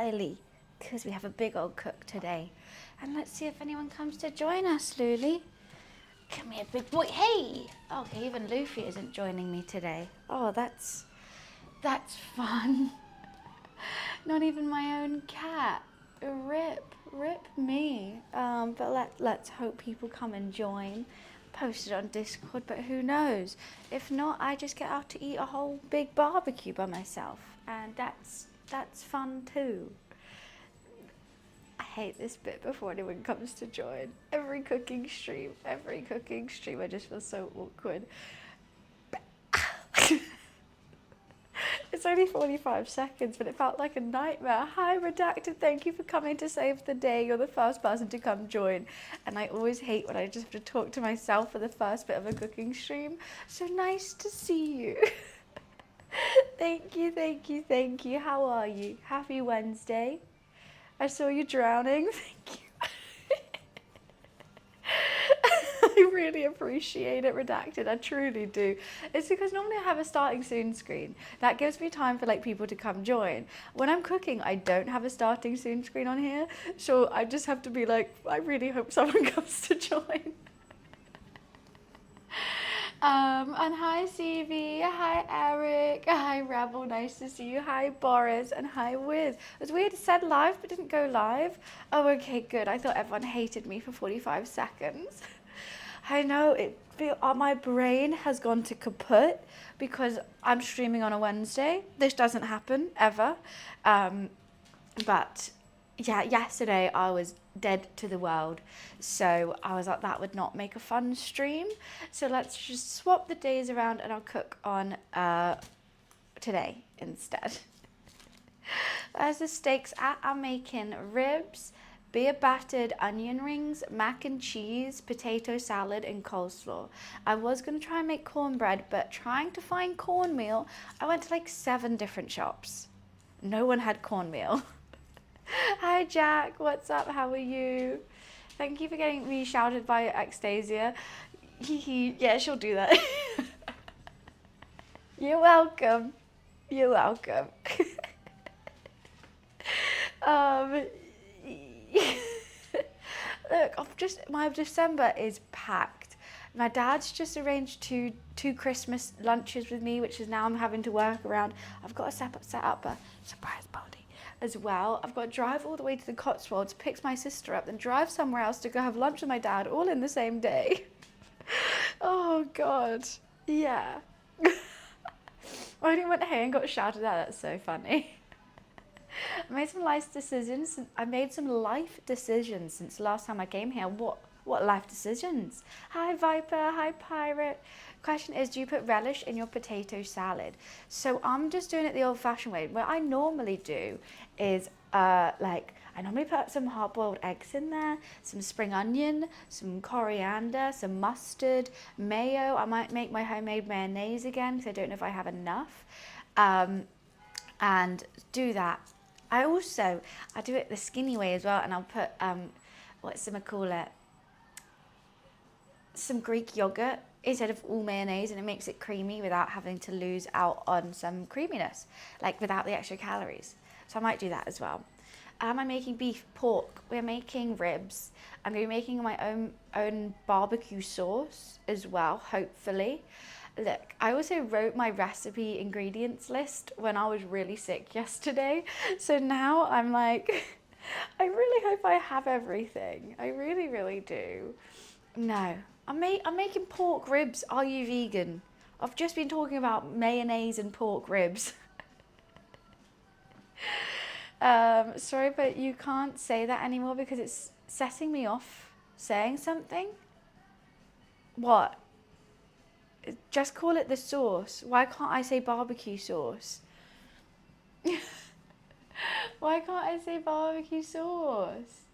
oily because we have a big old cook today. And let's see if anyone comes to join us, Luli. Come here, big boy. Hey! Okay, even Luffy isn't joining me today. Oh, that's fun. Not even my own cat. Rip me. But let's hope people come and join. Post it on Discord, but who knows? If not, I just get out to eat a whole big barbecue by myself, and that's fun too. I hate this bit before anyone comes to join. Every cooking stream, I just feel so awkward. It's only 45 seconds, but it felt like a nightmare. Hi, Redacted. Thank you for coming to save the day. You're the first person to come join. And I always hate when I just have to talk to myself for the first bit of a cooking stream. So nice to see you. Thank you. How are you? Happy Wednesday. I saw you drowning. Thank you. I really appreciate it, Redacted. I truly do. It's because normally I have a starting soon screen. That gives me time for like people to come join. When I'm cooking, I don't have a starting soon screen on here. So I just have to be like, I really hope someone comes to join. And hi CV, hi Eric, hi Rebel, nice to see you, hi Boris, and hi Wiz. It was weird, it said live but didn't go live. Oh, okay, good. I thought everyone hated me for 45 seconds. I know, my brain has gone to kaput because I'm streaming on a Wednesday. This doesn't happen, ever. But yeah, yesterday I was dead to the world. So I was like, that would not make a fun stream. So let's just swap the days around and I'll cook on today instead. As the steaks at, I'm making ribs, beer battered onion rings, mac and cheese, potato salad, and coleslaw. I was going to try and make cornbread, but trying to find cornmeal, I went to like 7 different shops. No one had cornmeal. Hi Jack, what's up? How are you? Thank you for getting me shouted by Anastasia. Yeah, she'll do that. You're welcome. You're welcome. Look, my December is packed. My dad's just arranged two Christmas lunches with me, which is now I'm having to work around. I've got to set up a surprise party as well. I've got to drive all the way to the Cotswolds, pick my sister up, then drive somewhere else to go have lunch with my dad, all in the same day. Oh God, yeah. I only went here and got shouted at. That's so funny. I made some life decisions. Since last time I came here. What life decisions? Hi Viper, hi Pirate. Question is, do you put relish in your potato salad? So I'm just doing it the old-fashioned way. What I normally do is I normally put some hard-boiled eggs in there, some spring onion, some coriander, some mustard, mayo. I might make my homemade mayonnaise again because I don't know if I have enough. And do that. I do it the skinny way as well, and I'll put some Greek yogurt instead of all mayonnaise, and it makes it creamy without having to lose out on some creaminess, like without the extra calories. So I might do that as well. Am I making beef, pork? We're making ribs. I'm going to be making my own barbecue sauce as well, hopefully. Look, I also wrote my recipe ingredients list when I was really sick yesterday. So now I'm like, I really hope I have everything. I really, really do. No, I'm making pork ribs. Are you vegan? I've just been talking about mayonnaise and pork ribs. Sorry, but you can't say that anymore because it's setting me off saying something. What? Just call it the sauce. Why can't I say barbecue sauce? Why can't I say barbecue sauce?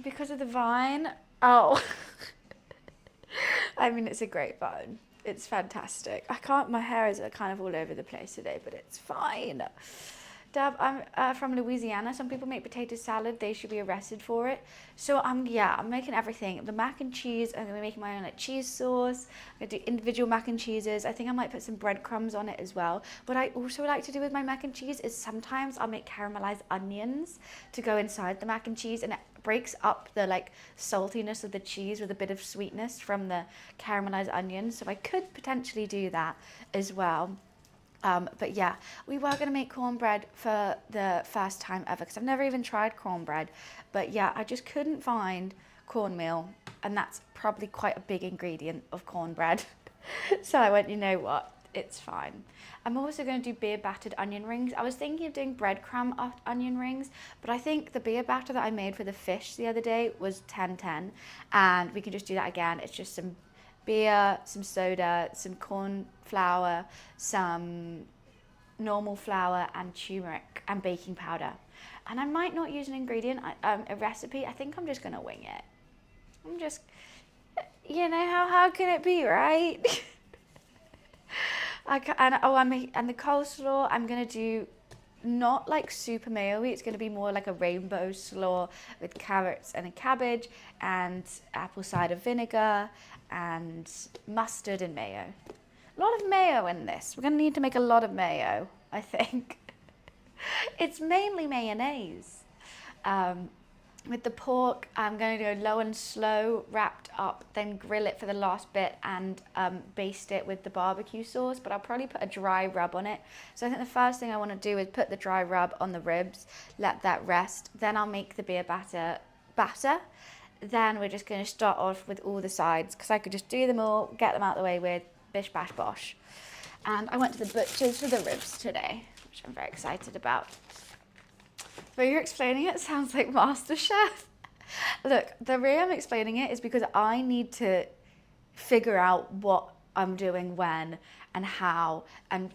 Because of the vine? Oh. I mean, it's a great vine. It's fantastic. My hair is kind of all over the place today, but it's fine. Dab, I'm from Louisiana. Some people make potato salad. They should be arrested for it. So I'm making everything. The mac and cheese, I'm gonna be making my own like cheese sauce. I'm gonna do individual mac and cheeses. I think I might put some breadcrumbs on it as well. What I also like to do with my mac and cheese is sometimes I'll make caramelized onions to go inside the mac and cheese, and it breaks up the like saltiness of the cheese with a bit of sweetness from the caramelized onions. So I could potentially do that as well. But yeah, we were going to make cornbread for the first time ever because I've never even tried cornbread. But yeah, I just couldn't find cornmeal, and that's probably quite a big ingredient of cornbread. So I went, you know what, it's fine. I'm also going to do beer battered onion rings. I was thinking of doing breadcrumb onion rings, but I think the beer batter that I made for the fish the other day was 10-10, and we can just do that again. It's just some beer, some soda, some corn flour, some normal flour, and turmeric and baking powder. And I might not use an ingredient, a recipe. I think I'm just gonna wing it. I'm just, you know, how can it be, right? And the coleslaw, I'm gonna do not like super mayo-y. It's going to be more like a rainbow slaw with carrots and a cabbage and apple cider vinegar and mustard and mayo. A lot of mayo in this. We're going to need to make a lot of mayo, I think. It's mainly mayonnaise. With the pork, I'm going to go low and slow, wrapped up, then grill it for the last bit and baste it with the barbecue sauce, but I'll probably put a dry rub on it. So I think the first thing I want to do is put the dry rub on the ribs, let that rest, then I'll make the beer batter. Then we're just going to start off with all the sides, because I could just do them all, get them out of the way with bish bash bosh. And I went to the butcher's for the ribs today, which I'm very excited about. The way you're explaining it sounds like MasterChef. Look, the way I'm explaining it is because I need to figure out what I'm doing when and how, and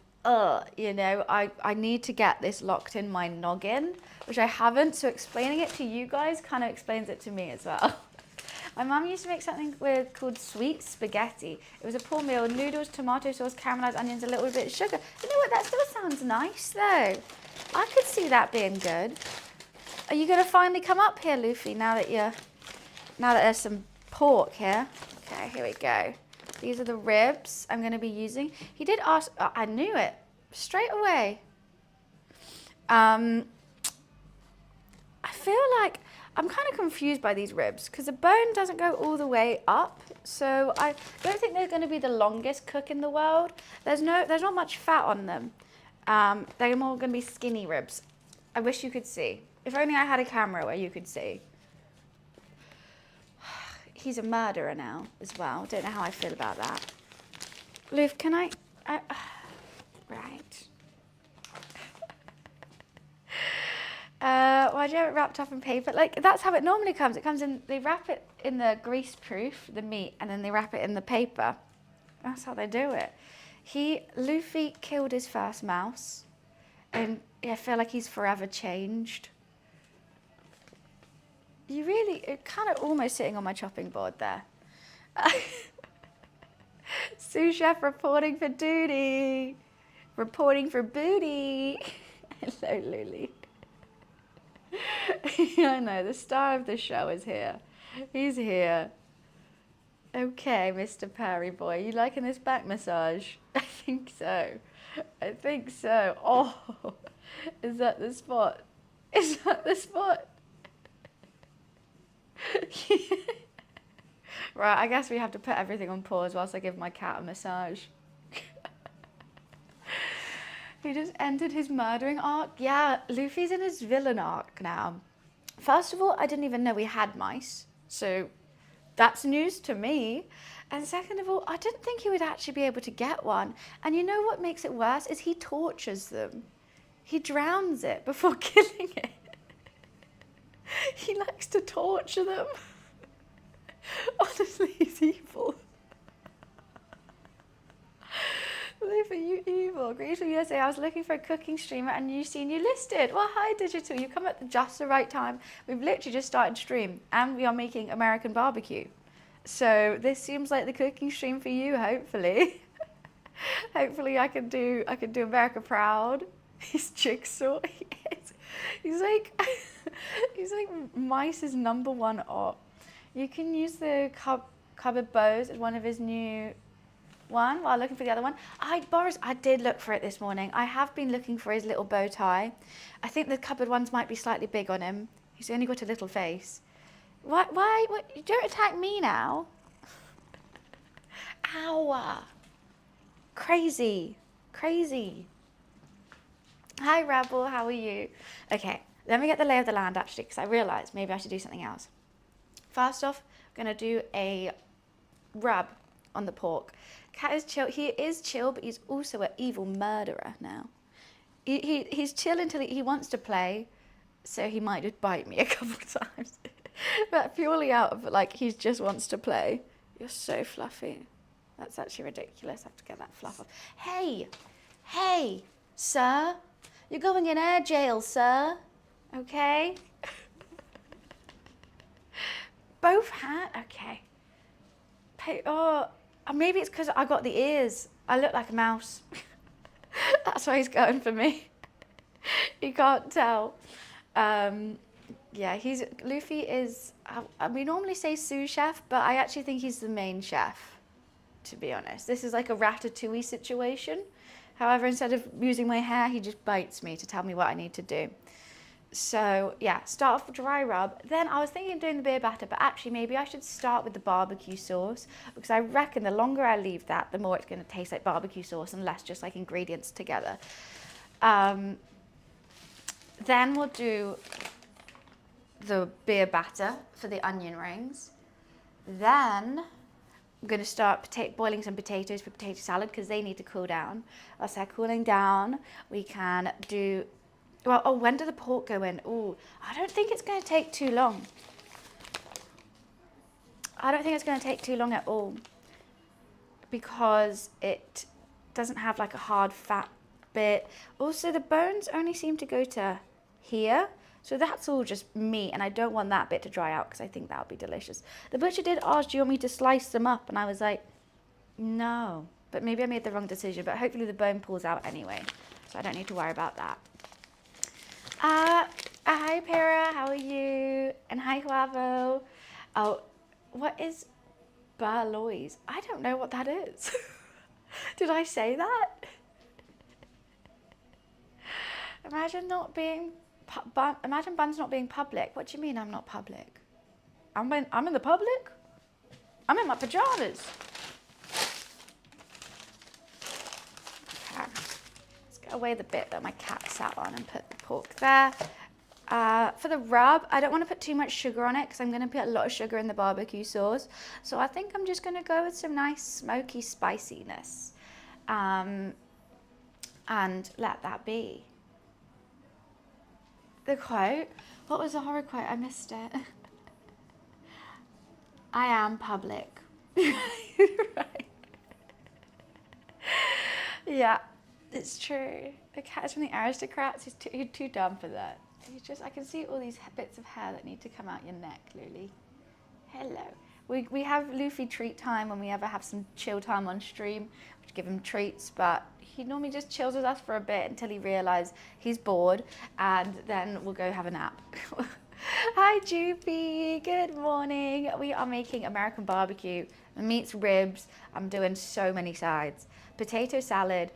you know, I need to get this locked in my noggin, which I haven't, so explaining it to you guys kind of explains it to me as well. My mum used to make something called sweet spaghetti. It was a poor meal, noodles, tomato sauce, caramelized onions, a little bit of sugar. You know what, that still sounds nice though. I could see that being good. Are you going to finally come up here, Luffy, now that there's some pork here? Okay, here we go. These are the ribs I'm going to be using. He did ask, I knew it straight away. I feel like I'm kind of confused by these ribs because the bone doesn't go all the way up. So I don't think they're going to be the longest cook in the world. There's not much fat on them. They're more going to be skinny ribs. I wish you could see. If only I had a camera where you could see. He's a murderer now as well. Don't know how I feel about that. Luke, can I right. Why do you have it wrapped up in paper? Like, that's how it normally comes. It comes in, they wrap it in the grease-proof, the meat, and then they wrap it in the paper. That's how they do it. Luffy killed his first mouse, and I feel like he's forever changed. You're kind of almost sitting on my chopping board there. Sous chef reporting for duty. Reporting for booty. Hello, Luli. I know, the star of the show is here. He's here. Okay, Mr. Perry boy, you liking this back massage? I think so. I think so. Oh, is that the spot? Is that the spot? Right, I guess we have to put everything on pause whilst I give my cat a massage. He just entered his murdering arc. Yeah, Luffy's in his villain arc now. First of all, I didn't even know we had mice, so that's news to me. And second of all, I didn't think he would actually be able to get one. And you know what makes it worse is he tortures them. He drowns it before killing it. He likes to torture them. Honestly, he's evil. Luffy, you evil. Greetings from USA. I was looking for a cooking streamer and you listed. Well, hi, Digital. You come at just the right time. We've literally just started stream and we are making American barbecue. So this seems like the cooking stream for you, hopefully. Hopefully I can do America proud. He's jigsaw. He's like, he's like Mice's number one op. You can use the cupboard bows as one of his new one while looking for the other one. Boris, I did look for it this morning. I have been looking for his little bow tie. I think the cupboard ones might be slightly big on him. He's only got a little face. Why? You don't attack me now. Ow. Crazy. Hi, Rebel, how are you? Okay, let me get the lay of the land, actually, because I realised maybe I should do something else. First off, I'm going to do a rub on the pork. Cat is chill. He is chill, but he's also an evil murderer now. He's chill until he wants to play, so he might just bite me a couple of times. But purely out of, like, he just wants to play. You're so fluffy. That's actually ridiculous. I have to get that fluff off. Hey, sir. You're going in air jail, sir. Okay? Both hands? Okay. Oh, maybe it's because I got the ears. I look like a mouse. That's why he's going for me. You can't tell. Yeah, Luffy is, we normally say sous chef, but I actually think he's the main chef, to be honest. This is like a ratatouille situation. However, instead of using my hair, he just bites me to tell me what I need to do. So yeah, start off with dry rub. Then I was thinking of doing the beer batter, but actually maybe I should start with the barbecue sauce, because I reckon the longer I leave that, the more it's going to taste like barbecue sauce and less just like ingredients together. Then we'll do the beer batter for the onion rings. Then I'm going to start boiling some potatoes for potato salad because they need to cool down. As they're cooling down, we can do, well, when do the pork go in? Oh, I don't think it's going to take too long. I don't think it's going to take too long at all because it doesn't have like a hard fat bit. Also, the bones only seem to go to here. So that's all just meat, and I don't want that bit to dry out because I think that would be delicious. The butcher did ask, do you want me to slice them up? And I was like, no. But maybe I made the wrong decision, but hopefully the bone pulls out anyway. So I don't need to worry about that. Hi, Para, how are you? And hi, Huavo. Oh, what is Barlois? I don't know what that is. Did I say that? Imagine buns not being public. What do you mean I'm not public? I'm in the public? I'm in my pajamas. Okay. Let's get away the bit that my cat sat on and put the pork there. For the rub, I don't want to put too much sugar on it because I'm going to put a lot of sugar in the barbecue sauce. So I think I'm just going to go with some nice smoky spiciness. And let that be. The quote, what was the horror quote? I missed it. I am public. Right. Yeah, it's true. The cat is from the aristocrats. He's too dumb for that. I can see all these bits of hair that need to come out your neck, Luli. Hello. We have Luffy treat time when we ever have some chill time on stream. We give him treats, but he normally just chills with us for a bit until he realizes he's bored, and then we'll go have a nap. Hi, Joopy. Good morning. We are making American barbecue. Meat's ribs. I'm doing so many sides. Potato salad,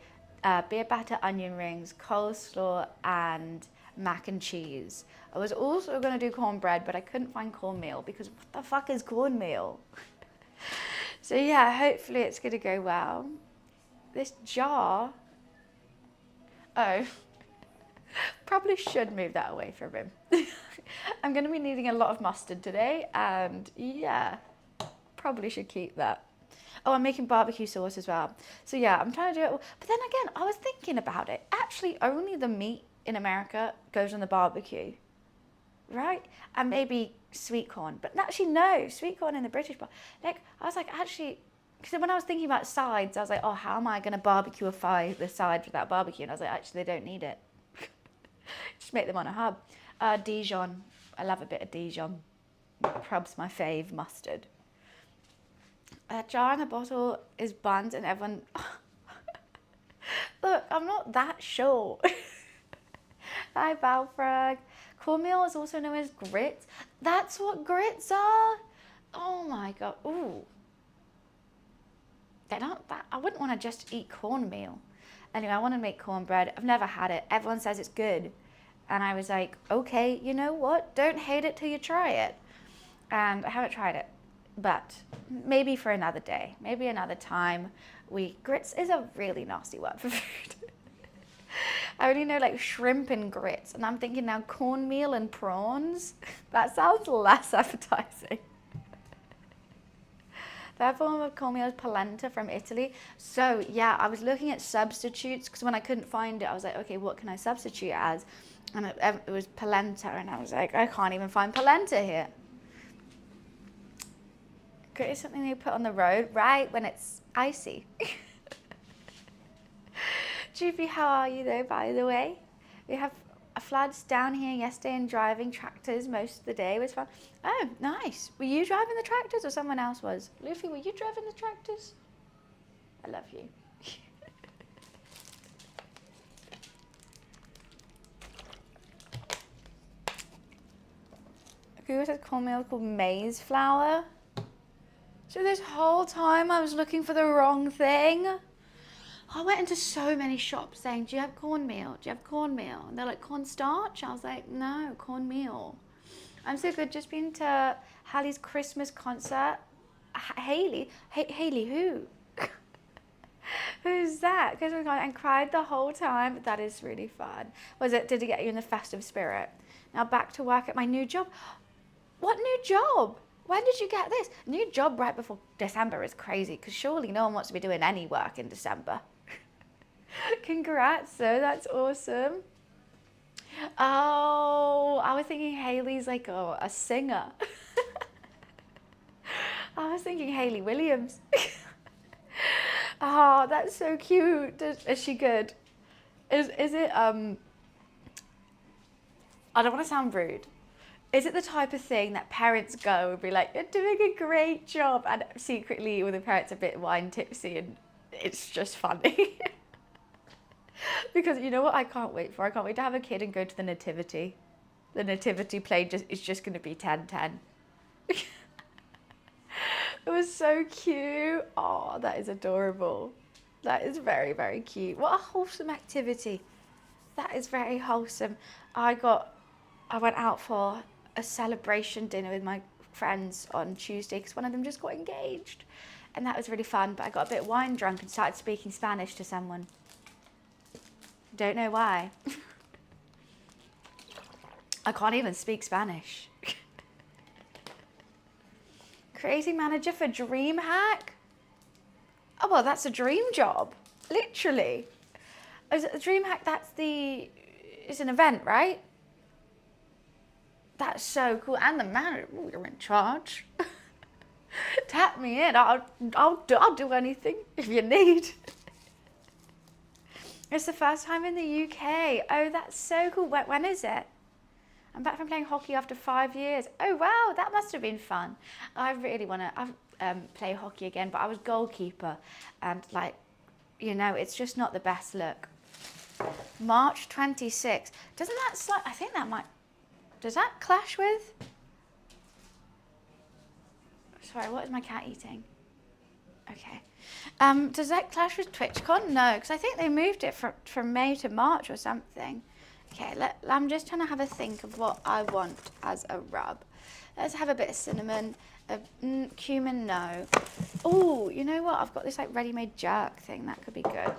beer batter onion rings, coleslaw, and mac and cheese. I was also going to do cornbread, but I couldn't find cornmeal because what the fuck is cornmeal? So yeah, hopefully it's going to go well. This jar, oh, probably should move that away from him. I'm going to be needing a lot of mustard today, and yeah, probably should keep that. Oh, I'm making barbecue sauce as well. So yeah, I'm trying to do it. But then again, I was thinking about it. Actually, only the meat in America goes on the barbecue, right? And maybe sweet corn. But actually, no, sweet corn in the British bar. Like, I was like, actually, because when I was thinking about sides, I was like, oh, how am I going to barbecue-ify the side without barbecue? And I was like, actually, they don't need it. Just make them on a hub. Dijon. I love a bit of Dijon. Prob's my fave mustard. A jar and a bottle is buns and everyone... Look, I'm not that short. Hi, Balfrog. Cornmeal is also known as grits. That's what grits are? Oh my God. Ooh. They're not that. I wouldn't want to just eat cornmeal. Anyway, I want to make cornbread. I've never had it. Everyone says it's good. And I was like, okay, you know what? Don't hate it till you try it. And I haven't tried it. But maybe for another day. Maybe another time. Grits is a really nasty word for food. I only know like shrimp and grits. And I'm thinking now cornmeal and prawns. That sounds less appetizing. That form of cornmeal is polenta from Italy. So yeah, I was looking at substitutes because when I couldn't find it, I was like, okay, what can I substitute as? And it was polenta, and I was like, I can't even find polenta here. Grit is something you put on the road, right, when it's icy. Juby, how are you though, by the way? We have floods down here yesterday and driving tractors most of the day was fun. Oh, nice. Were you driving the tractors or someone else was? Luffy, were you driving the tractors? I love you. Google says cornmeal called maize flour. So this whole time I was looking for the wrong thing. I went into so many shops saying, do you have cornmeal? Do you have cornmeal? And they're like, cornstarch? I was like, no, cornmeal. I'm so good. Just been to Hallie's Christmas concert. Haley? Haley who? Who's that? Christmas concert, and cried the whole time. That is really fun. Did it get you in the festive spirit? Now back to work at my new job. What new job? When did you get this? New job right before December is crazy because surely no one wants to be doing any work in December. Congrats, so that's awesome. Oh, I was thinking Haley's like a singer. I was thinking Hayley Williams. Oh, that's so cute. Is she good? Is it, I don't want to sound rude. Is it the type of thing that parents go and be like, you're doing a great job, and secretly all the parents are a bit wine tipsy and it's just funny? Because you know what I can't wait for? I can't wait to have a kid and go to the nativity. The nativity play is just going to be 10-10. It was so cute. Oh, that is adorable. That is very, very cute. What a wholesome activity. That is very wholesome. I went out for a celebration dinner with my friends on Tuesday because one of them just got engaged. And that was really fun, but I got a bit wine drunk and started speaking Spanish to someone. Don't know why. I can't even speak Spanish. Creating manager for DreamHack? Oh, well, that's a dream job. Literally. DreamHack, it's an event, right? That's so cool. And the manager, ooh, you're in charge. Tap me in. I'll do anything if you need. It's the first time in the UK. Oh, that's so cool. When is it? I'm back from playing hockey after 5 years. Oh, wow, that must have been fun. I really want to play hockey again, but I was goalkeeper. And, like, you know, it's just not the best look. March 26th. Doesn't that, I think that might, does that clash with? Sorry, what is my cat eating? Okay. Does that clash with TwitchCon? No, because I think they moved it from May to March or something. Okay, I'm just trying to have a think of what I want as a rub. Let's have a bit of cinnamon. Cumin, no. Oh, you know what? I've got this like ready-made jerk thing. That could be good.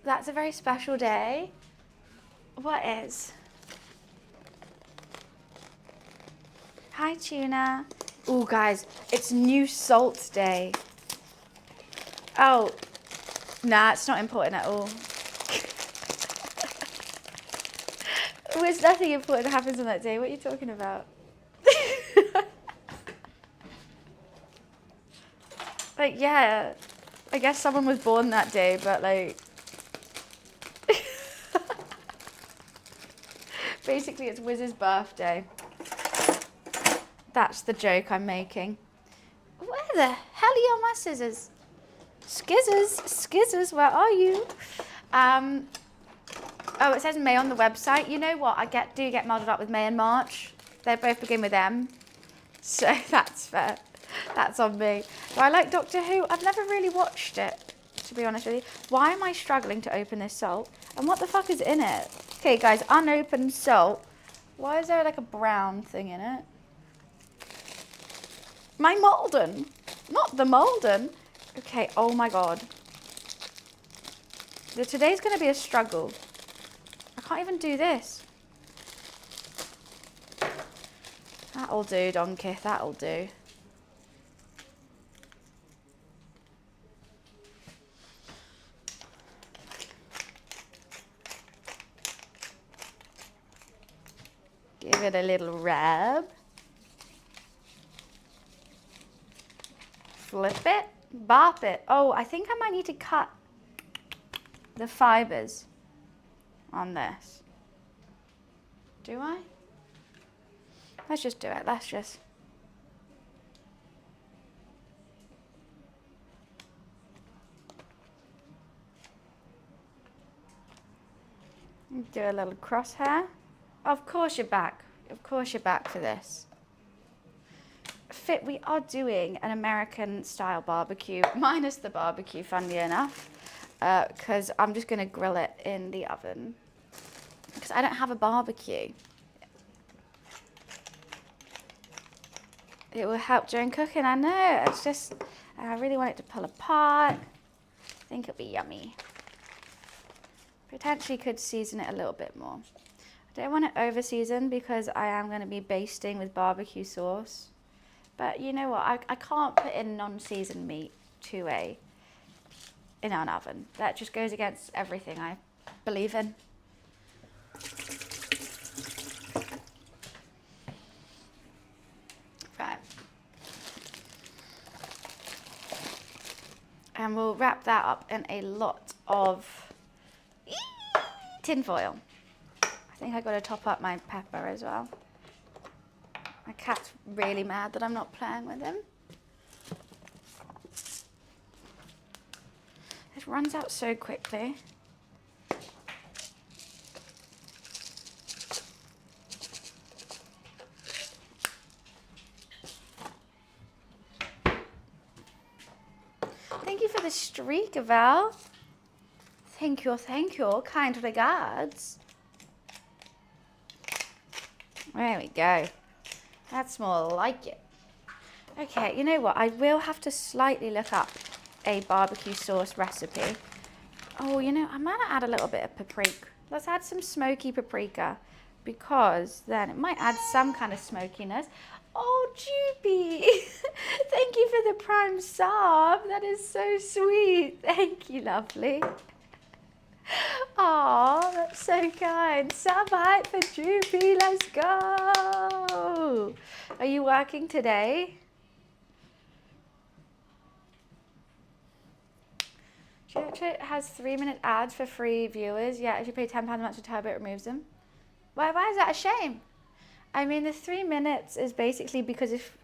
That's a very special day. What is? Hi, Tuna. Oh, guys, it's New Salt Day. Oh, nah, it's not important at all. There's nothing important that happens on that day. What are you talking about? Like, yeah, I guess someone was born that day, but like... Basically, it's Wiz's birthday. That's the joke I'm making. Where the hell are my scissors? Skizzers, where are you? Oh, it says May on the website. You know what? I do get muddled up with May and March. They both begin with M. So that's fair. That's on me. Do I like Doctor Who? I've never really watched it, to be honest with you. Why am I struggling to open this salt? And what the fuck is in it? Okay, guys, unopened salt. Why is there like a brown thing in it? My Malden. Not the Malden. Okay, oh my God. Today's going to be a struggle. I can't even do this. That'll do, donkey. That'll do. Give it a little rub. Flip it. Bop it. Oh, I think I might need to cut the fibers on this. Do I? Let's just do it. Let's just. Do a little crosshair. Of course you're back. Of course you're back for this. We are doing an American style barbecue, minus the barbecue, funnily enough, because I'm just going to grill it in the oven. Because I don't have a barbecue. It will help during cooking, I know. It's just, I really want it to pull apart. I think it'll be yummy. Potentially could season it a little bit more. I don't want it over seasoned because I am going to be basting with barbecue sauce. But you know what, I can't put in non-seasoned meat in an oven. That just goes against everything I believe in. Right. And we'll wrap that up in a lot of tin foil. I think I got to top up my pepper as well. My cat's really mad that I'm not playing with him. It runs out so quickly. Thank you for the streak, Val. Thank you, kind regards. There we go. That's more like it. Okay, you know what? I will have to slightly look up a barbecue sauce recipe. Oh, you know, I'm gonna add a little bit of paprika. Let's add some smoky paprika because then it might add some kind of smokiness. Oh, Juby, thank you for the prime sub. That is so sweet. Thank you, lovely. Oh, that's so kind. Sub height for Juby, let's go. Are you working today? It has 3-minute ads for free viewers. Yeah, if you pay £10 a month to Turbo, it removes them. Why is that a shame? I mean, the 3 minutes is basically because if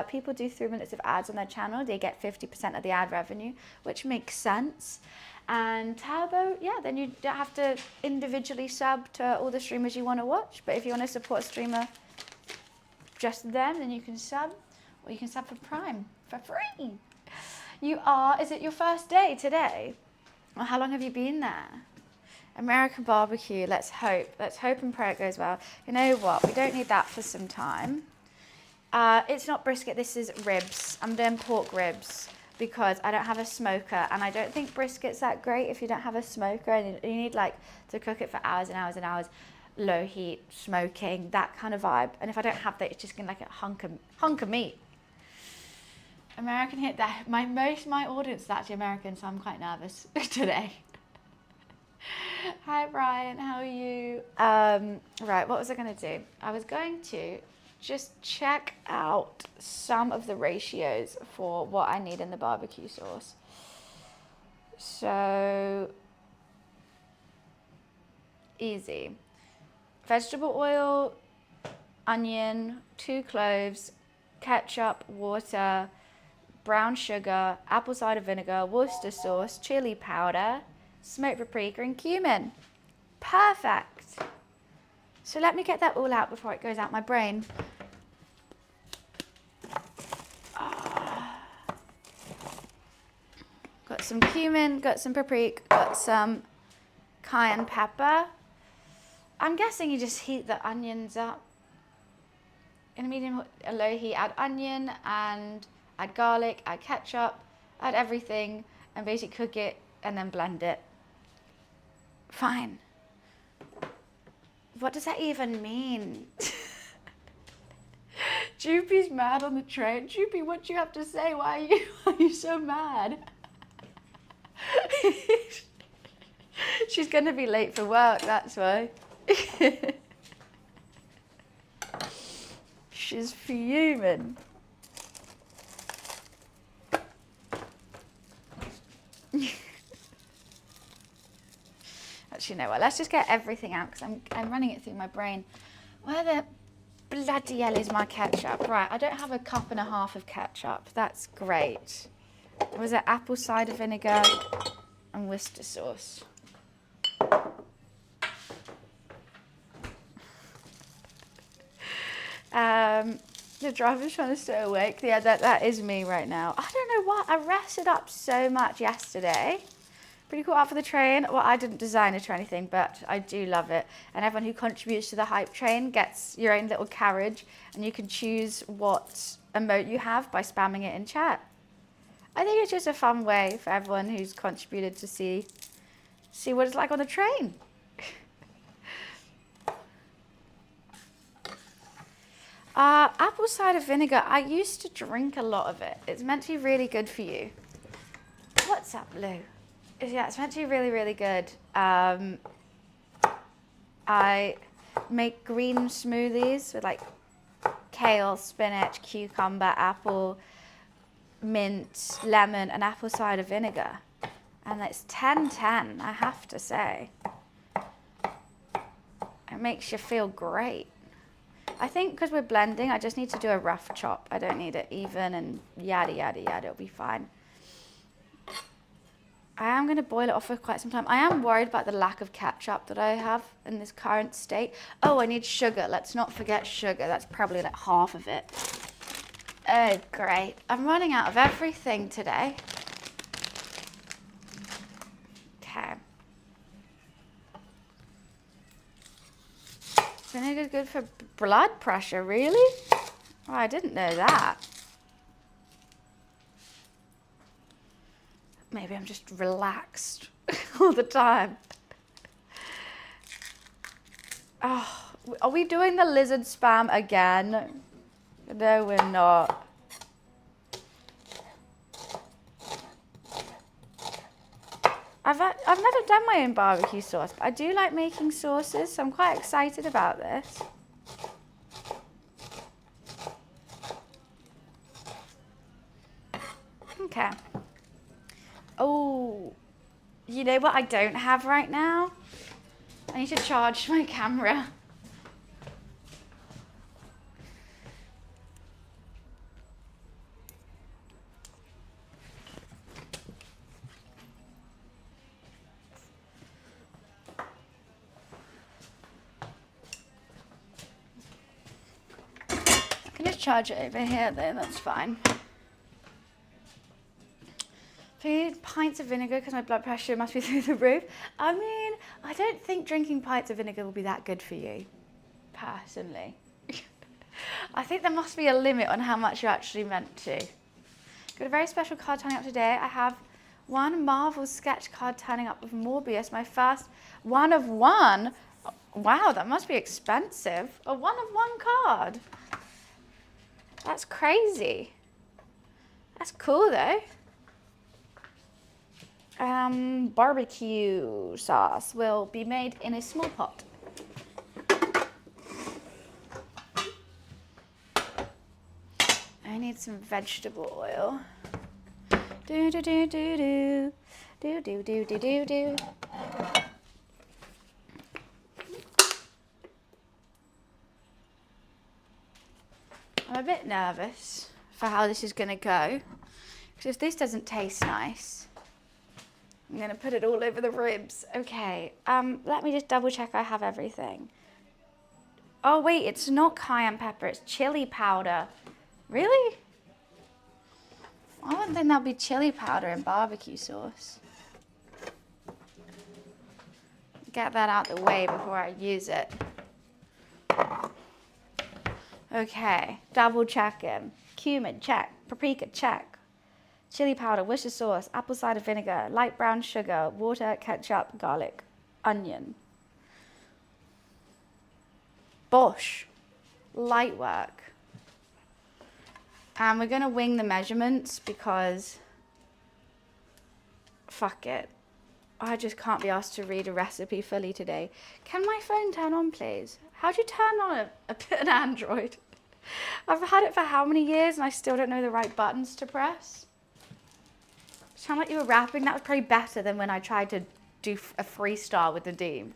people do 3 minutes of ads on their channel, they get 50% of the ad revenue, which makes sense. And Turbo, yeah, then you don't have to individually sub to all the streamers you want to watch. But if you want to support a streamer just then you can sub, or you can sub for Prime for free. Is it your first day today? Well, how long have you been there? American barbecue, let's hope and pray it goes well. You know what, we don't need that for some time. It's not brisket, this is ribs. I'm doing pork ribs because I don't have a smoker, and I don't think brisket's that great if you don't have a smoker, and you need like to cook it for hours and hours and hours, low heat, smoking, that kind of vibe. And if I don't have that, it's just gonna like a hunk of meat. American hit that. My audience is actually American, so I'm quite nervous today. Hi Brian, how are you? Right, what was I going to do? I was going to just check out some of the ratios for what I need in the barbecue sauce. So, easy. Vegetable oil, onion, 2 cloves, ketchup, water, brown sugar, apple cider vinegar, Worcester sauce, chili powder, smoked paprika and cumin. Perfect. So let me get that all out before it goes out my brain. Got some cumin, got some paprika, got some cayenne pepper. I'm guessing you just heat the onions up. In a medium or low heat, add onion and add garlic, add ketchup, add everything, and basically cook it and then blend it. Fine. What does that even mean? Joopy's mad on the train. Joopy, what do you have to say? Why are you so mad? She's gonna be late for work, that's why. She's fuming. Actually, you know what? Let's just get everything out because I'm running it through my brain. Where the bloody hell is my ketchup? Right, I don't have a cup and a half of ketchup. That's great. Was it apple cider vinegar and Worcester sauce? The driver's trying to stay awake. Yeah, that is me right now. I don't know why. I rested up so much yesterday. Pretty cool out for the train. Well, I didn't design it or anything, but I do love it. And everyone who contributes to the hype train gets your own little carriage, and you can choose what emote you have by spamming it in chat. I think it's just a fun way for everyone who's contributed to see what it's like on the train. Apple cider vinegar, I used to drink a lot of it. It's meant to be really good for you. What's up, Lou? Yeah, it's meant to be really, really good. I make green smoothies with like kale, spinach, cucumber, apple, mint, lemon, and apple cider vinegar. And it's 10-10, I have to say. It makes you feel great. I think because we're blending, I just need to do a rough chop. I don't need it even and yada, yada, yada. It'll be fine. I am going to boil it off for quite some time. I am worried about the lack of ketchup that I have in this current state. Oh, I need sugar. Let's not forget sugar. That's probably like half of it. Oh, great. I'm running out of everything today. Okay. Vinegar good for blood pressure, really? Oh, I didn't know that. Maybe I'm just relaxed all the time. Oh, are we doing the lizard spam again? No, we're not. I've never done my own barbecue sauce, but I do like making sauces, so I'm quite excited about this. Okay. Oh, you know what I don't have right now? I need to charge my camera. I can just charge it over here though, that's fine. 3 pints of vinegar because my blood pressure must be through the roof. I mean, I don't think drinking pints of vinegar will be that good for you, personally. I think there must be a limit on how much you're actually meant to. Got a very special card turning up today. I have one Marvel sketch card turning up with Morbius, my first one of one. Wow, that must be expensive. A one of one card. That's crazy. That's cool though. Barbecue sauce will be made in a small pot. I need some vegetable oil. Do do do do do do do do do do do. I'm a bit nervous for how this is going to go Because if this doesn't taste nice, I'm going to put it all over the ribs. Okay, let me just double check I have everything. Oh wait, it's not cayenne pepper, it's chili powder. Really? I wouldn't think that'd be chili powder in barbecue sauce. Get that out the way before I use it. Okay, double checking. Cumin, check. Paprika, check. Chili powder, Worcestershire sauce, apple cider vinegar, light brown sugar, water, ketchup, garlic, onion. Bosh. Light work. And we're going to wing the measurements because fuck it. I just can't be asked to read a recipe fully today. Can my phone turn on, please? How do you turn on an Android? I've had it for how many years and I still don't know the right buttons to press. Sound like you were rapping. That was probably better than when I tried to do a freestyle with the Nadim.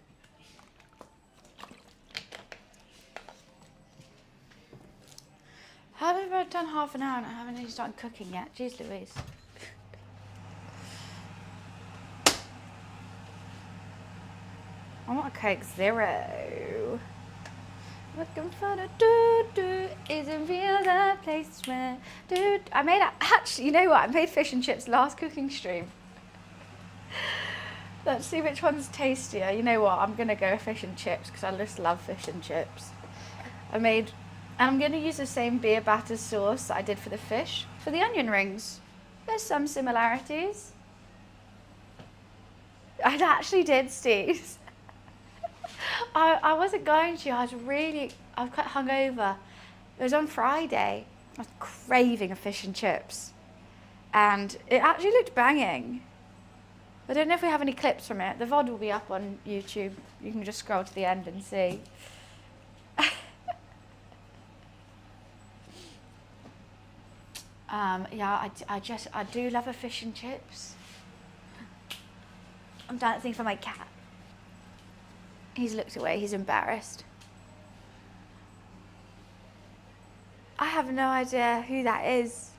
How have I done half an hour and I haven't even started cooking yet? Jeez Louise. I want a Coke Zero. Looking for the do-do. Isn't real the place where do. I made actually, you know what? I made fish and chips last cooking stream. Let's see which one's tastier. You know what? I'm gonna go fish and chips because I just love fish and chips. And I'm going to use the same beer batter sauce that I did for the fish, for the onion rings. There's some similarities. I actually did, Steve. I wasn't going to. I was quite hungover. It was on Friday. I was craving a fish and chips. And it actually looked banging. I don't know if we have any clips from it. The VOD will be up on YouTube. You can just scroll to the end and see. Yeah, I do love a fish and chips. I'm dancing for my cat. He's looked away, he's embarrassed. I have no idea who that is.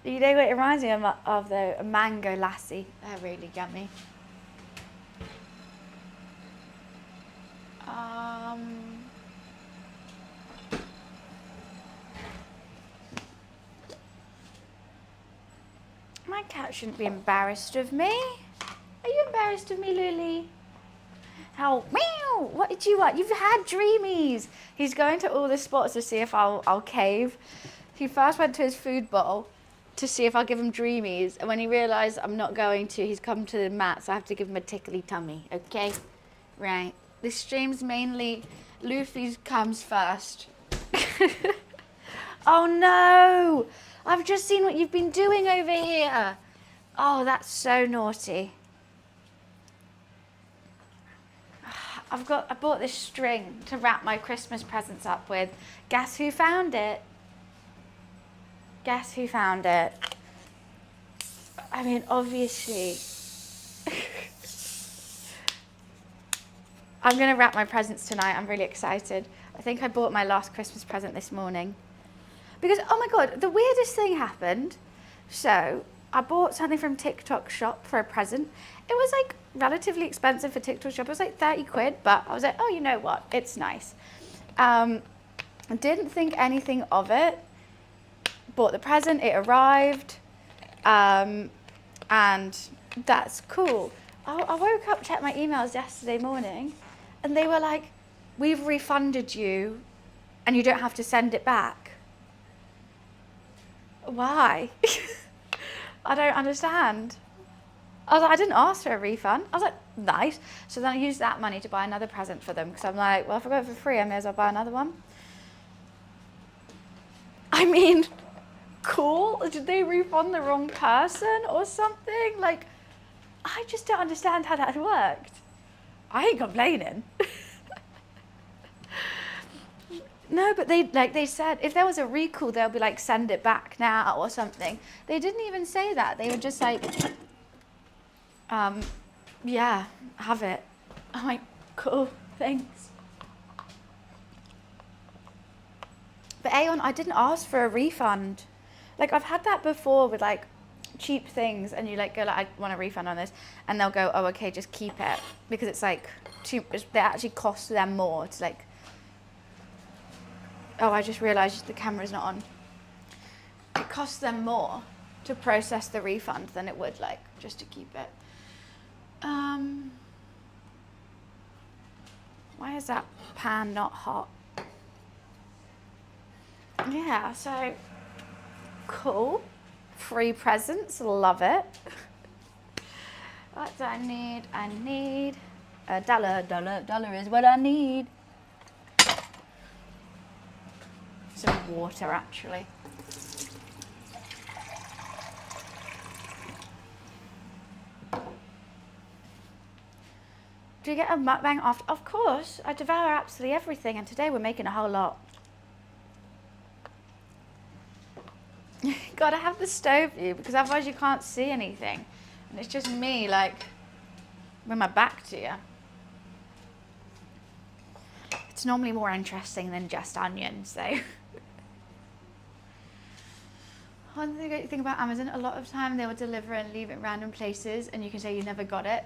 You know what it reminds me of though? A mango lassi. They're really yummy. My cat shouldn't be embarrassed of me. Are you embarrassed of me, Lily? How, meow, what do you want? You've had dreamies. He's going to all the spots to see if I'll cave. He first went to his food bowl to see if I'll give him dreamies. And when he realised I'm not going to, he's come to the mat, so I have to give him a tickly tummy, okay? Right. This stream's mainly, Luffy's comes first. Oh no! I've just seen what you've been doing over here. Oh, that's so naughty. I bought this string to wrap my Christmas presents up with. Guess who found it? Guess who found it? I mean, obviously. I'm going to wrap my presents tonight. I'm really excited. I think I bought my last Christmas present this morning. Because, oh my God, the weirdest thing happened. So, I bought something from TikTok shop for a present. It was like relatively expensive for TikTok shop. It was like 30 quid, but I was like, oh, you know what? It's nice. I didn't think anything of it. Bought the present, it arrived. And that's cool. I woke up, checked my emails yesterday morning, and they were like, we've refunded you and you don't have to send it back. Why? I don't understand. I was like, I didn't ask for a refund. I was like, nice. So then I used that money to buy another present for them because I'm like, well, if I got it for free, I may as well buy another one. I mean, cool. Did they refund the wrong person or something? Like, I just don't understand how that worked. I ain't complaining. No, but they said if there was a recall, they'll be like, send it back now or something. They didn't even say that. They were just like, yeah, have it. I'm like, cool, thanks. But Aeon, I didn't ask for a refund. Like I've had that before with like cheap things, and you like go like, I want a refund on this, and they'll go, oh okay, just keep it, because it's like they actually cost them more to like, oh I just realised the camera's not on. It costs them more to process the refund than it would like just to keep it. Why is that pan not hot? Yeah, so cool. Free presents, love it. What do I need? I need a dollar is what I need. Some water actually. Do you get a mukbang after? Of course, I devour absolutely everything, and today we're making a whole lot. Gotta have the stove view, because otherwise you can't see anything. And it's just me, like, with my back to you. It's normally more interesting than just onions, though. One great thing about Amazon, a lot of time they will deliver and leave it in random places, and you can say you never got it.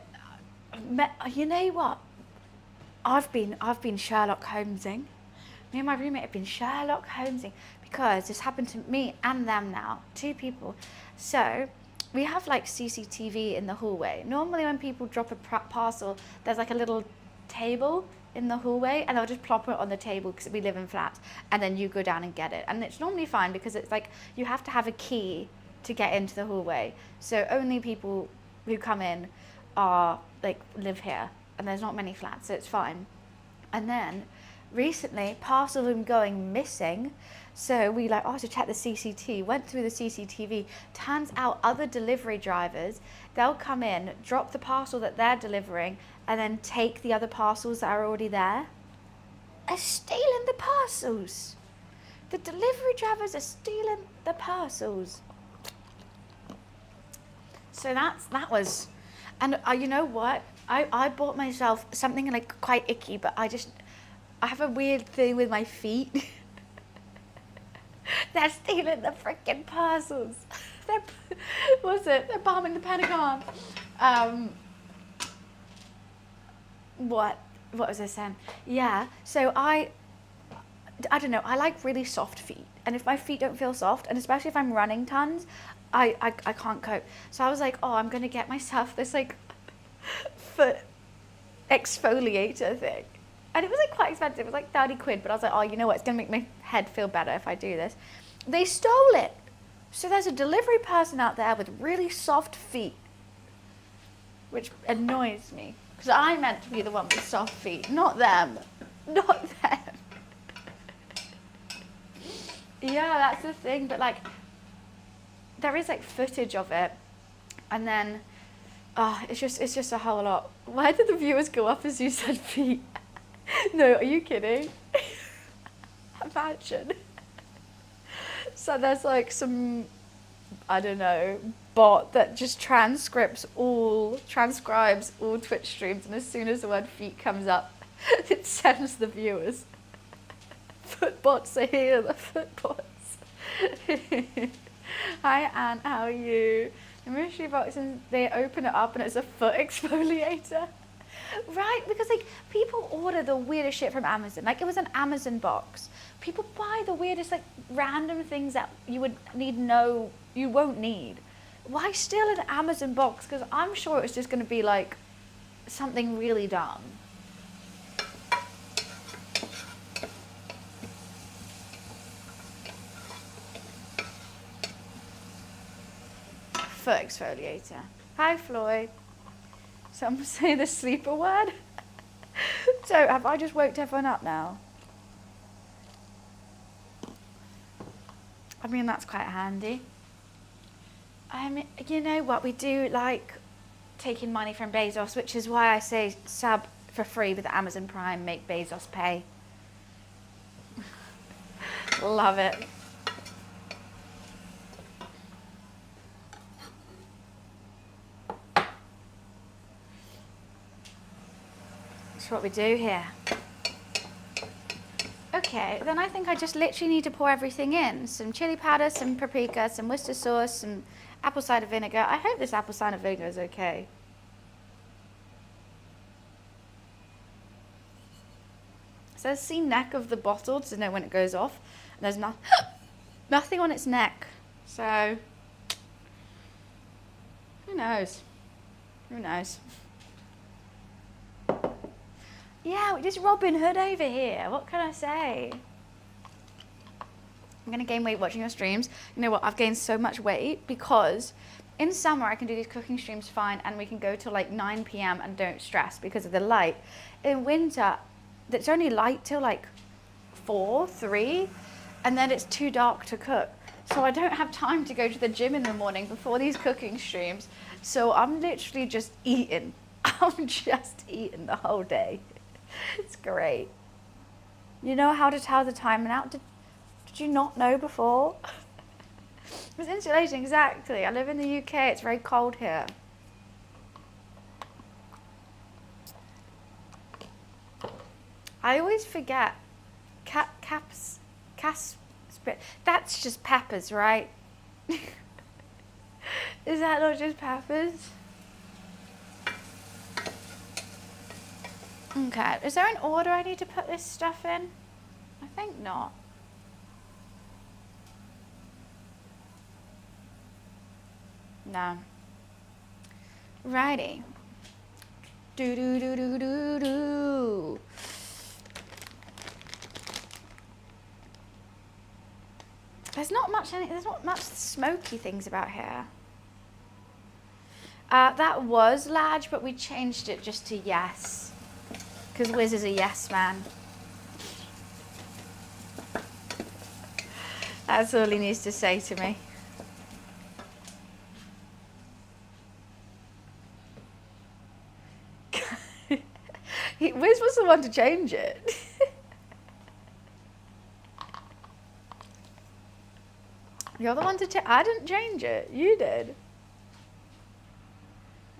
You know what? I've been Sherlock Holmesing. Me and my roommate have been Sherlock Holmesing, because this happened to me and them now, 2 people. So we have like CCTV in the hallway. Normally when people drop a parcel, there's like a little table in the hallway, and they'll just plop it on the table because we live in flats, and then you go down and get it. And it's normally fine, because it's like you have to have a key to get into the hallway. So only people who come in are like live here, and there's not many flats, so it's fine. And then recently parcels have been going missing, so we like, oh, to check the CCTV, went through the CCTV. Turns out other delivery drivers, they'll come in, drop the parcel that they're delivering, and then take the other parcels that are already there. They're stealing the parcels. The delivery drivers are stealing the parcels. So that was, and you know what? I bought myself something like quite icky, but I have a weird thing with my feet. They're stealing the freaking parcels. They're bombing the Pentagon. What was I saying? Yeah, so I don't know, I like really soft feet. And if my feet don't feel soft, and especially if I'm running tons, I can't cope. So I was like, oh, I'm going to get myself this like foot exfoliator thing. And it was like quite expensive. It was like 30 quid, but I was like, oh, you know what? It's going to make my head feel better if I do this. They stole it. So there's a delivery person out there with really soft feet, which annoys me, because I meant to be the one with soft feet, not them. Not them. Yeah, that's the thing. But like, there is like footage of it, and then, it's just a whole lot. Why did the viewers go up as you said feet? No, are you kidding? Imagine. So there's like some, I don't know, bot that just transcribes all Twitch streams, and as soon as the word feet comes up, it sends the viewers. Footbots are here, the footbots. Hi Anne, how are you? The mystery box, and they open it up and it's a foot exfoliator. Right, because like people order the weirdest shit from Amazon. Like it was an Amazon box. People buy the weirdest like random things that you won't need. Why steal an Amazon box? Because I'm sure it's just going to be like something really dumb. Foot exfoliator. Hi Floyd. Some say the sleeper word. So have I just woke everyone up now? I mean, that's quite handy. I mean, you know what, we do like taking money from Bezos, which is why I say sub for free with Amazon Prime, make Bezos pay. Love it. That's what we do here. Okay. Okay, then I think I just literally need to pour everything in. Some chili powder, some paprika, some Worcester sauce, some apple cider vinegar. I hope this apple cider vinegar is okay. It says see neck of the bottle to know when it goes off. And there's nothing on its neck. So, who knows? Who knows? Yeah, we're just Robin Hood over here. What can I say? I'm going to gain weight watching your streams. You know what? I've gained so much weight because in summer I can do these cooking streams fine and we can go till like 9 p.m. and don't stress because of the light. In winter, it's only light till like 4, 3, and then it's too dark to cook. So I don't have time to go to the gym in the morning before these cooking streams. So I'm literally just eating. I'm just eating the whole day. It's great. You know how to tell the time out? Did you not know before? It's insulation, exactly. I live in the UK. It's very cold here. I always forget. That's just peppers, right? Is that not just peppers? Okay, is there an order I need to put this stuff in? I think not. No. Righty. Do do do do do do. There's not much smoky things about here. That was large, but we changed it just to yes. Because Wiz is a yes man. That's all he needs to say to me. Wiz was the one to change it. You're the one to change. I didn't change it. You did.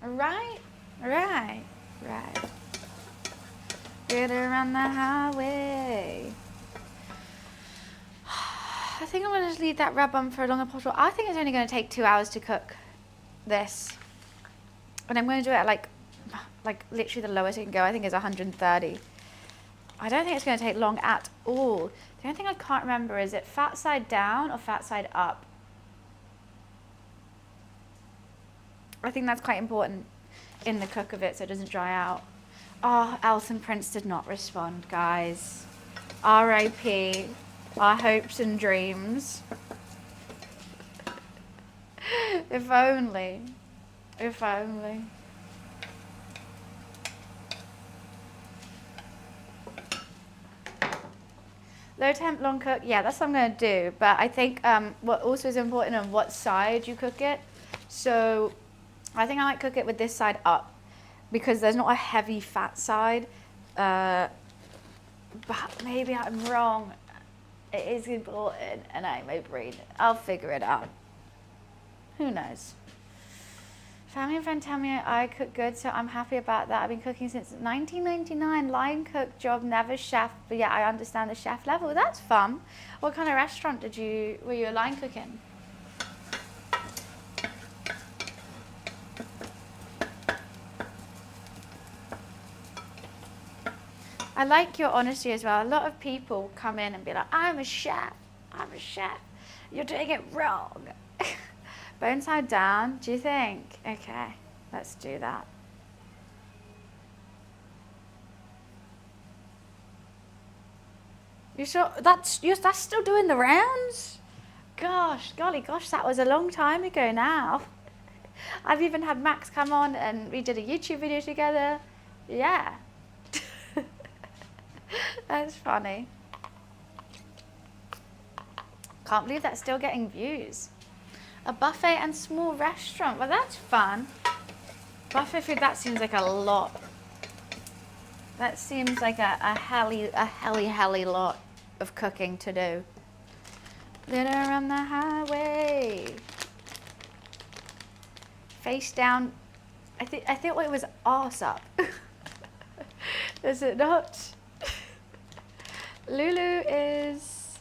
Right. Get around the highway. I think I'm going to just leave that rub on for a longer bottle. I think it's only going to take 2 hours to cook this. And I'm going to do it at like literally the lowest it can go. I think is 130. I don't think it's going to take long at all. The only thing I can't remember is it fat side down or fat side up? I think that's quite important in the cook of it so it doesn't dry out. Oh, Elton Prince did not respond, guys. R.I.P. Our hopes and dreams. If only. If only. Low temp, long cook. Yeah, that's what I'm going to do. But I think what also is important on what side you cook it. So I think I might cook it with this side up because there's not a heavy fat side. But maybe I'm wrong. It is important and I may brain it. I'll figure it out. Who knows? Family and friend tell me I cook good, so I'm happy about that. I've been cooking since 1999. Line cook job, never chef. But yeah, I understand the chef level. That's fun. What kind of restaurant were you a line cook in? I like your honesty as well. A lot of people come in and be like, I'm a chef. I'm a chef. You're doing it wrong. Bone side down, do you think? Okay, let's do that. You sure that's still doing the rounds? Golly gosh, that was a long time ago now. I've even had Max come on and we did a YouTube video together. Yeah. That's funny. Can't believe that's still getting views. A buffet and small restaurant. Well, that's fun. Buffet food, that seems like a lot. That seems like a helly lot of cooking to do. Little on the highway. Face down. I thought it was arse up. Is it not? Lulu is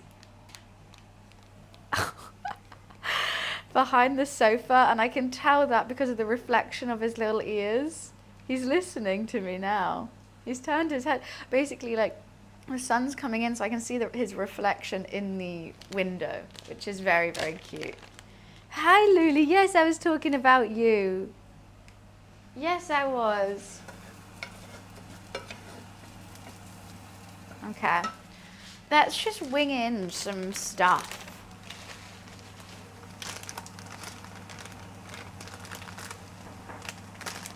behind the sofa, and I can tell that because of the reflection of his little ears. He's listening to me now. He's turned his head. Basically, like, the sun's coming in, so I can see his reflection in the window, which is very, very cute. Hi, Lulu. Yes, I was talking about you. Yes, I was. Okay. Let's just wing in some stuff.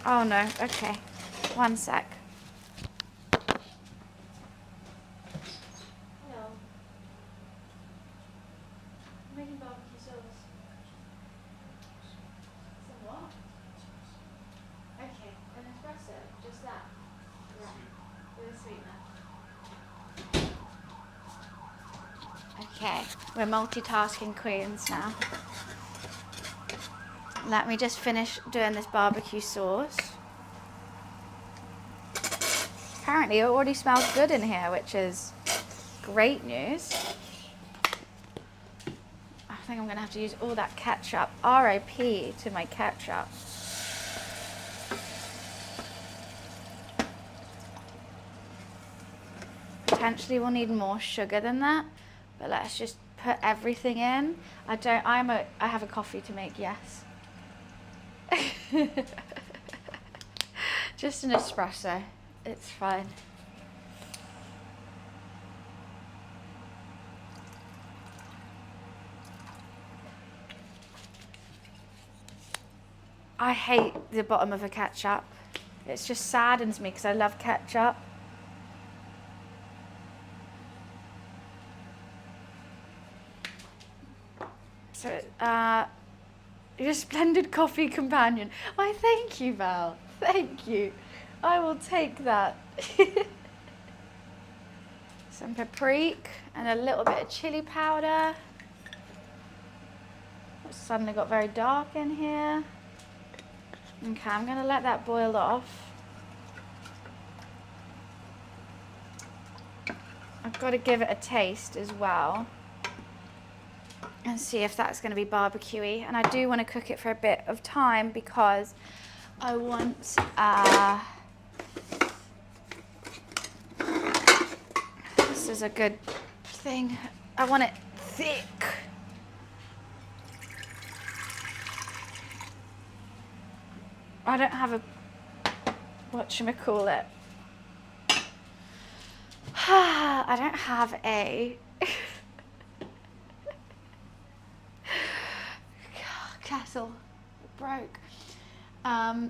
Oh no, okay. One sec. Hello. I'm making barbecue sauce. Some what? Okay, an espresso, just that. Yeah, with a sweetener. Okay, we're multitasking queens now. Let me just finish doing this barbecue sauce. Apparently it already smells good in here, which is great news. I think I'm gonna have to use all that ketchup. R.I.P. to my ketchup. Potentially we'll need more sugar than that, but let's just put everything in. I have a coffee to make, yes. Just an espresso, it's fine. I hate the bottom of a ketchup. It just saddens me because I love ketchup. So, you're a splendid coffee companion. Why, thank you, Val. Thank you. I will take that. Some paprika and a little bit of chili powder. It's suddenly got very dark in here. Okay, I'm going to let that boil off. I've got to give it a taste as well and see if that's going to be barbecue-y. And I do want to cook it for a bit of time because I want this is a good thing. I want it thick. I don't have a whatchamacallit. I don't have a kettle. It broke. I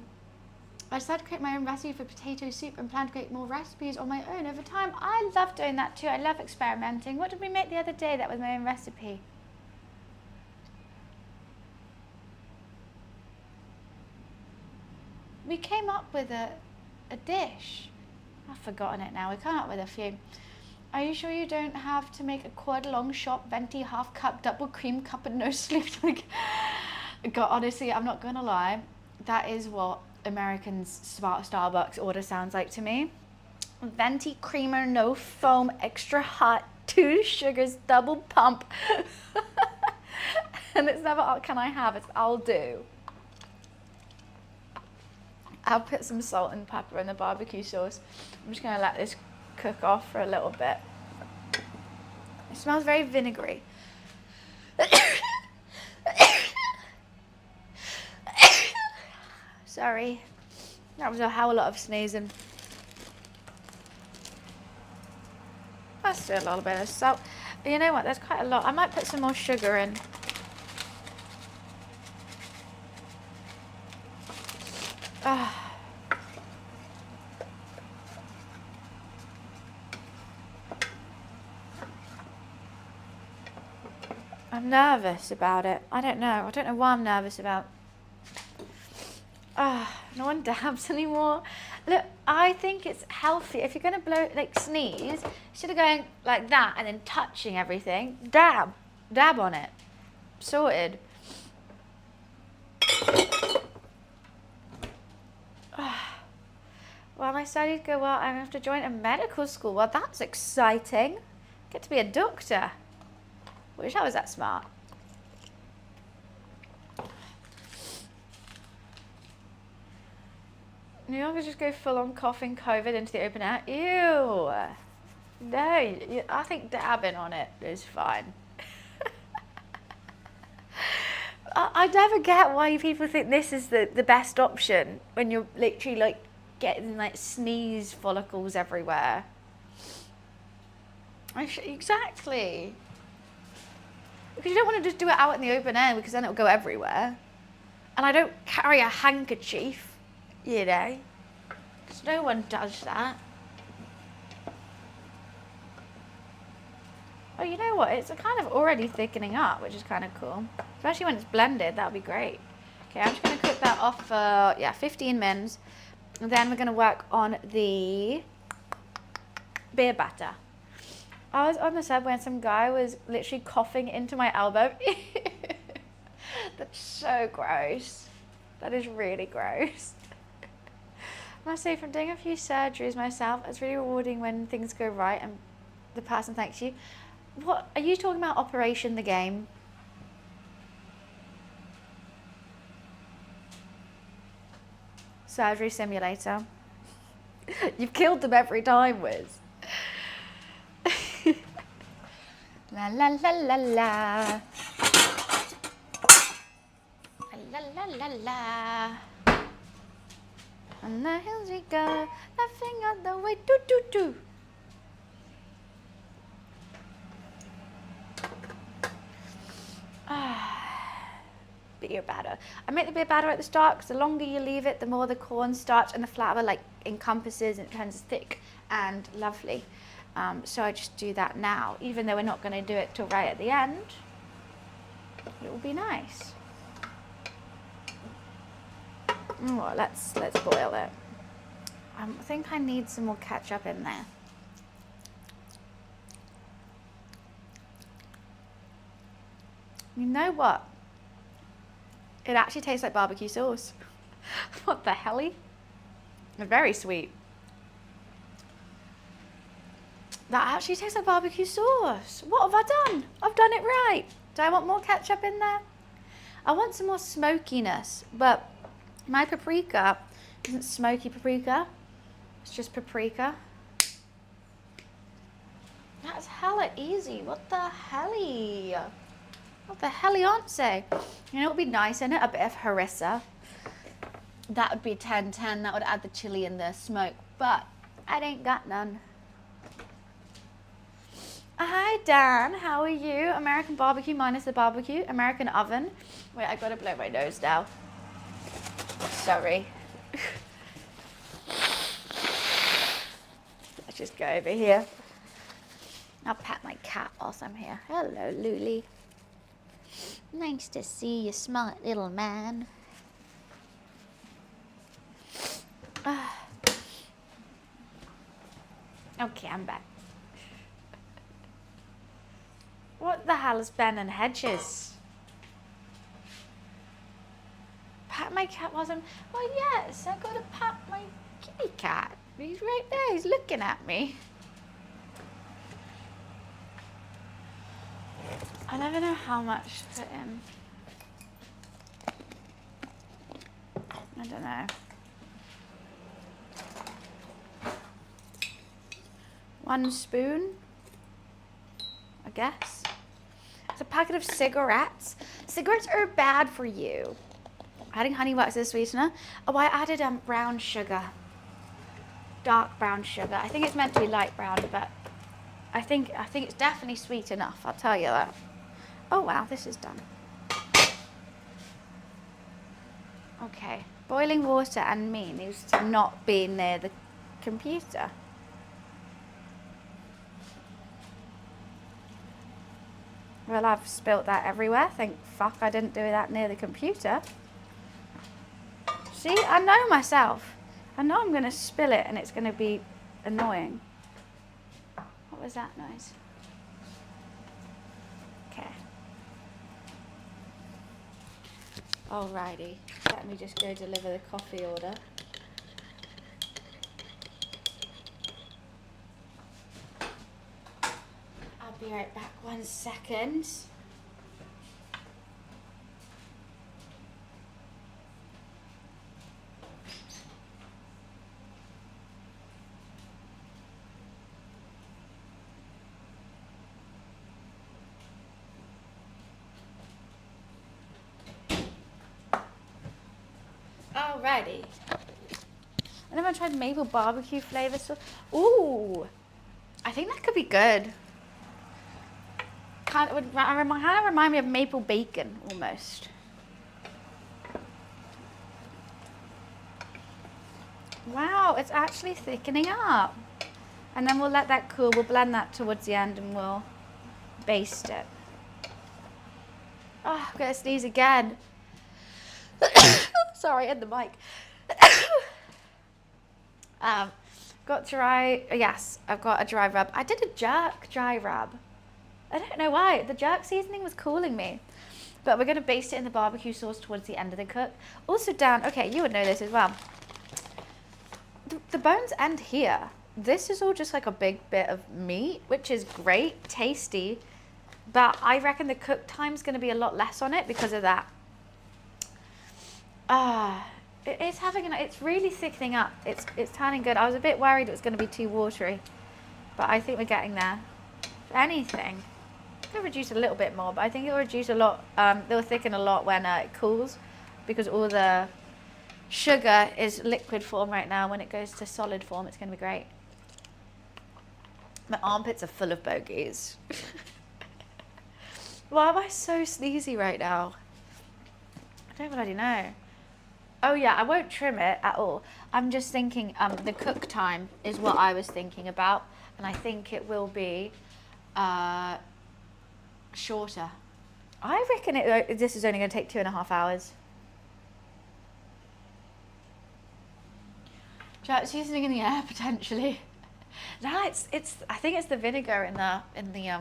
decided to create my own recipe for potato soup and plan to create more recipes on my own over time. I love doing that too. I love experimenting. What did we make the other day that was my own recipe? We came up with a dish. I've forgotten it now. We came up with a few. Are you sure you don't have to make a quad long shot venti half cup double cream cup and no sleep? God, honestly, I'm not gonna lie. That is what Americans' Starbucks order sounds like to me. Venti creamer, no foam, extra hot, 2 sugars, double pump. And it's never, can I have it? I'll do. I'll put some salt and pepper in the barbecue sauce. I'm just gonna let this cook off for a little bit. It smells very vinegary. Sorry, that was a hell of a lot of sneezing. Let's do a little bit of salt. But you know what, there's quite a lot. I might put some more sugar in. I'm nervous about it. I don't know why I'm nervous about. No one dabs anymore. Look, I think it's healthy. If you're gonna blow, like sneeze, instead of going like that and then touching everything, dab on it. Sorted. Well, my studies go well. I have to join a medical school. Well, that's exciting. Get to be a doctor. Wish I was that smart. New Yorkers just go full on coughing COVID into the open air. Ew. No, I think dabbing on it is fine. I never get why people think this is the best option when you're literally like getting like sneeze follicles everywhere. Exactly. Because you don't want to just do it out in the open air because then it'll go everywhere. And I don't carry a handkerchief, you know, because no one does that. Oh, you know what? It's kind of already thickening up, which is kind of cool. Especially when it's blended, that'll be great. Okay, I'm just going to cook that off for, 15 mins. And then we're going to work on the beer batter. I was on the subway and some guy was literally coughing into my elbow. That's so gross. That is really gross. I must say, from doing a few surgeries myself, it's really rewarding when things go right and the person thanks you. What are you talking about? Operation the Game? Surgery simulator. You've killed them every time, Wiz. La la la la la. La la la la. On the hills we go, laughing on the way, doo doo doo. Beer batter. I make the beer batter at the start because the longer you leave it, the more the cornstarch and the flour like encompasses and it turns thick and lovely. So I just do that now, even though we're not going to do it till right at the end. It will be nice. Oh, let's boil it. I think I need some more ketchup in there. You know what? It actually tastes like barbecue sauce. What the helly? Very sweet. That actually tastes like barbecue sauce. What have I done? I've done it right. Do I want more ketchup in there? I want some more smokiness, but my paprika isn't smoky paprika. It's just paprika. That's hella easy. What the helly? What the helly-once? You know what would be nice in it? A bit of harissa. That would be 10-10. That would add the chili and the smoke. But I ain't got none. Hi, Dan. How are you? American barbecue minus the barbecue. American oven. Wait, I gotta blow my nose now. Sorry. Let's just go over here. I'll pat my cat whilst I'm here. Hello, Luli. Nice to see you, smart little man. Okay, I'm back. What the hell is Ben and Hedges? Pat my cat whilst I'm... Well, yes, I gotta pat my kitty cat. He's right there, he's looking at me. I never know how much to put in. I don't know. 1 spoon, I guess. It's a packet of cigarettes. Cigarettes are bad for you. Adding honey wax as a sweetener. Oh, I added brown sugar. Dark brown sugar. I think it's meant to be light brown, but I think it's definitely sweet enough, I'll tell you that. Oh wow, this is done. Okay, boiling water and me needs to not be near the computer. Well, I've spilt that everywhere. Thank fuck I didn't do that near the computer. See, I know myself. I know I'm gonna spill it and it's gonna be annoying. What was that noise? Okay. Alrighty, let me just go deliver the coffee order. be right back 1 second. Alrighty. I never tried maple barbecue flavor sauce. Ooh, I think that could be good. Kind of remind me of maple bacon almost. Wow, it's actually thickening up. And then we'll let that cool. We'll blend that towards the end and we'll baste it. Oh, I'm gonna sneeze again. Sorry, in the mic. Got dry, yes, I've got a dry rub. I did a jerk dry rub. I don't know why, the jerk seasoning was calling me. But we're gonna baste it in the barbecue sauce towards the end of the cook. Also down, okay, you would know this as well. The bones end here. This is all just like a big bit of meat, which is great, tasty. But I reckon the cook time's gonna be a lot less on it because of that. It's really thickening up. It's turning good. I was a bit worried it was going to be too watery, but I think we're getting there. If anything, I could reduce a little bit more, but I think it'll reduce a lot. They'll thicken a lot when it cools, because all the sugar is liquid form right now. When it goes to solid form, it's going to be great. My armpits are full of bogeys. Why am I so sneezy right now? I don't bloody know. Oh yeah, I won't trim it at all. I'm just thinking the cook time is what I was thinking about, and I think it will be shorter. I reckon this is only going to take 2.5 hours. Jerk seasoning in the air potentially. No, it's. I think it's the vinegar in the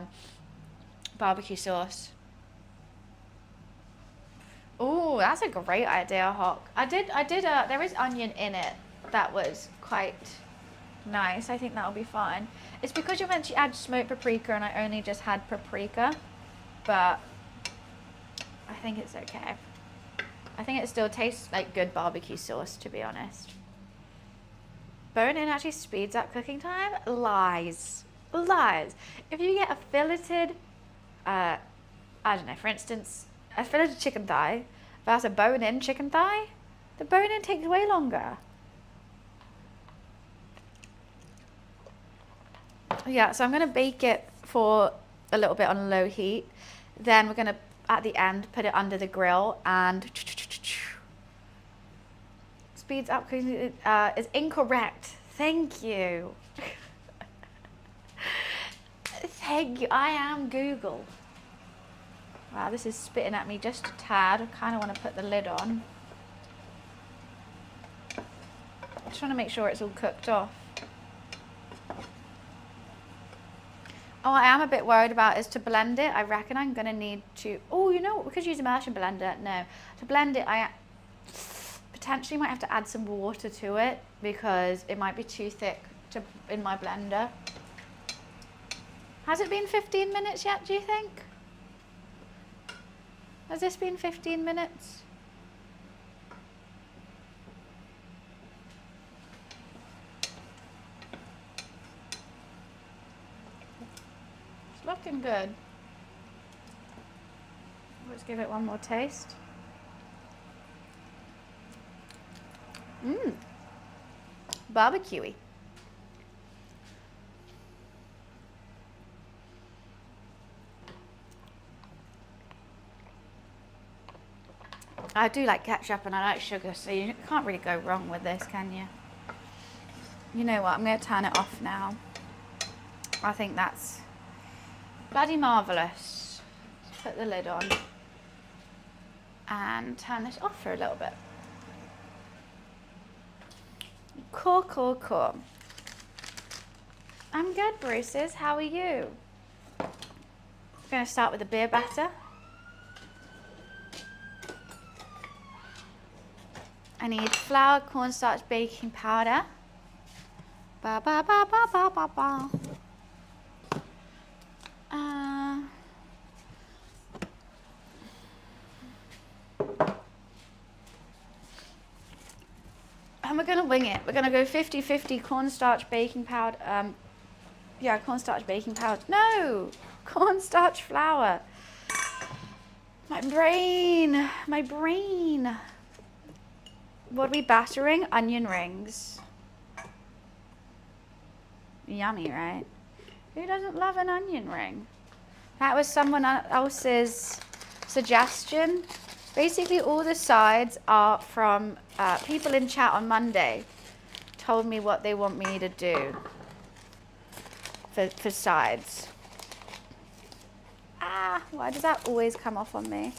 barbecue sauce. Oh, that's a great idea, Hawk. There is onion in it. That was quite nice. I think that'll be fine. It's because you're meant to add smoked paprika and I only just had paprika, but I think it's okay. I think it still tastes like good barbecue sauce, to be honest. Bone-in actually speeds up cooking time? Lies. Lies. If you get a filleted, I don't know, for instance, a filleted chicken thigh versus a bone-in chicken thigh, the bone-in takes way longer. Yeah, so I'm going to bake it for a little bit on low heat. Then we're going to, at the end, put it under the grill and speeds up cooking is incorrect. Thank you. Thank you. I am Google. Wow, this is spitting at me just a tad. I kind of want to put the lid on. I'm just trying to make sure it's all cooked off. Oh, I am a bit worried about is to blend it. I reckon I'm going to need to... Oh, you know what? We could use immersion blender. No. To blend it, I potentially might have to add some water to it because it might be too thick in my blender. Has it been 15 minutes yet, do you think? Has this been 15 minutes? It's looking good. Let's give it one more taste. Mmm. Barbecuey. I do like ketchup and I like sugar, so you can't really go wrong with this, can you? You know what, I'm going to turn it off now. I think that's bloody marvellous. Let's put the lid on and turn this off for a little bit. Cool, cool, cool. I'm good, Bruce's. How are you? I'm going to start with the beer batter. I need flour, cornstarch, baking powder. Ba ba ba ba ba ba ba. And we're going to wing it. We're going to go 50-50 cornstarch, baking powder. Yeah, cornstarch, baking powder. No! Cornstarch flour. My brain. My brain. What are we battering? Onion rings. Yummy, right? Who doesn't love an onion ring? That was someone else's suggestion. Basically, all the sides are from people in chat on Monday told me what they want me to do for sides. Ah, why does that always come off on me?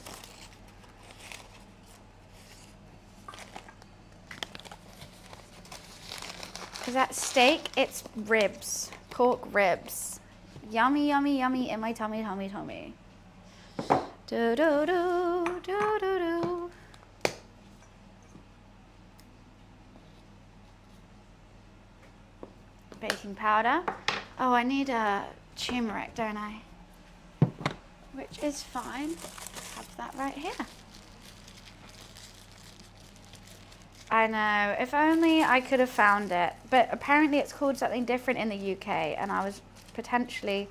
Is that steak? It's ribs, pork ribs. Yummy, yummy, yummy in my tummy, tummy, tummy. Do, do, do, do, do, do. Baking powder. Oh, I need a turmeric, don't I? Which is fine. Have that right here. I know, if only I could have found it. But apparently it's called something different in the UK, and I was potentially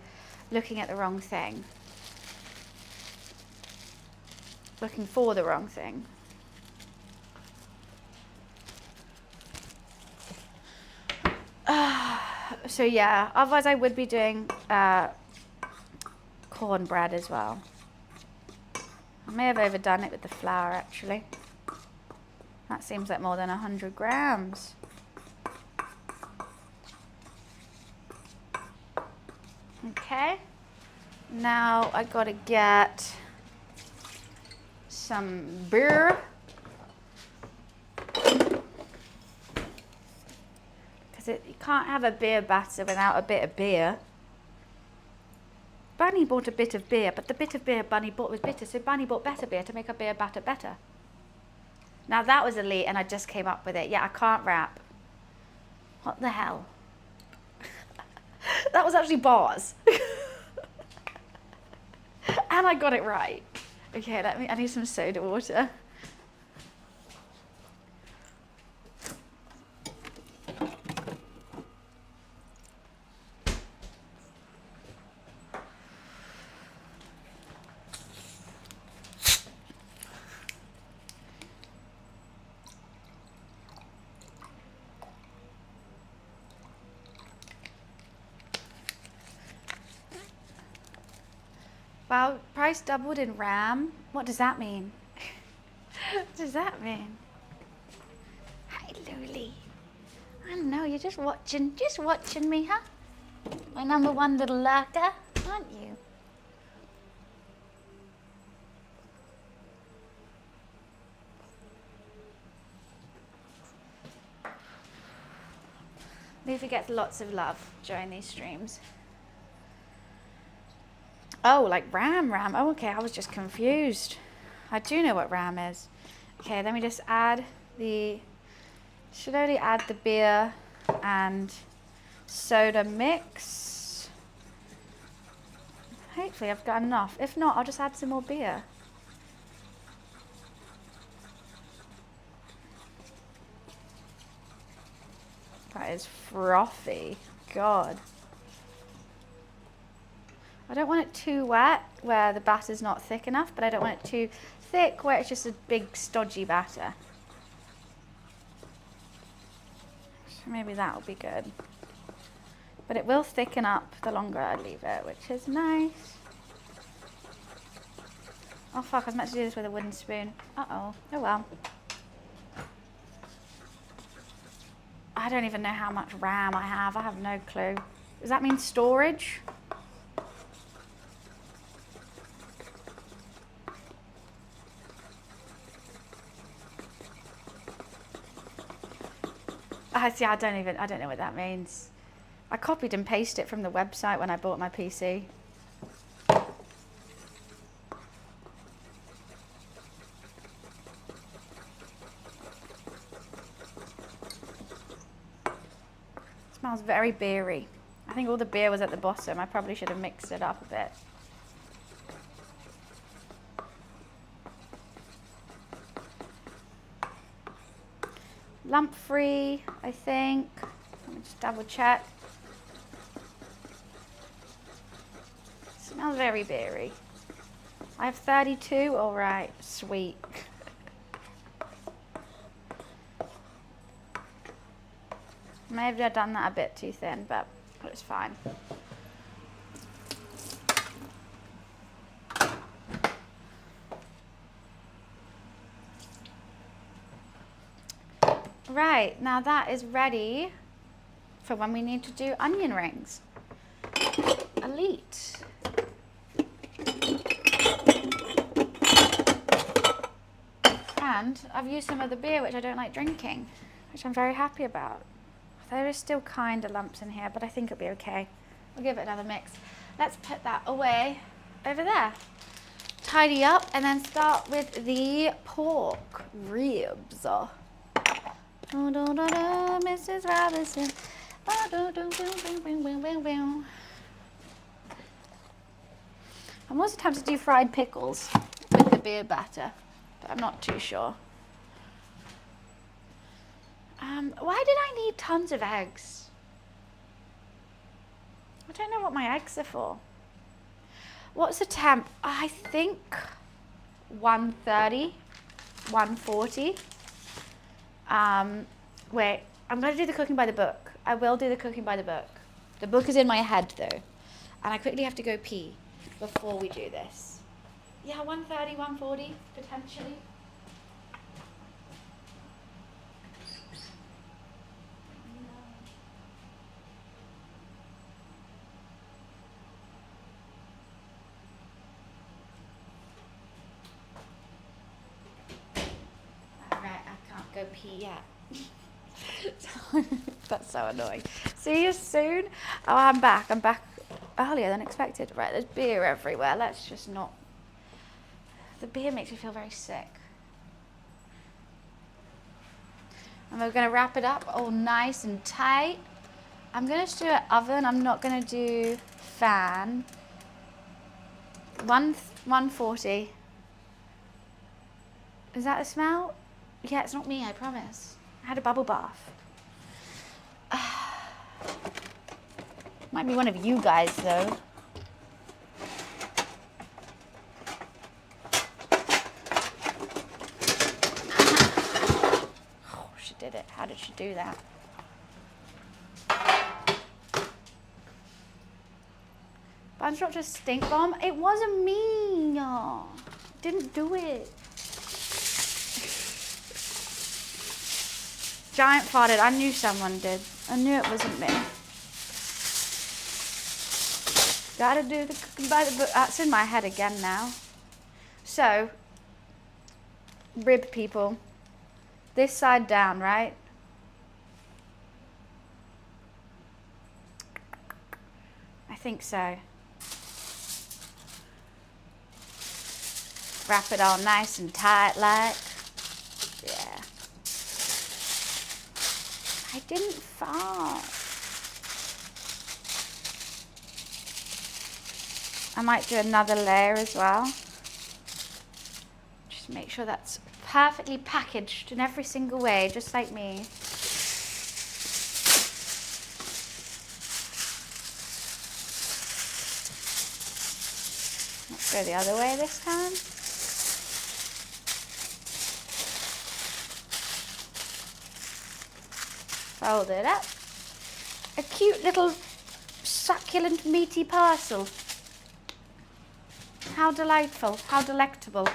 looking at the wrong thing. Looking for the wrong thing. So yeah, otherwise I would be doing cornbread as well. I may have overdone it with the flour actually. That seems like more than 100 grams. Okay, now I gotta get some beer. Because you can't have a beer batter without a bit of beer. Bunny bought a bit of beer, but the bit of beer Bunny bought was bitter, so Bunny bought better beer to make a beer batter better. Now that was elite and I just came up with it. Yeah, I can't rap. What the hell? That was actually bars. And I got it right. Okay, I need some soda water. Wow, price doubled in RAM. What does that mean? What does that mean? Hi, Luli. I don't know, you're just watching me, huh? My number one little lurker, aren't you? Luffy gets lots of love during these streams. Oh, like RAM. Oh, okay, I was just confused. I do know what RAM is. Okay, let me just add should only add the beer and soda mix. Hopefully I've got enough. If not, I'll just add some more beer. That is frothy. God. I don't want it too wet where the batter's not thick enough, but I don't want it too thick where it's just a big stodgy batter. So maybe that'll be good. But it will thicken up the longer I leave it, which is nice. Oh fuck, I was meant to do this with a wooden spoon. Uh-oh. Oh well. I don't even know how much RAM I have. I have no clue. Does that mean storage? See, I don't know what that means. I copied and pasted it from the website when I bought my PC. Smells very beery. I think all the beer was at the bottom. I probably should have mixed it up a bit. lump free, I think. Let me just double check. Smells very beery. I have 32, all right, sweet. Maybe I've done that a bit too thin, but it's fine. Right, now that is ready for when we need to do onion rings. Elite. And I've used some of the beer, which I don't like drinking, which I'm very happy about. There is still kind of lumps in here, but I think it'll be okay. We'll give it another mix. Let's put that away over there. Tidy up and then start with the pork ribs. Oh, Mrs. Robinson. I'm also tempted to do fried pickles with the beer batter, but I'm not too sure. Why did I need tons of eggs? I don't know what my eggs are for. What's the temp? I think 130, 140. Wait, I'm going to do the cooking by the book. I will do the cooking by the book. The book is in my head though, and I quickly have to go pee before we do this. Yeah, 130, 140 potentially. Go pee yet. That's so annoying. See you soon. Oh, I'm back earlier than expected. Right, there's beer everywhere. Let's just not. The beer makes me feel very sick. And we're going to wrap it up all nice and tight. I'm going to do an oven. I'm not going to do fan. 140. Is that the smell? Yeah, it's not me, I promise. I had a bubble bath. Might be one of you guys, though. Oh, she did it. How did she do that? Bun's dropped a stink bomb. It wasn't me. Didn't do it. Giant farted. I knew someone did. I knew it wasn't me. Gotta do the cooking by the book. That's in my head again now. So, rib people. This side down, right? I think so. Wrap it all nice and tight like. Yeah. I didn't fart. I might do another layer as well. Just make sure that's perfectly packaged in every single way, just like me. Let's go the other way this time. Fold it up. A cute little succulent meaty parcel. How delightful, how delectable.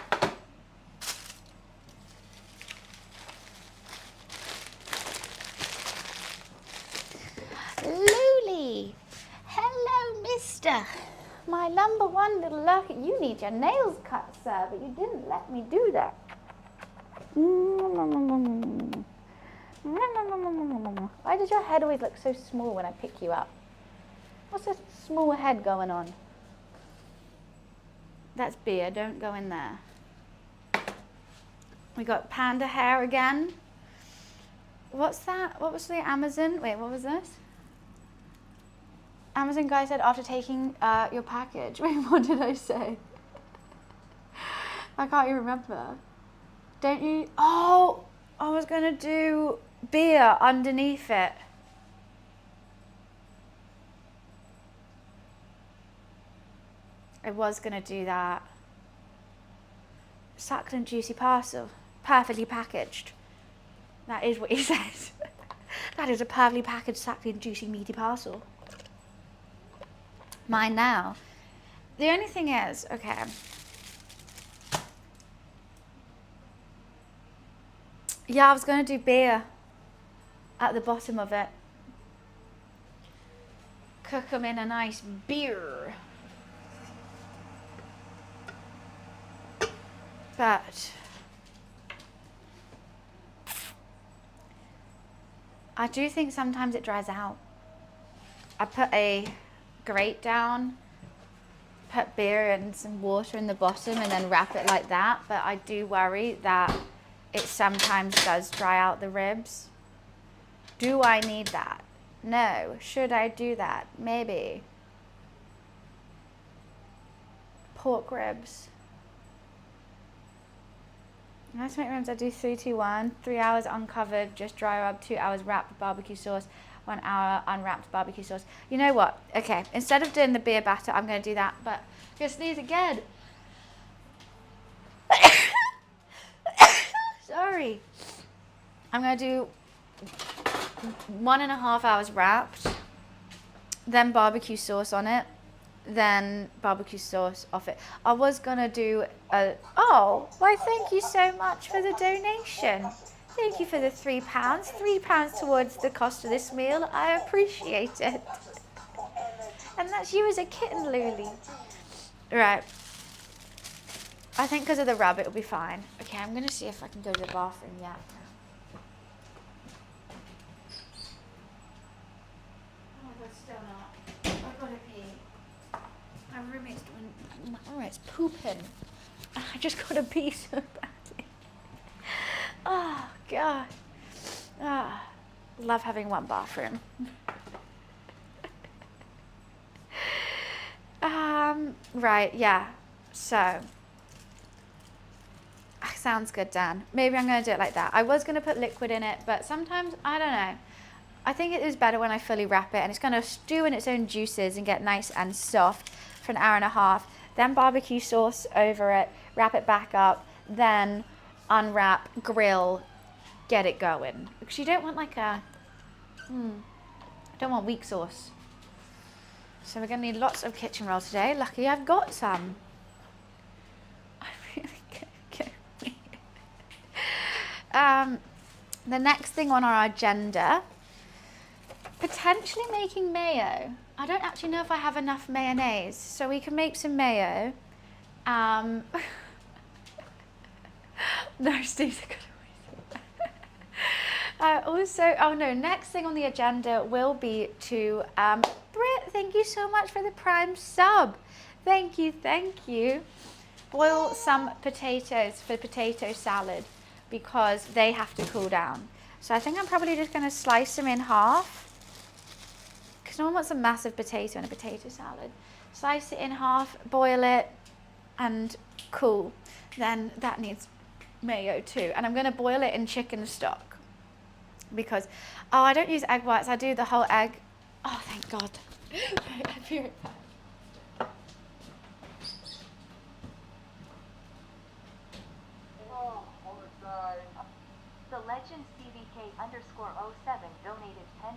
Luli, hello mister. My number one little lurker. You need your nails cut, sir, but you didn't let me do that. Why does your head always look so small when I pick you up? What's a small head going on? That's beer, don't go in there. We got panda hair again. What's that? What was the Amazon? Wait, what was this? Amazon guy said after taking your package. Wait, what did I say? I can't even remember. Don't you? Oh, I was gonna do beer underneath it. I was gonna do that. Succulent juicy parcel. Perfectly packaged. That is what he says. That is a perfectly packaged succulent juicy meaty parcel. Mine now. The only thing is, okay. Yeah, I was gonna do beer at the bottom of it. Cook them in a nice beer. But I do think sometimes it dries out. I put a grate down, put beer and some water in the bottom and then wrap it like that. But I do worry that it sometimes does dry out the ribs. Do I need that? No. Should I do that? Maybe. Pork ribs. Nice to make ribs. I do 3, 2, 1. 3 hours uncovered, just dry rub. 2 hours wrapped with barbecue sauce. 1 hour unwrapped barbecue sauce. You know what? Okay, instead of doing the beer batter, I'm going to do that. But I'm going to sneeze again. Sorry. I'm going to do 1.5 hours wrapped, then barbecue sauce on it, then barbecue sauce off it. I was gonna do a, oh, why thank you so much for the donation. Thank you for the £3. £3 towards the cost of this meal. I appreciate it. And that's you as a kitten, Luli. Right. I think because of the rub, it'll be fine. Okay, I'm gonna see if I can go to the bathroom yet. My roommate's pooping. I just got to pee so badly. Oh, God. Ah, love having one bathroom. Right, yeah. So, sounds good, Dan. Maybe I'm going to do it like that. I was going to put liquid in it, but sometimes, I don't know. I think it is better when I fully wrap it, and it's going to stew in its own juices and get nice and soft for 1.5 hours. Then barbecue sauce over it, wrap it back up, then unwrap, grill, get it going. Because you don't want like a, don't want weak sauce. So we're going to need lots of kitchen roll today. Lucky I've got some. I really can't. The next thing on our agenda, potentially making mayo. I don't actually know if I have enough mayonnaise, so we can make some mayo. No, Steve's a good also, oh no, next thing on the agenda will be to, Britt, thank you so much for the Prime sub. Thank you, thank you. Boil some potatoes for potato salad because they have to cool down. So I think I'm probably just going to slice them in half. Because no one wants a massive potato in a potato salad. Slice it in half, boil it, and cool. Then that needs mayo too. And I'm going to boil it in chicken stock. Because, oh, I don't use egg whites. I do the whole egg. Oh, thank God. I'll be right back. The legend CVK_07 donated £10.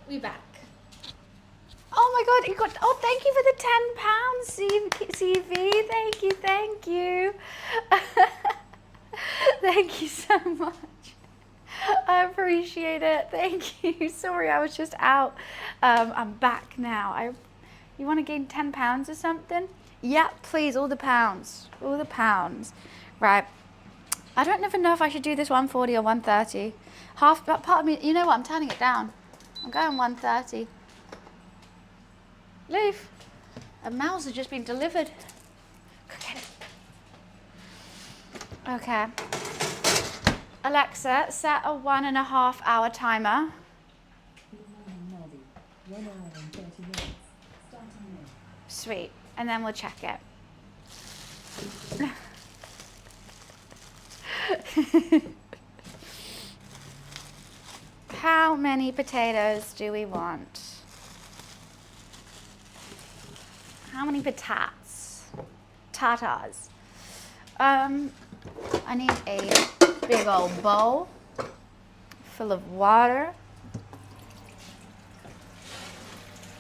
We back. Oh my God, you got, oh, thank you for the £10 CV. Thank you. Thank you so much. I appreciate it. Thank you. Sorry, I was just out. I'm back now. You want to gain £10 or something? Yeah, please, all the pounds. All the pounds. Right. I don't even know if I should do this 140 or 130. Half, but part of me, you know what, I'm turning it down. I'm going 130. Leave. A mouse has just been delivered. Go get it. Okay. Alexa, set a 1.5 hour timer. 1 hour and 30 minutes. Starting now. Sweet. And then we'll check it. How many potatoes do we want? How many patats? Tatas. I need a big old bowl full of water.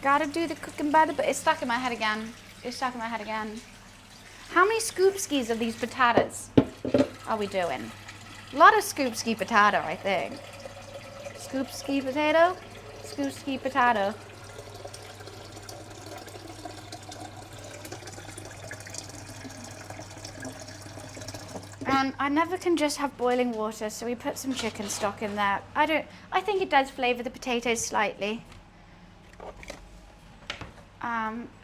Gotta do the cooking by the, but it's stuck in my head again. It's stuck in my head again. How many scoop skis of these potatoes are we doing? A lot of scoop ski potato, I think. Scoop ski potato, scoop ski potato. And I never can just have boiling water, so we put some chicken stock in there. I think it does flavour the potatoes slightly.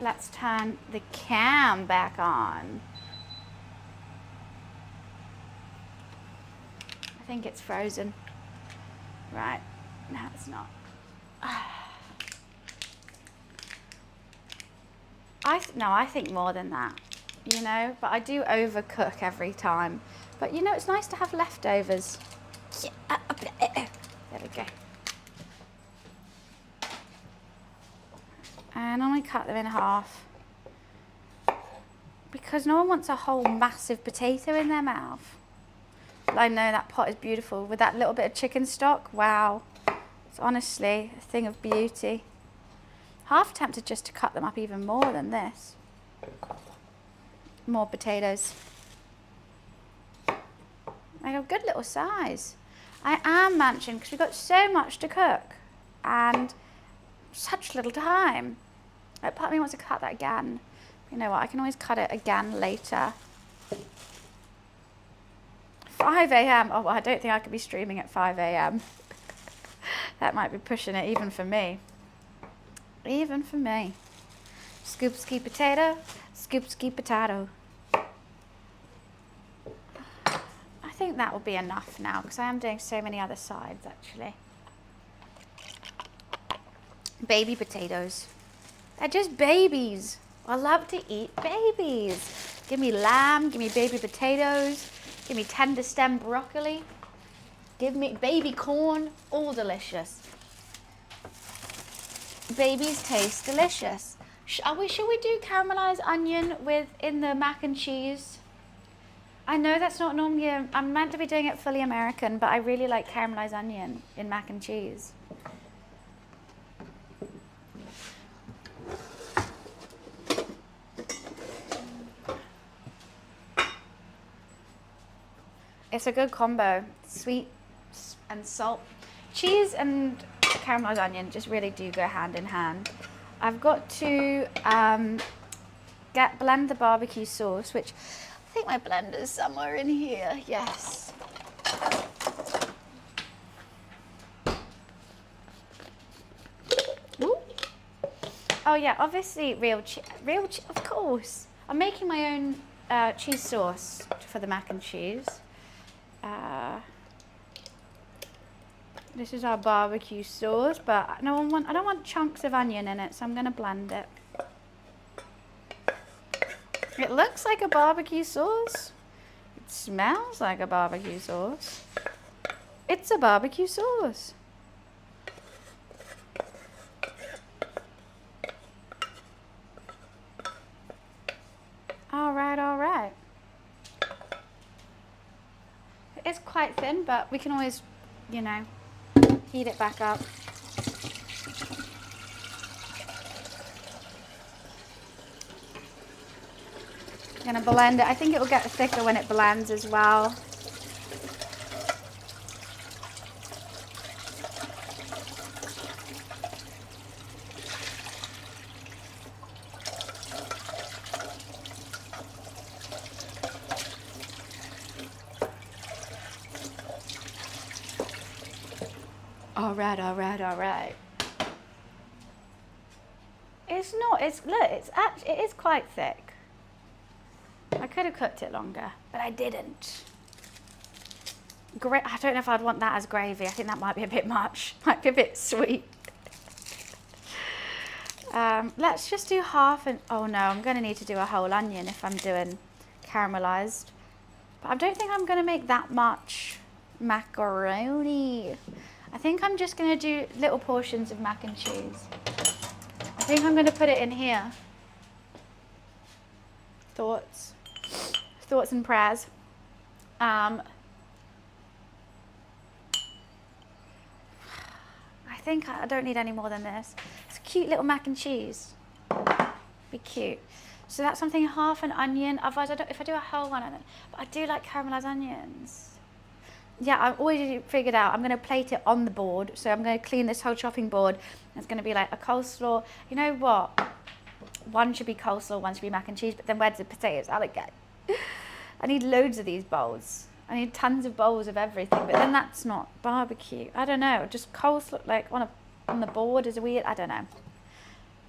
Let's turn the cam back on. I think it's frozen. Right, no it's not. I think more than that, you know, but I do overcook every time. But you know, it's nice to have leftovers. There we go. And I'm going to cut them in half. Because no one wants a whole massive potato in their mouth. I know that pot is beautiful with that little bit of chicken stock. Wow. It's honestly a thing of beauty. Half tempted just to cut them up even more than this. More potatoes. They have a good little size. I am munching because we've got so much to cook and such little time. Like, part of me wants to cut that again. You know what, I can always cut it again later. 5 a.m. Oh, well, I don't think I could be streaming at 5 a.m. That might be pushing it even for me. Even for me. Scoop ski potato, scoop ski potato. I think that will be enough now because I am doing so many other sides actually. Baby potatoes. They're just babies. I love to eat babies. Give me lamb, give me baby potatoes, give me tender stem broccoli, give me baby corn, all delicious. Babies taste delicious. Should we do caramelized onion in the mac and cheese? I know that's not normally, I'm meant to be doing it fully American, but I really like caramelized onion in mac and cheese. It's a good combo, sweet and salt. Cheese and caramelized onion just really do go hand in hand. I've got to blend the barbecue sauce, which I think my blender's somewhere in here, yes. Ooh. Oh yeah, obviously of course. I'm making my own cheese sauce for the mac and cheese. This is our barbecue sauce, but I don't want chunks of onion in it, so I'm going to blend it. It looks like a barbecue sauce. It smells like a barbecue sauce. It's a barbecue sauce. All right. It's quite thin, but we can always, you know, heat it back up. I'm gonna blend it. I think it will get thicker when it blends as well. All right. It's not, look, it is quite thick. I could have cooked it longer, but I didn't. I don't know if I'd want that as gravy. I think that might be a bit much, might be a bit sweet. Let's just do half oh no, I'm gonna need to do a whole onion if I'm doing caramelized. But I don't think I'm gonna make that much macaroni. I think I'm just gonna do little portions of mac and cheese. I think I'm gonna put it in here. Thoughts and prayers. I think I don't need any more than this. It's a cute little mac and cheese. Be cute. So that's something, half an onion. Otherwise, if I do a whole one, but I do like caramelized onions. Yeah, I've already figured out I'm going to plate it on the board. So I'm going to clean this whole chopping board. It's going to be like a coleslaw. You know what? One should be coleslaw, one should be mac and cheese, but then where's the potatoes? I'll get. I need loads of these bowls. I need tons of bowls of everything, but then that's not barbecue. I don't know, just coleslaw like on the board is weird. I don't know.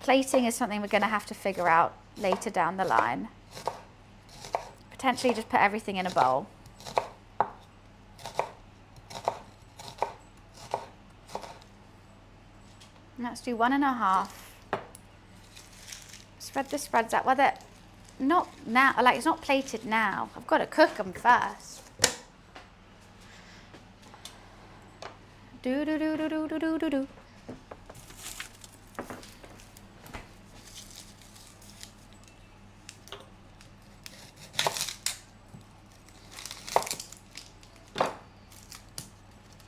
Plating is something we're going to have to figure out later down the line. Potentially just put everything in a bowl. Let's do 1.5. Spread the spreads out. Well, they're not now, like it's not plated now. I've got to cook them first. Do.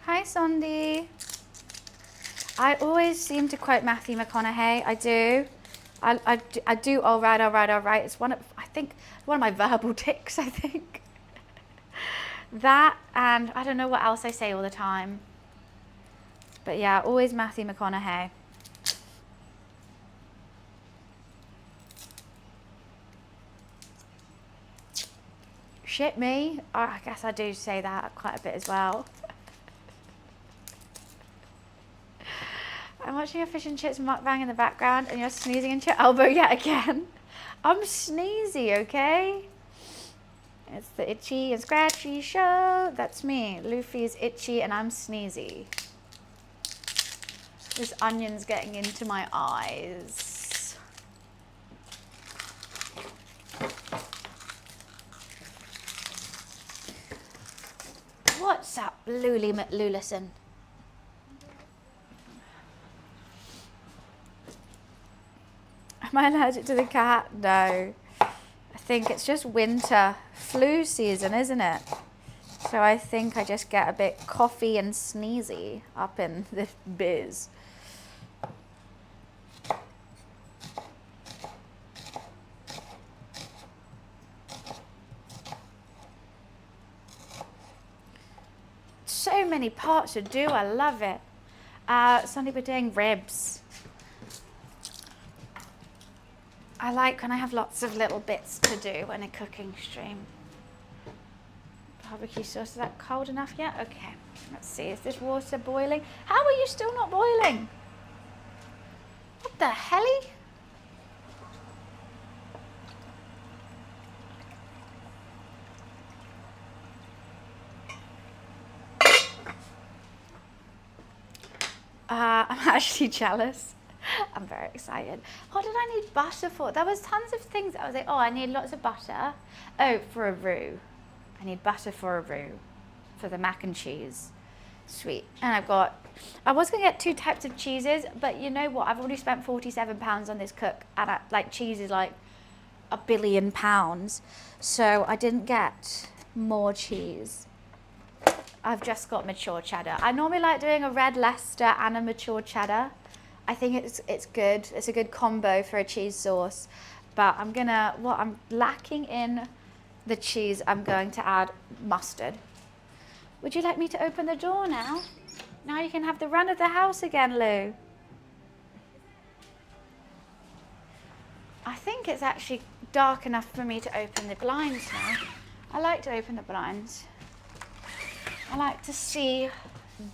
Hi, Sondi. I always seem to quote Matthew McConaughey. I do. I do. All right. It's I think one of my verbal tics. I think that, and I don't know what else I say all the time. But yeah, always Matthew McConaughey. Shit me. Oh, I guess I do say that quite a bit as well. I'm watching a fish and chips mukbang in the background and you're sneezing into your elbow yet again. I'm sneezy, okay? It's the itchy and scratchy show. That's me. Luffy's itchy and I'm sneezy. This onion's getting into my eyes. What's up, Luli McLulison? Am I allergic to the cat? No. I think it's just winter flu season, isn't it? So I think I just get a bit coughy and sneezy up in the biz. So many parts to do. I love it. Sunday we're doing ribs. I like when I have lots of little bits to do when a cooking stream. Barbecue sauce, is that cold enough yet? Okay, let's see, is this water boiling? How are you still not boiling? What the helly? I'm actually jealous. I'm very excited. What did I need butter for? There was tons of things. I was like, oh, I need lots of butter. Oh, for a roux. I need butter for a roux. For the mac and cheese. Sweet. And I was going to get 2 types of cheeses, but you know what? I've already spent £47 on this cook. And cheese is like £1 billion. So I didn't get more cheese. I've just got mature cheddar. I normally like doing a red Leicester and a mature cheddar. I think it's good. It's a good combo for a cheese sauce. But I'm lacking in the cheese, I'm going to add mustard. Would you like me to open the door now? Now you can have the run of the house again, Lou. I think it's actually dark enough for me to open the blinds now. I like to open the blinds. I like to see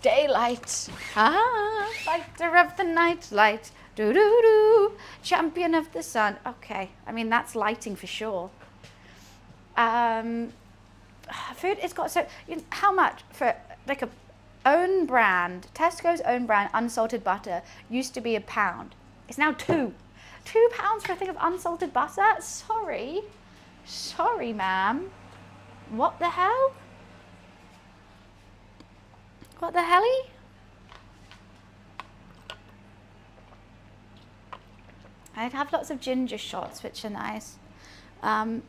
daylight. Ah, fighter of the night light. Do do do. Champion of the sun. Okay, I mean that's lighting for sure. Food, it's got so, how much for like a own brand, Tesco's own brand unsalted butter used to be £1. It's now £2 for a thing of unsalted butter. Sorry ma'am, what the hell, I'd have lots of ginger shots, which are nice. I'm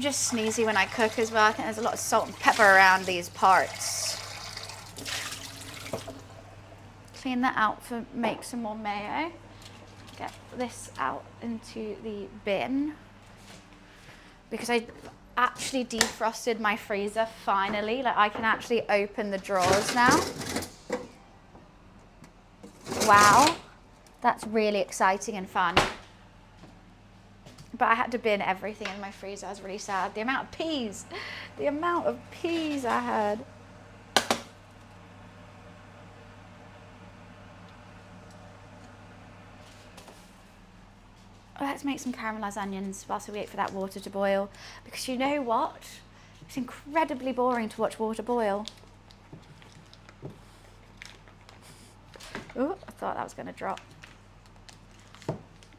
just sneezy when I cook as well. I think there's a lot of salt and pepper around these parts. Clean that out for make some more mayo. Get this out into the bin. Because I actually defrosted my freezer finally. Like I can actually open the drawers now. Wow, that's really exciting and fun. But I had to bin everything in my freezer. I was really sad. The amount of peas I had. Let's make some caramelized onions whilst we wait for that water to boil. Because you know what? It's incredibly boring to watch water boil. Ooh, I thought that was going to drop.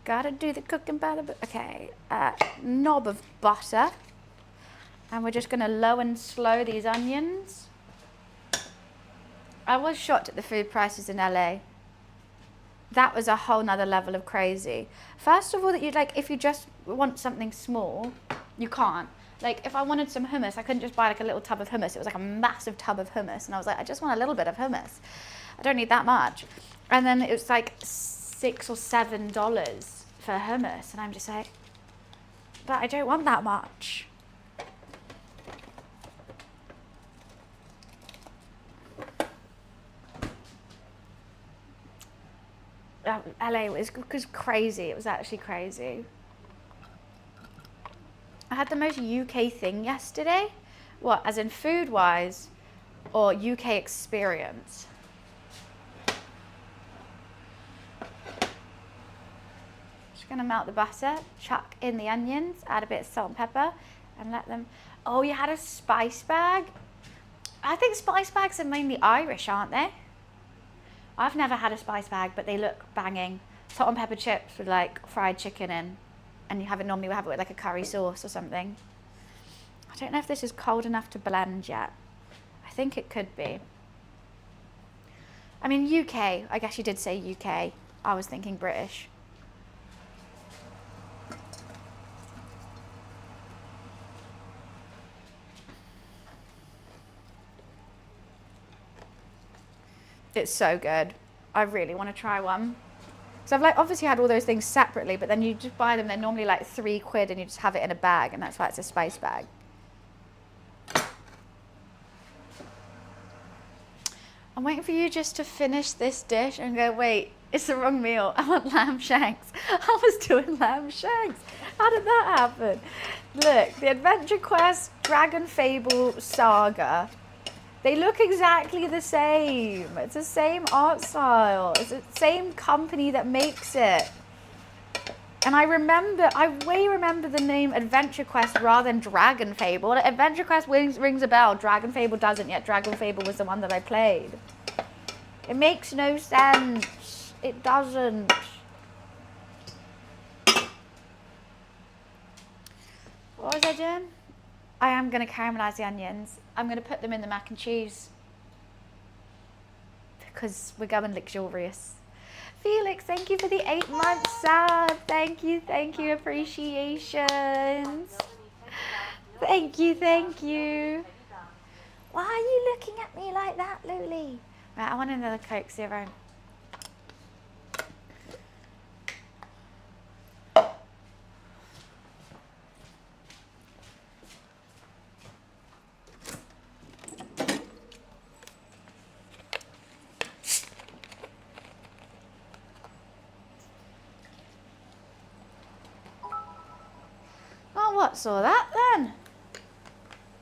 Gotta do the cooking by the okay, knob of butter, and we're just gonna low and slow these onions. I was shocked at the food prices in LA. That was a whole nother level of crazy. First of all, that you'd like, if you just want something small, you can't. Like if I wanted some hummus, I couldn't just buy like a little tub of hummus. It was like a massive tub of hummus, and I was like, I just want a little bit of hummus. I don't need that much. And then it was like $6 or $7 for hummus, and I'm just like, but I don't want that much. LA was crazy. It was actually crazy. I had the most UK thing yesterday. What, as in food wise or UK experience? Gonna melt the butter, chuck in the onions, add a bit of salt and pepper, and let them. Oh, you had a spice bag? I think spice bags are mainly Irish, aren't they? I've never had a spice bag, but they look banging. Salt and pepper chips with like fried chicken in, and you normally have it with like a curry sauce or something. I don't know if this is cold enough to blend yet. I think it could be. I mean UK, I guess you did say UK. I was thinking British. It's so good. I really want to try one. So I've like obviously had all those things separately, but then you just buy them. They're normally like £3 and you just have it in a bag, and that's why it's a spice bag. I'm waiting for you just to finish this dish and go, wait, it's the wrong meal. I want lamb shanks. I was doing lamb shanks. How did that happen? Look, the Adventure Quest Dragon Fable Saga. They look exactly the same. It's the same art style. It's the same company that makes it. And I way remember the name Adventure Quest rather than Dragon Fable. Adventure Quest rings a bell. Dragon Fable doesn't yet. Dragon Fable was the one that I played. It makes no sense. It doesn't. What was I doing? I am going to caramelize the onions. I'm going to put them in the mac and cheese because we're going luxurious. Felix, thank you for the 8-month sub. Thank you, appreciations. Thank you. Why are you looking at me like that, Luli? Right, I want another Coke Zero. What's all that then?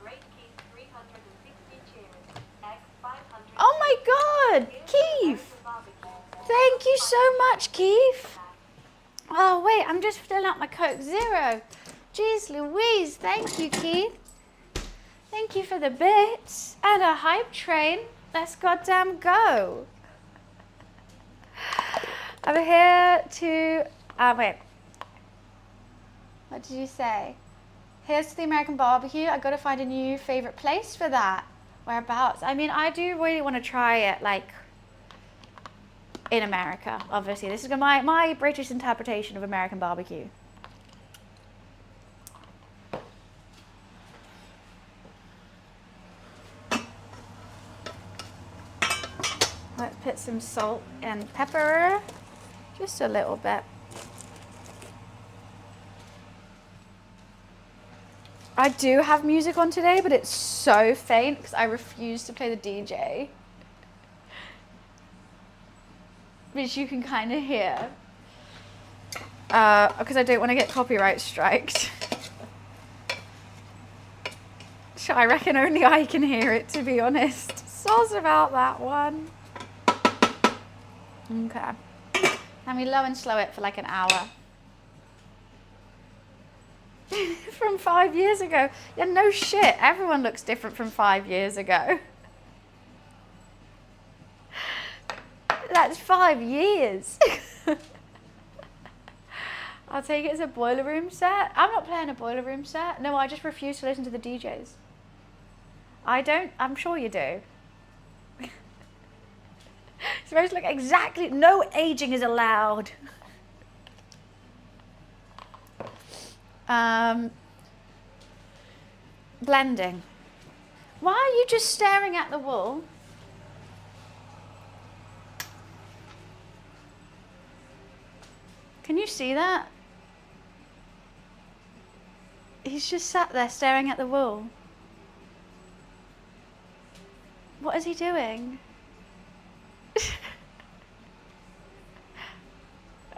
Great Keith 360 cheers. X 500. Oh my God, Keith! Thank you so much, Keith. Oh wait, I'm just filling out my Coke Zero. Jeez Louise, thank you, Keith. Thank you for the bits and a hype train. Let's goddamn go. I'm here to, wait. What did you say? Here's to the American barbecue. I gotta find a new favorite place for that. Whereabouts? I mean, I do really want to try it, like, in America, obviously. This is my British interpretation of American barbecue. Let's put some salt and pepper, just a little bit. I do have music on today, but it's so faint because I refuse to play the DJ. Which you can kind of hear. Because I don't want to get copyright striked. So I reckon only I can hear it, to be honest. Soz about that one. Okay. Let me low and slow it for like an hour. From 5 years ago. Yeah, no shit. Everyone looks different from 5 years ago. That's 5 years. I'll take it as a boiler room set. I'm not playing a boiler room set. No, I just refuse to listen to the DJs. I don't. I'm sure you do. It's supposed to look exactly. No aging is allowed. Blending. Why are you just staring at the wall? Can you see that? He's just sat there staring at the wall. What is he doing?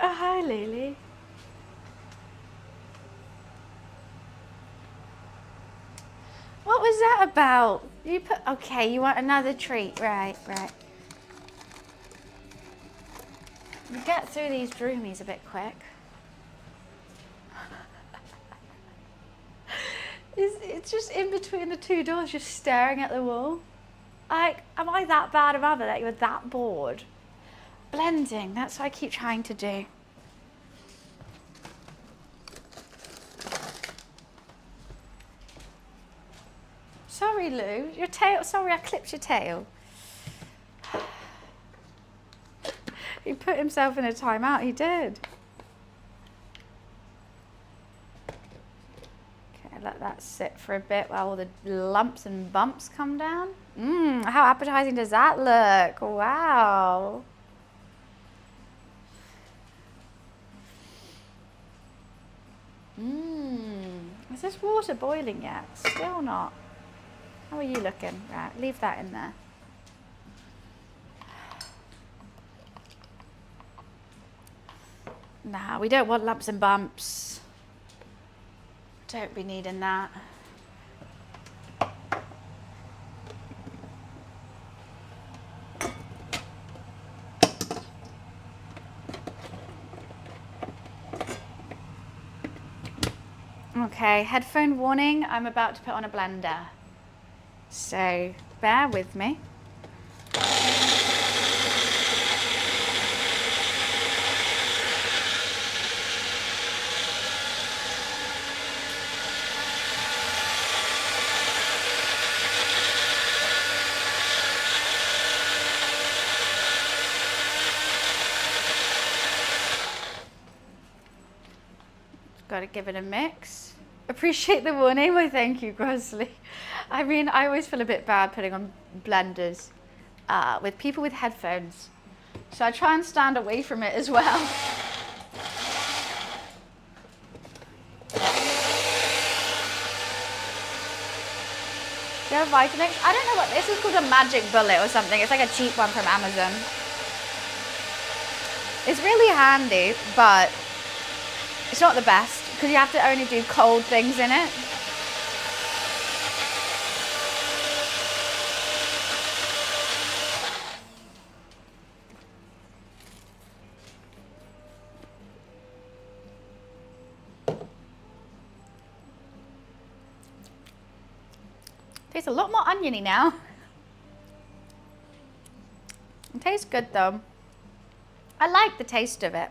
Oh, hi, Lily. What was that about? You put, okay, you want another treat. Right, right. You get through these droomies a bit quick. It's just in between the two doors, just staring at the wall. Like, am I that bad a mother that you're that bored? Blending, that's what I keep trying to do. Sorry, Lou, your tail, sorry I clipped your tail. He put himself in a timeout, he did. Okay, let that sit for a bit while all the lumps and bumps come down. How appetizing does that look? Wow. Is this water boiling yet? Still not. How are you looking? Right, leave that in there. Nah, we don't want lumps and bumps. Don't be needing that. Okay, headphone warning, I'm about to put on a blender. So, bear with me. Got to give it a mix. Appreciate the warning. Well, thank you, Grosley. I mean, I always feel a bit bad putting on blenders with people with headphones. So I try and stand away from it as well. Do you have Vitamix? I don't know what this is called, a magic bullet or something. It's like a cheap one from Amazon. It's really handy, but it's not the best. Because you have to only do cold things in it. Tastes a lot more oniony now. It tastes good though. I like the taste of it.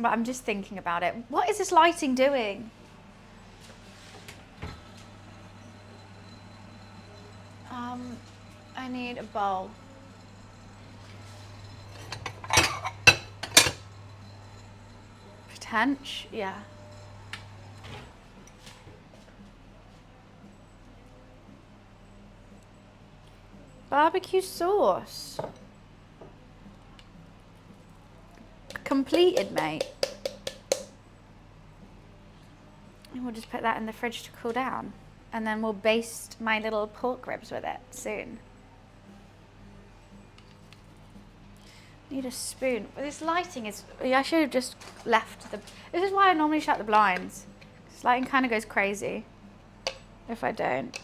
But I'm just thinking about it. What is this lighting doing? I need a bowl. Potential, yeah. Barbecue sauce. Completed, mate. And we'll just put that in the fridge to cool down. And then we'll baste my little pork ribs with it soon. Need a spoon. Well, this lighting is... I should have just left the... This is why I normally shut the blinds. This lighting kind of goes crazy if I don't.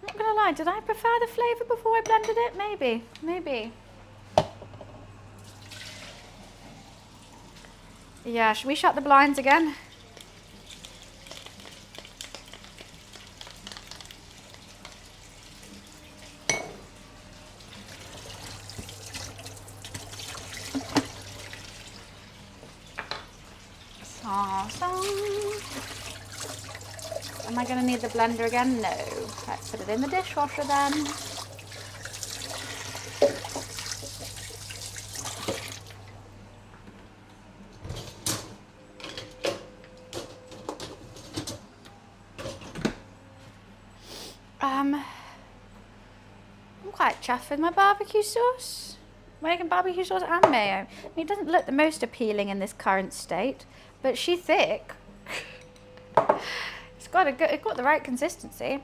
I'm not gonna lie, did I prefer the flavour before I blended it? Maybe, maybe. Yeah, should we shut the blinds again? Am I going to need the blender again? No. Let's put it in the dishwasher then. I'm quite chuffed with my barbecue sauce. I'm making barbecue sauce and mayo. I mean, it doesn't look the most appealing in this current state, but she's thick. It's got the right consistency.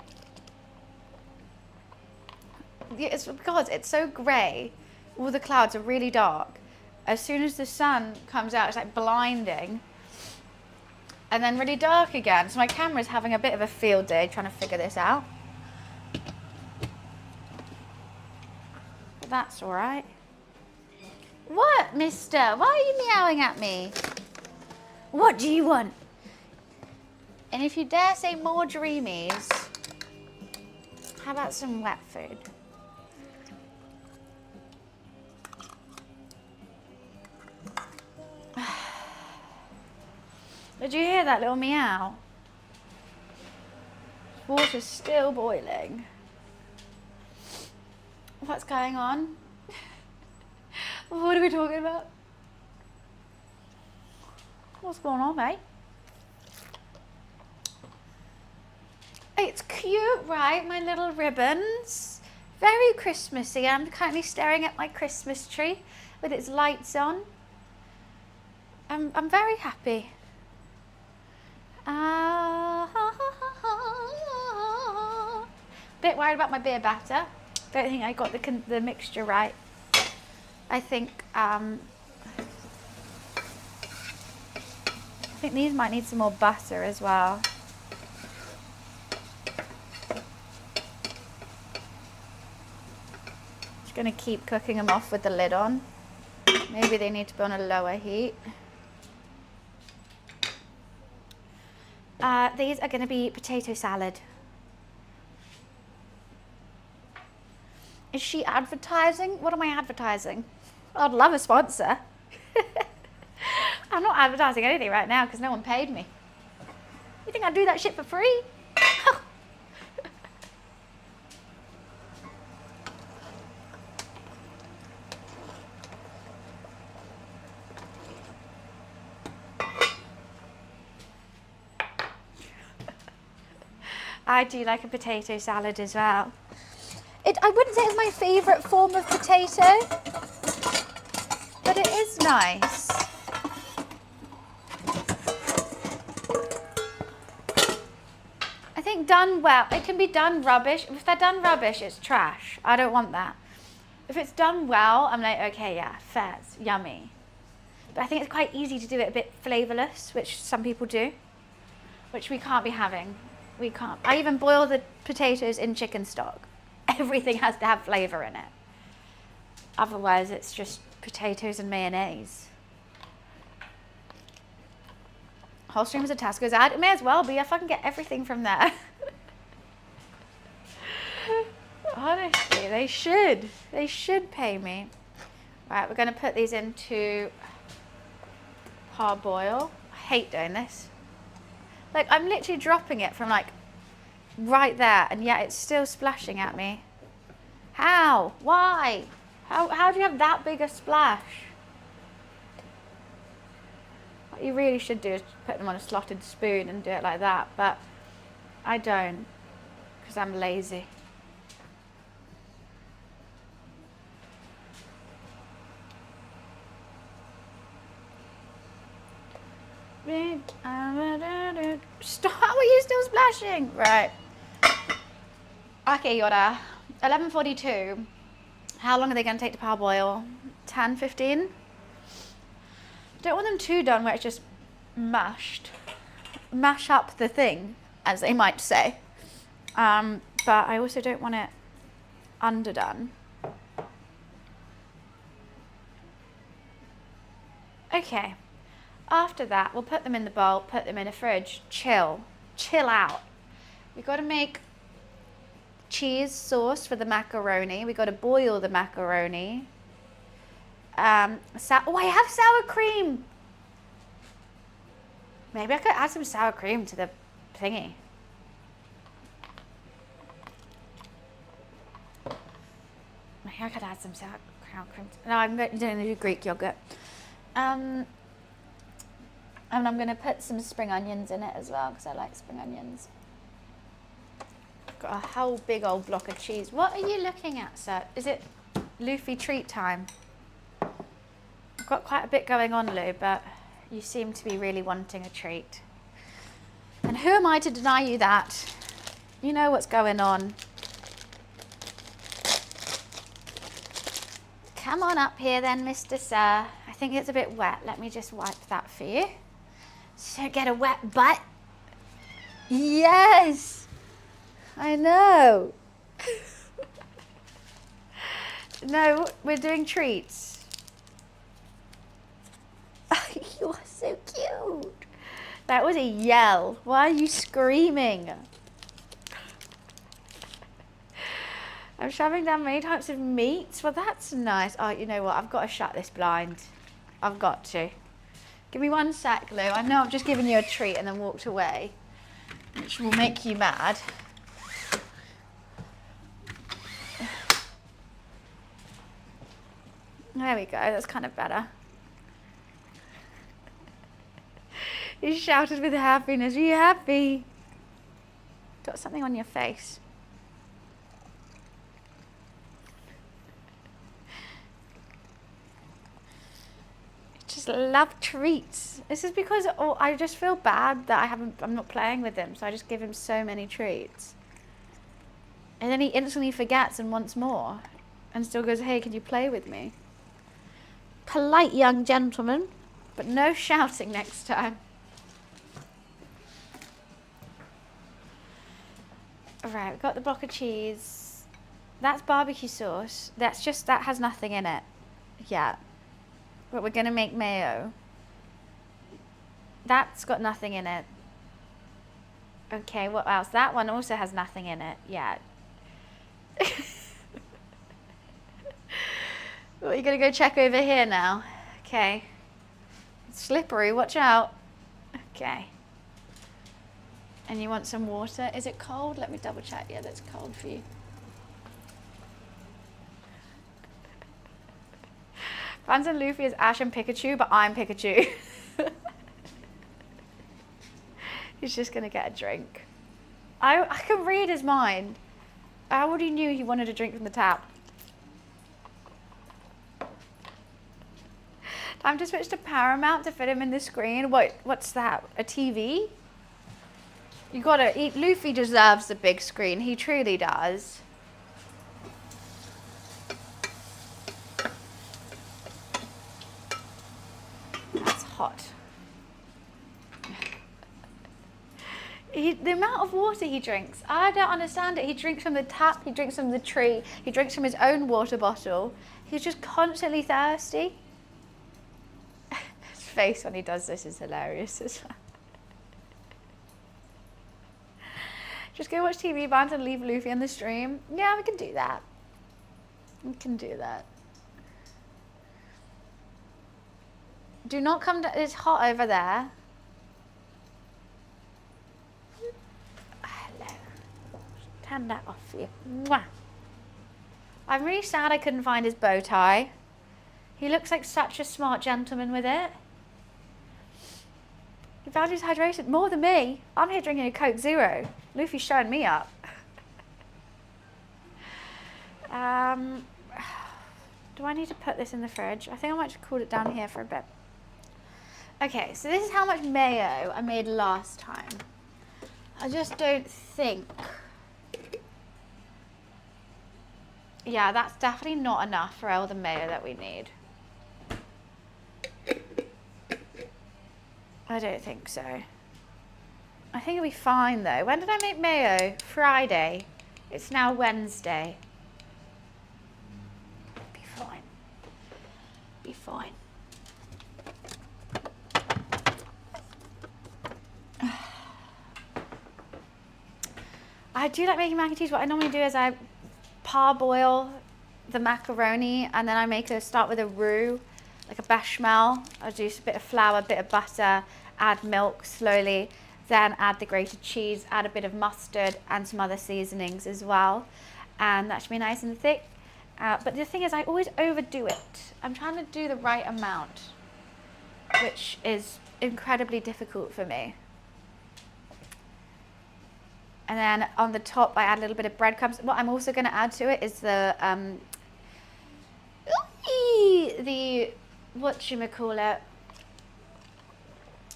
Yeah, it's because it's so grey. All the clouds are really dark. As soon as the sun comes out, it's like blinding. And then really dark again. So my camera's having a bit of a field day trying to figure this out. But that's all right. What, mister? Why are you meowing at me? What do you want? And if you dare say more dreamies, how about some wet food? Did you hear that little meow? Water's still boiling. What's going on? What are we talking about? What's going on, mate? It's cute, right? My little ribbons. Very Christmassy. I'm currently staring at my Christmas tree with its lights on. I'm very happy. Bit worried about my beer batter. Don't think I got the mixture right. I think these might need some more butter as well. Just gonna keep cooking them off with the lid on. Maybe they need to be on a lower heat. These are gonna be potato salad. Is she advertising? What am I advertising? I'd love a sponsor. I'm not advertising anything right now because no one paid me. You think I'd do that shit for free? I do like a potato salad as well. I wouldn't say it's my favourite form of potato, but it is nice. I think done well, it can be done rubbish. If they're done rubbish, it's trash. I don't want that. If it's done well, I'm like, okay, yeah, fair, it's yummy. But I think it's quite easy to do it a bit flavourless, which some people do, which we can't be having. We can't. I even boil the potatoes in chicken stock. Everything has to have flavour in it. Otherwise, it's just potatoes and mayonnaise. Whole streams of Tasco's ad. It may as well be. I fucking get everything from there. Honestly, they should. They should pay me. Right, we're going to put these into parboil. I hate doing this. Like, I'm literally dropping it from like right there, and yet it's still splashing at me. How? Why? How do you have that big a splash? What you really should do is put them on a slotted spoon and do it like that, but I don't, because I'm lazy. Stop, how are you still splashing? Right. Okay, Yoda. 11:42. How long are they going to take to parboil? 10, 15? Don't want them too done where it's just mashed. Mash up the thing, as they might say. But I also don't want it underdone. Okay. After that, we'll put them in the bowl, put them in a fridge, chill out. We've got to make cheese sauce for the macaroni. We've got to boil the macaroni. Oh, I have sour cream. Maybe I could add some sour cream to the thingy. Maybe I could add some sour cream. No, I'm going to do Greek yogurt. And I'm going to put some spring onions in it as well, because I like spring onions. Got a whole big old block of cheese. What are you looking at, sir? Is it Luffy treat time? I've got quite a bit going on, Lou, but you seem to be really wanting a treat. And who am I to deny you that? You know what's going on. Come on up here then, Mr. Sir. I think it's a bit wet. Let me just wipe that for you. So get a wet butt. Yes! I know. No, we're doing treats. You are so cute. That was a yell. Why are you screaming? I'm shoving down many types of meats. Well, that's nice. Oh, you know what? I've got to shut this blind. I've got to. Give me 1 sec, Lou. I know I've just given you a treat and then walked away, which will make you mad. There we go. That's kind of better. You shouted with happiness. Are you happy? Got something on your face. Just love treats. This is because I just feel bad that I'm not playing with him, so I just give him so many treats. And then he instantly forgets and wants more. And still goes, hey, can you play with me? Polite young gentleman, but no shouting next time. Alright, we've got the block of cheese. That's barbecue sauce. That has nothing in it yet. But we're gonna make mayo. That's got nothing in it. Okay, what else? That one also has nothing in it yet. Well, you're gonna go check over here now. Okay. It's slippery, watch out. Okay. And you want some water? Is it cold? Let me double check. Yeah, that's cold for you. Fans and Luffy is Ash and Pikachu, but I'm Pikachu. He's just gonna get a drink. I can read his mind. I already knew he wanted a drink from the tap. Time to switch to Paramount to fit him in the screen. What's that? A TV? You gotta eat. Luffy deserves the big screen. He truly does. hot. The amount of water he drinks, I don't understand it. He drinks from the tap, he drinks from the tree, he drinks from his own water bottle. He's just constantly thirsty. His face when he does this is hilarious as well. Just go watch TV bands and leave Luffy on the stream. Yeah, we can do that. We can do that. Do not come to, it's hot over there. Hello. Turn that off for you. Mwah. I'm really sad I couldn't find his bow tie. He looks like such a smart gentleman with it. He values hydration more than me. I'm here drinking a Coke Zero. Luffy's showing me up. Do I need to put this in the fridge? I think I might just cool it down here for a bit. Okay, so this is how much mayo I made last time. I just don't think... Yeah, that's definitely not enough for all the mayo that we need. I don't think so. I think it'll be fine though. When did I make mayo? Friday. It's now Wednesday. Be fine. Be fine. I do like making mac and cheese. What I normally do is I parboil the macaroni and then I start with a roux, like a bechamel. I'll do a bit of flour, a bit of butter, add milk slowly, then add the grated cheese, add a bit of mustard and some other seasonings as well. And that should be nice and thick. But the thing is, I always overdo it. I'm trying to do the right amount, which is incredibly difficult for me. And then on the top, I add a little bit of breadcrumbs. What I'm also going to add to it is the whatchamacallit.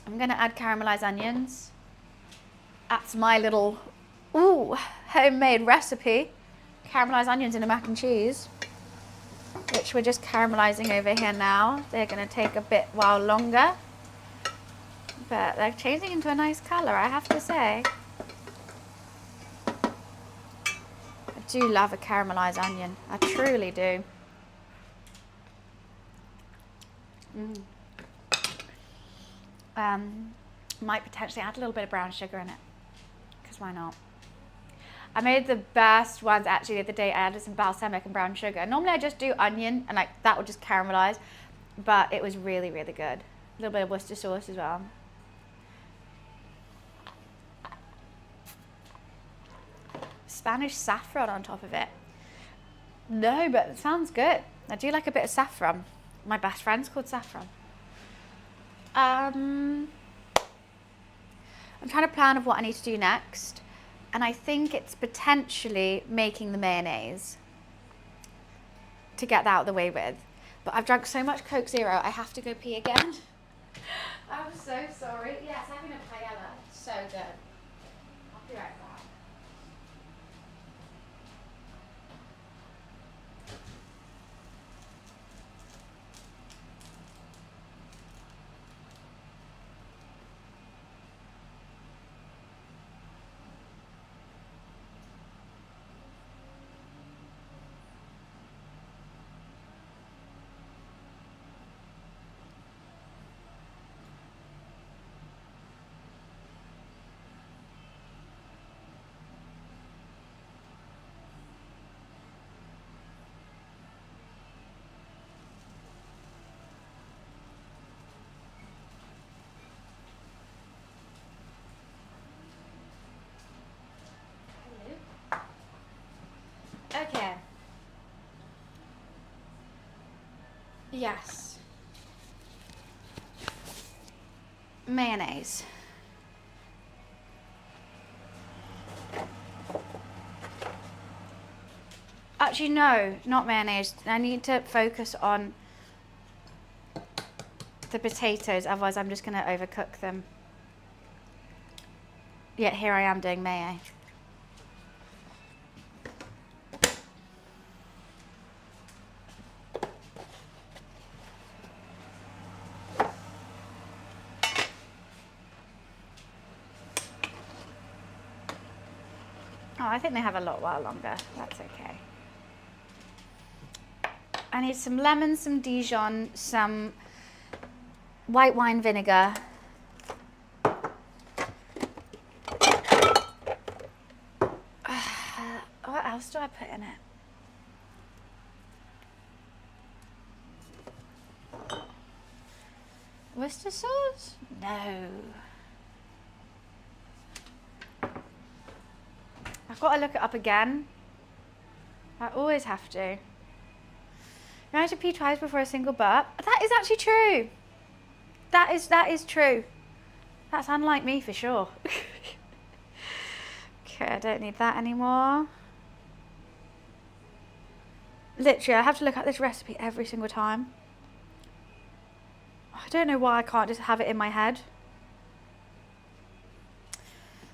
I'm going to add caramelized onions. That's my little, homemade recipe. Caramelized onions in a mac and cheese, which we're just caramelizing over here now. They're going to take a bit while longer, but they're changing into a nice color, I have to say. I do love a caramelized onion. I truly do. Might potentially add a little bit of brown sugar in it, because why not? I made the best ones actually the other day. I added some balsamic and brown sugar. Normally I just do onion and that would just caramelize, but it was really, really good. A little bit of Worcester sauce as well. Spanish saffron on top of it. No, but it sounds good. I do like a bit of saffron. My best friend's called Saffron. I'm trying to plan of what I need to do next, and I think it's potentially making the mayonnaise to get that out of the way with. But I've drunk so much Coke Zero, I have to go pee again. I'm so sorry. Yes, having a paella. So good. I'll be right back. Okay. Yes. Mayonnaise. Actually, no, not mayonnaise. I need to focus on the potatoes, otherwise I'm just going to overcook them. Yet here I am doing mayo. Oh, I think they have a lot while longer. That's okay. I need some lemon, some Dijon, some white wine vinegar. What else do I put in it? Worcester sauce? No. I've got to look it up again. I always have to. You have to pee twice before a single burp. That is actually true. That is true. That's unlike me for sure. Okay, I don't need that anymore. Literally, I have to look at this recipe every single time. I don't know why I can't just have it in my head.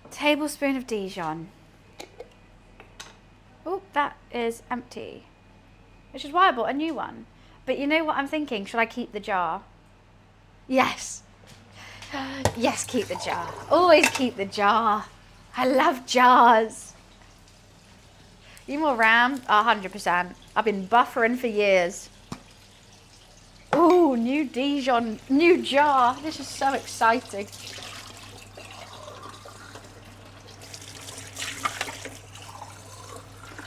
Tablespoon of Dijon. Oh, that is empty. Which is why I bought a new one. But you know what I'm thinking? Should I keep the jar? Yes. Yes, keep the jar. Always keep the jar. I love jars. You more RAM? 100%. I've been buffering for years. Ooh, new Dijon, new jar. This is so exciting.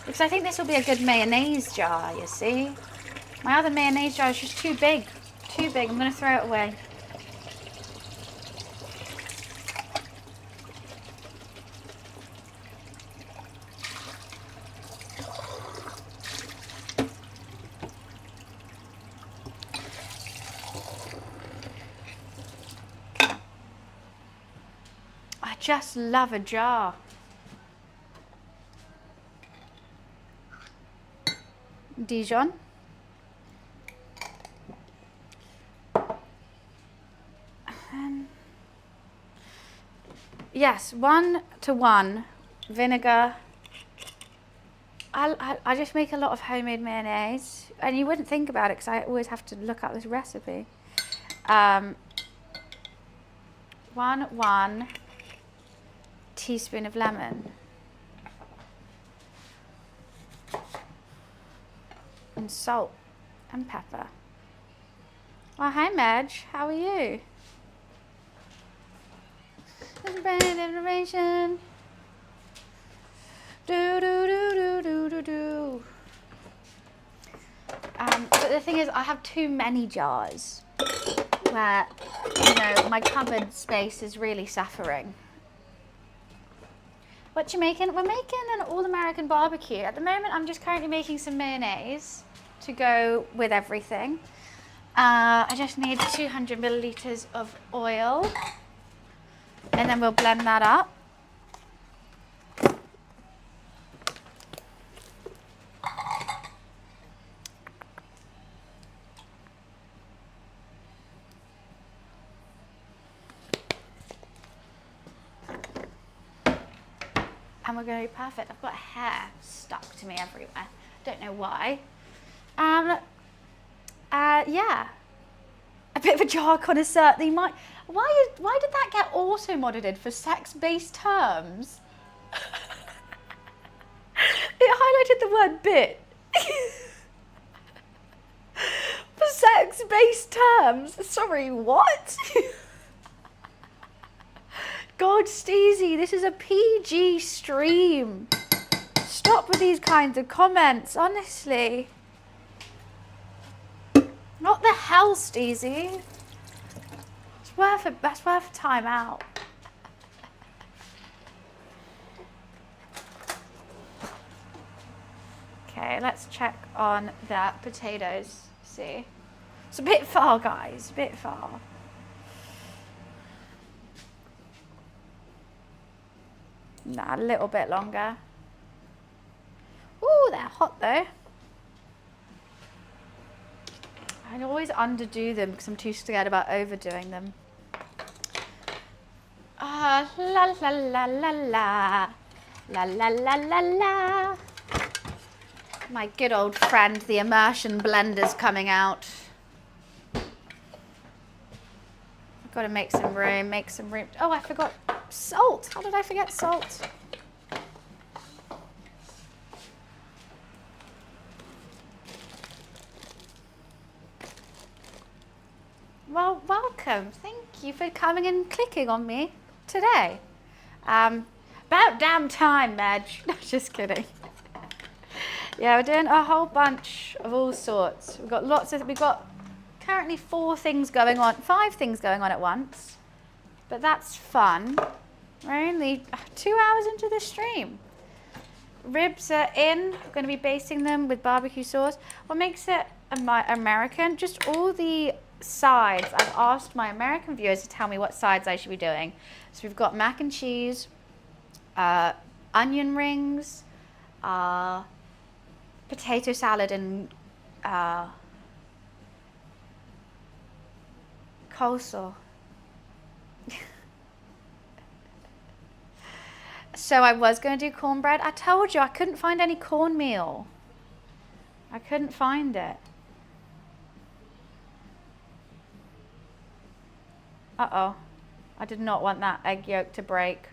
Because I think this will be a good mayonnaise jar, you see. My other mayonnaise jar is just too big. Too big. I'm going to throw it away. I just love a jar. Dijon. And yes, 1:1 vinegar. I just make a lot of homemade mayonnaise, and you wouldn't think about it because I always have to look up this recipe. 1 teaspoon of lemon. And salt and pepper. Well, hi Madge, how are you? Brand information. Do do do do do do do. But the thing is, I have too many jars where, you know, my cupboard space is really suffering. What you making? We're making an all-American barbecue. At the moment, I'm just currently making some mayonnaise to go with everything. I just need 200 milliliters of oil, and then we'll blend that up. And we're going to be perfect. I've got hair stuck to me everywhere. Don't know why. Yeah. A bit of a jar connoisseur. They might. Why did that get auto-modded for sex-based terms? It highlighted the word "bit." For sex-based terms. Sorry, what? God, Steezy, this is a PG stream. Stop with these kinds of comments, honestly. What the hell, Steezy? That's worth a time out. Okay, let's check on the potatoes. See? It's a bit far, guys, a bit far. Nah, a little bit longer. Ooh, they're hot though. I always underdo them because I'm too scared about overdoing them. Ah, la la la la la. La la la la la. My good old friend, the immersion blender's coming out. I've got to make some room, Oh, I forgot salt. How did I forget salt? Well, welcome. Thank you for coming and clicking on me today. About damn time, Madge. No, just kidding. Yeah, we're doing a whole bunch of all sorts. We've got currently 5 things going on at once. But that's fun. We're only 2 hours into the stream. Ribs are in. We're going to be basting them with barbecue sauce. What makes it American? Just all the sides. I've asked my American viewers to tell me what sides I should be doing. So we've got mac and cheese, onion rings, potato salad, and coleslaw. So I was going to do cornbread. I told you I couldn't find any cornmeal. I couldn't find it. Uh-oh. I did not want that egg yolk to break.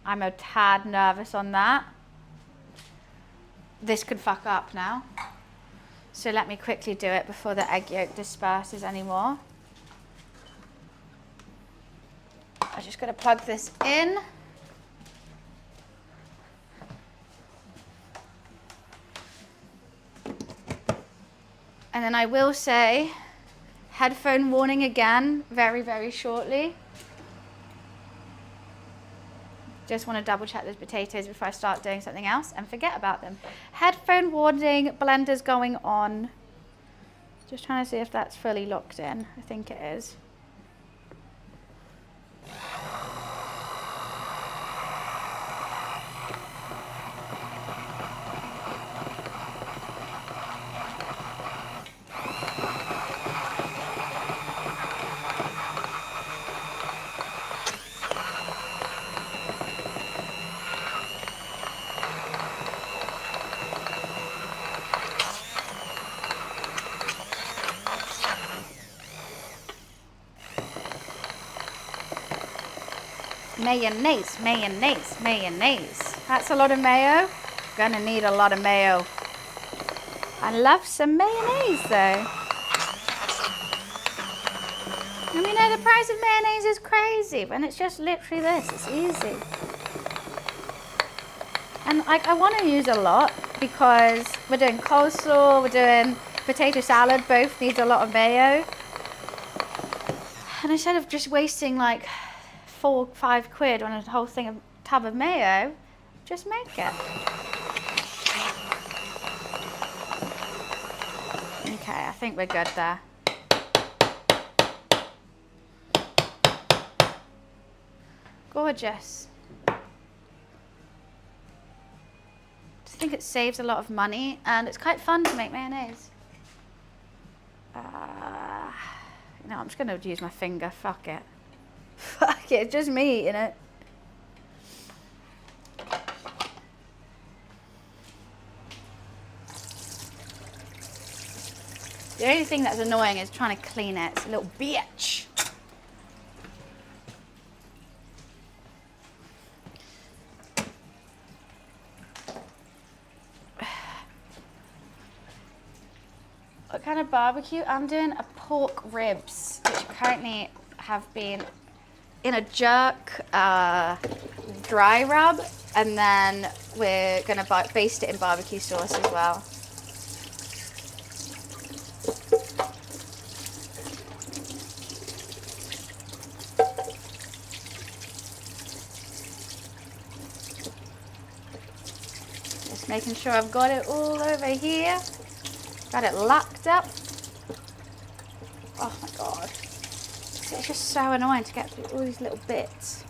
I'm a tad nervous on that. This could fuck up now. So let me quickly do it before the egg yolk disperses anymore. I'm just going to plug this in. And then I will say, headphone warning again, very, very shortly. Just want to double check those potatoes before I start doing something else and forget about them. Headphone warning, blender's going on. Just trying to see if that's fully locked in. I think it is. Mayonnaise, mayonnaise, mayonnaise. That's a lot of mayo. Gonna need a lot of mayo. I love some mayonnaise though. I mean, the price of mayonnaise is crazy, and it's just literally this. It's easy. And I want to use a lot because we're doing coleslaw, we're doing potato salad, both needs a lot of mayo. And instead of just wasting like 4 or 5 quid on a whole tub of mayo, just make it. Okay, I think we're good there. Gorgeous. I think it saves a lot of money and it's quite fun to make mayonnaise. No, I'm just going to use my finger. Fuck it. Fuck it, it's just me eating it. The only thing that's annoying is trying to clean it. It's a little bitch. What kind of barbecue? I'm doing a pork ribs, which currently have been in a jerk dry rub, and then we're gonna baste it in barbecue sauce as well. Just making sure I've got it all over here. Got it locked up. Oh my God. It's just so annoying to get through all these little bits.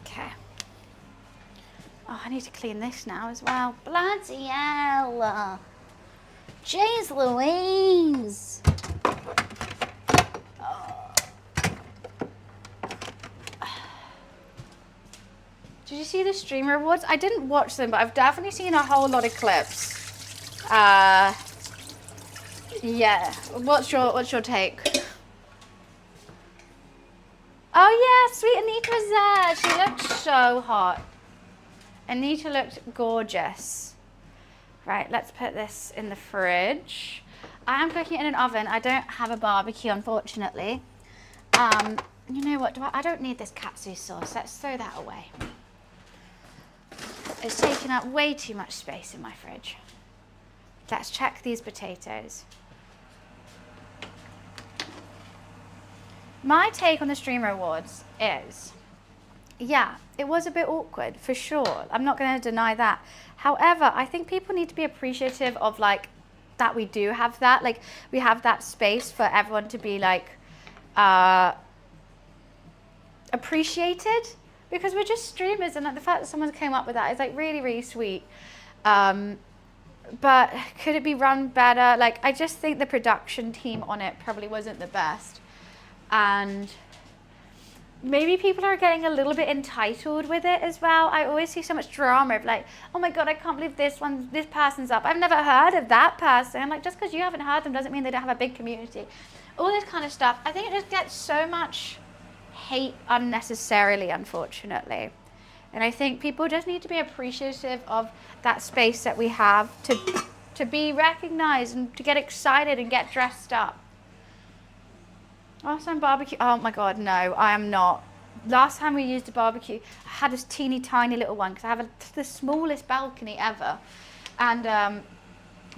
Okay. Oh, I need to clean this now as well. Bloody hell. Jeez Louise. Oh. Did you see the streamer awards? I didn't watch them, but I've definitely seen a whole lot of clips. Yeah. What's your take? Oh yeah, sweet Anita was there. She looked so hot. Anita looked gorgeous. Right, let's put this in the fridge. I am cooking it in an oven. I don't have a barbecue, unfortunately. You know what? I don't need this katsu sauce. Let's throw that away. It's taking up way too much space in my fridge. Let's check these potatoes. My take on the Streamer Awards is, yeah, it was a bit awkward for sure. I'm not going to deny that. However, I think people need to be appreciative of like that we do have that. Like we have that space for everyone to be like appreciated, because we're just streamers, and like the fact that someone came up with that is like really, really sweet. But could it be run better? Like I just think the production team on it probably wasn't the best. And maybe people are getting a little bit entitled with it as well. I always see so much drama of like, oh my God, I can't believe this person's up. I've never heard of that person. I'm like, just because you haven't heard them doesn't mean they don't have a big community. All this kind of stuff. I think it just gets so much hate unnecessarily, unfortunately. And I think people just need to be appreciative of that space that we have to be recognized and to get excited and get dressed up. Last time barbecue, oh my God, no, I am not. Last time we used a barbecue, I had this teeny tiny little one because I have the smallest balcony ever. And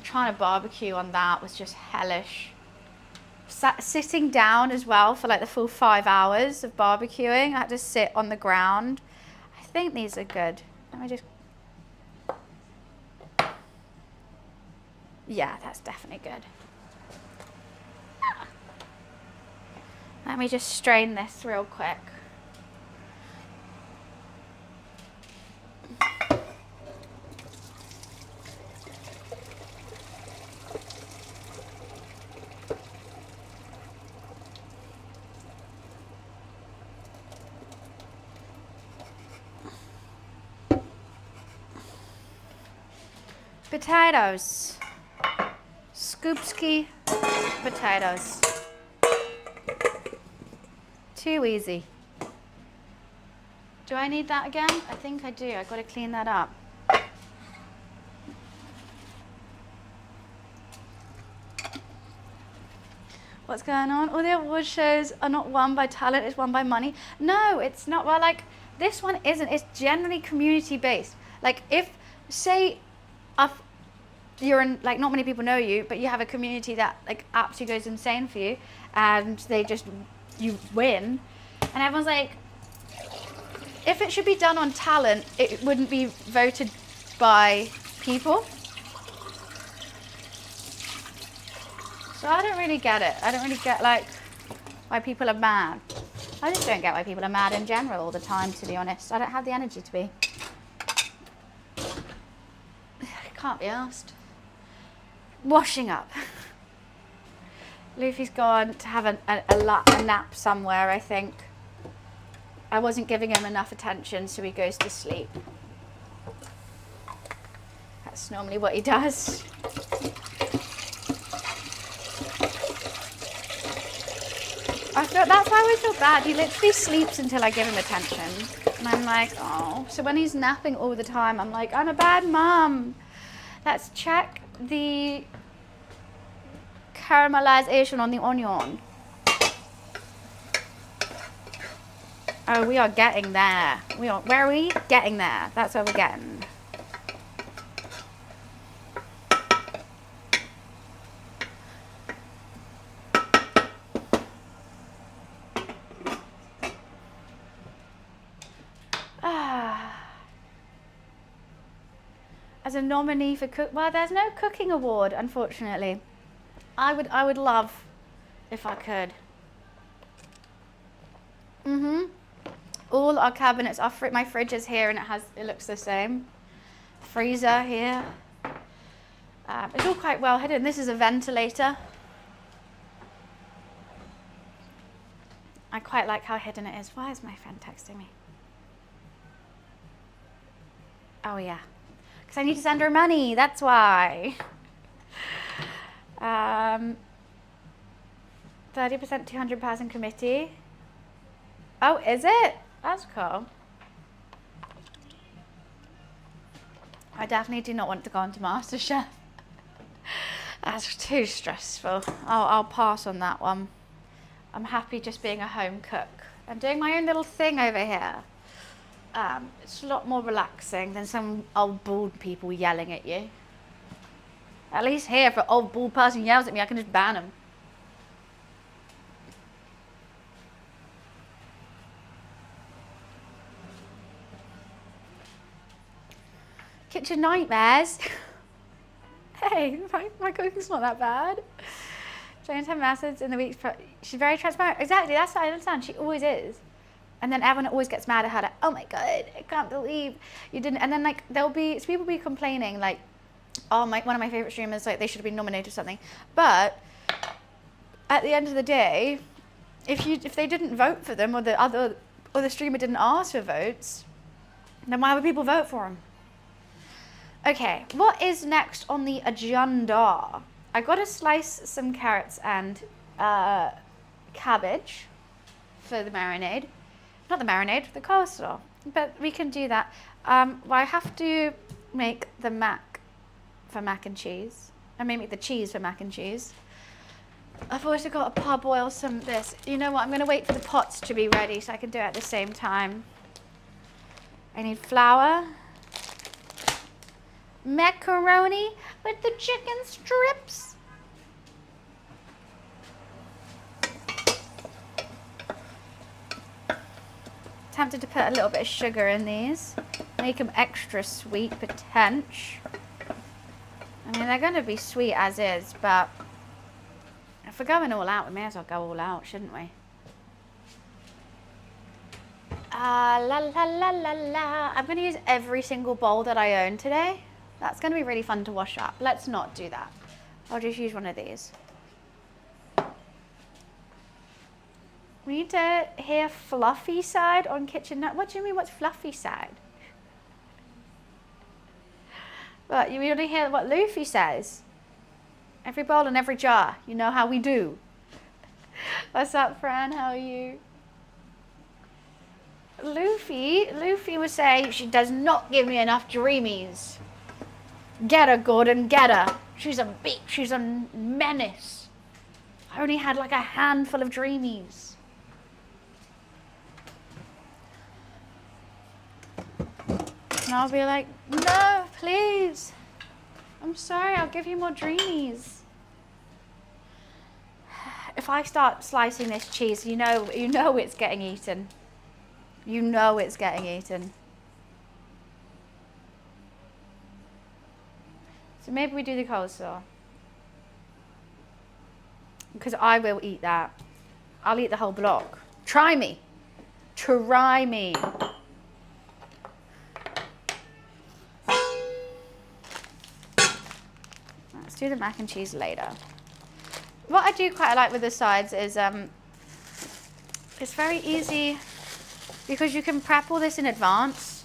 trying to barbecue on that was just hellish. Sitting down as well for like the full 5 hours of barbecuing. I had to sit on the ground. I think these are good. Let me just... Yeah, that's definitely good. Let me just strain this real quick. Potatoes. Scoopski potatoes. Too easy. Do I need that again? I think I do. I've got to clean that up. What's going on? All the award shows are not won by talent, it's won by money. No, it's not. Well, like, this one isn't. It's generally community based. Like, if, say, you're in, like, not many people know you, but you have a community that, like, absolutely goes insane for you, and they just, you win, and everyone's like, if it should be done on talent, it wouldn't be voted by people. So I don't really get it. I don't really get, like, why people are mad. I just don't get why people are mad in general all the time, to be honest. I don't have the energy to be. Can't be asked. Washing up. Luffy's gone to have a nap somewhere, I think. I wasn't giving him enough attention, so he goes to sleep. That's normally what he does. That's why I always feel bad. He literally sleeps until I give him attention. And I'm like, oh. So when he's napping all the time, I'm like, I'm a bad mum. Let's check the caramelization on the onion. Oh, we are getting there. Where are we? Getting there. That's where we're getting. As a nominee for well, there's no cooking award, unfortunately. I would love if I could. All our cabinets, my fridge is here and it looks the same. Freezer here. It's all quite well hidden. This is a ventilator. I quite like how hidden it is. Why is my friend texting me? Oh yeah. Because I need to send her money, that's why. 30% 200-person committee. Oh, is it? That's cool. I definitely do not want to go on to MasterChef. That's too stressful. I'll pass on that one. I'm happy just being a home cook and doing my own little thing over here. It's a lot more relaxing than some old bald people yelling at you. At least here, if an old bald person yells at me, I can just ban them. Kitchen nightmares. Hey, my cooking's not that bad. Jane's had methods in the weeks. She's very transparent. Exactly, that's what I understand. She always is. And then everyone always gets mad at her. Like, oh my god, I can't believe you didn't. And then like people be complaining like, oh one of my favorite streamers, like they should have been nominated or something. But at the end of the day, if they didn't vote for them or the streamer didn't ask for votes, then why would people vote for them? Okay, what is next on the agenda? I gotta slice some carrots and cabbage for the marinade. Not the marinade, the coleslaw. But we can do that. Well, I have to make the mac for mac and cheese. I may make the cheese for mac and cheese. I've also got to parboil some of this. You know what? I'm gonna wait for the pots to be ready so I can do it at the same time. I need flour. Macaroni with the chicken strips. Tempted to put a little bit of sugar in these. Make them extra sweet, potential. I mean, they're going to be sweet as is, but if we're going all out, we may as well go all out, shouldn't we? La la la la la. I'm going to use every single bowl that I own today. That's going to be really fun to wash up. Let's not do that. I'll just use one of these. We need to hear fluffy side on kitchen nut. What do you mean, what's fluffy side? But you want to hear what Luffy says. Every bowl and every jar. You know how we do. What's up, Fran? How are you? Luffy would say, she does not give me enough dreamies. Get her, Gordon, get her. She's a beat, she's a menace. I only had like a handful of dreamies. And I'll be like, no, please. I'm sorry, I'll give you more dreamies. If I start slicing this cheese, you know it's getting eaten. You know it's getting eaten. So maybe we do the coleslaw. Because I will eat that. I'll eat the whole block. Try me. Try me. Let's do the mac and cheese later. What I do quite like with the sides is it's very easy because you can prep all this in advance.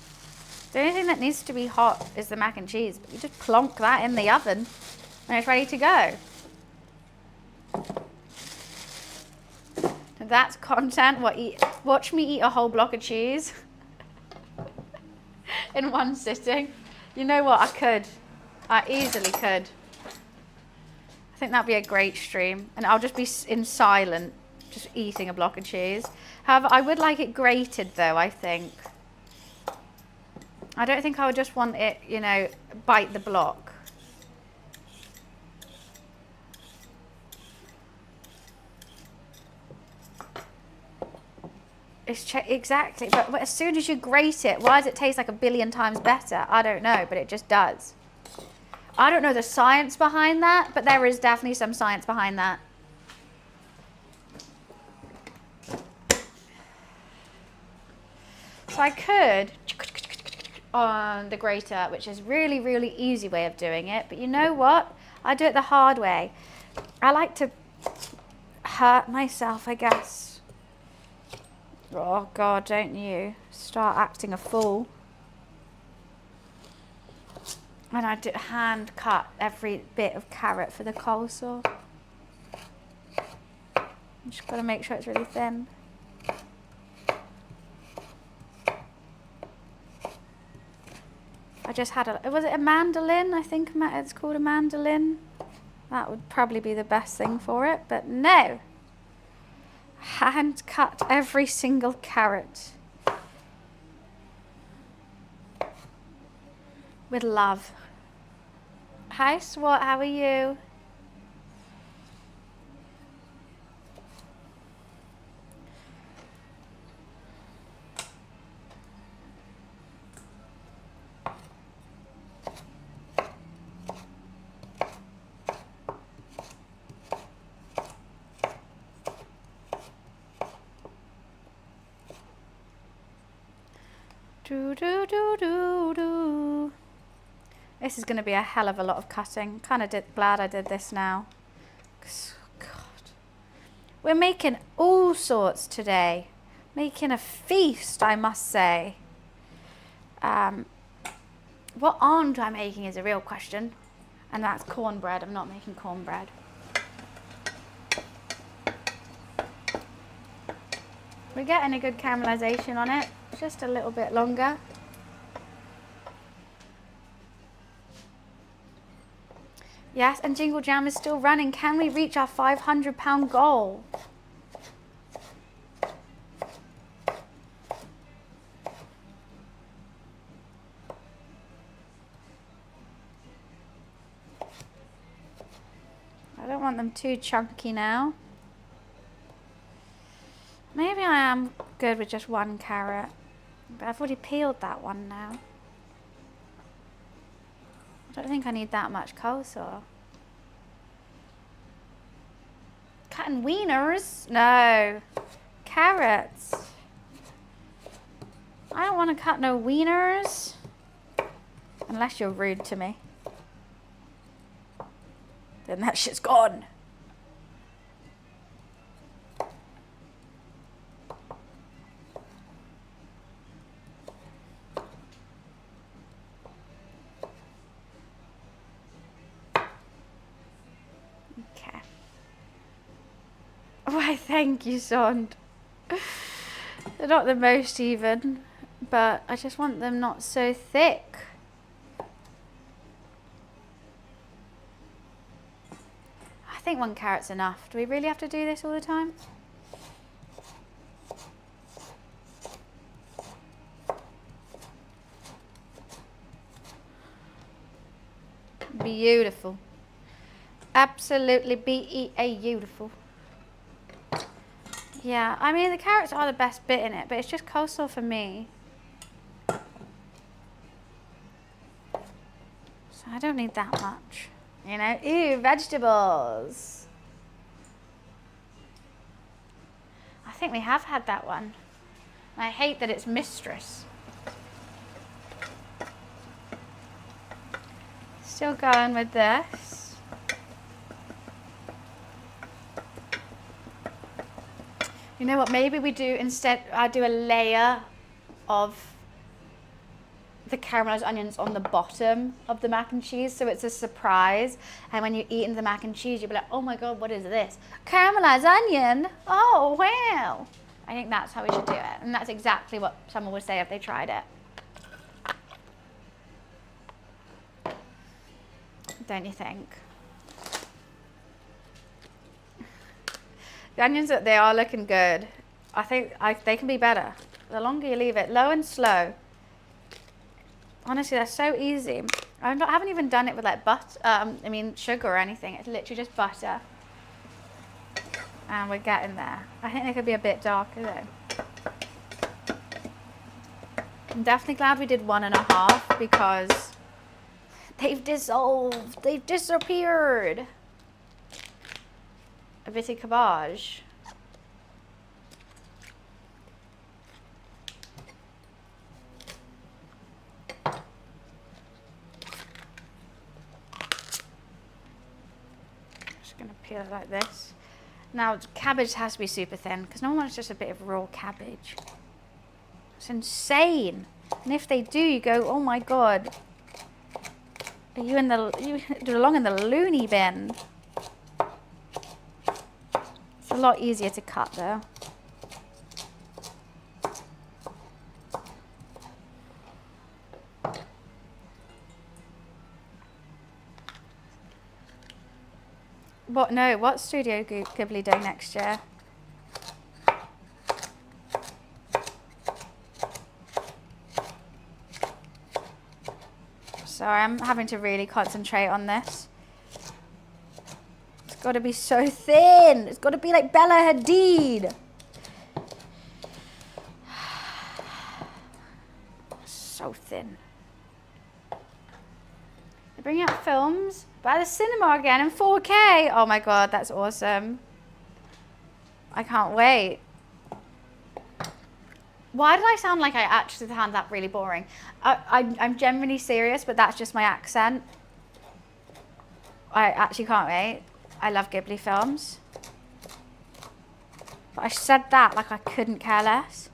The only thing that needs to be hot is the mac and cheese. But you just plonk that in the oven and it's ready to go. And that's content. Watch me eat a whole block of cheese in one sitting. You know what? I could. I easily could. I think that'd be a great stream. And I'll just be in silent, just eating a block of cheese. However, I would like it grated though, I think. I don't think I would just want it, you know, bite the block. Exactly, but as soon as you grate it, why does it taste like a billion times better? I don't know, but it just does. I don't know the science behind that, but there is definitely some science behind that. So I could on the grater, which is really, really easy way of doing it. But you know what? I do it the hard way. I like to hurt myself, I guess. Oh God, don't you start acting a fool. And I do hand cut every bit of carrot for the coleslaw. I'm just gotta make sure it's really thin. I just had was it a mandolin? I think it's called a mandolin. That would probably be the best thing for it, but no. Hand cut every single carrot. With love. Hi Swat, how are you? Do do do do do. This is going to be a hell of a lot of cutting. Kind of glad I did this now. God, we're making all sorts today. Making a feast, I must say. What aren't I making is a real question, and that's cornbread. I'm not making cornbread. We're getting a good caramelization on it. Just a little bit longer. Yes, and Jingle Jam is still running. Can we reach our £500 goal? I don't want them too chunky now. Maybe I am good with just one carrot, but I've already peeled that one now. I don't think I need that much coleslaw. Cutting wieners? No. Carrots. I don't want to cut no wieners. Unless you're rude to me. Then that shit's gone. Why, thank you, Sond. They're not the most even, but I just want them not so thick. I think one carrot's enough. Do we really have to do this all the time? Beautiful. Absolutely beautiful. Yeah, I mean the carrots are the best bit in it, but it's just coleslaw for me. So I don't need that much. You know, ew, vegetables. I think we have had that one. I hate that it's mistress. Still going with this. You know what, maybe we do instead, I do a layer of the caramelized onions on the bottom of the mac and cheese, so it's a surprise. And when you eat into the mac and cheese, you'll be like, oh my God, what is this? Caramelized onion? Oh, wow. I think that's how we should do it. And that's exactly what someone would say if they tried it. Don't you think? The onions, they are looking good. I think they can be better. The longer you leave it, low and slow. Honestly, that's so easy. I haven't even done it with like sugar or anything. It's literally just butter. And we're getting there. I think they could be a bit darker though. I'm definitely glad we did 1.5 because they've dissolved. They've disappeared. A bit of cabbage. Just going to peel it like this. Now, cabbage has to be super thin because no one wants just a bit of raw cabbage. It's insane. And if they do, you go, oh my God. Are you belong in the loony bin? It's a lot easier to cut though. What? No, what's Studio Ghibli doing next year? Sorry, I'm having to really concentrate on this. It's got to be so thin. It's got to be like Bella Hadid. So thin. They're bringing out films by the cinema again in 4K. Oh my god, that's awesome. I can't wait. Why did I sound like I actually found that really boring? I'm genuinely serious, but that's just my accent. I actually can't wait. I love Ghibli films. But I said that like I couldn't care less.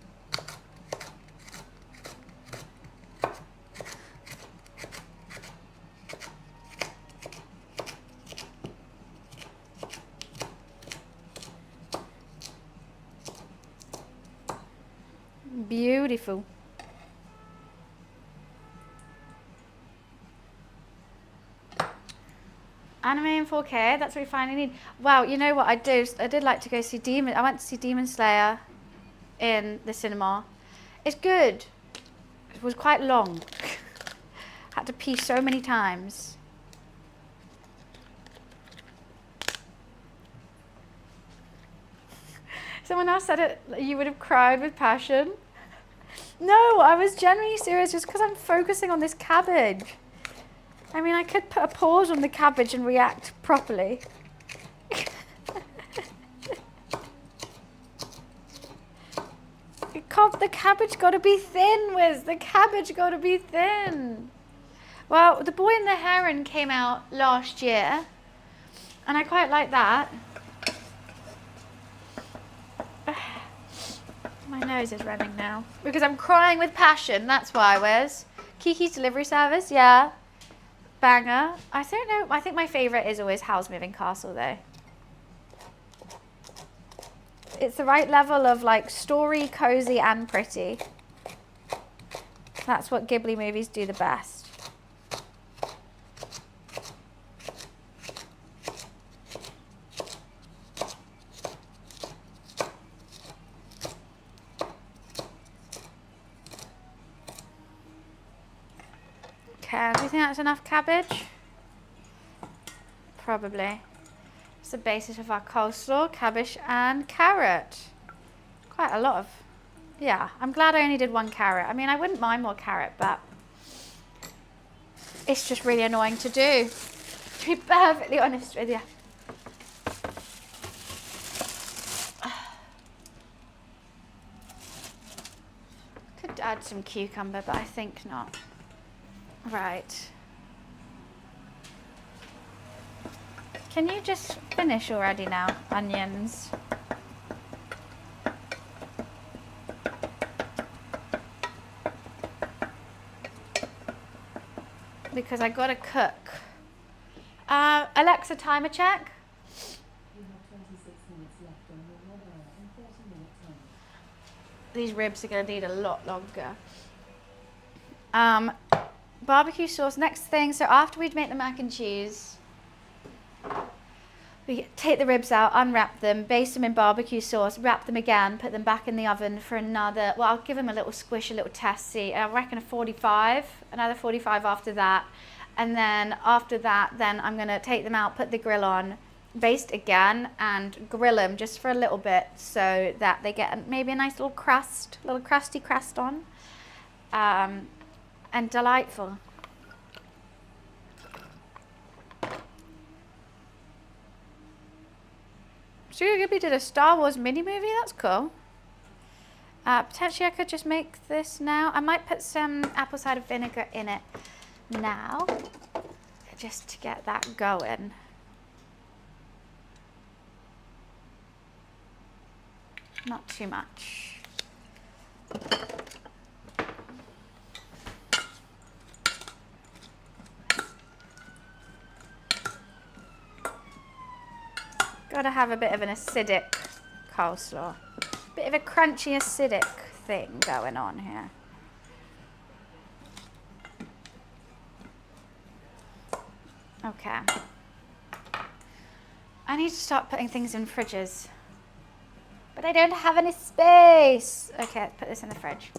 Beautiful. Anime in 4K, that's what we finally need. Wow, you know what I do? I did like to go see I went to see Demon Slayer in the cinema. It's good. It was quite long. Had to pee so many times. Someone else said it, you would have cried with passion. No, I was genuinely serious just because I'm focusing on this cabbage. I mean, I could put a pause on the cabbage and react properly. The cabbage got to be thin, Wiz. The cabbage got to be thin. Well, The Boy and the Heron came out last year, and I quite like that. My nose is running now because I'm crying with passion. That's why. Where's Kiki's Delivery Service? Yeah, banger. I don't know. I think my favorite is always Howl's Moving Castle, though. It's the right level of like story, cozy, and pretty. That's what Ghibli movies do the best. Okay, do you think that's enough cabbage? Probably. It's the basis of our coleslaw, cabbage and carrot. Quite a lot of, yeah. I'm glad I only did one carrot. I mean, I wouldn't mind more carrot, but it's just really annoying to do, to be perfectly honest with you. Could add some cucumber, but I think not. Right. Can you just finish already now, onions? Because I gotta cook. Alexa, timer check. You have 26 minutes left on your 1 hour and 30-minute timer. These ribs are gonna need a lot longer. Barbecue sauce, next thing. So after we'd make the mac and cheese, we take the ribs out, unwrap them, baste them in barbecue sauce, wrap them again, put them back in the oven for another, well, I'll give them a little squish, a little test, see, I reckon another 45 after that. And then after that, then I'm gonna take them out, put the grill on, baste again, and grill them just for a little bit so that they get maybe a nice little crust, little crusty crust on. And delightful. Studio Ghibli did a Star Wars mini movie. That's cool. Potentially I could just make this now. I might put some apple cider vinegar in it now, just to get that going. Not too much. Gotta have a bit of an acidic coleslaw. Bit of a crunchy acidic thing going on here. Okay. I need to start putting things in fridges. But I don't have any space. Okay, let's put this in the fridge.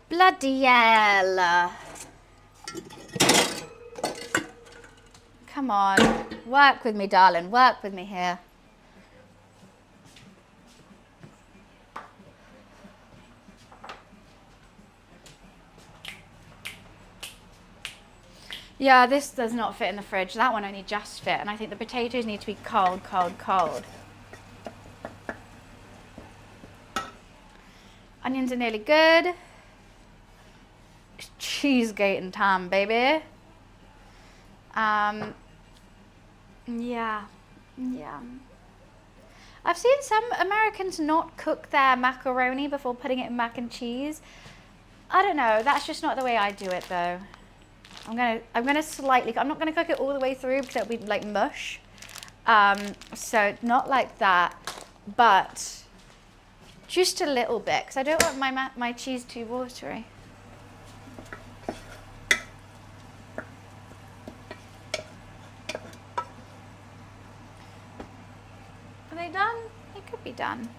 Bloody hell. Come on. Work with me, darling. Work with me here. Yeah, this does not fit in the fridge. That one only just fit. And I think the potatoes need to be cold, cold, cold. Onions are nearly good. It's cheese grating time, baby. Yeah. I've seen some Americans not cook their macaroni before putting it in mac and cheese. I don't know. That's just not the way I do it, though. I'm gonna slightly. I'm not gonna cook it all the way through because it'll be like mush. So not like that, but just a little bit because I don't want my cheese too watery. Are they done? They could be done.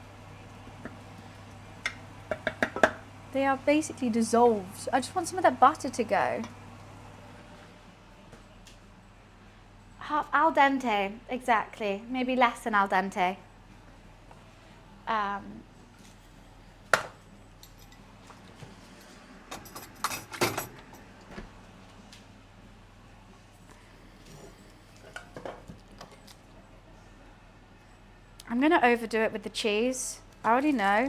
They are basically dissolved. I just want some of that butter to go. Half al dente, exactly. Maybe less than al dente. I'm going to overdo it with the cheese. I already know.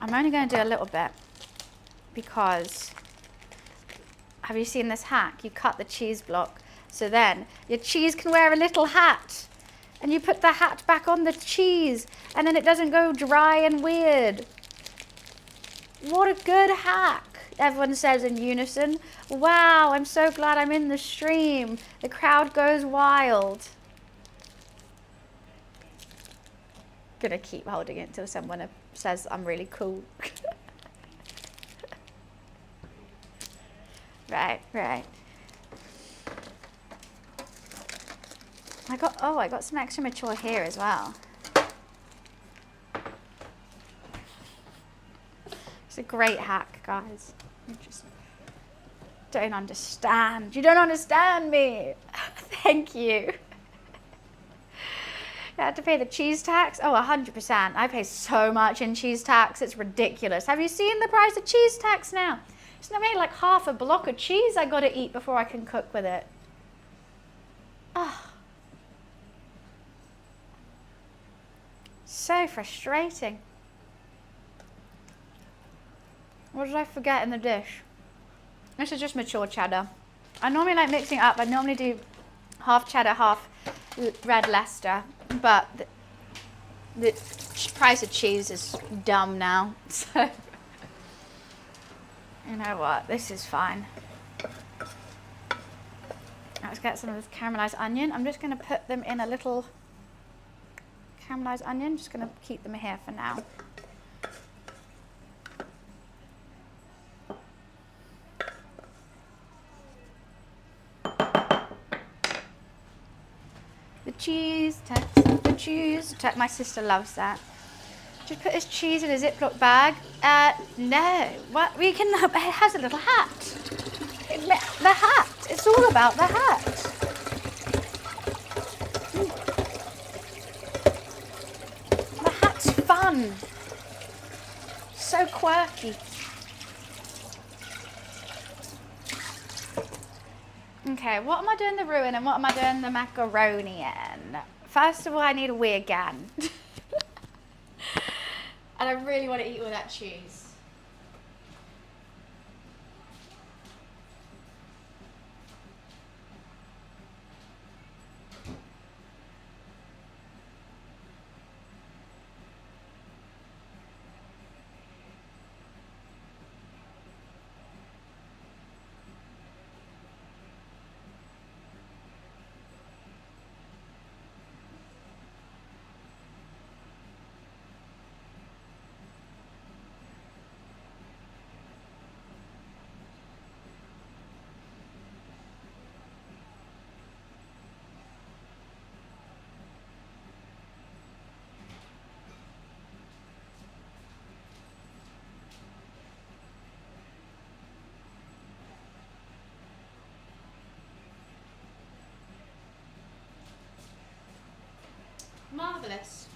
I'm only going to do a little bit because have you seen this hack? You cut the cheese block so then your cheese can wear a little hat and you put the hat back on the cheese and then it doesn't go dry and weird. What a good hack. Everyone says in unison, wow, I'm so glad I'm in the stream. The crowd goes wild. Gonna keep holding it until someone says I'm really cool. Right. I got some extra mature here as well. It's a great hack, guys. You just don't understand. You don't understand me. Thank you. You had to pay the cheese tax? Oh, 100%. I pay so much in cheese tax. It's ridiculous. Have you seen the price of cheese tax now? It's not maybe like half a block of cheese I got to eat before I can cook with it. Oh. So frustrating. What did I forget in the dish? This is just mature cheddar. I normally like mixing it up. I normally do half cheddar, half red Leicester. But the price of cheese is dumb now. So, you know what? This is fine. Let's get some of this caramelized onion. I'm just going to put them in a little caramelized onion. Just going to keep them here for now. The cheese text. My sister loves that. Just put his cheese in a Ziploc bag. No. What? We can. It has a little hat. The hat. It's all about the hat. The hat's fun. So quirky. Okay, what am I doing the roux in and what am I doing the macaroni in? First of all, I need a wee again. And I really want to eat all that cheese. marvellous.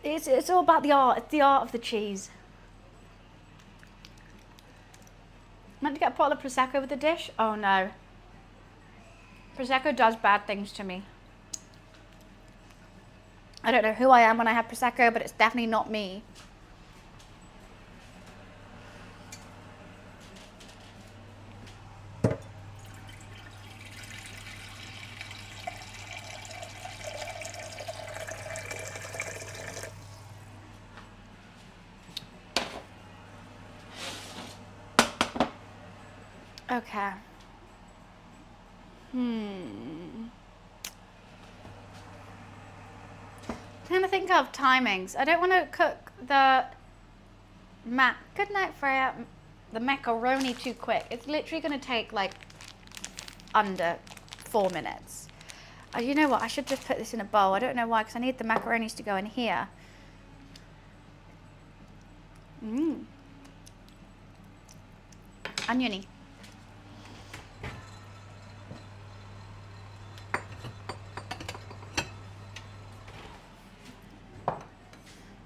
It's all about the art. It's the art of the cheese. Meant to get a bottle of Prosecco with the dish? Oh no. Prosecco does bad things to me. I don't know who I am when I have Prosecco, but it's definitely not me. Okay. Trying to think of timings. I don't want to cook the good night, Freya. The macaroni too quick. It's literally going to take like under 4 minutes. You know what? I should just put this in a bowl. I don't know why, because I need the macaronis to go in here. Oniony.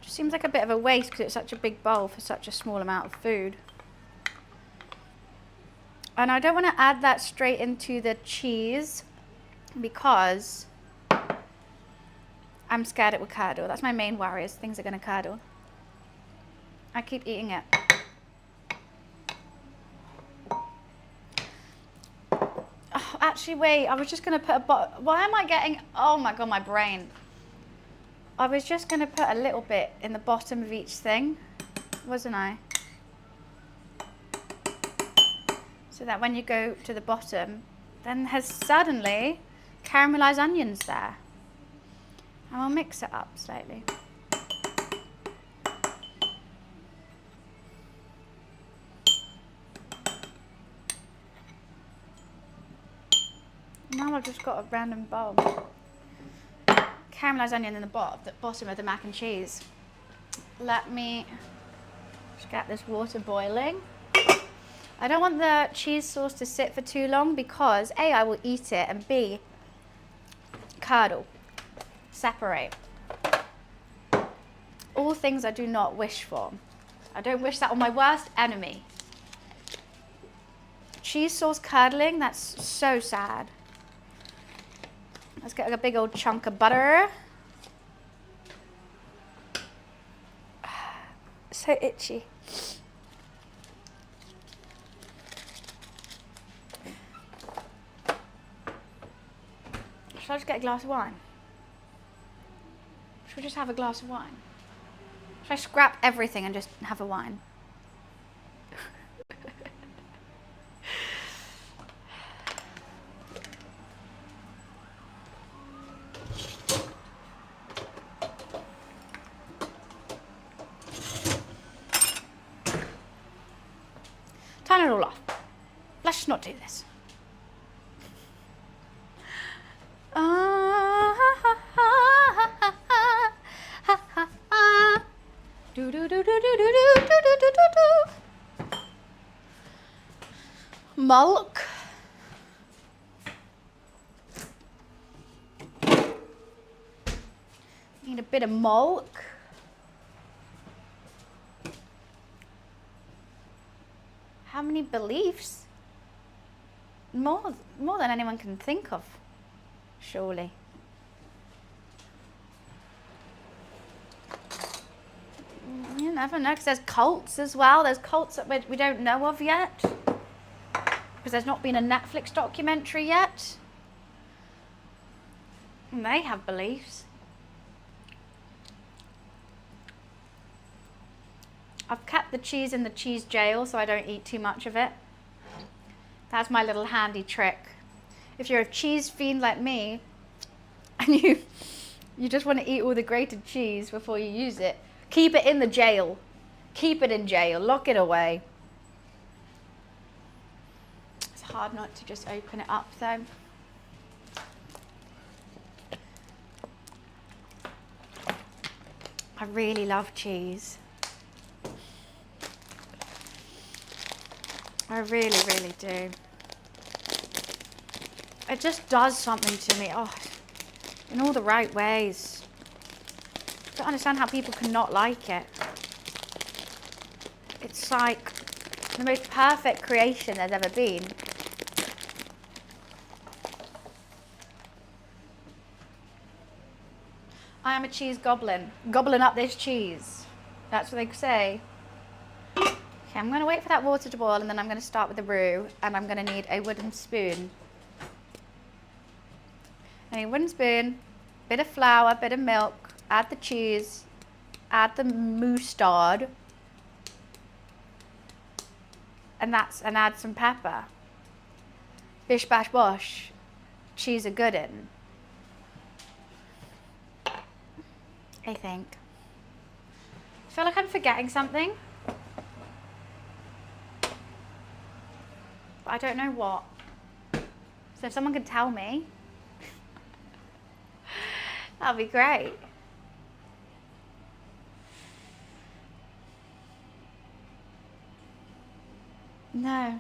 Seems like a bit of a waste because it's such a big bowl for such a small amount of food. And I don't want to add that straight into the cheese because I'm scared it will curdle. That's my main worry, is things are going to curdle. I keep eating it. Oh, actually, wait, I was just going to put why am I getting, oh my God, my brain. I was just going to put a little bit in the bottom of each thing, wasn't I? So that when you go to the bottom, then there's suddenly caramelized onions there. And I'll mix it up slightly. Now I've just got a random bowl. Caramelized onion in the bottom of the mac and cheese. Let me just get this water boiling. I don't want the cheese sauce to sit for too long because A, I will eat it, and B, curdle, separate. All things I do not wish for. I don't wish that on my worst enemy. Cheese sauce curdling, that's so sad. Let's get a big old chunk of butter. So itchy. Should I just get a glass of wine? Should we just have a glass of wine? Should I scrap everything and just have a wine? Turn it all off. Let's just not do this. Milk. Need a bit of milk. How many beliefs? More than anyone can think of, surely. You never know, because there's cults as well. There's cults that we don't know of yet. Because there's not been a Netflix documentary yet. And they have beliefs. I've kept the cheese in the cheese jail so I don't eat too much of it. That's my little handy trick. If you're a cheese fiend like me and you just want to eat all the grated cheese before you use it, keep it in the jail. Keep it in jail. Lock it away. It's hard not to just open it up though. I really love cheese. I really, really do. It just does something to me. Oh, in all the right ways. I don't understand how people can not like it. It's like the most perfect creation there's ever been. I am a cheese goblin. Gobbling up this cheese. That's what they say. Okay, I'm going to wait for that water to boil and then I'm going to start with the roux and I'm going to need a wooden spoon. I need a wooden spoon, bit of flour, bit of milk, add the cheese, add the mustard, and add some pepper. Bish bash bosh, cheese a goodin. I think. I feel like I'm forgetting something, but I don't know what. So if someone could tell me, that'd be great. No.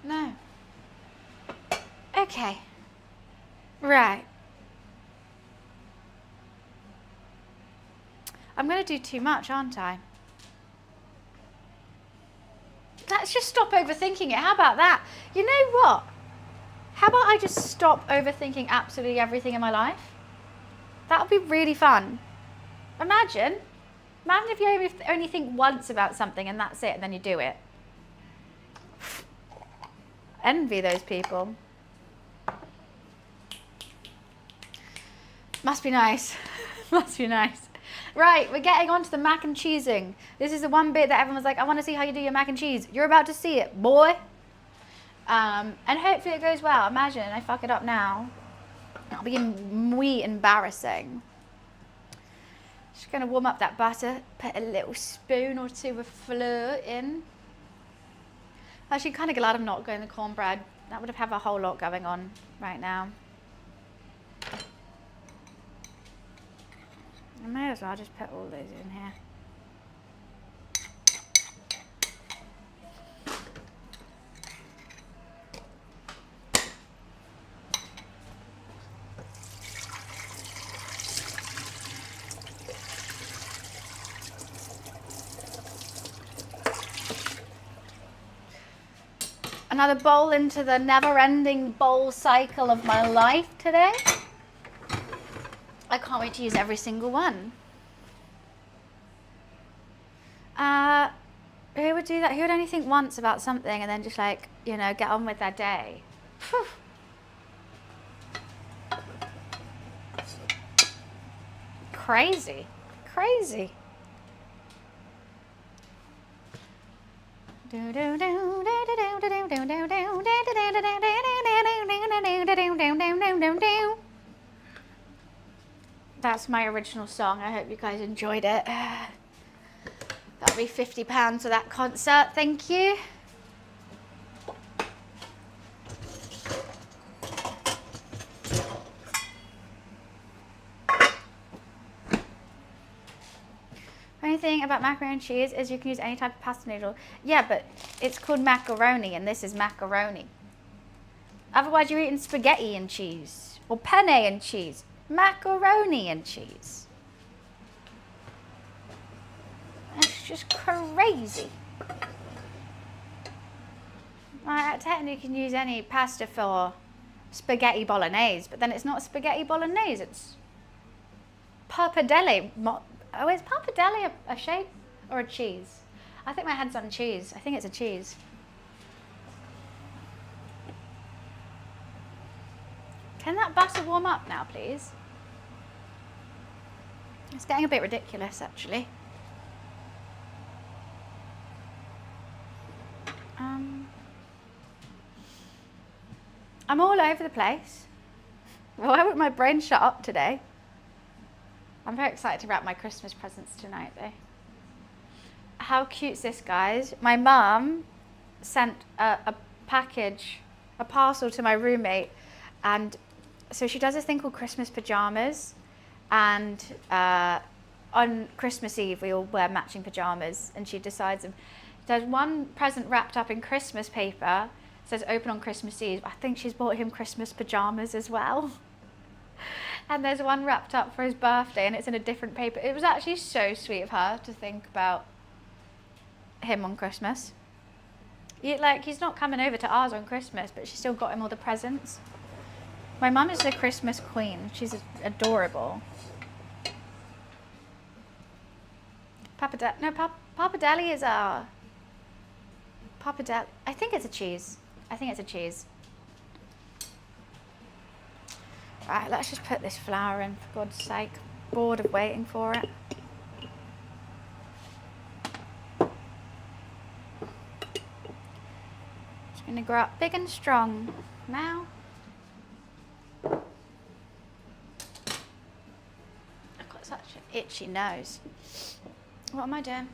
No. Okay. Right. I'm going to do too much, aren't I? Let's just stop overthinking it. How about that? You know what? How about I just stop overthinking absolutely everything in my life? That would be really fun. Imagine if you only think once about something and that's it, and then you do it. Envy those people. Must be nice. Must be nice. Right, we're getting on to the mac and cheesing. This is the one bit that everyone was like, I want to see how you do your mac and cheese. You're about to see it, boy. And hopefully it goes well. Imagine I fuck it up now. That'll be muy embarrassing. Just going to warm up that butter. Put a little spoon or two of flour in. Actually, kind of glad I'm not going the cornbread. That would have a whole lot going on right now. I may as well just put all those in here. Another bowl into the never-ending bowl cycle of my life today. I can't wait to use every single one. Who would do that? Who would only think once about something and then just like, you know, get on with their day? Whew. Crazy. Crazy. That's my original song. I hope you guys enjoyed it. That'll be £50 for that concert. Thank you. Funny thing about macaroni and cheese is you can use any type of pasta noodle. Yeah, but it's called macaroni and this is macaroni. Otherwise you're eating spaghetti and cheese or penne and cheese. Macaroni and cheese. It's just crazy. Technically you can use any pasta for spaghetti bolognese, but then it's not spaghetti bolognese, it's pappardelle. Oh, is pappardelle a shape or a cheese? I think my head's on cheese. I think it's a cheese. Can that butter warm up now, please? It's getting a bit ridiculous, actually. I'm all over the place. Why won't my brain shut up today? I'm very excited to wrap my Christmas presents tonight, though. How cute's this, guys? My mum sent a package, a parcel to my roommate, and so she does this thing called Christmas pajamas, and on Christmas Eve we all wear matching pajamas, and she decides does one present wrapped up in Christmas paper, says open on Christmas Eve. I think she's bought him Christmas pajamas as well. And there's one wrapped up for his birthday and it's in a different paper. It was actually so sweet of her to think about him on Christmas. He's not coming over to ours on Christmas, but she still got him all the presents. My mum is the Christmas queen. She's adorable. Pappardelle is a... Pappardelle, I think it's a cheese. Right, let's just put this flour in, for God's sake. Bored of waiting for it. It's going to grow up big and strong now. I've got such an itchy nose. What am I doing?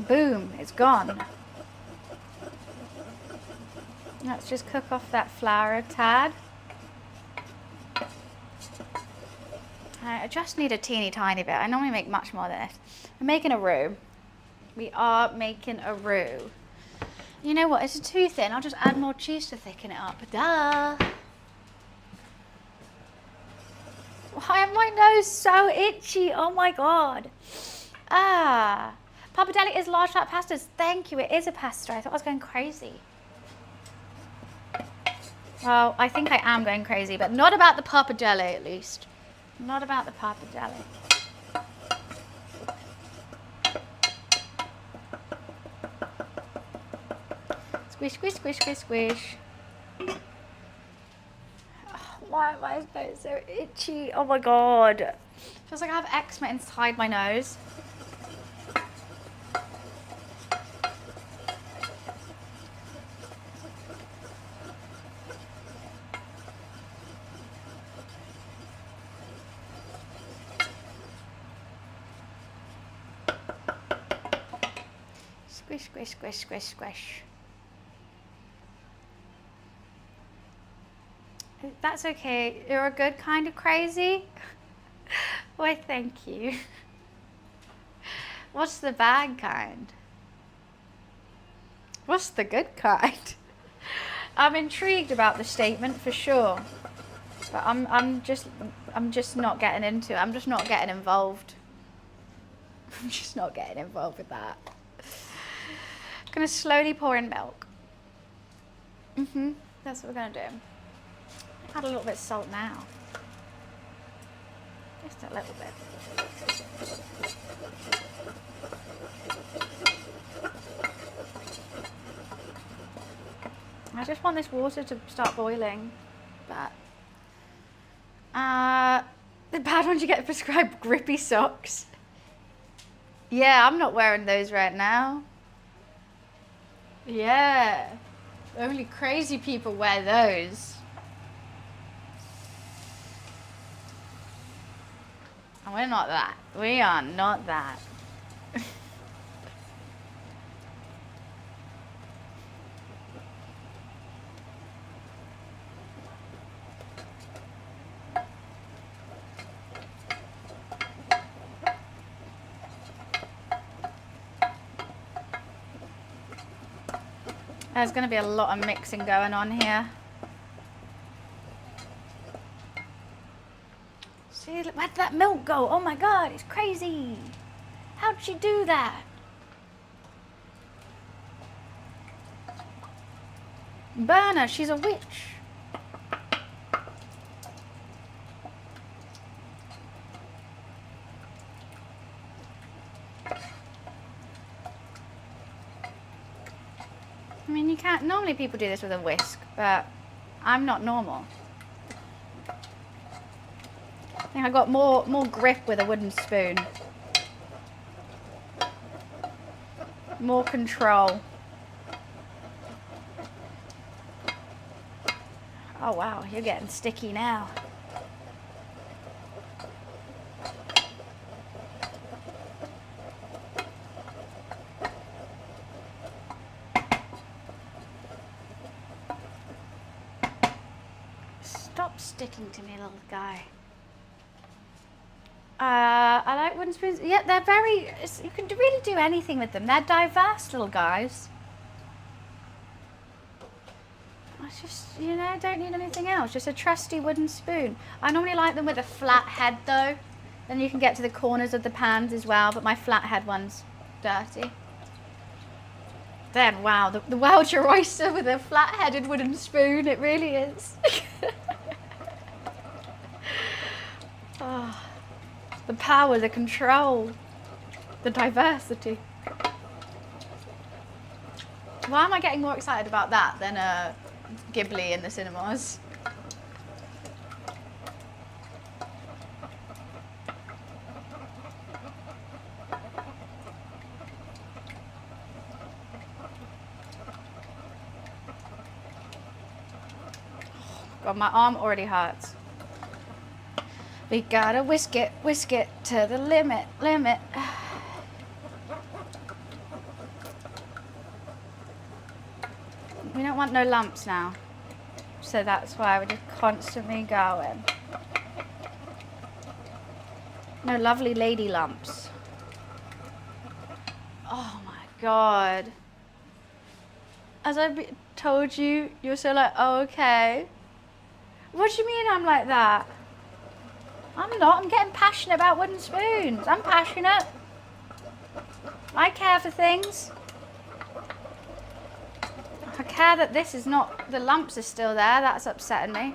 Boom, it's gone. Let's just cook off that flour a tad. I just need a teeny tiny bit. I normally make much more than this. I'm making a roux. We are making a roux. You know what, it's too thin. I'll just add more cheese to thicken it up. Duh. Why is my nose so itchy? Oh my God. Pappardelle is large fat pastas. Thank you, it is a pasta. I thought I was going crazy. Well, I think I am going crazy, but not about the pappardelle at least. Not about the pappardelle. Squish, squish, squish, squish, squish. Oh, why am I so itchy? Oh my God. Feels like I have eczema inside my nose. Squish, squish, squish, squish, squish. That's okay. You're a good kind of crazy. Why, thank you. What's the bad kind? What's the good kind? I'm intrigued about the statement for sure, but I'm just not getting into it. I'm just not getting involved. I'm just not getting involved with that. I'm gonna slowly pour in milk. That's what we're gonna do. Add a little bit of salt now. Just a little bit. I just want this water to start boiling, but the bad ones you get prescribed grippy socks. Yeah, I'm not wearing those right now. Yeah, only crazy people wear those. And we're not that. We are not that. There's going to be a lot of mixing going on here. See, where'd that milk go? Oh my God, it's crazy. How'd she do that? Burn her, she's a witch. I mean, you can't, normally people do this with a whisk, but I'm not normal. I think I got more grip with a wooden spoon. More control. Oh wow, you're getting sticky now. Stop sticking to me, little guy. I like wooden spoons. Yeah, they're very, you can really do anything with them. They're diverse little guys. I just, you know, don't need anything else. Just a trusty wooden spoon. I normally like them with a flat head though. Then you can get to the corners of the pans as well, but my flat head one's dirty. Then, wow, the world's your oyster with a flat-headed wooden spoon. It really is. Oh, the power, the control, the diversity. Why am I getting more excited about that than Ghibli in the cinemas? God, my arm already hurts. We gotta whisk it to the limit. We don't want no lumps now. So that's why we're just constantly going. No lovely lady lumps. Oh my God. As I told you, you're so like, oh, okay. What do you mean I'm like that? I'm not. I'm getting passionate about wooden spoons. I'm passionate. I care for things. I care that this is not, the lumps are still there. That's upsetting me.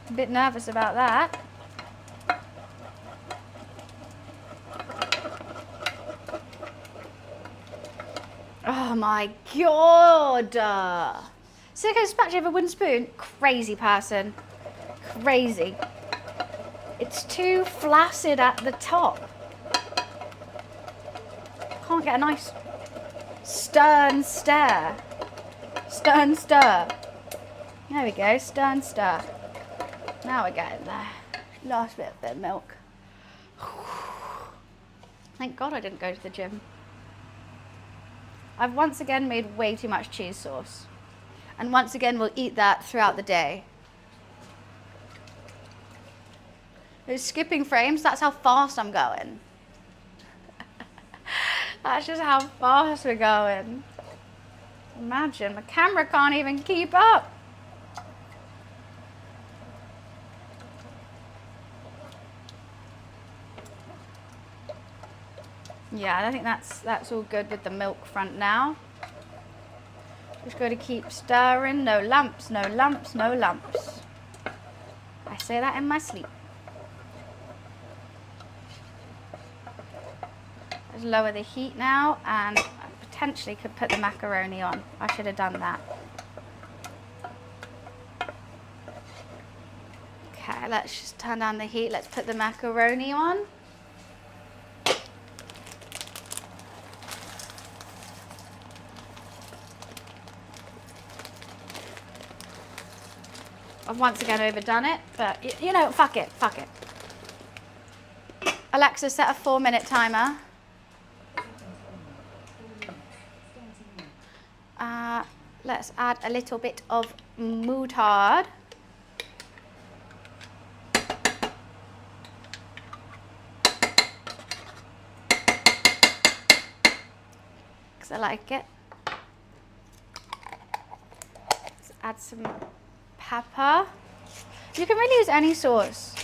A bit nervous about that. Oh my God. Sicko spatula of a wooden spoon? Crazy person. Crazy. It's too flaccid at the top. Can't get a nice stern stare. Stern stir. There we go, stern stir. Now we're getting there. Last bit of milk. Thank God I didn't go to the gym. I've once again made way too much cheese sauce. And once again, we'll eat that throughout the day. Those skipping frames, that's how fast I'm going. That's just how fast we're going. Imagine, my camera can't even keep up. Yeah, I think that's all good with the milk front now. Just got to keep stirring. No lumps, no lumps, no lumps. I say that in my sleep. Let's lower the heat now, and I potentially could put the macaroni on. I should have done that. Okay, let's just turn down the heat. Let's put the macaroni on. I've once again overdone it, but you know, fuck it. Alexa, set a 4-minute timer. Let's add a little bit of moutarde. Because I like it. Let's add some pepper. You can really use any sauce.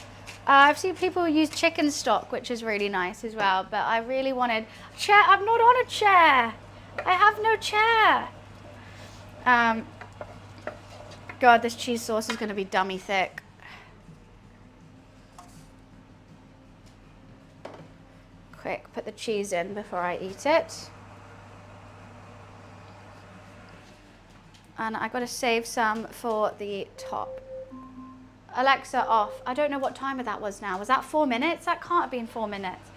I've seen people use chicken stock, which is really nice as well, but I really wanted a chair. I'm not on a chair. I have no chair. God, this cheese sauce is going to be dummy thick. Quick, put the cheese in before I eat it. And I got to save some for the top. Alexa, off. I don't know what timer that was now. Was that 4 minutes? That can't have been 4 minutes.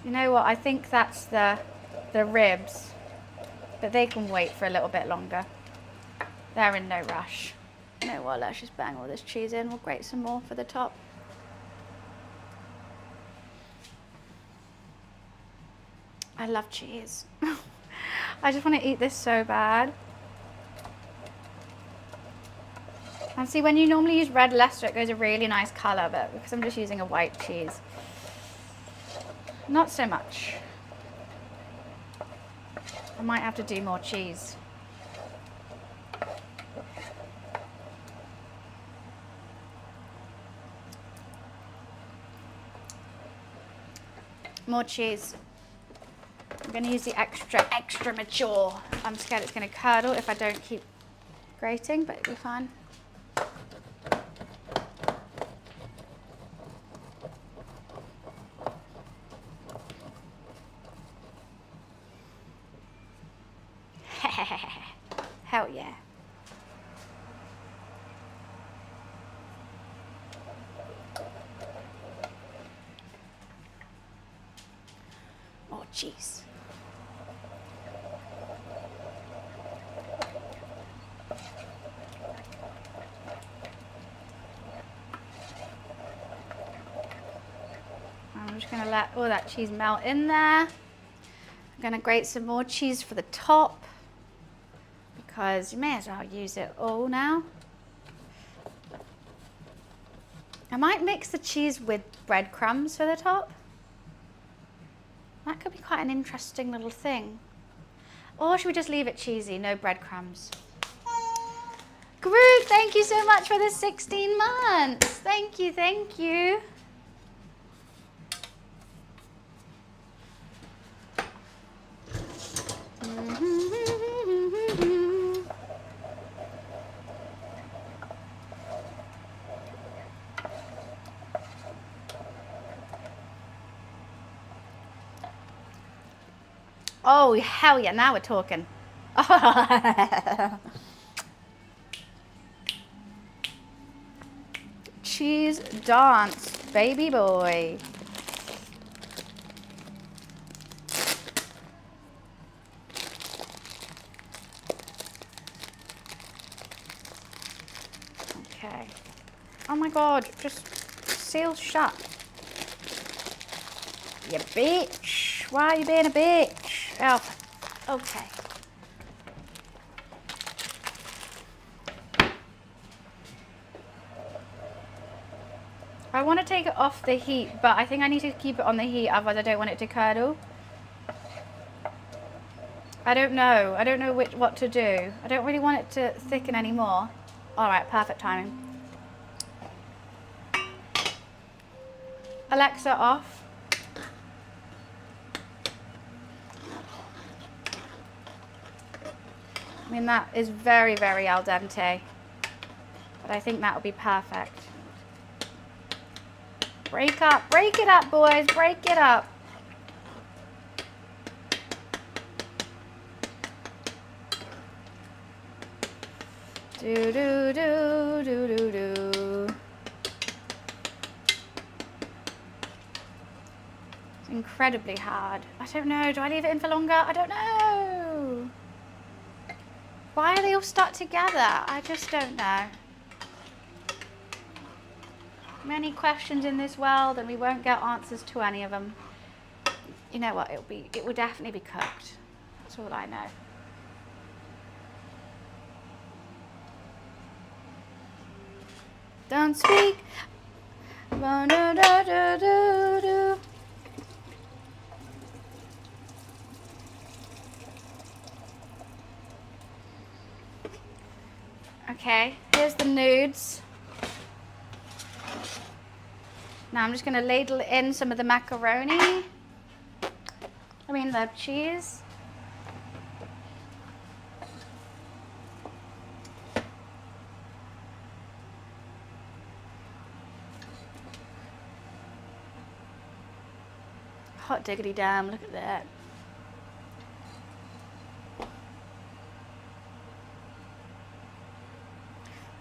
You know what? I think that's the ribs. But they can wait for a little bit longer. They're in no rush. You know what? Let's just bang all this cheese in. We'll grate some more for the top. I love cheese. I just want to eat this so bad. And see, when you normally use red Leicester, it goes a really nice colour, but because I'm just using a white cheese, not so much. I might have to do more cheese. More cheese. I'm going to use the extra mature. I'm scared it's going to curdle if I don't keep grating, but it'll be fine. Hell yeah. More cheese. I'm just going to let all that cheese melt in there. I'm going to grate some more cheese for the top, because you may as well use it all now. I might mix the cheese with breadcrumbs for the top. That could be quite an interesting little thing. Or should we just leave it cheesy, no breadcrumbs? Groot, thank you so much for the 16 months. Thank you, thank you. Oh, hell yeah, now we're talking. Cheese dance, baby boy. Okay. Oh my God, just seal shut. You bitch. Why are you being a bitch? Oh, okay. I want to take it off the heat, but I think I need to keep it on the heat, otherwise I don't want it to curdle. I don't know. I don't know what to do. I don't really want it to thicken anymore. All right, perfect timing. Alexa off. I mean, that is very, very al dente, but I think that will be perfect. Break it up, boys, break it up. Do, do, do, do, do, do. It's incredibly hard. I don't know, do I leave it in for longer? I don't know. Why are they all stuck together? I just don't know. Many questions in this world, and we won't get answers to any of them. You know what? It will definitely be cooked. That's all I know. Don't speak. Okay, here's the nudes. Now I'm just going to ladle in some of the macaroni. The cheese. Hot diggity damn, look at that.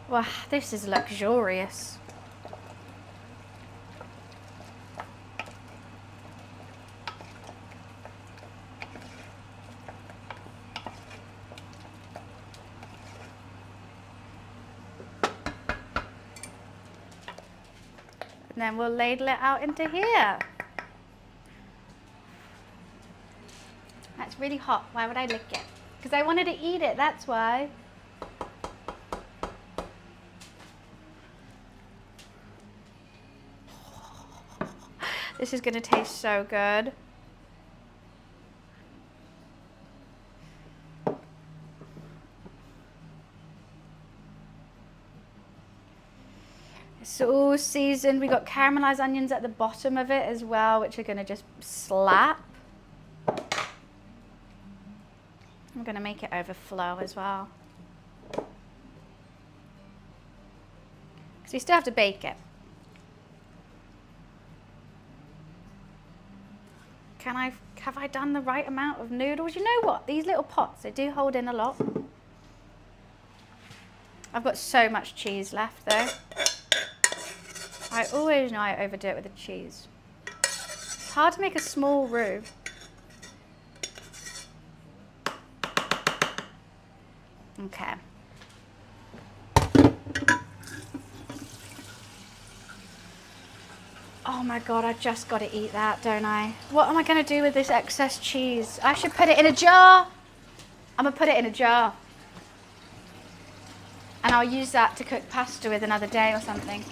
Wow, this is luxurious. And then we'll ladle it out into here. It's really hot. Why would I lick it? Because I wanted to eat it, that's why. This is gonna taste so good. It's all seasoned. We got caramelized onions at the bottom of it as well, which are gonna just slap. I'm gonna make it overflow as well. Because we still have to bake it. Have I done the right amount of noodles? You know what? These little pots, they do hold in a lot. I've got so much cheese left though. I always know I overdo it with the cheese. It's hard to make a small roux. Okay. Oh my God, I just got to eat that, don't I? What am I going to do with this excess cheese? I should put it in a jar. I'm going to put it in a jar. And I'll use that to cook pasta with another day or something.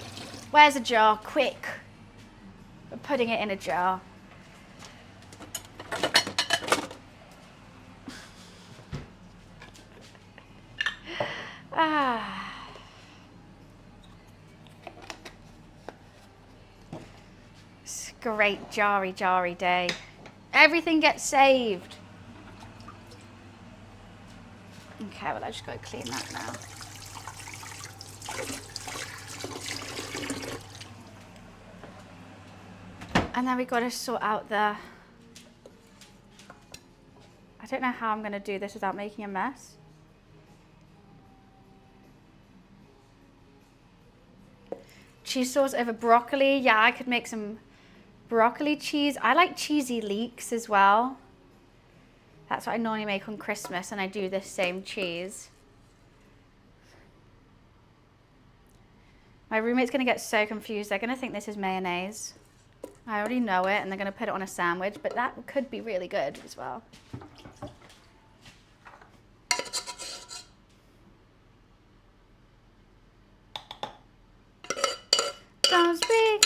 Where's a jar? Quick. We're putting it in a jar. It's a great jarry day. Everything gets saved. Okay, well I just got to clean that now. And then we got to sort out the... I don't know how I'm going to do this without making a mess. Cheese sauce over broccoli. Yeah, I could make some broccoli cheese. I like cheesy leeks as well. That's what I normally make on Christmas, and I do this same cheese. My roommate's going to get so confused. They're going to think this is mayonnaise. I already know it, and they're going to put it on a sandwich, but that could be really good as well. Don't speak.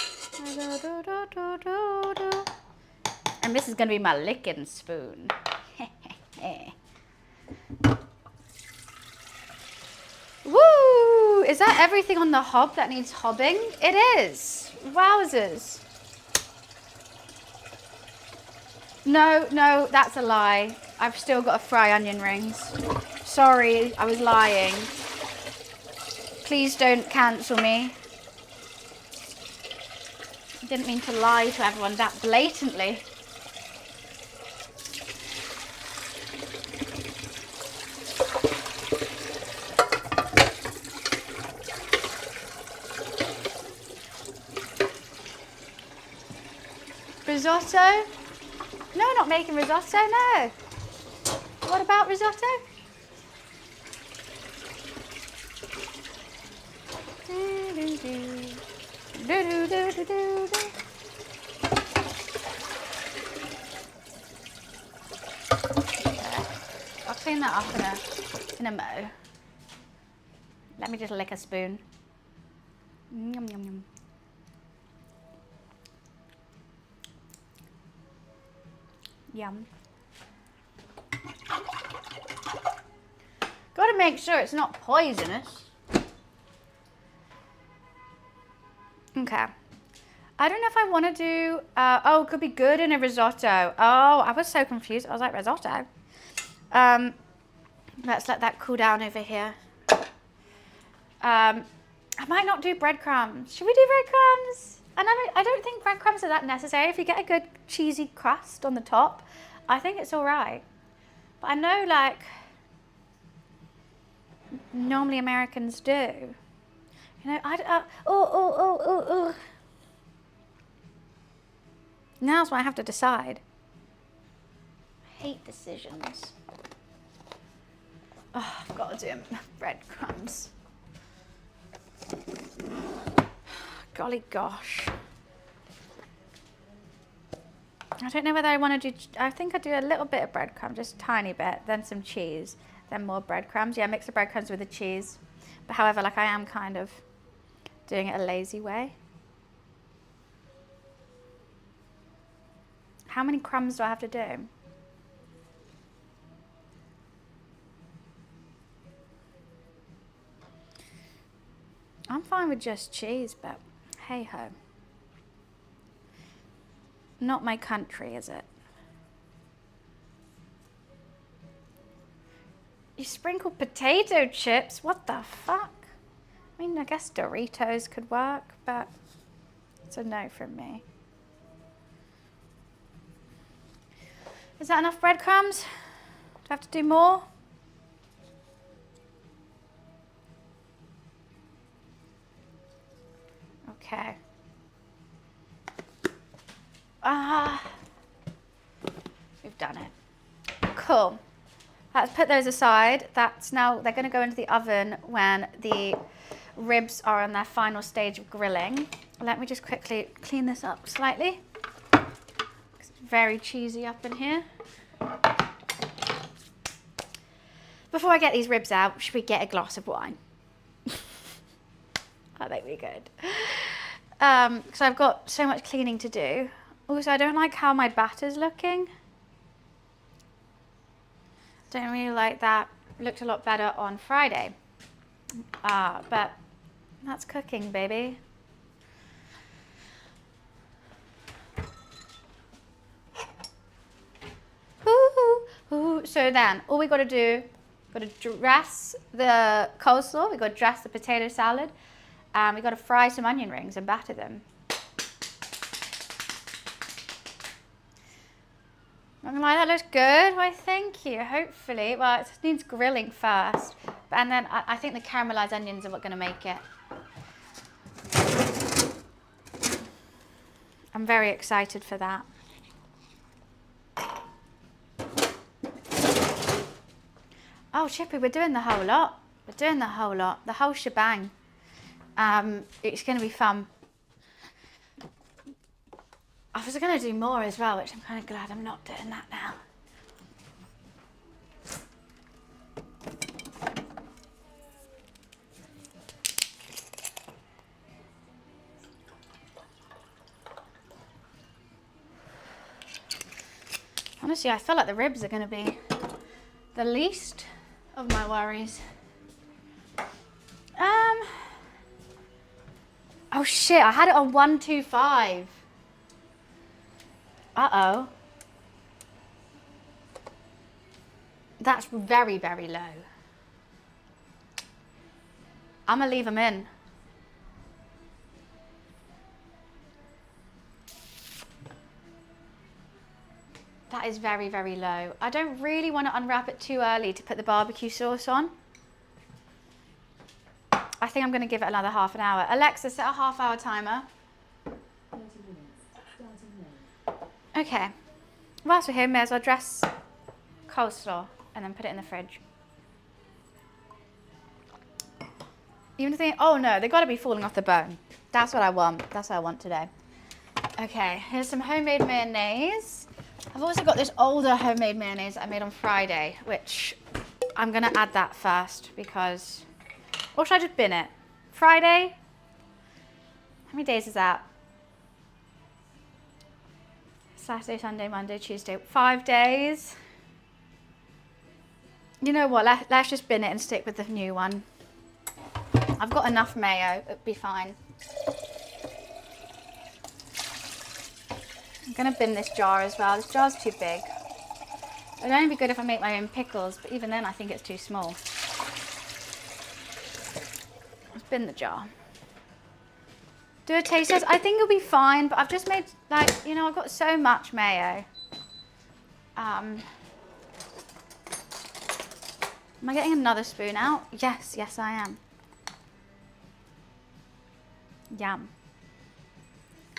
And this is going to be my licking spoon. Woo! Is that everything on the hob that needs hobbing? It is. Wowzers. No, that's a lie. I've still got to fry onion rings. Sorry, I was lying. Please don't cancel me. I didn't mean to lie to everyone that blatantly. Risotto? No, not making risotto, no. What about risotto? I'll clean that up in a mo. Let me just lick a spoon. Yum, yum, yum. Yum. Gotta make sure it's not poisonous. Okay. I don't know if I want to do, oh, it could be good in a risotto. Oh, I was so confused. I was like, risotto? Let's let that cool down over here. I might not do breadcrumbs. Should we do breadcrumbs? And I don't think breadcrumbs are that necessary. If you get a good cheesy crust on the top, I think it's all right. But I know, like, normally Americans do. You know, Now's when I have to decide. I hate decisions. Oh, I've got to do breadcrumbs. Golly gosh. I don't know whether I want to do, I think I do a little bit of breadcrumbs, just a tiny bit, then some cheese, then more breadcrumbs. Yeah, mix the breadcrumbs with the cheese. But however, like I am kind of doing it a lazy way. How many crumbs do I have to do? I'm fine with just cheese, but hey ho. Not my country, is it? You sprinkled potato chips? What the fuck? I mean, I guess Doritos could work, but it's a no from me. Is that enough breadcrumbs? Do I have to do more? Okay. We've done it. Cool. Let's put those aside. That's now, they're going to go into the oven when the ribs are on their final stage of grilling. Let me just quickly clean this up slightly. It's very cheesy up in here. Before I get these ribs out, should we get a glass of wine? I think we could. Because I've got so much cleaning to do. Also, I don't like how my batter's looking. Don't really like that. It looked a lot better on Friday. But that's cooking, baby. So then, all we got to do, got to dress the coleslaw, we got to dress the potato salad, and we got to fry some onion rings and batter them. I'm like, that looks good. Why, thank you. Hopefully, well, it needs grilling first, and then I think the caramelized onions are what going to make it. I'm very excited for that. Oh, Chippy, we're doing the whole lot. We're doing the whole lot, the whole shebang. It's going to be fun. I was going to do more as well, which I'm kind of glad I'm not doing that now. Honestly, I feel like the ribs are going to be the least of my worries. Oh shit, I had it on 125. Uh-oh. That's very, very low. I'm gonna leave them in. That is very, very low. I don't really want to unwrap it too early to put the barbecue sauce on. I think I'm going to give it another half an hour. Alexa, set a half-hour timer. 30 minutes, starting now. Okay. Whilst we're here, may as well dress coleslaw and then put it in the fridge. Even think, oh no, they've got to be falling off the bone. That's what I want. That's what I want today. Okay, here's some homemade mayonnaise. I've also got this older homemade mayonnaise I made on Friday, which I'm going to add that first because... Or should I just bin it? Friday? How many days is that? Saturday, Sunday, Monday, Tuesday. 5 days. You know what? Let's just bin it and stick with the new one. I've got enough mayo. It'll be fine. I'm going to bin this jar as well. This jar's too big. It'd only be good if I make my own pickles, but even then I think it's too small. Let's bin the jar. Do a taste test. I think it'll be fine, but I've just made, like, you know, I've got so much mayo. Am I getting another spoon out? Yes, yes I am. Yum.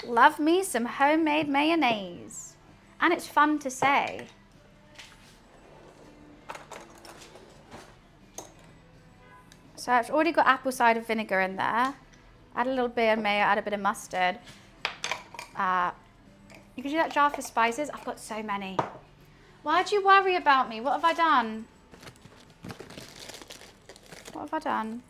Love me some homemade mayonnaise. And it's fun to say. So I've already got apple cider vinegar in there. Add a little bit of mayo, add a bit of mustard. You can do that jar for spices. I've got so many. Why'd you worry about me? What have I done? What have I done?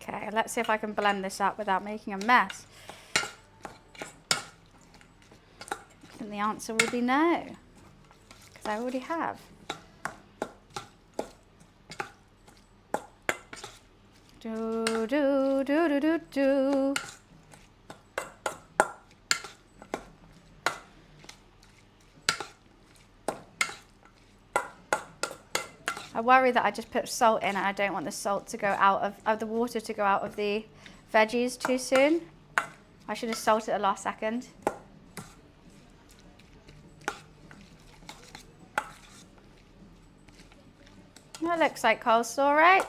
Okay, let's see if I can blend this up without making a mess. I think the answer will be no, because I already have. Do, do, do, do, do, do. I worry that I just put salt in and I don't want the salt to go out of the water to go out of the veggies too soon. I should have salted at the last second. That looks like coleslaw, right?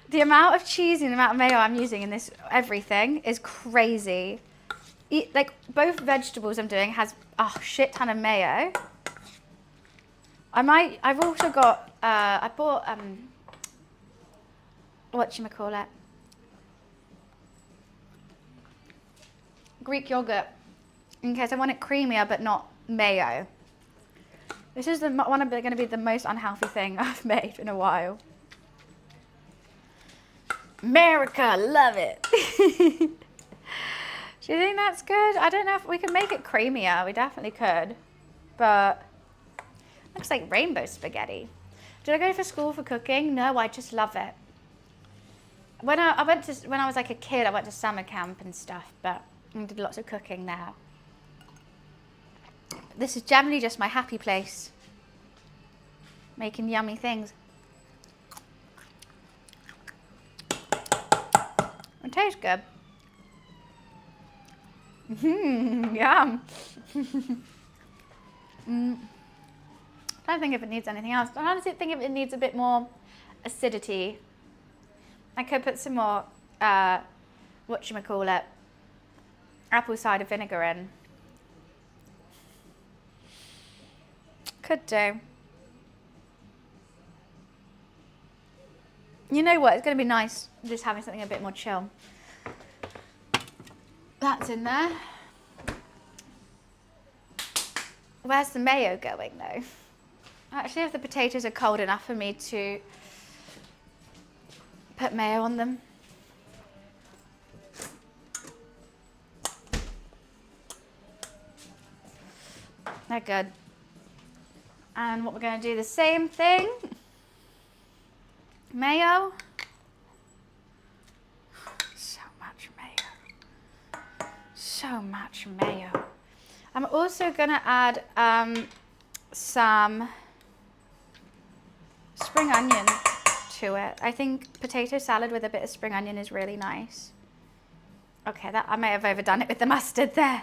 The amount of cheese and the amount of mayo I'm using in this everything is crazy. Like both vegetables I'm doing has a shit ton of mayo. I've also got, I bought, whatchamacallit, Greek yogurt in case I want it creamier but not mayo. This is going to be the most unhealthy thing I've made in a while. America, love it. Do you think that's good? I don't know if we can make it creamier. We definitely could. But looks like rainbow spaghetti. Did I go for school for cooking? No, I just love it. When I was like a kid, I went to summer camp and stuff, but I did lots of cooking there. This is generally just my happy place. Making yummy things. It tastes good. Yum. I don't think if it needs anything else. I honestly think if it needs a bit more acidity. I could put some more, whatchamacallit, apple cider vinegar in. Could do. You know what? It's going to be nice just having something a bit more chill. That's in there. Where's the mayo going though? Actually, if the potatoes are cold enough for me to put mayo on them. They're good. And what we're going to do the same thing. Mayo. So much mayo. So much mayo. I'm also going to add some spring onion to it. I think potato salad with a bit of spring onion is really nice. Okay, that I may have overdone it with the mustard there.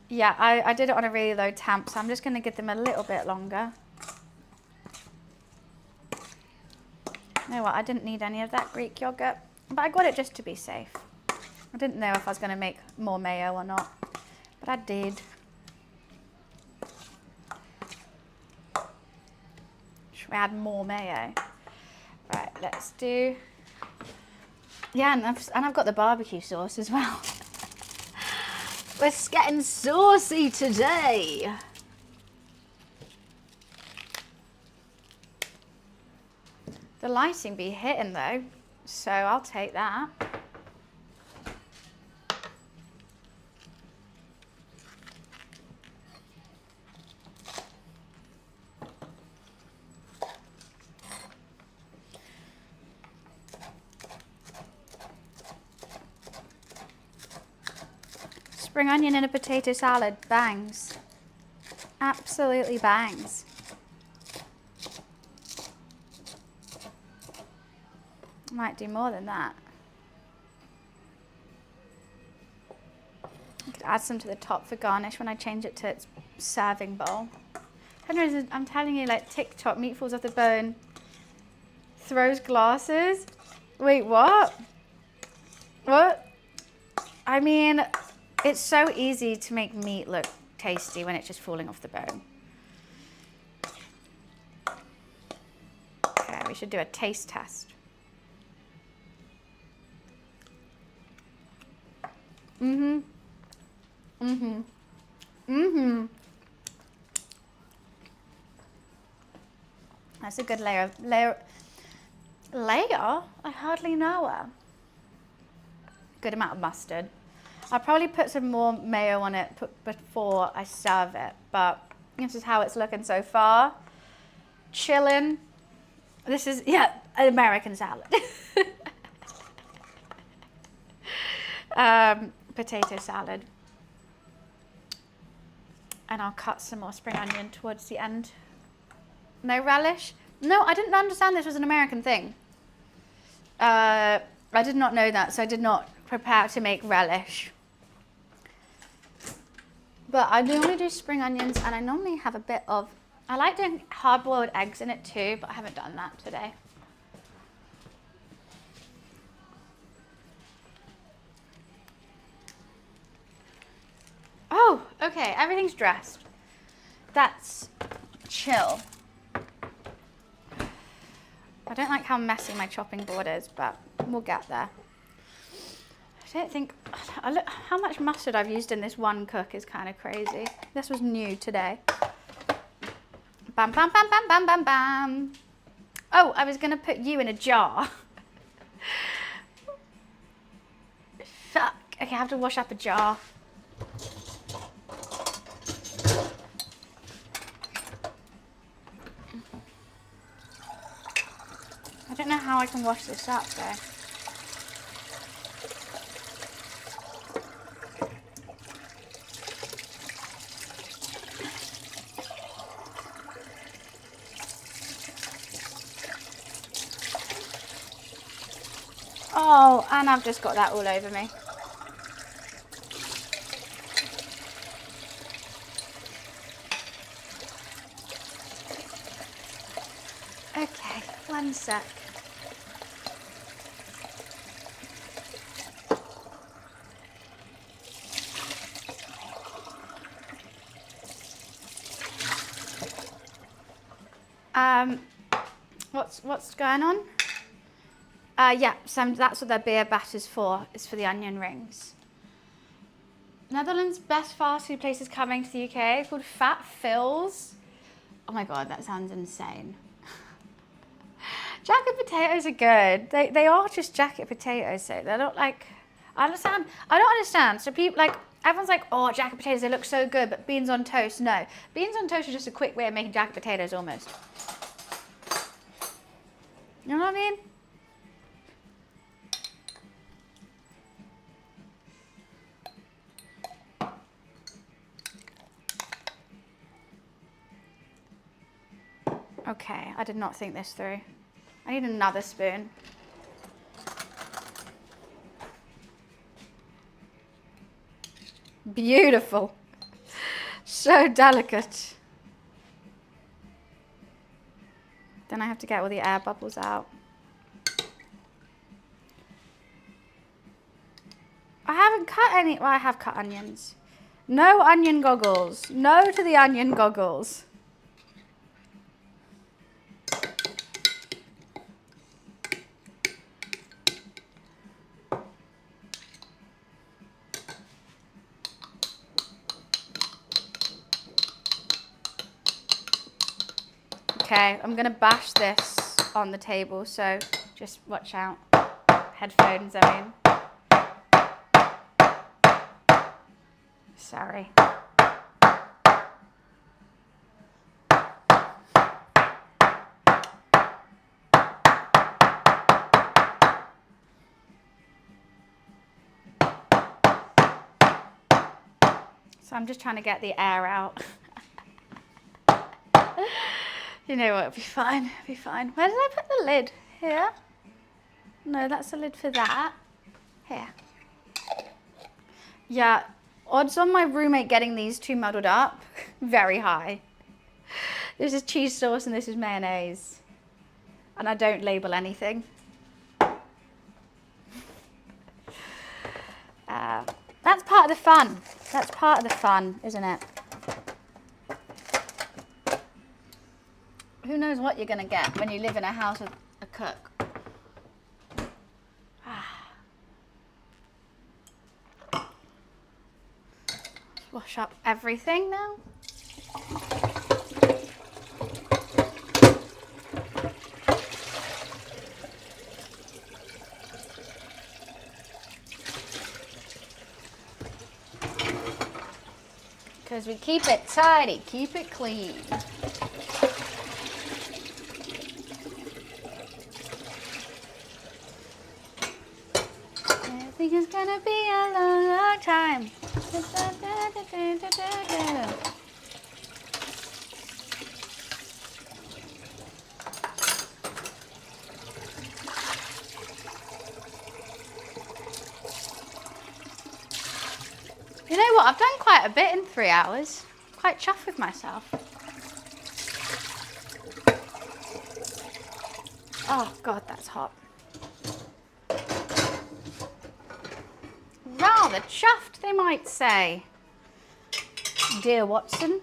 Yeah, I did it on a really low temp, so I'm just going to give them a little bit longer. You know what, I didn't need any of that Greek yogurt, but I got it just to be safe. I didn't know if I was going to make more mayo or not, but I did. Should we add more mayo? Right, let's do... Yeah, and I've got the barbecue sauce as well. We're getting saucy today. The lighting be hitting though, so I'll take that. Spring onion in a potato salad, bangs. Absolutely bangs. Might do more than that. I could add some to the top for garnish when I change it to its serving bowl. I'm telling you, like TikTok, meat falls off the bone, throws glasses. Wait, what? What? I mean, It's so easy to make meat look tasty when it's just falling off the bone. Okay, we should do a taste test. Mm-hmm. Mm-hmm. Mm-hmm. That's a good layer. Layer? I hardly know her. Good amount of mustard. I'll probably put some more mayo on it before I serve it, but this is how it's looking so far. Chillin'. This is, yeah, an American salad. Potato salad. And I'll cut some more spring onion towards the end. No relish? No, I didn't understand this was an American thing. I did not know that, so I did not prepare to make relish. But I normally do spring onions, and I normally have a bit of, I like doing hard-boiled eggs in it too, but I haven't done that today. Oh, okay, everything's dressed. That's chill. I don't like how messy my chopping board is, but we'll get there. I don't think, how much mustard I've used in this one cook is kind of crazy. This was new today. Bam, bam, bam, bam, bam, bam, bam. Oh, I was gonna put you in a jar. Fuck, okay, I have to wash up a jar. I don't know how I can wash this up though. Oh, and I've just got that all over me. Okay, one sec. What's going on? Yeah, so that's what their beer batter's for, is for the onion rings. Netherlands' best fast food place is coming to the UK, called Fat Phil's. Oh my God, that sounds insane. Jacket potatoes are good. They are just jacket potatoes, so they're not like, I don't understand. So people like, everyone's like, oh, jacket potatoes, they look so good, but beans on toast, no. Beans on toast are just a quick way of making jacket potatoes almost. You know what I mean? Okay, I did not think this through. I need another spoon. Beautiful. So delicate. Then I have to get all the air bubbles out. I haven't cut any, well, I have cut onions. No onion goggles. No to the onion goggles. Okay, I'm gonna bash this on the table, so just watch out. Headphones, I mean. Sorry. So I'm just trying to get the air out. You know what, it'll be fine, it'll be fine. Where did I put the lid? Here? No, that's the lid for that. Here. Yeah, odds on my roommate getting these two muddled up, very high. This is cheese sauce and this is mayonnaise. And I don't label anything. That's part part of the fun. That's part of the fun, isn't it? Who knows what you're going to get when you live in a house with a cook. Wash up everything now. Because we keep it tidy, keep it clean. I think it's gonna be a long, long time. You know what? I've done quite a bit in 3 hours. Quite chuffed with myself. Oh God, that's hot. Rather chuffed, they might say. Dear Watson.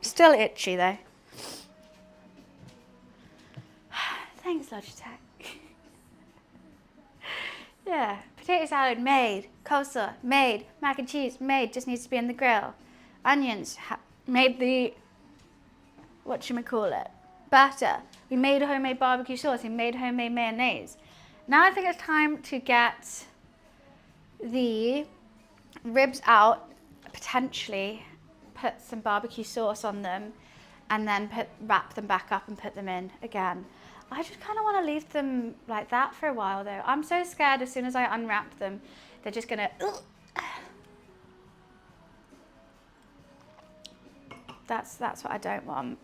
Still itchy though. Thanks, Logitech. Yeah, potato salad made, coleslaw made, mac and cheese made, just needs to be in the grill. Onions made the, whatchamacallit, batter. We made homemade barbecue sauce, we made homemade mayonnaise. Now I think it's time to get the ribs out, potentially put some barbecue sauce on them, and then wrap them back up and put them in again. I just kind of want to leave them like that for a while though. I'm so scared as soon as I unwrap them, they're just gonna, That's what I don't want.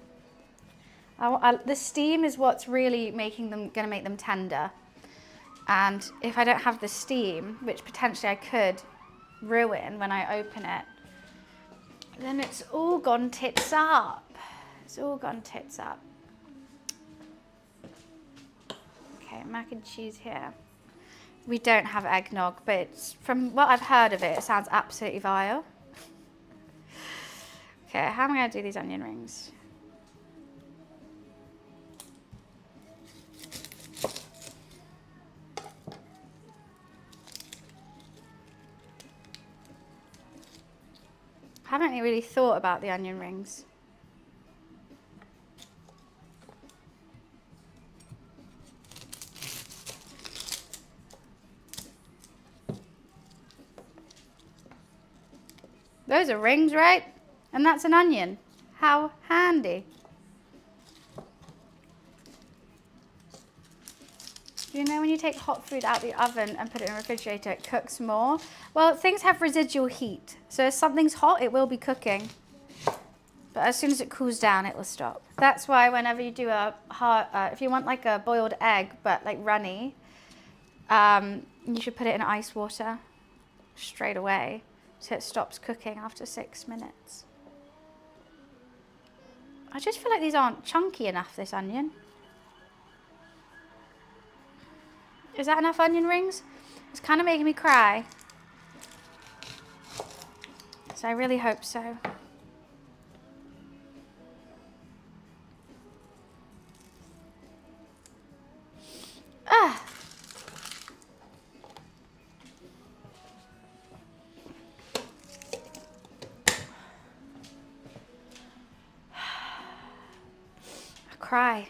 The steam is what's really gonna make them tender. And if I don't have the steam, which potentially I could ruin when I open it, then it's all gone tits up. It's all gone tits up. Okay, mac and cheese here. We don't have eggnog, but it's, from what I've heard of it, it sounds absolutely vile. Okay, how am I going to do these onion rings? I haven't really thought about the onion rings. Those are rings, right? And that's an onion. How handy. Do you know when you take hot food out of the oven and put it in the refrigerator, it cooks more? Well, things have residual heat. So if something's hot, it will be cooking. But as soon as it cools down, it will stop. That's why whenever you do a hot, if you want like a boiled egg, but like runny, you should put it in ice water straight away. So it stops cooking after 6 minutes. I just feel like these aren't chunky enough, this onion. Is that enough onion rings? It's kind of making me cry. So I really hope so. Ah.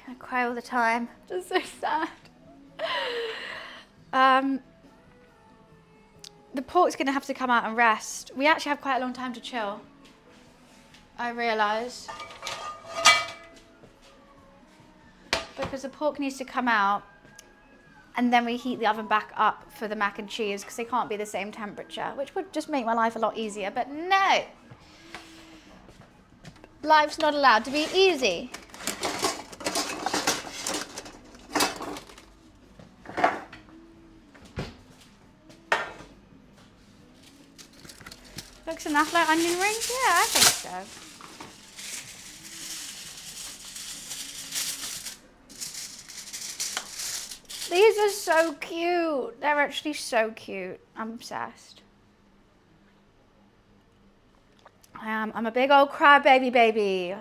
I cry all the time. Just so sad. The pork's gonna have to come out and rest. We actually have quite a long time to chill, I realise. Because the pork needs to come out and then we heat the oven back up for the mac and cheese because they can't be the same temperature, which would just make my life a lot easier, but no. Life's not allowed to be easy. Looks enough like onion rings? Yeah, I think so. These are so cute. They're actually so cute. I'm obsessed. I am. I'm a big old crybaby baby.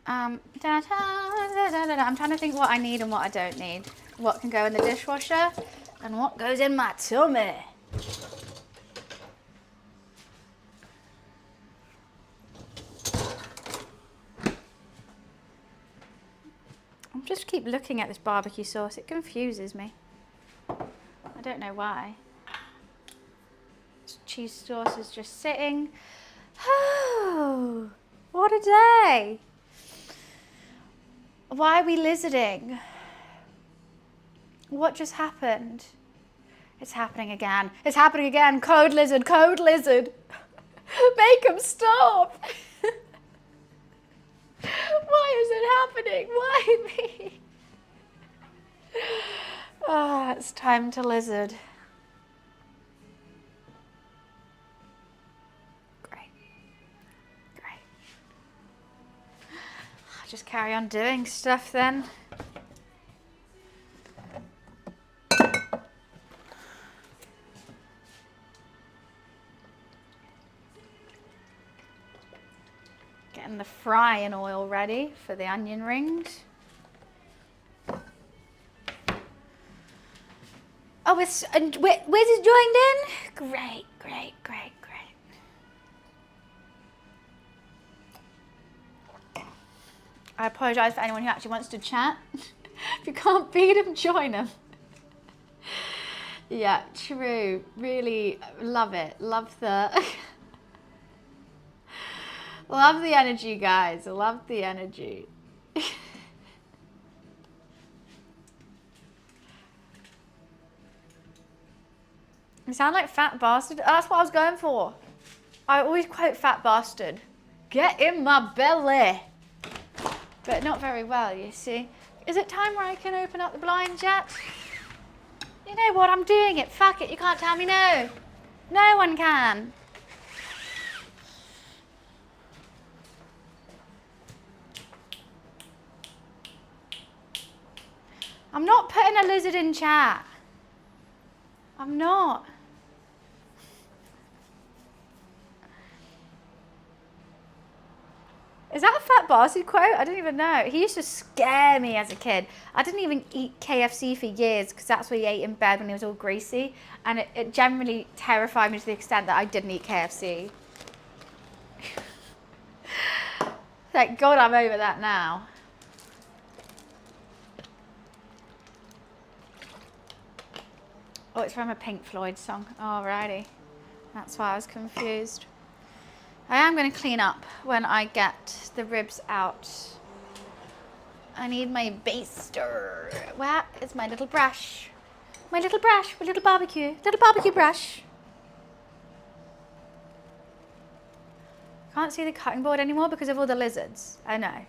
I'm trying to think what I need and what I don't need. What can go in the dishwasher and what goes in my tummy. I just keep looking at this barbecue sauce. It confuses me. I don't know why. This cheese sauce is just sitting. Oh, what a day. Why are we lizarding? What just happened? It's happening again. It's happening again. Code lizard, code lizard. Make him stop. Why is it happening? Why me? Ah, it's time to lizard. Great. Great. I'll just carry on doing stuff then. Getting the frying oil ready for the onion rings. Oh, Wiz is joined in? Great, great, great, great. I apologise for anyone who actually wants to chat. If you can't beat him, join him. Yeah, true. Really love it. Love the... Love the energy, guys. Love the energy. You sound like fat bastard. That's what I was going for. I always quote fat bastard. Get in my belly. But not very well, you see. Is it time where I can open up the blinds yet? You know what? I'm doing it. Fuck it. You can't tell me no. No one can. I'm not putting a lizard in chat. I'm not. Is that a fat bastard quote? I didn't even know. He used to scare me as a kid. I didn't even eat KFC for years because that's what he ate in bed when he was all greasy. And it generally terrified me to the extent that I didn't eat KFC. Thank God I'm over that now. Oh, it's from a Pink Floyd song. Alrighty. That's why I was confused. I am going to clean up when I get the ribs out. I need my baster. Where is my little brush? My little brush, my little barbecue brush. Can't see the cutting board anymore because of all the lizards. I know.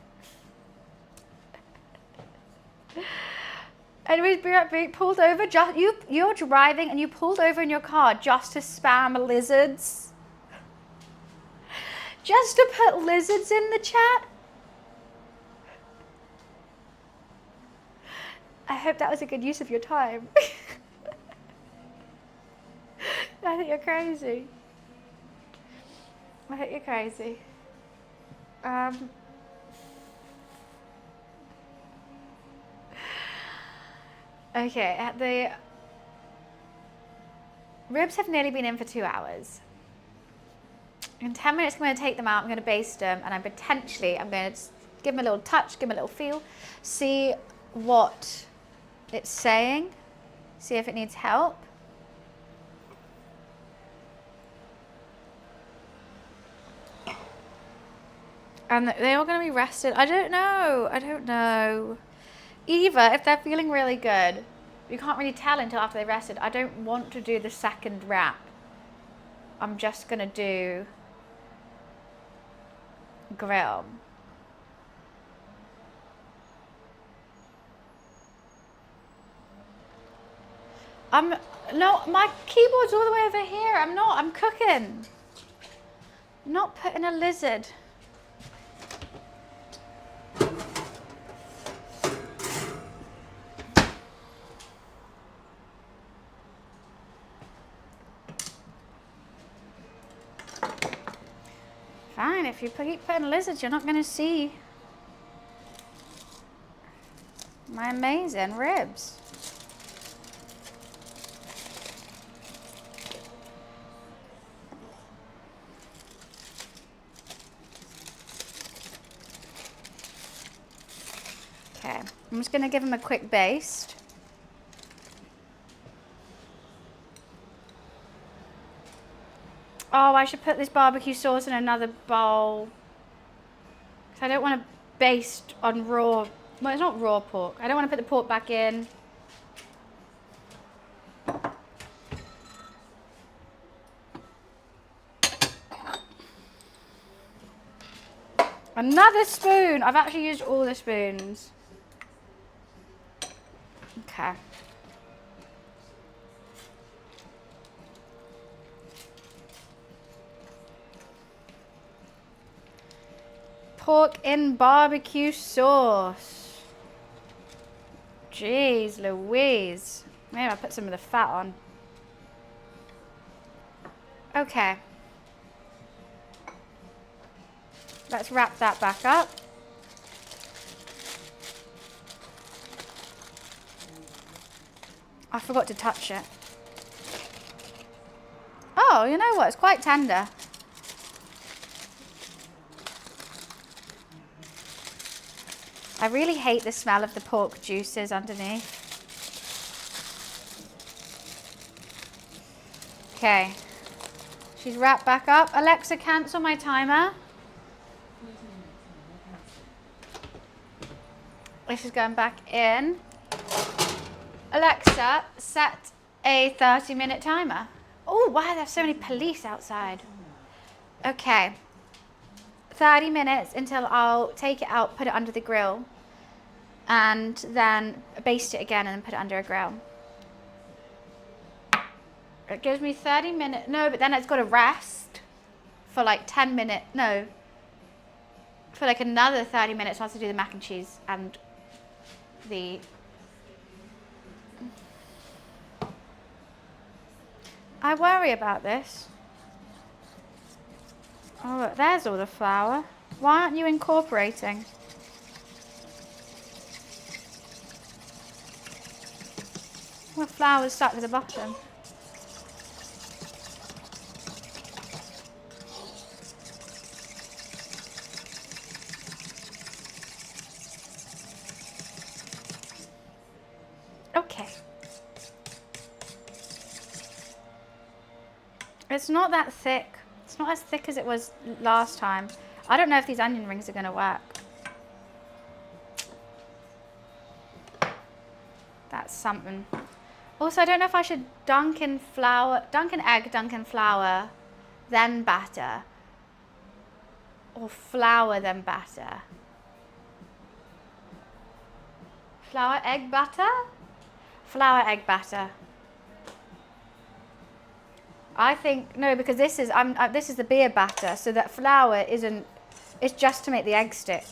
Anyways, be pulled over. You're driving and you pulled over in your car just to spam lizards. Just to put lizards in the chat. I hope that was a good use of your time. I think you're crazy. I think you're crazy. Okay, the ribs have nearly been in for 2 hours. In 10 minutes, I'm going to take them out. I'm going to baste them, and I'm going to give them a little touch, give them a little feel, see what it's saying, see if it needs help. And they're all going to be rested. I don't know. Either, if they're feeling really good, you can't really tell until after they've rested. I don't want to do the second wrap. I'm just going to do grill. No, my keyboard's all the way over here. I'm cooking. I'm not putting a lizard. Fine, if you keep putting lizards, you're not going to see my amazing ribs. Okay, I'm just going to give them a quick baste. Oh, I should put this barbecue sauce in another bowl. Because I don't want to baste on raw. Well, it's not raw pork. I don't want to put the pork back in. Another spoon. I've actually used all the spoons. Okay. Pork in barbecue sauce. Jeez Louise. Maybe I'll put some of the fat on. Okay. Let's wrap that back up. I forgot to touch it. Oh, you know what? It's quite tender. I really hate the smell of the pork juices underneath. Okay. She's wrapped back up. Alexa, cancel my timer. This is going back in. Alexa, set a 30-minute timer. Oh, wow, there's so many police outside. Okay. 30 minutes until I'll take it out, put it under the grill, and then baste it again and then put it under a grill. It gives me 30 minutes. No, but then it's got to rest for like 10 minutes. No. For like another 30 minutes whilst I do the mac and cheese and the... I worry about this. Oh, look, there's all the flour. Why aren't you incorporating? Well, the flour's stuck to the bottom. Okay. It's not that thick. It's not as thick as it was last time. I don't know if these onion rings are going to work. That's something. Also, I don't know if I should dunk in egg, dunk in flour, then batter. Or flour, then batter. Flour, egg, batter? Flour, egg, batter. I think, no, because this is the beer batter, so that flour isn't, it's just to make the egg stick.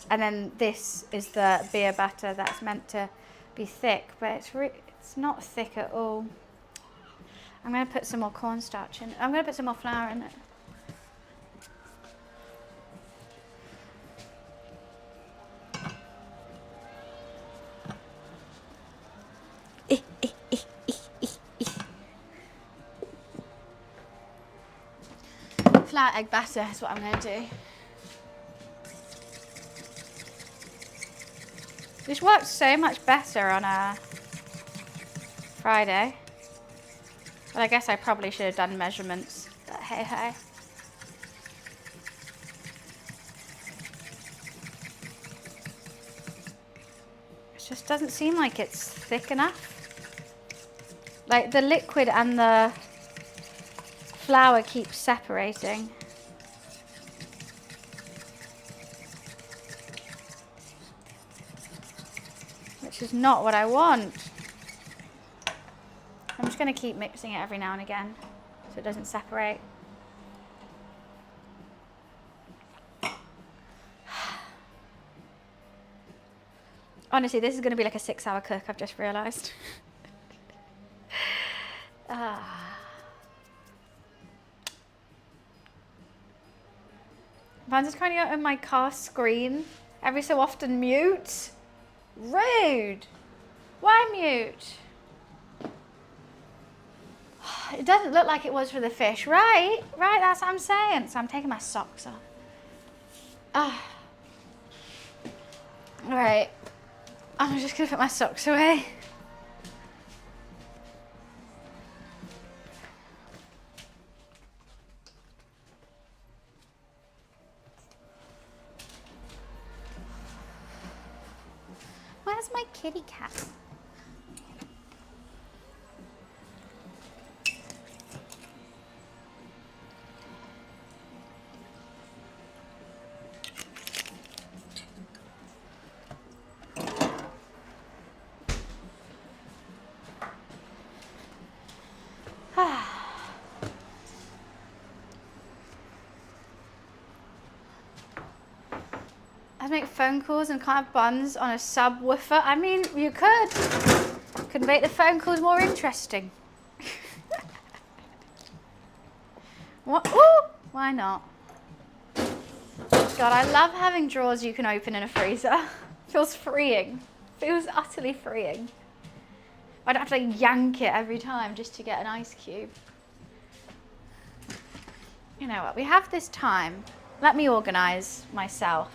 And then this is the beer batter that's meant to be thick, but it's not thick at all. I'm going to put some more cornstarch in. I'm going to put some more flour in it. Flour, egg, batter is what I'm going to do. This works so much better on a Friday. Well, I guess I probably should have done measurements, but hey hey. It just doesn't seem like it's thick enough. Like the liquid and the flour keeps separating. Which is not what I want. I'm just going to keep mixing it every now and again so it doesn't separate. Honestly, this is going to be like a 6-hour cook, I've just realised. Van's just kind of on my car screen. Every so often mute. Rude. Why mute? It doesn't look like it was for the fish, right? Right, that's what I'm saying. So I'm taking my socks off. Right. I'm just gonna put my socks away. Where's my kitty cat? I make phone calls and can't have buns on a subwoofer. I mean, you could make the phone calls more interesting. What? Ooh, why not? God, I love having drawers you can open in a freezer. Feels freeing. Feels utterly freeing. I don't have to yank it every time just to get an ice cube. You know what? We have this time. Let me organize myself.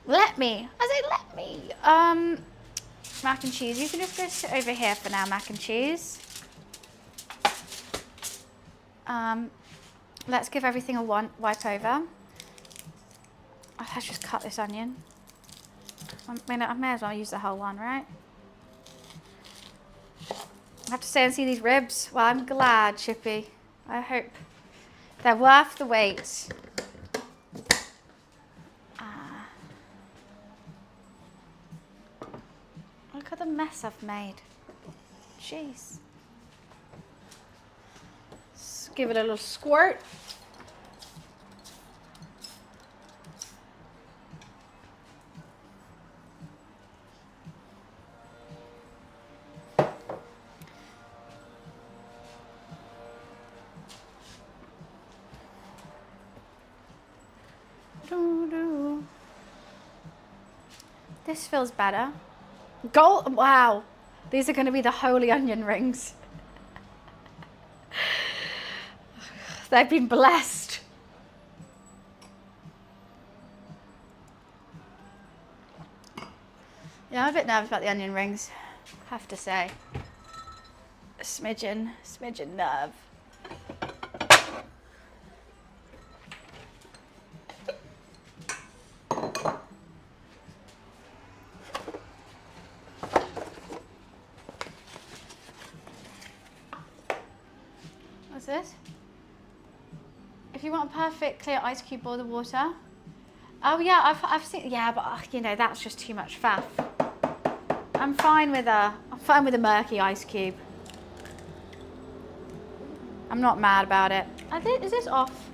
Let me. I say let me. Mac and cheese. You can just go sit over here for now, mac and cheese. Let's give everything a wipe over. Let's just cut this onion. I may as well use the whole one, right? I have to stay and see these ribs. Well, I'm glad, Chippy. I hope they're worth the wait. Look at the mess I've made. Jeez. Let's give it a little squirt. This feels better. Gold, wow. These are going to be the holy onion rings. They've been blessed. Yeah, I'm a bit nervous about the onion rings, I have to say. A smidgen nerve. What's this? If you want a perfect clear ice cube, boil the water. Oh yeah, I've seen. Yeah, but you know that's just too much faff. I'm fine with a murky ice cube. I'm not mad about it. Is this off?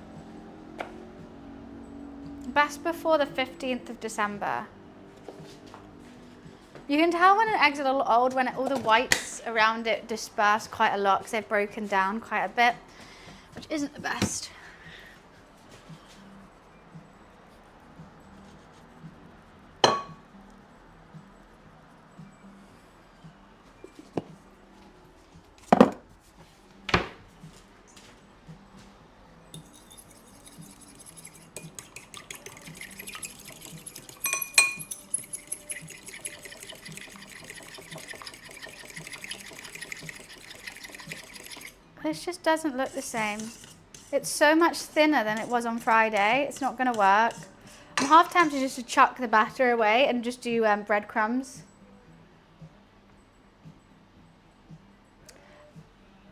Best before the 15th of December. You can tell when an egg's a little old when all the whites around it disperse quite a lot because they've broken down quite a bit, which isn't the best. This just doesn't look the same. It's so much thinner than it was on Friday. It's not going to work. I'm half tempted just to chuck the batter away and just do breadcrumbs.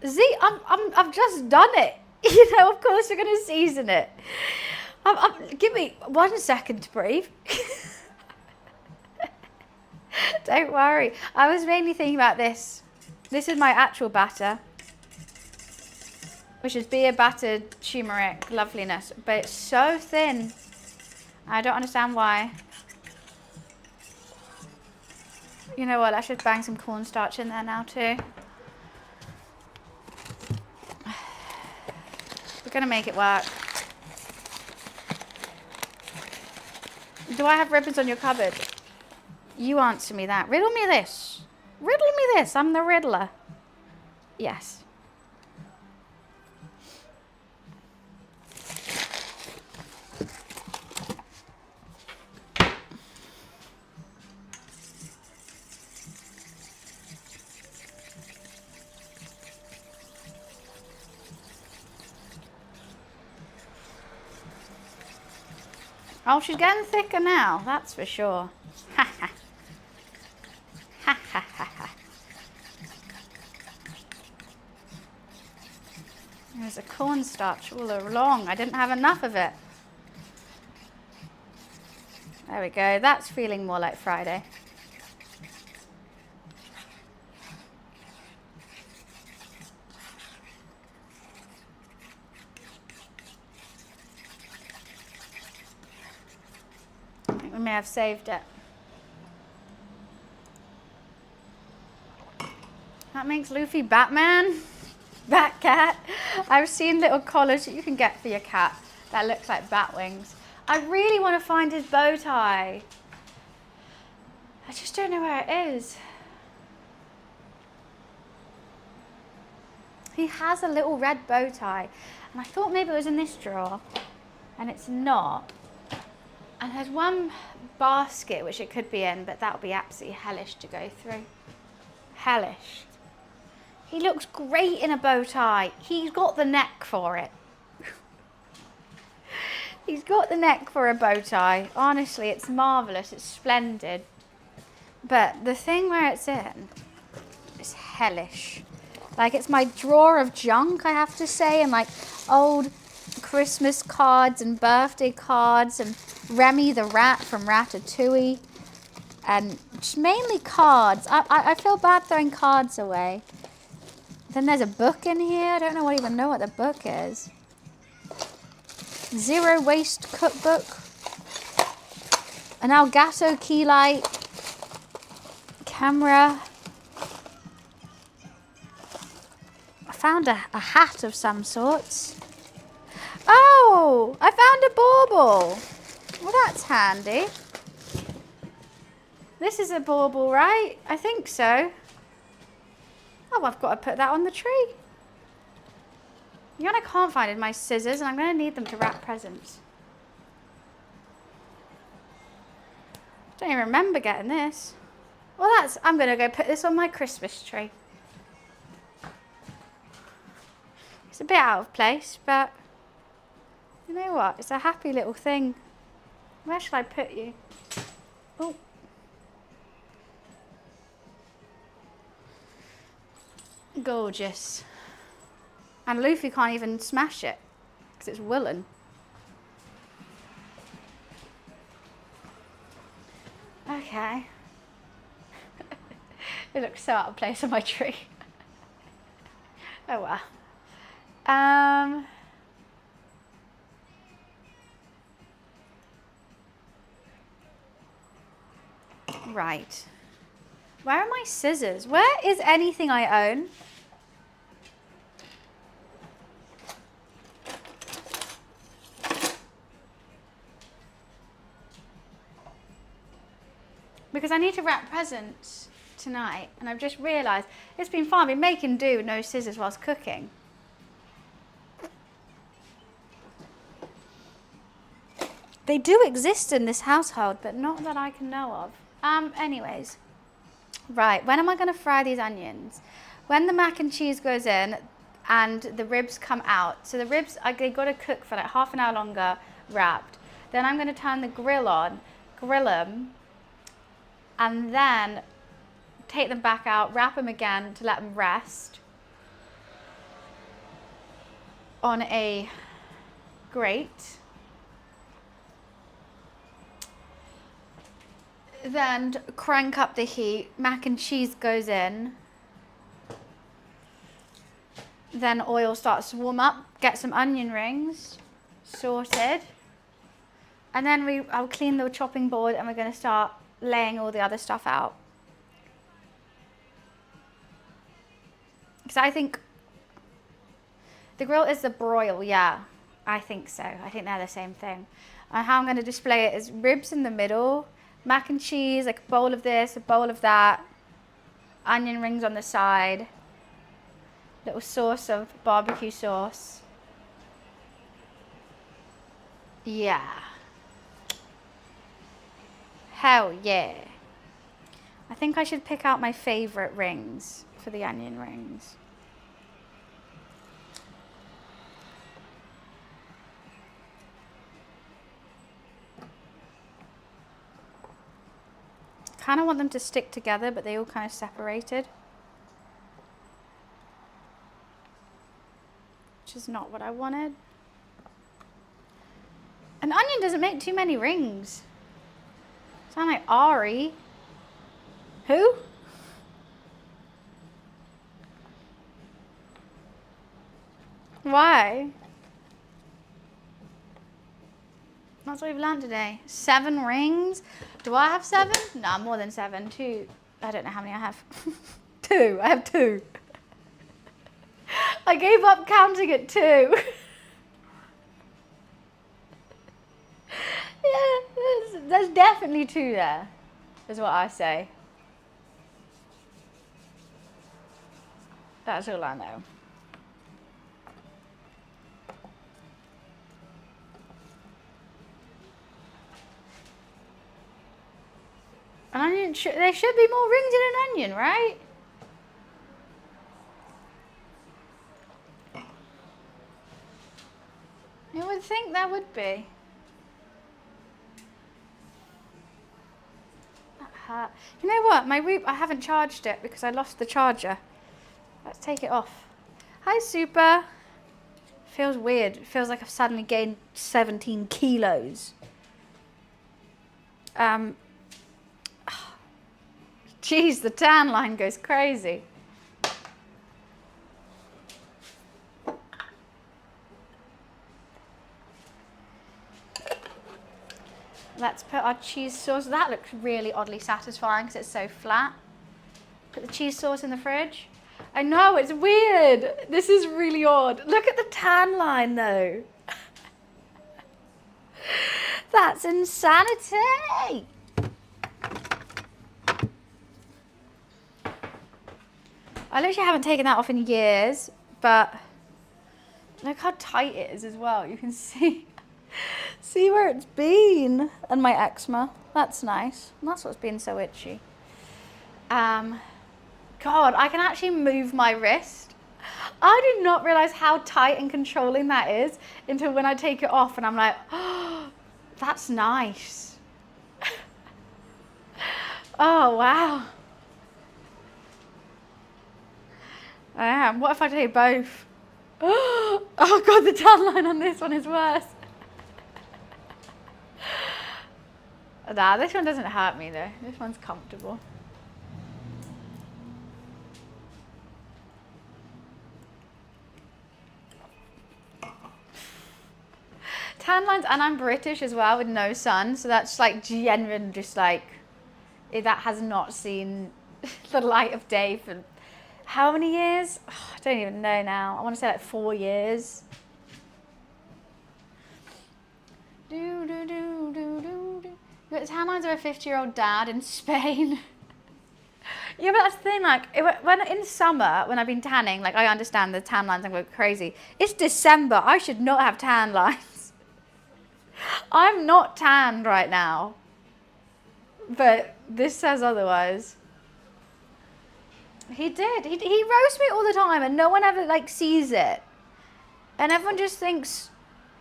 See, I've just done it. You know, of course we're going to season it. Give me 1 second to breathe. Don't worry. I was mainly thinking about this. This is my actual batter, which is beer battered turmeric loveliness, but it's so thin. I don't understand why. You know what, I should bang some cornstarch in there now too. We're gonna make it work. Do I have ribbons on your cupboard? You answer me that. Riddle me this. Riddle me this. I'm the riddler. Yes. Oh, she's getting thicker now, that's for sure. Ha ha. Ha ha ha ha. There's a cornstarch all along. I didn't have enough of it. There we go. That's feeling more like Friday. We may have saved it. That makes Luffy Batman. Bat cat. I've seen little collars that you can get for your cat that looks like bat wings. I really want to find his bow tie. I just don't know where it is. He has a little red bow tie, and I thought maybe it was in this drawer, and it's not. And there's one basket which it could be in, but that would be absolutely hellish to go through. Hellish. He looks great in a bow tie. He's got the neck for it. He's got the neck for a bow tie. Honestly, it's marvellous. It's splendid. But the thing where it's in is hellish. Like, it's my drawer of junk, I have to say, and like old Christmas cards and birthday cards and Remy the rat from Ratatouille, and just mainly cards. I feel bad throwing cards away. Then there's a book in here. I don't even know what the book is. Zero waste cookbook. An Elgato key light. Camera. I found a hat of some sorts. Oh, I found a bauble. Well, that's handy. This is a bauble, right? I think so. Oh, I've got to put that on the tree. You know what I can't find is my scissors, and I'm going to need them to wrap presents. Don't even remember getting this. Well, I'm going to go put this on my Christmas tree. It's a bit out of place, but you know what? It's a happy little thing. Where shall I put you? Oh. Gorgeous. And Luffy can't even smash it because it's woolen. Okay. It looks so out of place on my tree. Oh well. Right. Where are my scissors? Where is anything I own? Because I need to wrap presents tonight, and I've just realised it's been fun. I've been making do with no scissors whilst cooking. They do exist in this household, but not that I can know of. Anyways. Right, when am I going to fry these onions? When the mac and cheese goes in and the ribs come out. So the ribs, they got to cook for like half an hour longer, wrapped. Then I'm going to turn the grill on, grill them, and then take them back out, wrap them again to let them rest on a grate. Then crank up the heat, mac and cheese goes in. Then oil starts to warm up, get some onion rings sorted. And then I'll clean the chopping board, and we're going to start laying all the other stuff out. Because I think the grill is the broil, yeah. I think so. I think they're the same thing. And how I'm going to display it is ribs in the middle, mac and cheese, like a bowl of this, a bowl of that, onion rings on the side, little sauce of barbecue sauce. Yeah. Hell yeah. I think I should pick out my favorite rings for the onion rings. Kind of want them to stick together, but they all kind of separated, which is not what I wanted. An onion doesn't make too many rings. Sound like Ari. Who? Why? That's what we've learned today. 7 rings. Do I have 7? No, more than 7. 2. I don't know how many I have. 2. I have 2. I gave up counting at 2. Yeah, there's definitely 2 there, is what I say. That's all I know. An onion, there should be more rings in an onion, right? You would think there would be. That hurt. You know what? I haven't charged it because I lost the charger. Let's take it off. Hi, Super. Feels weird. It feels like I've suddenly gained 17 kilos. Geez, the tan line goes crazy. Let's put our cheese sauce. That looks really oddly satisfying because it's so flat. Put the cheese sauce in the fridge. I know, it's weird. This is really odd. Look at the tan line though. That's insanity. I literally haven't taken that off in years, but look how tight it is as well. You can see where it's been, and my eczema. That's nice. And that's what's been so itchy. God, I can actually move my wrist. I did not realize how tight and controlling that is until when I take it off and I'm like, oh, that's nice. Oh, wow. I am. What if I take both? Oh God, the tan line on this one is worse. Nah, this one doesn't hurt me though. This one's comfortable. Tan lines, and I'm British as well with no sun, so that's like genuine, just like, that has not seen the light of day for how many years? Oh, I don't even know now. I want to say like 4 years. The tan lines of a 50-year-old dad in Spain. Yeah, but that's the thing, like, when in summer, when I've been tanning, like, I understand the tan lines and go crazy. It's December. I should not have tan lines. I'm not tanned right now. But this says otherwise. He did. He roasts me all the time and no one ever like sees it. And everyone just thinks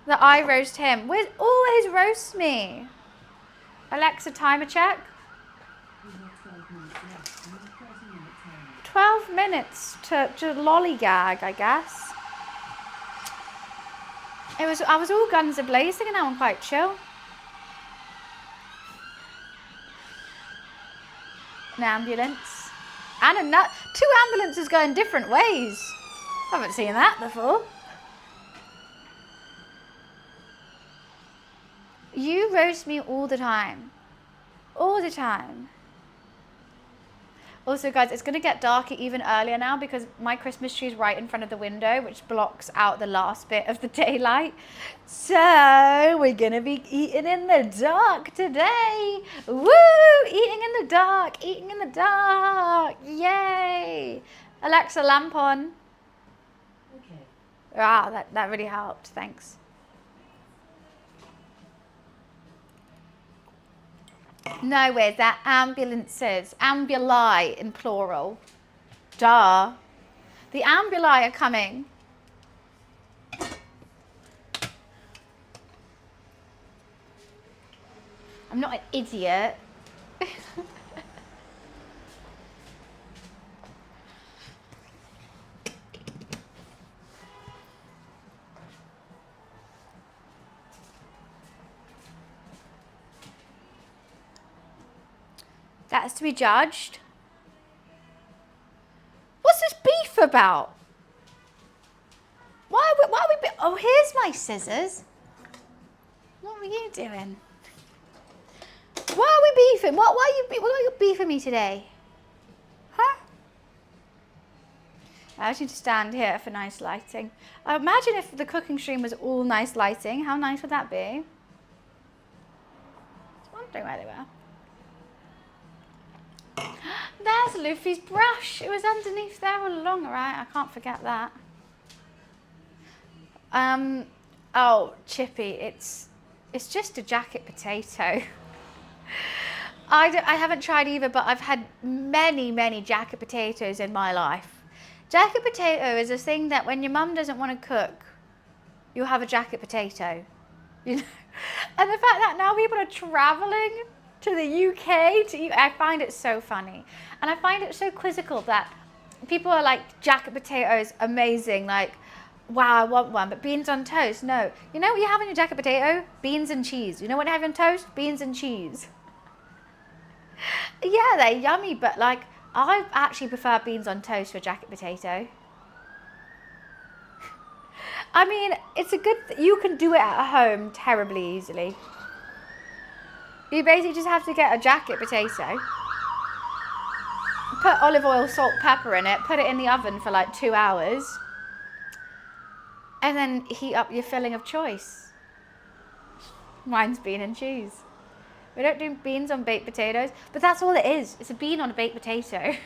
that I roast him. We always roast me. Alexa, timer check. 12 minutes to lollygag, I guess. I was all guns a-blazing and now I'm quite chill. An ambulance. And 2 ambulances going different ways. I haven't seen that before. You roast me all the time. All the time. Also, guys, it's going to get darker even earlier now because my Christmas tree is right in front of the window, which blocks out the last bit of the daylight. So we're going to be eating in the dark today. Woo! Eating in the dark, eating in the dark. Yay! Alexa, lamp on. Okay. Wow, that really helped. Thanks. No, where's that? Ambulances. Ambuli in plural. Duh. The ambuli are coming. I'm not an idiot. That's to be judged. What's this beef about? Why are we oh, here's my scissors. What were you doing? Why are we beefing? What are you beefing me today? Huh? I just need to stand here for nice lighting. Imagine if the cooking stream was all nice lighting. How nice would that be? I was wondering where they were. There's Luffy's brush. It was underneath there all along, right? I can't forget that. Oh, Chippy, it's just a jacket potato. I haven't tried either, but I've had many jacket potatoes in my life. Jacket potato is a thing that when your mum doesn't want to cook, you'll have a jacket potato. You know? And the fact that now people are travelling to the UK to eat, I find it so funny. And I find it so quizzical that people are like, jacket potatoes, amazing, like, wow, I want one, but beans on toast, no. You know what you have in your jacket potato? Beans and cheese. You know what you have on toast? Beans and cheese. Yeah, they're yummy, but like, I actually prefer beans on toast to a jacket potato. I mean, it's a good, you can do it at home terribly easily. You basically just have to get a jacket potato, put olive oil, salt, pepper in it, put it in the oven for like 2 hours, and then heat up your filling of choice. Mine's bean and cheese. We don't do beans on baked potatoes, but that's all it is. It's a bean on a baked potato.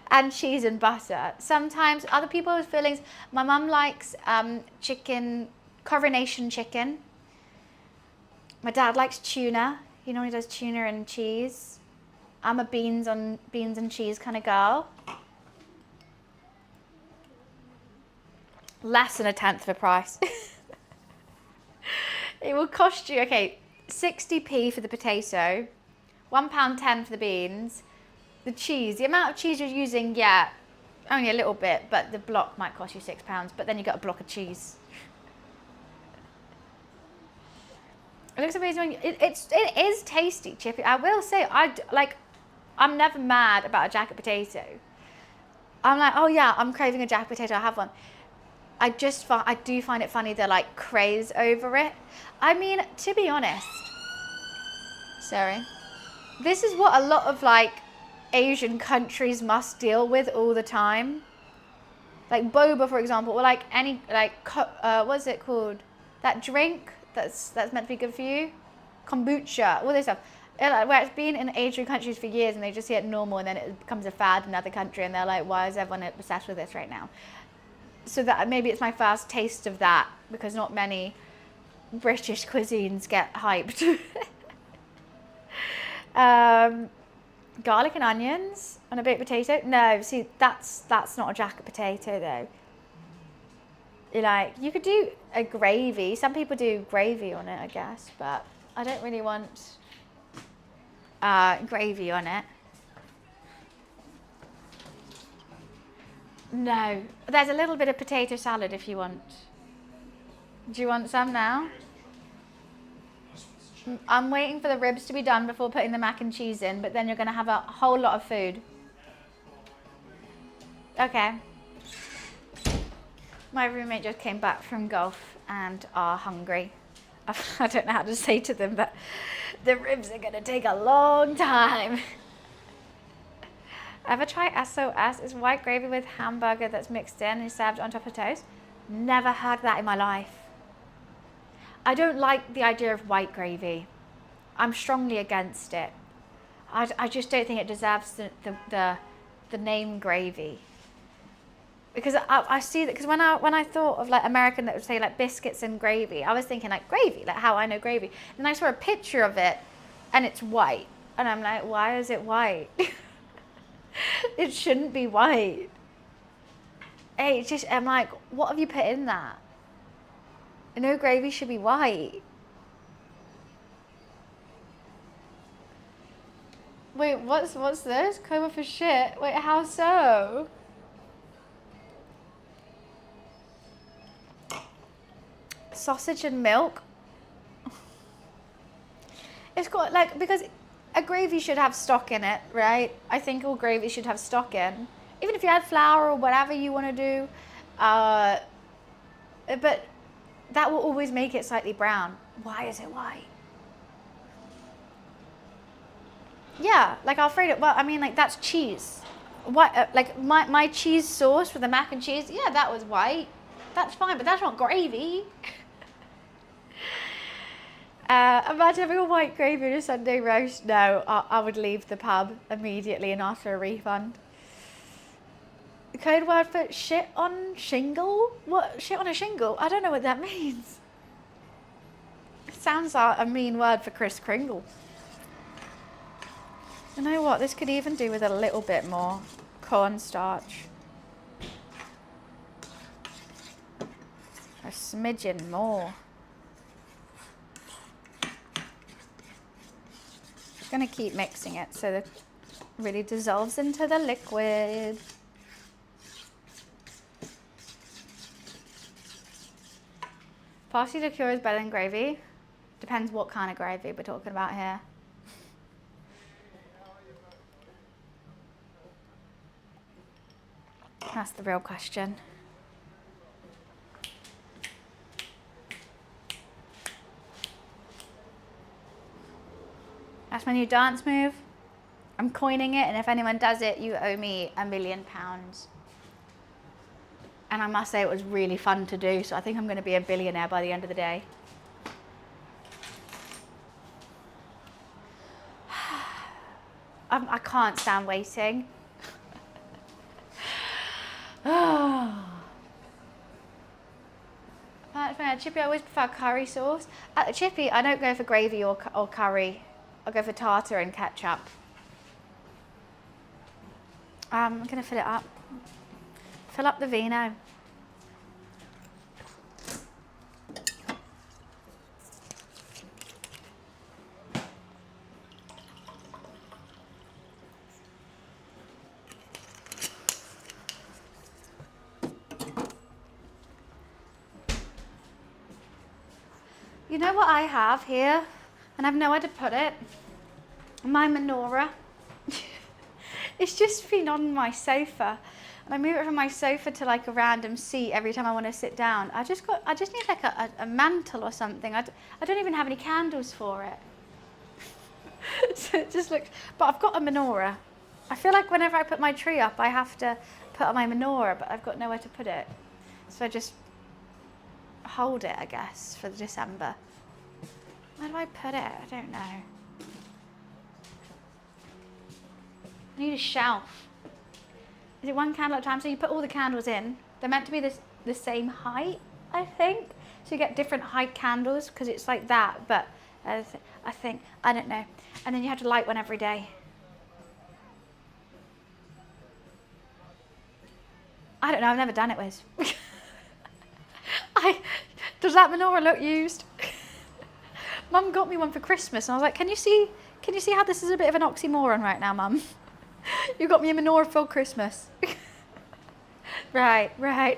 And cheese and butter. Sometimes other people with fillings, my mum likes chicken, coronation chicken. My dad likes tuna. He normally does tuna and cheese. I'm a beans and cheese kind of girl. Less than a tenth the price. It will cost you, okay, 60p for the potato, £1.10 for the beans, the cheese. The amount of cheese you're using, yeah, only a little bit, but the block might cost you £6, but then you got a block of cheese. It looks amazing. It is tasty, Chippy. I will say, I'm never mad about a jacket potato. I'm like, oh yeah, I'm craving a jacket potato, I'll have one. I do find it funny the like craze over it. I mean, to be honest, sorry, this is what a lot of like Asian countries must deal with all the time. Like boba, for example, or like any like what's it called? That drink that's meant to be good for you, kombucha, all this stuff. Where it's been in Asian countries for years and they just see it normal, and then it becomes a fad in another country, and they're like, why is everyone obsessed with this right now? So that maybe it's my first taste of that, because not many British cuisines get hyped. Garlic and onions on a baked potato? No, see, that's not a jacket potato though. Like, you could do a gravy. Some people do gravy on it, I guess, but I don't really want gravy on it. No, there's a little bit of potato salad if you want. Do you want some now? I'm waiting for the ribs to be done before putting the mac and cheese in, but then you're going to have a whole lot of food. Okay. My roommate just came back from golf and are hungry. I don't know how to say to them, but the ribs are going to take a long time. Ever try SOS? It's white gravy with hamburger that's mixed in and served on top of toast. Never heard that in my life. I don't like the idea of white gravy. I'm strongly against it. I just don't think it deserves the name gravy. Because I see that, because when I thought of like American that would say like biscuits and gravy, I was thinking like gravy, like how I know gravy. And I saw a picture of it and it's white. And I'm like, why is it white? It shouldn't be white. Hey, it's just, I'm like, what have you put in that? No gravy should be white. Wait, what's this? Coma for shit. Wait, how so? Sausage and milk. It's got like, because a gravy should have stock in it, right? I think all gravy should have stock in. Even if you add flour or whatever you want to do. But that will always make it slightly brown. Why is it white? Yeah, like Alfredo. Well, I mean, like that's cheese. What? Like my cheese sauce for the mac and cheese. Yeah, that was white. That's fine, but that's not gravy. Imagine having a white gravy in a Sunday roast. No, I would leave the pub immediately and ask for a refund. The code word for shit on shingle? What? Shit on a shingle? I don't know what that means. It sounds like a mean word for Kris Kringle. You know what? This could even do with a little bit more cornstarch. A smidgen more. Going to keep mixing it so that it really dissolves into the liquid. Parsley liqueur is better than gravy. Depends what kind of gravy we're talking about here. That's the real question. That's my new dance move. I'm coining it, and if anyone does it, you owe me £1 million. And I must say it was really fun to do, so I think I'm going to be a billionaire by the end of the day. I can't stand waiting. Chippy, I always prefer curry sauce. At the Chippy, I don't go for gravy or curry. I'll go for tartar and ketchup. I'm going to fill it up. Fill up the vino. You know what I have here? And I've nowhere to put it. My menorah. It's just been on my sofa. And I move it from my sofa to like a random seat every time I want to sit down. I just need like a mantle or something. I don't even have any candles for it. So it just looks, but I've got a menorah. I feel like whenever I put my tree up, I have to put on my menorah, but I've got nowhere to put it. So I just hold it, I guess, for December. Where do I put it? I don't know. I need a shelf. Is it one candle at a time? So you put all the candles in. They're meant to be the same height, I think. So you get different height candles because it's like that, but I think, I don't know. And then you have to light one every day. I don't know, I've never done it with. Does that menorah look used? Mum got me one for Christmas and I was like, can you see how this is a bit of an oxymoron right now, Mum? You got me a menorah for Christmas. Right. I'm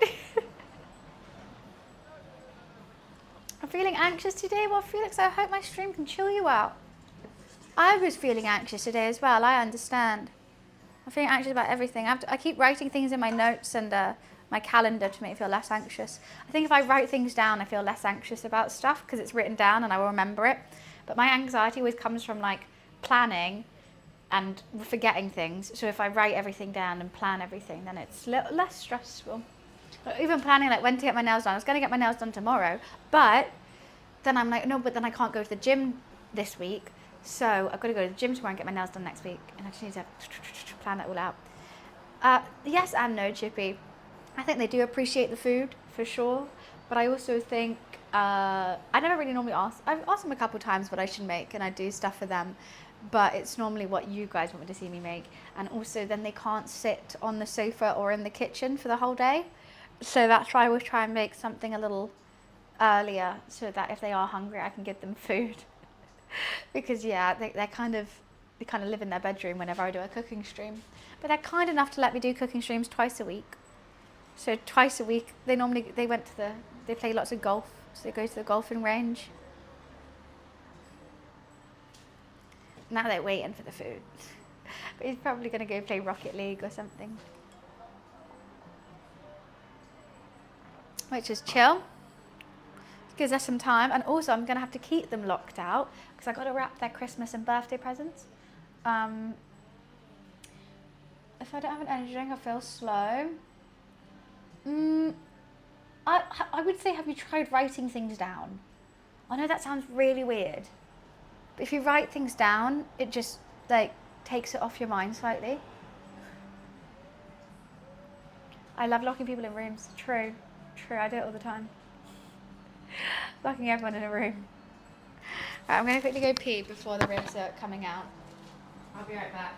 feeling anxious today. Well, Felix, I hope my stream can chill you out. I was feeling anxious today as well. I understand. I'm feeling anxious about everything. I keep writing things in my notes and my calendar to make me feel less anxious. I think if I write things down, I feel less anxious about stuff because it's written down and I will remember it. But my anxiety always comes from like planning and forgetting things. So if I write everything down and plan everything, then it's less stressful. Even planning like when to get my nails done. I was going to get my nails done tomorrow, but then I'm like, no, but then I can't go to the gym this week. So I've got to go to the gym tomorrow and get my nails done next week. And I just need to plan that all out. Yes and no, Chippy. I think they do appreciate the food, for sure. But I also think, I never really normally ask. I've asked them a couple times what I should make, and I do stuff for them. But it's normally what you guys want me to see me make. And also then they can't sit on the sofa or in the kitchen for the whole day. So that's why I always try and make something a little earlier, so that if they are hungry, I can give them food. Because yeah, they kind of live in their bedroom whenever I do a cooking stream. But they're kind enough to let me do cooking streams twice a week. So twice a week, they play lots of golf, so they go to the golfing range. Now they're waiting for the food. But he's probably going to go play Rocket League or something. Which is chill. Gives us some time. And also I'm going to have to keep them locked out because I've got to wrap their Christmas and birthday presents. If I don't have an energy drink, I feel slow. I would say, have you tried writing things down? I know that sounds really weird. But if you write things down, it just like takes it off your mind slightly. I love locking people in rooms. True, I do it all the time. Locking everyone in a room. Right, I'm going to quickly go pee before the ribs are coming out. I'll be right back.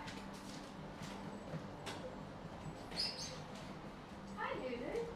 Hi, Lulu.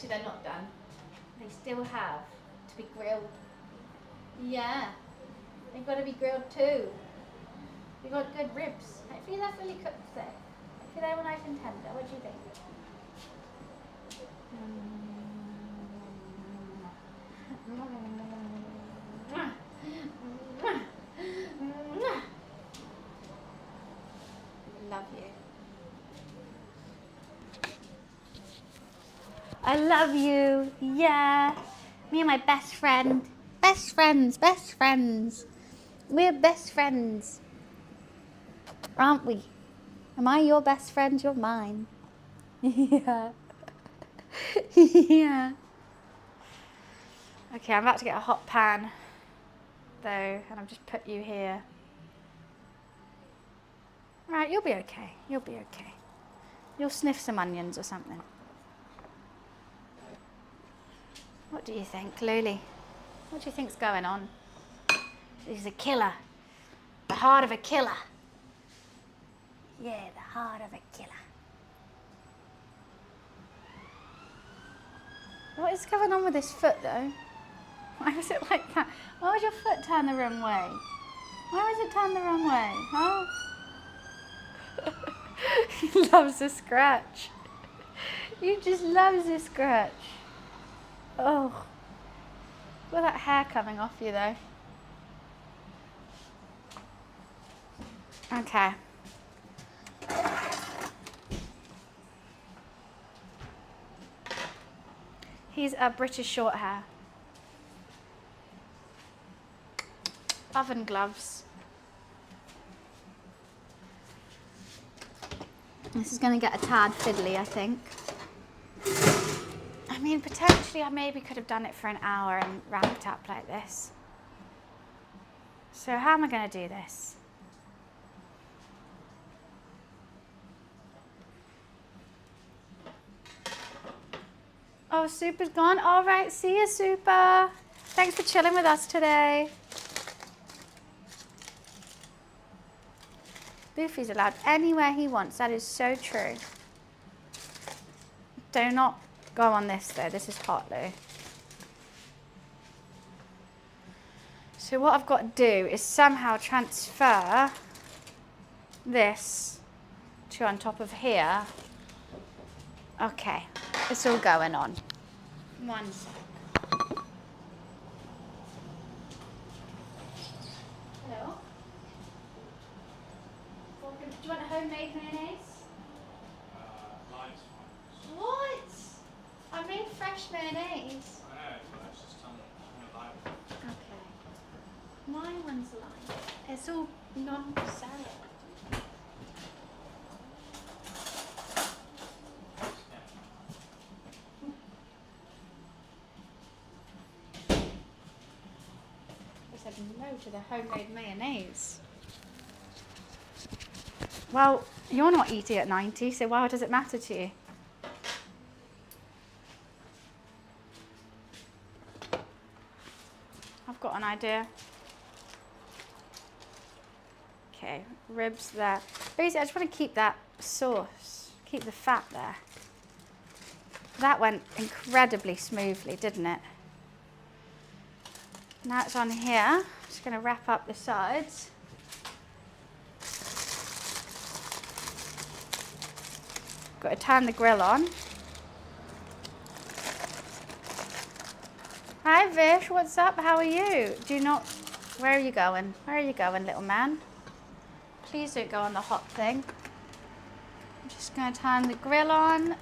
They're not done. They still have to be grilled. Yeah, they've got to be grilled too. We've got good ribs. Hopefully they're fully cooked though. Hopefully they're nice and tender. What do you think? Love you. I love you. Yeah. Me and my best friend. Best friends. We're best friends. Aren't we? Am I your best friend? You're mine. Yeah. Yeah. Okay, I'm about to get a hot pan though, and I've just put you here. Right, you'll be okay. You'll be okay. You'll sniff some onions or something. What do you think, Luli? What do you think's going on? He's a killer. The heart of a killer. Yeah, the heart of a killer. What is going on with this foot though? Why was it like that? Why would your foot turn the wrong way? Why was it turn the wrong way, huh? He loves a scratch. He just loves a scratch. Oh. Look at that hair coming off you though. Okay. He's a British short hair. Oven gloves. This is going to get a tad fiddly, I think. I mean, potentially I maybe could have done it for an hour and ramped up like this. So how am I going to do this? Oh, Super's gone. All right, see you, Super. Thanks for chilling with us today. Luffy's allowed anywhere he wants. That is so true. Do not go on this though. This is hot, Lou. So what I've got to do is somehow transfer this to on top of here. Okay, it's all going on. 1 sec. Hello? Do you want a homemade mayonnaise? Lime's fine. What? I made fresh mayonnaise. I know, but it's just on lime. Okay. My one's lime. It's all non-sour. I said no to the homemade mayonnaise. Well, you're not eating at 90, so why does it matter to you? I've got an idea. Okay, ribs there. Basically, I just want to keep that sauce, keep the fat there. That went incredibly smoothly, didn't it? Now it's on here. Just going to wrap up the sides. Got to turn the grill on. Hi Vish, what's up? How are you? Where are you going? Where are you going, little man? Please don't go on the hot thing. I'm just going to turn the grill on.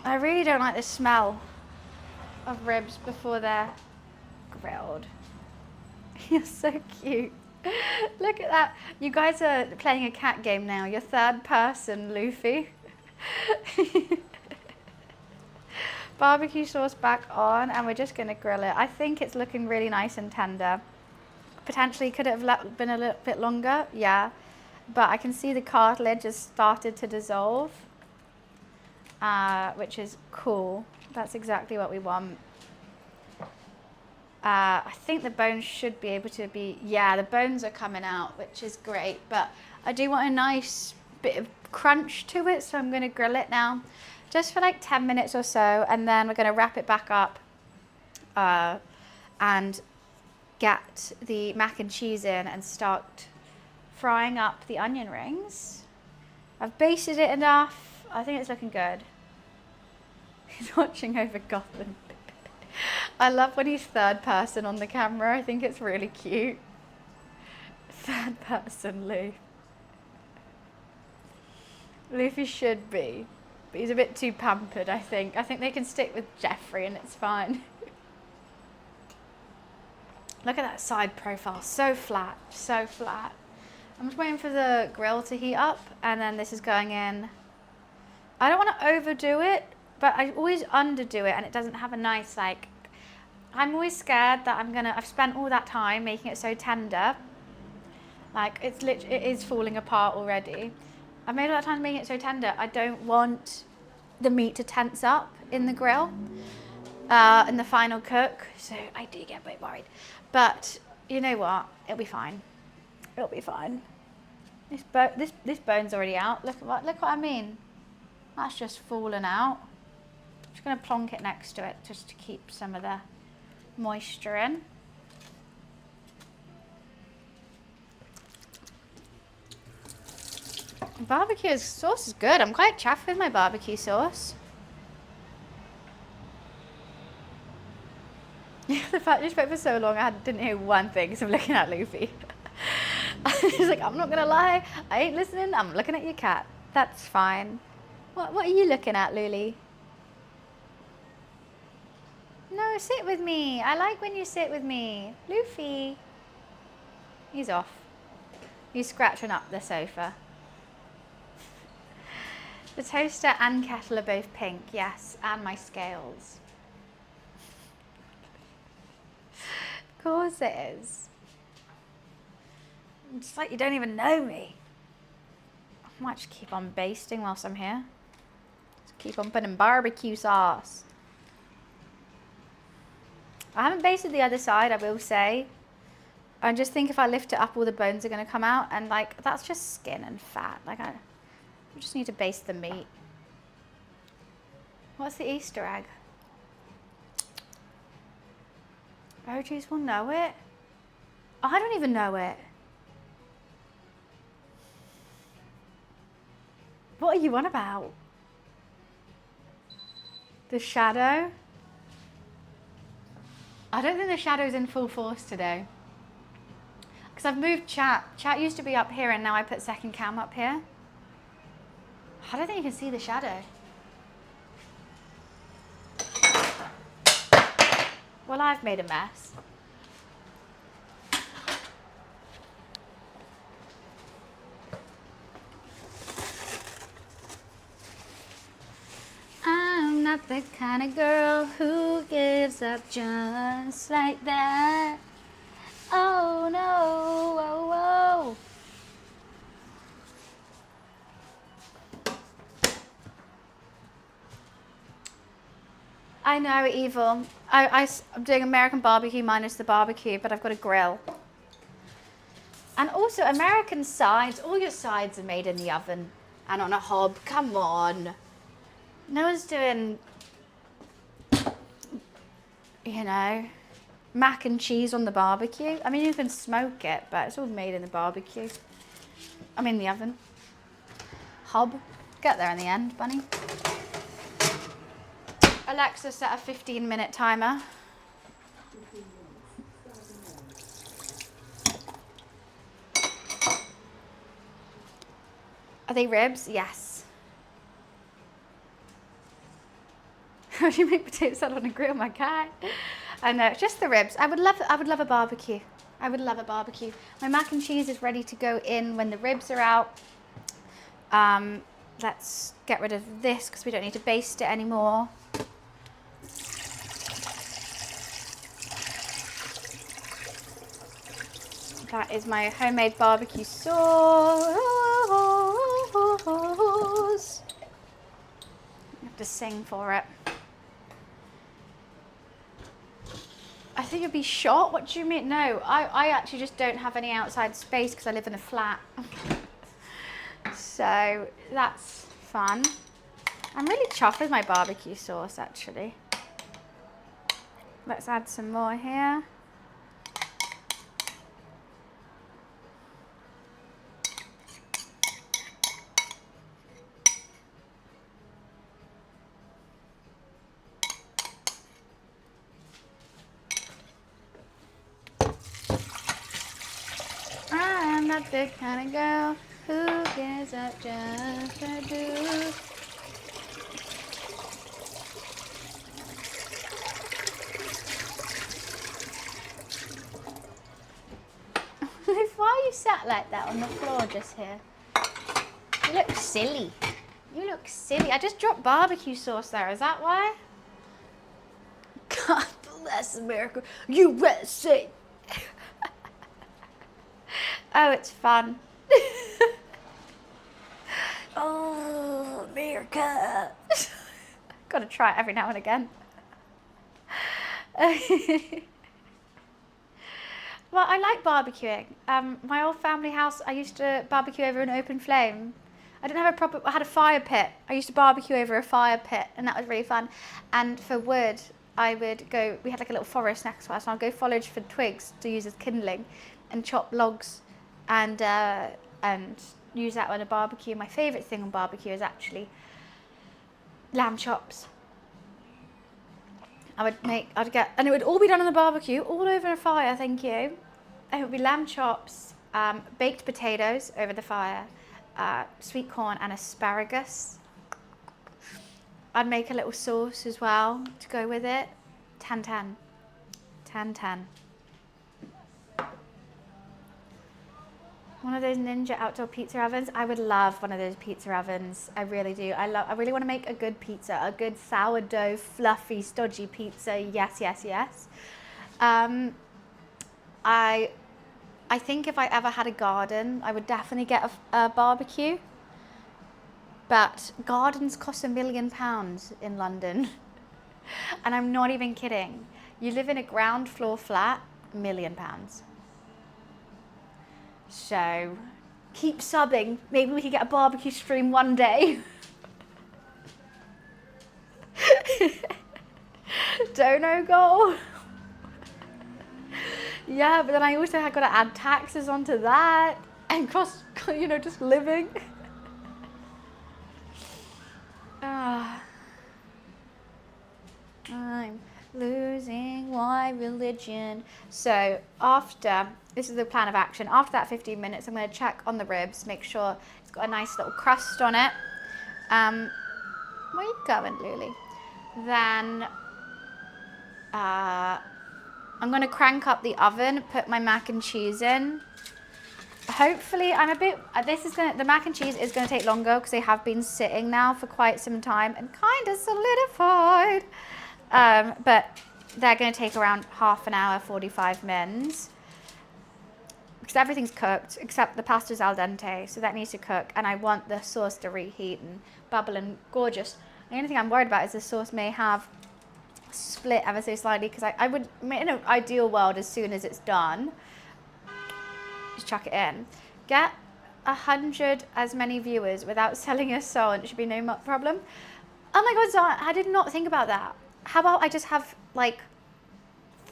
I really don't like the smell of ribs before they're grilled. You're so cute. Look at that. You guys are playing a cat game now. You're third person, Luffy. Barbecue sauce back on, and we're just going to grill it. I think it's looking really nice and tender. Potentially could it have been a little bit longer? Yeah. But I can see the cartilage has started to dissolve, which is cool. That's exactly what we want. I think the bones should be able to be, yeah, the bones are coming out, which is great, but I do want a nice bit of crunch to it, so I'm going to grill it now just for like 10 minutes or so, and then we're going to wrap it back up and get the mac and cheese in and start frying up the onion rings. I've basted it enough. I think it's looking good. He's watching over Gotham. I love when he's third person on the camera. I think it's really cute. Third person Lou. Luffy should be, but he's a bit too pampered, I think. I think they can stick with Jeffrey and it's fine. Look at that side profile, so flat, so flat. I'm just waiting for the grill to heat up, and then this is going in. I don't want to overdo it, but I always underdo it and it doesn't have a nice, like, I'm always scared that I've spent all that time making it so tender. Like, it is falling apart already. I've made all that time making it so tender. I don't want the meat to tense up in the grill, in the final cook. So I do get a bit worried. But you know what? It'll be fine. It'll be fine. This bone's already out. Look what I mean. That's just fallen out. I'm just going to plonk it next to it just to keep some of the moisture in. Barbecue sauce is good. I'm quite chuffed with my barbecue sauce. The fact you spoke for so long, I didn't hear one thing, so I'm looking at Luffy. He's like, I'm not going to lie, I ain't listening, I'm looking at your cat. That's fine. What are you looking at, Luli? No, sit with me. I like when you sit with me. Luffy. He's off. He's scratching up the sofa. The toaster and kettle are both pink, yes, and my scales. Of course it is. It's like you don't even know me. I might just keep on basting whilst I'm here. Just keep on putting barbecue sauce. I haven't basted the other side, I will say. I just think if I lift it up, all the bones are going to come out. And like, that's just skin and fat. Like, I just need to baste the meat. What's the Easter egg? OGs will know it. I don't even know it. What are you on about? The shadow? I don't think the shadow's in full force today. Because I've moved chat. Chat used to be up here and now I put second cam up here. I don't think you can see the shadow. Well, I've made a mess. I'm not the kind of girl who gives up just like that. Oh no, whoa, whoa. I know, evil. I'm doing American barbecue minus the barbecue, but I've got a grill. And also American sides, all your sides are made in the oven and on a hob. Come on. No one's doing, you know, mac and cheese on the barbecue. I mean, you can smoke it, but it's all made in the barbecue. I mean, the oven. Hob. Get there in the end, bunny. Alexa, set a 15-minute timer. Are they ribs? Yes. How do you make potato salad on a grill, my guy? I know, just the ribs. I would love a barbecue. I would love a barbecue. My mac and cheese is ready to go in when the ribs are out. Let's get rid of this because we don't need to baste it anymore. That is my homemade barbecue sauce. I have to sing for it. I think it'd be shot. What do you mean? No, I actually just don't have any outside space because I live in a flat. So that's fun. I'm really chuffed with my barbecue sauce actually. Let's add some more here. I'm not the kind of girl who gives up just to do. Why are you sat like that on the floor just here? You look silly. You look silly. I just dropped barbecue sauce there. Is that why? God bless America. USA. Oh, it's fun. Oh, America. Gotta try it every now and again. Well, I like barbecuing. My old family house, I used to barbecue over an open flame. I didn't have I had a fire pit. I used to barbecue over a fire pit and that was really fun. And for wood, I would go, we had like a little forest next to us, and I'd go forage for twigs to use as kindling and chop logs and use that on a barbecue. My favourite thing on barbecue is actually lamb chops. I'd get, and it would all be done on the barbecue, all over a fire, thank you. And it would be lamb chops, baked potatoes over the fire, sweet corn and asparagus. I'd make a little sauce as well to go with it. 10-10. 10-10. One of those ninja outdoor pizza ovens. I would love one of those pizza ovens. I really do. I really want to make a good pizza, a good sourdough, fluffy, stodgy pizza. Yes, yes, yes. I I think if I ever had a garden, I would definitely get a barbecue. But gardens cost £1 million in London. And I'm not even kidding. You live in a ground floor flat, £1 million. So keep subbing. Maybe we could get a barbecue stream one day. Dono goal. Yeah, but then I also have got to add taxes onto that and cost, you know, just living. I'm losing my religion. So after, this is the plan of action. After that 15 minutes, I'm going to check on the ribs, make sure it's got a nice little crust on it. Where are you going, Lily? Then I'm going to crank up the oven, put my mac and cheese in. Hopefully, the mac and cheese is going to take longer because they have been sitting now for quite some time and kind of solidified. But they're going to take around half an hour, 45 minutes. Because everything's cooked except the pasta's al dente, so that needs to cook. And I want the sauce to reheat and bubble and gorgeous. The only thing I'm worried about is the sauce may have split ever so slightly, because I would, in an ideal world, as soon as it's done, just chuck it in. Get 100 as many viewers without selling a soul, and it should be no problem. Oh my God, Zara, I did not think about that. How about I just have like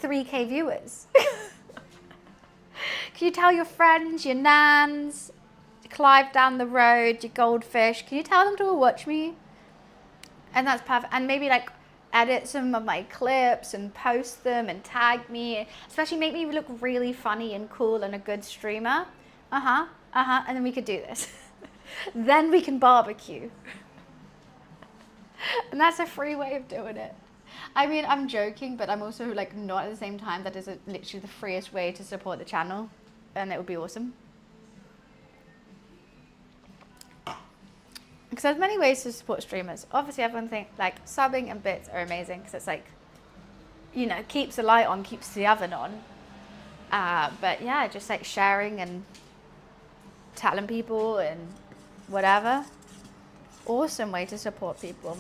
3K viewers? Can you tell your friends, your nans, Clive down the road, your goldfish, can you tell them to watch me? And that's perfect. And maybe like edit some of my clips and post them and tag me, especially make me look really funny and cool and a good streamer. And then we could do this. Then we can barbecue. And that's a free way of doing it. I mean, I'm joking, but I'm also like not at the same time. That is literally the freest way to support the channel, and it would be awesome. Because there's many ways to support streamers. Obviously, everyone thinks like subbing and bits are amazing because it's like, you know, keeps the light on, keeps the oven on. But yeah, just like sharing and telling people and whatever. Awesome way to support people.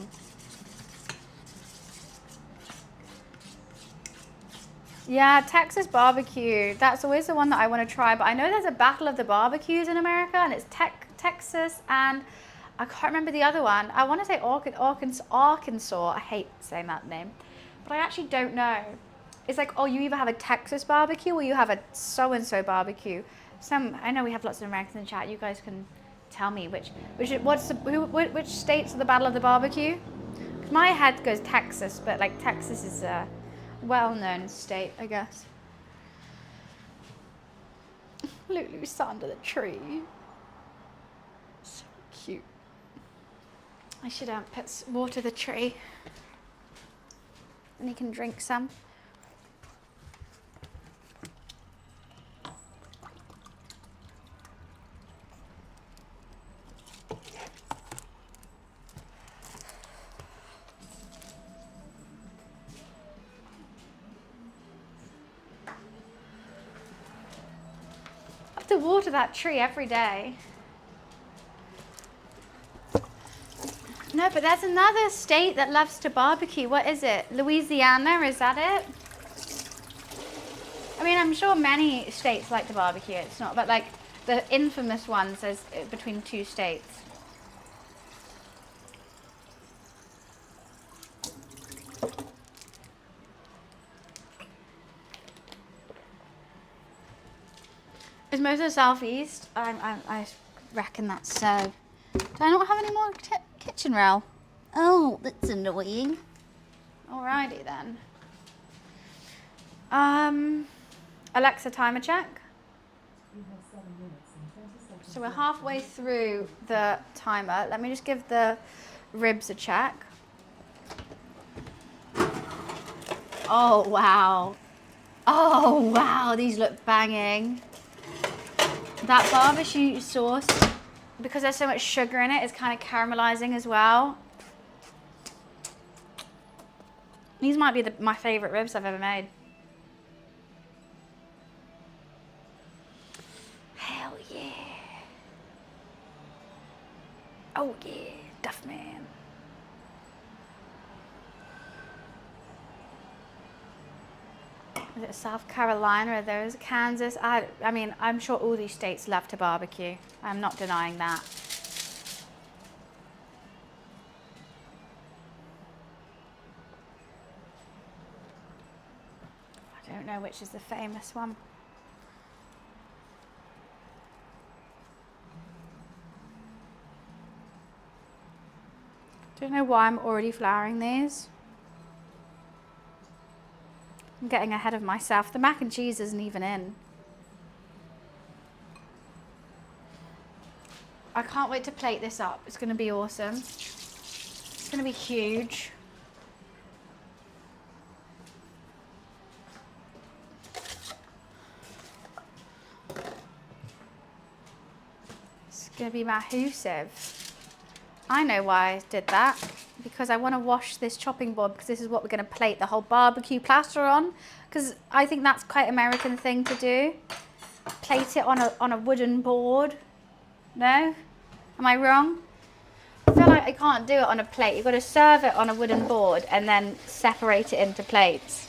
Yeah, Texas barbecue. That's always the one that I want to try. But I know there's a battle of the barbecues in America, and it's Texas and I can't remember the other one. I want to say Arkansas. I hate saying that name, but I actually don't know. It's like, oh, you either have a Texas barbecue or you have a so-and-so barbecue. I know we have lots of Americans in chat. You guys can tell me which states are the battle of the barbecue? 'Cause my head goes Texas, but like Texas is a well-known state, I guess. Lulu's sat under the tree. So cute. I should water the tree, and you can drink some. I have to water that tree every day. No, but there's another state that loves to barbecue. What is it? Louisiana, is that it? I mean, I'm sure many states like to barbecue. It's not, but like the infamous one says between 2 states. Is most of the southeast? I reckon that's so. Do I not have any more kitchen rail? Oh, that's annoying. Alrighty then. Alexa, timer check. You have 7 minutes and 20 seconds. So we're halfway through the timer. Let me just give the ribs a check. Oh wow. Oh wow, these look banging. That barbecue sauce, because there's so much sugar in it, is kind of caramelizing as well. These might be my favorite ribs I've ever made. Oh yeah, Duff Man. Is it South Carolina? Are those Kansas? I mean, I'm sure all these states love to barbecue. I'm not denying that. I don't know which is the famous one. Don't know why I'm already flouring these. I'm getting ahead of myself. The mac and cheese isn't even in. I can't wait to plate this up. It's going to be awesome. It's going to be huge. It's going to be massive. I know why I did that. Because I want to wash this chopping board because this is what we're going to plate the whole barbecue platter on. Because I think that's quite an American thing to do. Plate it on a wooden board. No? Am I wrong? I feel like I can't do it on a plate. You've got to serve it on a wooden board and then separate it into plates.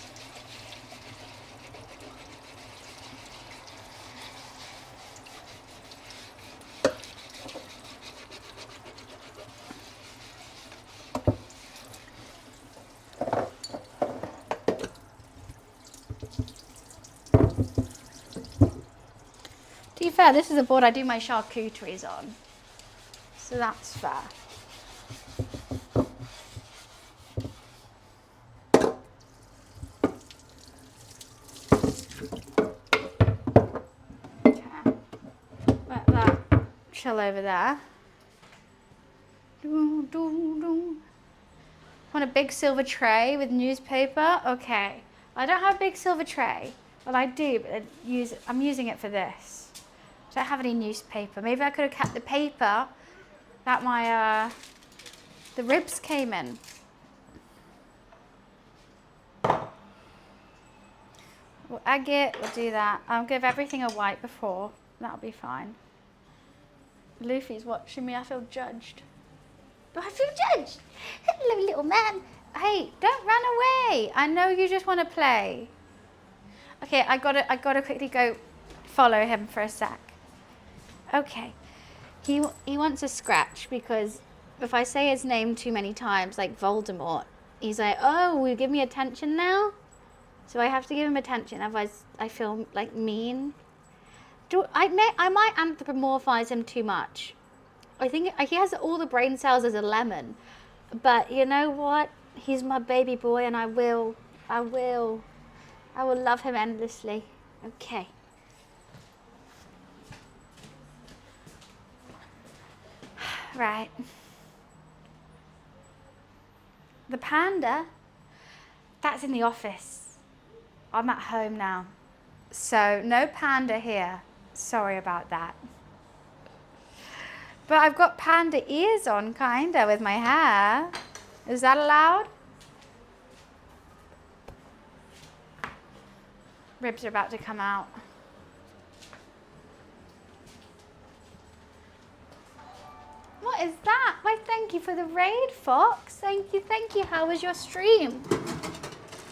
To be fair, this is a board I do my charcuteries on. So that's fair. Okay. Let that chill over there. Want a big silver tray with newspaper? Okay. I don't have a big silver tray. Well, I do, but I'm using it for this. I don't have any newspaper. Maybe I could have kept the paper that my the ribs came in. We'll egg it, we'll do that. I'll give everything a wipe before. That'll be fine. Luffy's watching me. I feel judged. Do I feel judged? Hello, little man. Hey, don't run away. I know you just want to play. Okay, I gotta quickly go follow him for a sec. Okay, he wants a scratch because if I say his name too many times, like Voldemort, he's like, oh, will you give me attention now? So I have to give him attention, otherwise I feel like mean. I might anthropomorphize him too much. I think he has all the brain cells as a lemon, but you know what? He's my baby boy, and I will love him endlessly. Okay. Right. The panda, that's in the office. I'm at home now. So no panda here. Sorry about that. But I've got panda ears on, kinda, with my hair. Is that allowed? Ribs are about to come out. What is that? Why, thank you for the raid, Fox. Thank you, thank you. How was your stream?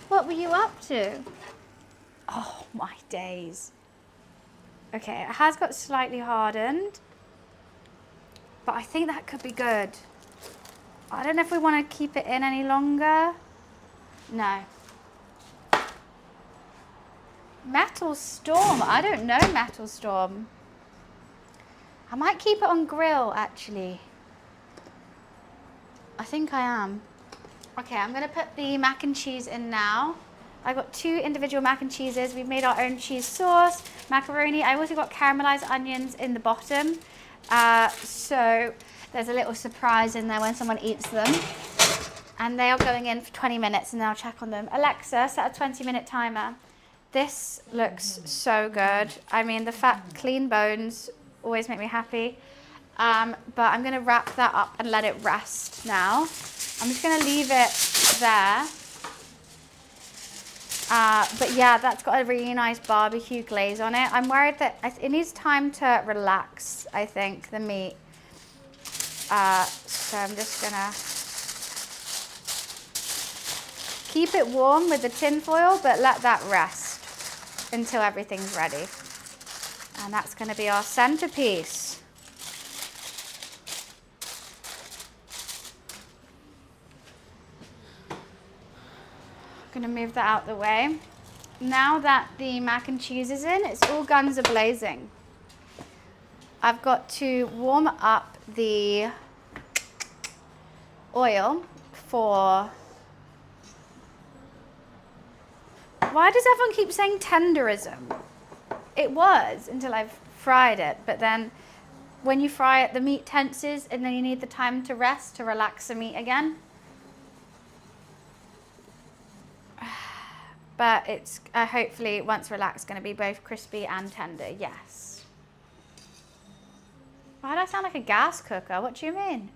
What were you up to? Oh, my days. Okay, it has got slightly hardened, but I think that could be good. I don't know if we want to keep it in any longer. No. Metal Storm. I don't know Metal Storm. I might keep it on grill, actually. I think I am. Okay, I'm going to put the mac and cheese in now. I've got 2 individual mac and cheeses. We've made our own cheese sauce, macaroni. I also got caramelized onions in the bottom. So there's a little surprise in there when someone eats them. And they are going in for 20 minutes and then I'll check on them. Alexa, set a 20-minute timer. This looks so good. I mean, the fat, clean bones always make me happy. But I'm going to wrap that up and let it rest now. I'm just going to leave it there. But yeah, that's got a really nice barbecue glaze on it. I'm worried that it needs time to relax, I think, the meat. So I'm just gonna keep it warm with the tin foil, but let that rest until everything's ready. And that's gonna be our centerpiece. I'm gonna move that out the way. Now that the mac and cheese is in, it's all guns a-blazing. I've got to warm up the oil for, why does everyone keep saying tenderism? It was until I've fried it, but then when you fry it, the meat tenses and then you need the time to rest to relax the meat again. But it's hopefully once relaxed going to be both crispy and tender, yes. Why do I sound like a gas cooker? What do you mean?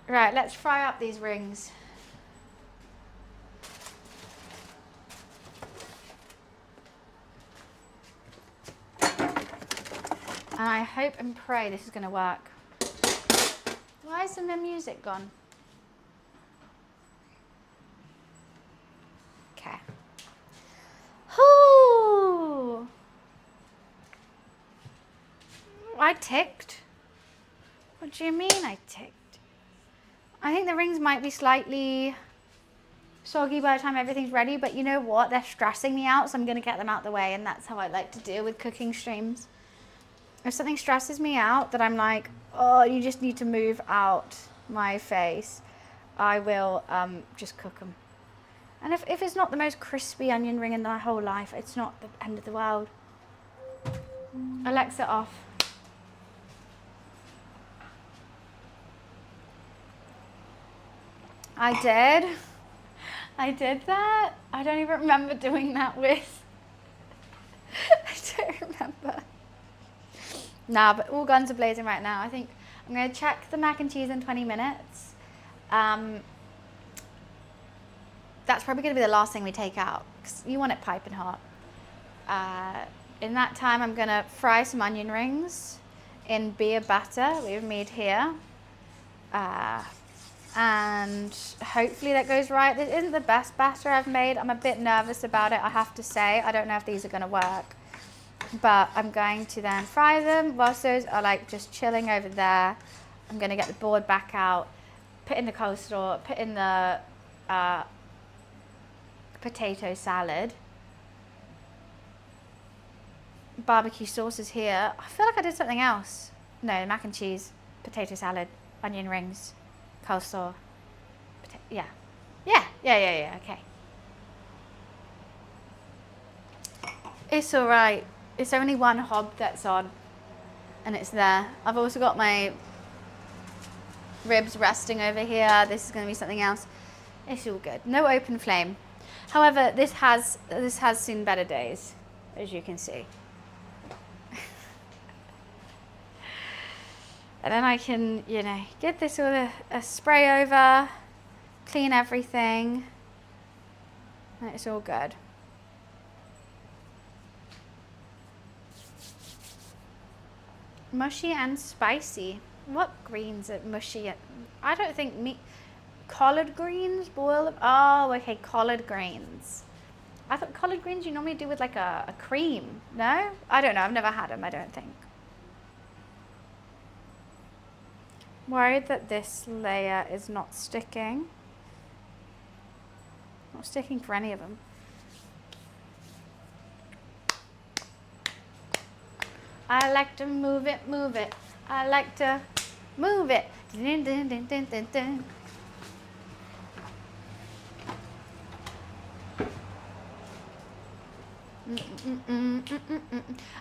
Right, let's fry up these rings. And I hope and pray this is going to work. Why isn't the music gone? Okay. Whoo! I ticked. What do you mean I ticked? I think the rings might be slightly soggy by the time everything's ready, but you know what? They're stressing me out, so I'm going to get them out the way, and that's how I like to deal with cooking streams. If something stresses me out that I'm like, oh, you just need to move out my face, I will just cook them. And if it's not the most crispy onion ring in my whole life, it's not the end of the world. Alexa off. I did that. I don't even remember doing that with. I don't remember. Nah, but all guns are blazing right now. I think I'm going to check the mac and cheese in 20 minutes. That's probably going to be the last thing we take out, because you want it piping hot. In that time, I'm going to fry some onion rings in beer batter we've made here. And hopefully that goes right. This isn't the best batter I've made. I'm a bit nervous about it, I have to say. I don't know if these are going to work. But I'm going to then fry them whilst those are like just chilling over there. I'm going to get the board back out, put in the coleslaw, put in the potato salad. Barbecue sauce is here. I feel like I did something else. No, mac and cheese, potato salad, onion rings, coleslaw. Yeah, okay. It's all right. It's only one hob that's on, and it's there. I've also got my ribs resting over here. This is going to be something else. It's all good. No open flame. However, this has seen better days, as you can see. And then I can, you know, get this with a spray over, clean everything, and it's all good. Mushy and spicy. What greens are mushy? I don't think collard greens, boil. Oh, okay, collard greens. I thought collard greens you normally do with like a cream. No? I don't know. I've never had them, I don't think. Worried that this layer is not sticking. Not sticking for any of them. I like to move it, move it. I like to move it. Dun, dun, dun, dun, dun, dun.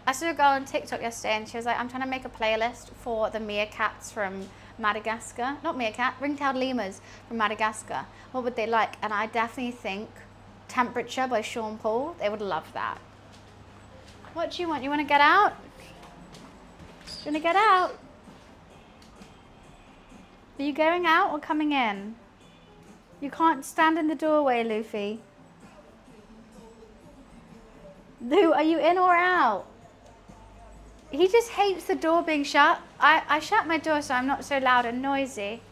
I saw a girl on TikTok yesterday and she was like, I'm trying to make a playlist for the meerkats from Madagascar. Not meerkat, ring-tailed lemurs from Madagascar. What would they like? And I definitely think Temperature by Sean Paul. They would love that. What do you want? You want to get out? Do you want to get out? Are you going out or coming in? You can't stand in the doorway, Luffy. Lou, are you in or out? He just hates the door being shut. I shut my door so I'm not so loud and noisy.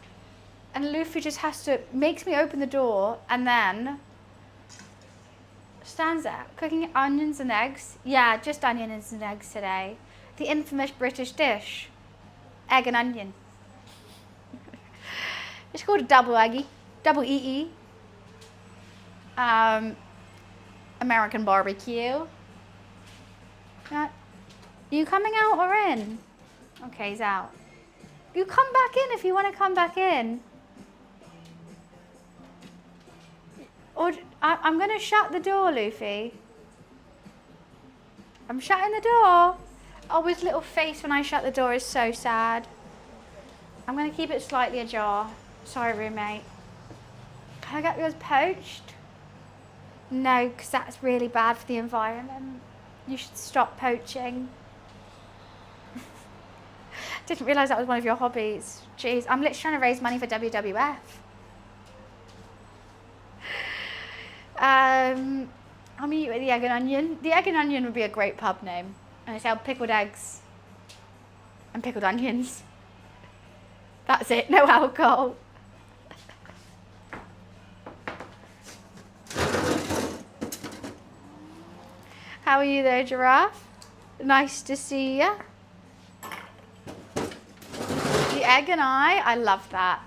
And Luffy just makes me open the door and then stands there cooking onions and eggs. Yeah, just onions and eggs today. The infamous British dish. Egg and onion. It's called a double eggy. Double EE. American barbecue. You coming out or in? Okay, he's out. You come back in if you want to come back in. Or I'm going to shut the door, Luffy. I'm shutting the door. Oh, his little face when I shut the door is so sad. I'm going to keep it slightly ajar. Sorry, roommate. Can I get yours poached? No, because that's really bad for the environment. You should stop poaching. Didn't realise that was one of your hobbies. Jeez, I'm literally trying to raise money for WWF. I'll meet you at the Egg and Onion. The Egg and Onion would be a great pub name. And I sell pickled eggs and pickled onions. That's it, no alcohol. How are you there, Giraffe? Nice to see you. The Egg and I love that.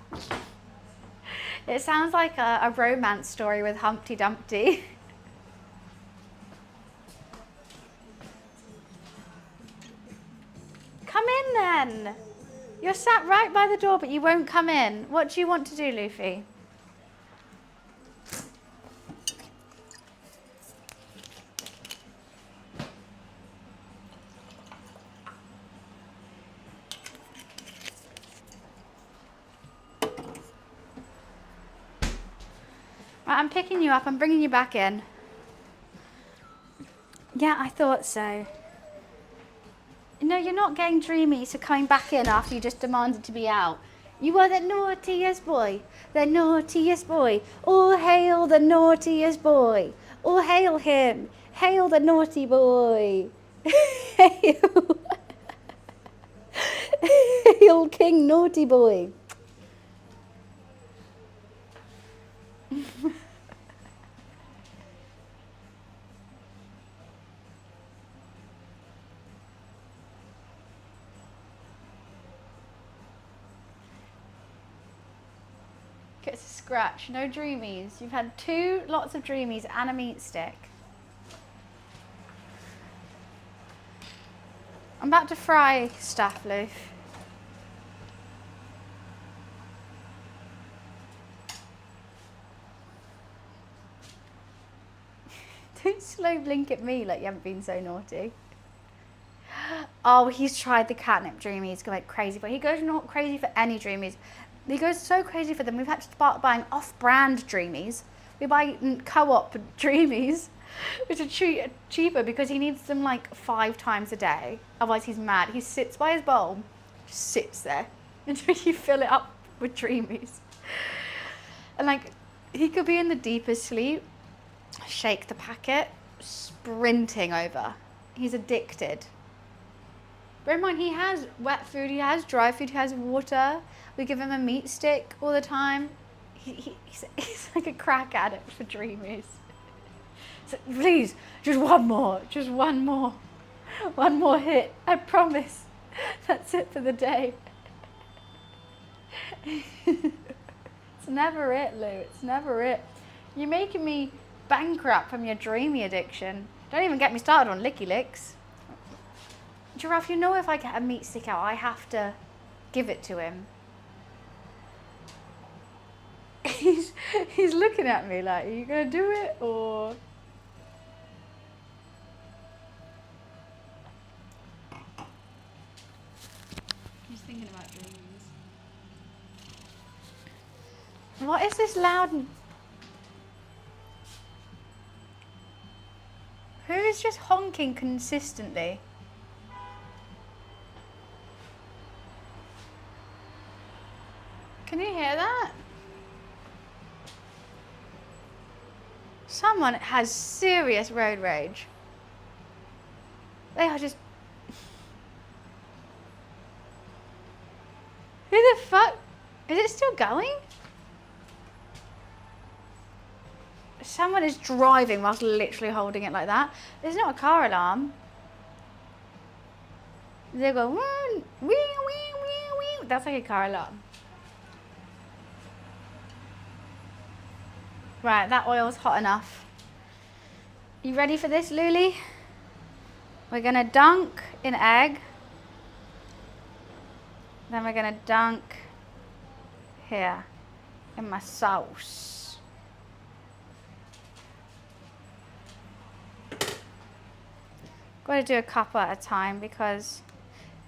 It sounds like a romance story with Humpty Dumpty. Come in then. You're sat right by the door, but you won't come in. What do you want to do, Luffy? Right, I'm picking you up. I'm bringing you back in. Yeah, I thought so. No, you're not getting dreamy, so coming back in after you just demanded to be out. You are the naughtiest boy, the naughtiest boy. All hail the naughtiest boy. All hail him. Hail the naughty boy. Hail. Hail King Naughty Boy. Gets a scratch. No dreamies. You've had lots of dreamies and a meat stick. I'm about to fry stuff, Loof. Don't slow blink at me like you haven't been so naughty. Oh, he's tried the catnip dreamies. Go like crazy, but he goes not crazy for any dreamies. He goes so crazy for them. We've had to start buying off-brand dreamies. We buy co-op dreamies, which are cheaper because he needs them like 5 times a day. Otherwise, he's mad. He sits by his bowl, just sits there until you fill it up with dreamies. And like, he could be in the deepest sleep, shake the packet, sprinting over. He's addicted. Bear in mind, he has wet food, he has dry food, he has water. We give him a meat stick all the time. He's like a crack addict for dreamies. So please, just one more. One more hit. I promise. That's it for the day. It's never it, Lou. It's never it. You're making me bankrupt from your dreamy addiction. Don't even get me started on Licky Licks. Giraffe, you know if I get a meat stick out, I have to give it to him. He's looking at me like, are you going to do it or... He's thinking about dreams. What is this loud... Who is just honking consistently? Can you hear that? Someone has serious road rage. They are just... the fuck? Is it still going? Someone is driving whilst literally holding it like that. There's not a car alarm. They go, wee, wee, wee, wee. That's like a car alarm. Right, that oil's hot enough. You ready for this, Luli? We're gonna dunk in egg. Then we're gonna dunk here in my sauce. Got to do a couple at a time because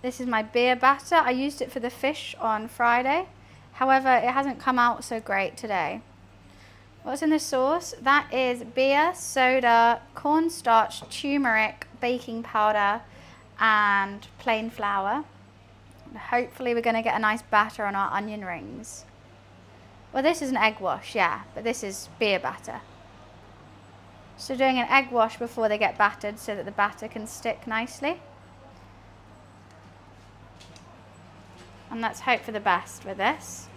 this is my beer batter. I used it for the fish on Friday. However, it hasn't come out so great today. What's in this sauce? That is beer, soda, cornstarch, turmeric, baking powder, and plain flour. Hopefully we're going to get a nice batter on our onion rings. Well, this is an egg wash, yeah, but this is beer batter. So doing an egg wash before they get battered so that the batter can stick nicely. And let's hope for the best with this.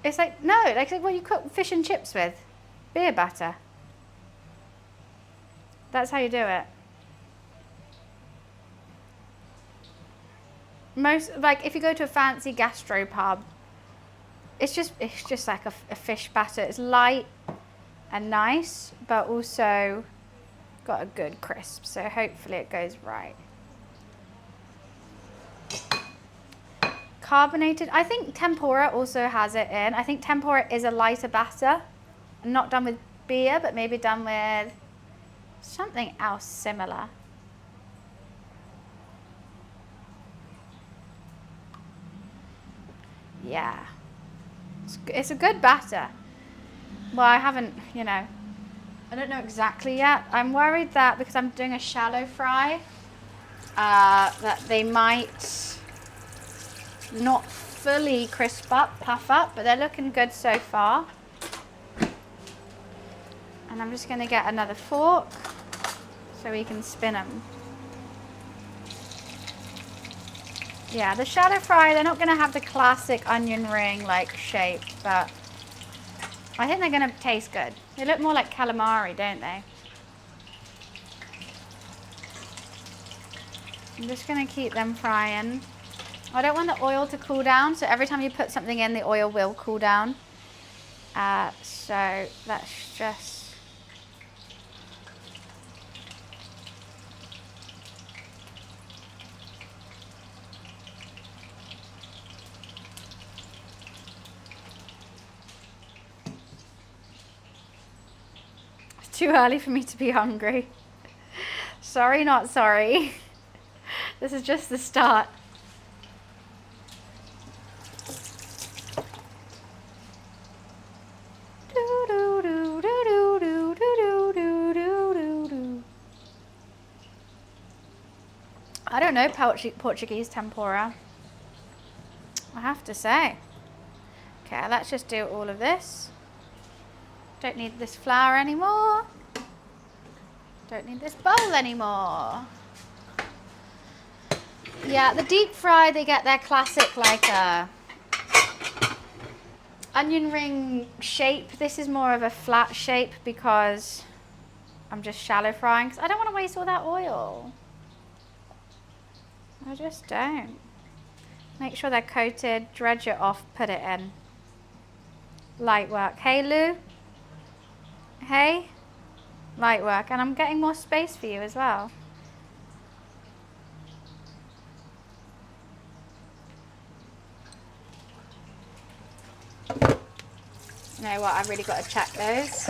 It's like, no, like what you cook fish and chips with. Beer batter. That's how you do it. Most, like if you go to a fancy gastropub, it's just like a fish batter. It's light and nice, but also got a good crisp. So hopefully it goes right. Carbonated. I think tempura also has it in. I think tempura is a lighter batter. Not done with beer, but maybe done with something else similar. Yeah. It's a good batter. Well, I haven't, you know, I don't know exactly yet. I'm worried that because I'm doing a shallow fry, that they might not fully crisp up, puff up, but they're looking good so far. And I'm just going to get another fork so we can spin them. Yeah, the shallow fry, they're not going to have the classic onion ring like shape, but I think they're going to taste good. They look more like calamari, don't they? I'm just going to keep them frying. I don't want the oil to cool down, so every time you put something in, the oil will cool down. So that's just... It's too early for me to be hungry. Sorry, not sorry. This is just the start. I don't know Portuguese tempura, I have to say. Okay, let's just do all of this. Don't need this flour anymore. Don't need this bowl anymore. Yeah, the deep fry, they get their classic like onion ring shape. This is more of a flat shape because I'm just shallow frying because I don't want to waste all that oil. I just don't. Make sure they're coated, dredge it off, put it in. Light work. Hey, Lou? Hey? Light work. And I'm getting more space for you as well. You know what? I've really got to check those.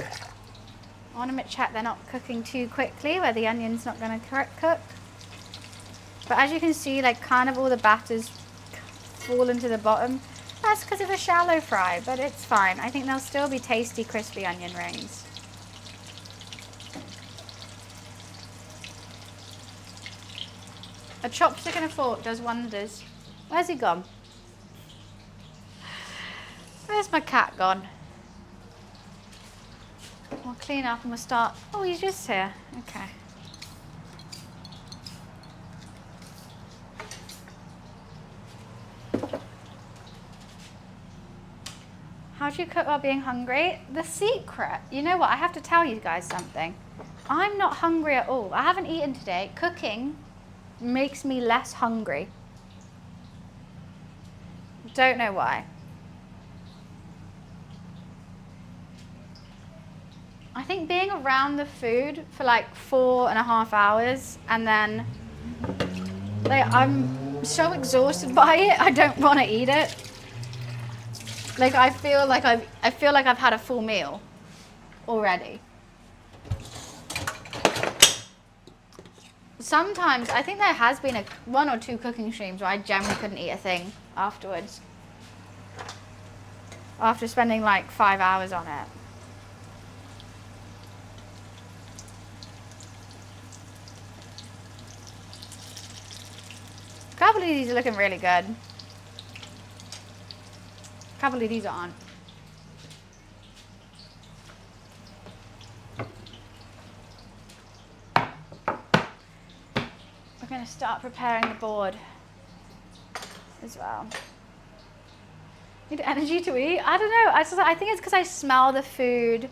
I want to check they're not cooking too quickly, where the onion's not going to cook. But as you can see, like kind of all the batters fall into the bottom. That's because of a shallow fry, but it's fine. I think they'll still be tasty, crispy onion rings. A chopstick and a fork does wonders. Where's he gone? Where's my cat gone? We'll clean up and we'll start. Oh, he's just here. Okay. How do you cook while being hungry? The secret. You know what? I have to tell you guys something. I'm not hungry at all. I haven't eaten today. Cooking makes me less hungry. Don't know why. I think being around the food for like 4.5 hours and then like I'm so exhausted by it, I don't want to eat it. Like I feel like I've had a full meal already. Sometimes I think there has been 1 or 2 cooking streams where I generally couldn't eat a thing afterwards. After spending like 5 hours on it. A couple of these are looking really good. A couple of these aren't. We're going to start preparing the board as well. Need energy to eat? I don't know. I think it's because I smell the food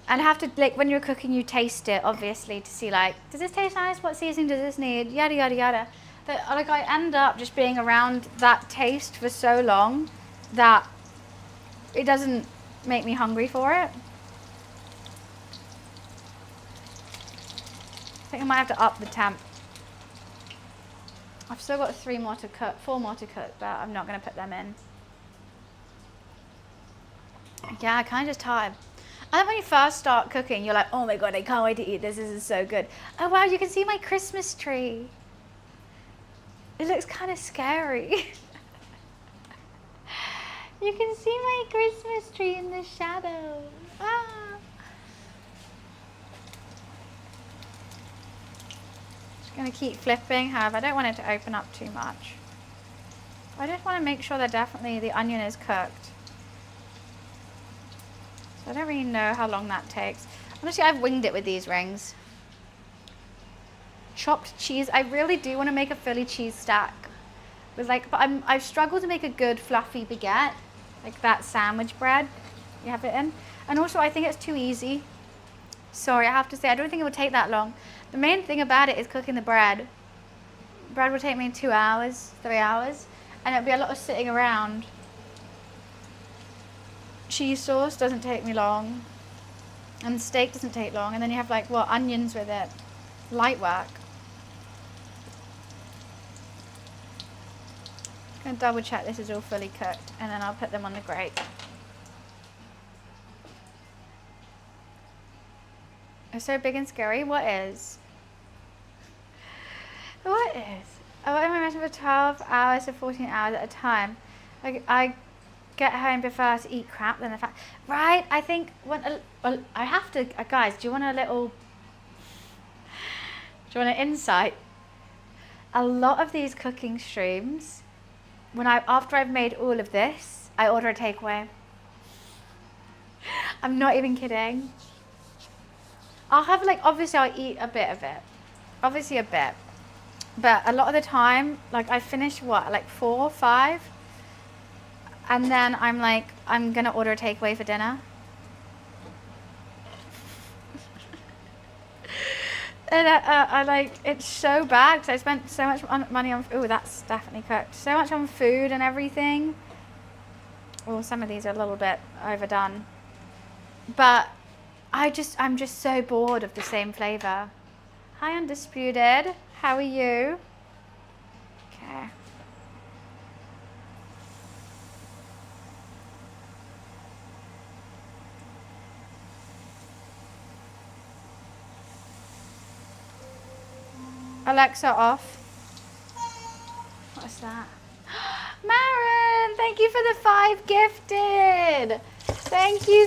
and have to, like, when you're cooking, you taste it, obviously, to see, like, does this taste nice? What seasoning does this need? Yada, yada, yada. But, like, I end up just being around that taste for so long that it doesn't make me hungry for it. I think I might have to up the temp. I've still got 4 more to cook, but I'm not going to put them in. Yeah, I kind of just tired. I think when you first start cooking, you're like, oh my God, I can't wait to eat this. This is so good. Oh wow, you can see my Christmas tree. It looks kind of scary. You can see my Christmas tree in the shadow. Ah. Just going to keep flipping. However, I don't want it to open up too much. I just want to make sure that definitely the onion is cooked. So I don't really know how long that takes. Honestly, I've winged it with these rings. Chopped cheese. I really do want to make a Philly cheese stack. With like, but I've struggled to make a good fluffy baguette. Like that sandwich bread you have it in. And also I think it's too easy. Sorry, I have to say, I don't think it will take that long. The main thing about it is cooking the bread. Bread will take me 2 hours, 3 hours. And it'll be a lot of sitting around. Cheese sauce doesn't take me long. And steak doesn't take long. And then you have like, what, onions with it. Light work. I'm going to double check this is all fully cooked. And then I'll put them on the grate. It's so big and scary. What is? What is? I work in my mission for 12 hours to 14 hours at a time. I get home prefer to eat crap than the fact. Right, I think well, I have to. Guys, do you want a little? Do you want an insight? A lot of these cooking streams, after I've made all of this, I order a takeaway. I'm not even kidding. I'll have like, obviously I'll eat a bit of it. Obviously a bit. But a lot of the time, like I finish what, like 4, 5? And then I'm like, I'm gonna order a takeaway for dinner. And I like, it's so bad because I spent so much money on, oh, that's definitely cooked. So much on food and everything. Well, some of these are a little bit overdone. But I'm just so bored of the same flavor. Hi, Undisputed. How are you? Okay. Alexa off. What's that? Marin, thank you for the 5 gifted. Thank you,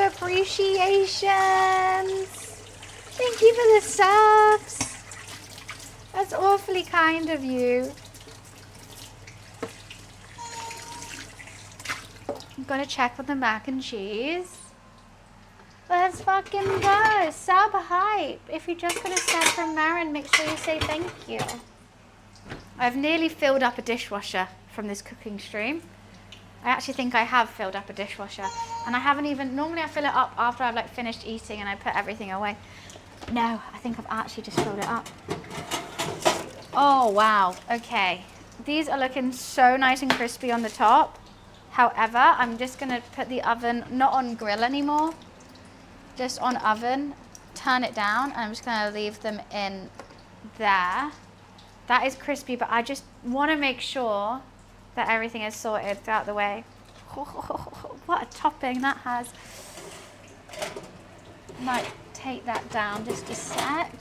appreciations. Thank you for the subs. That's awfully really kind of you. I'm gonna check on the mac and cheese. Let's fucking go. Sub hype. If you're just gonna sub from Marin, make sure you say thank you. I've nearly filled up a dishwasher from this cooking stream. I actually think I have filled up a dishwasher. And I haven't even, normally I fill it up after I've like finished eating and I put everything away. No, I think I've actually just filled it up. Oh, wow. Okay. These are looking so nice and crispy on the top. However, I'm just going to put the oven, not on grill anymore, just on oven, turn it down, and I'm just going to leave them in there. That is crispy, but I just want to make sure that everything is sorted throughout the way. What a topping that has. Might take that down just a sec.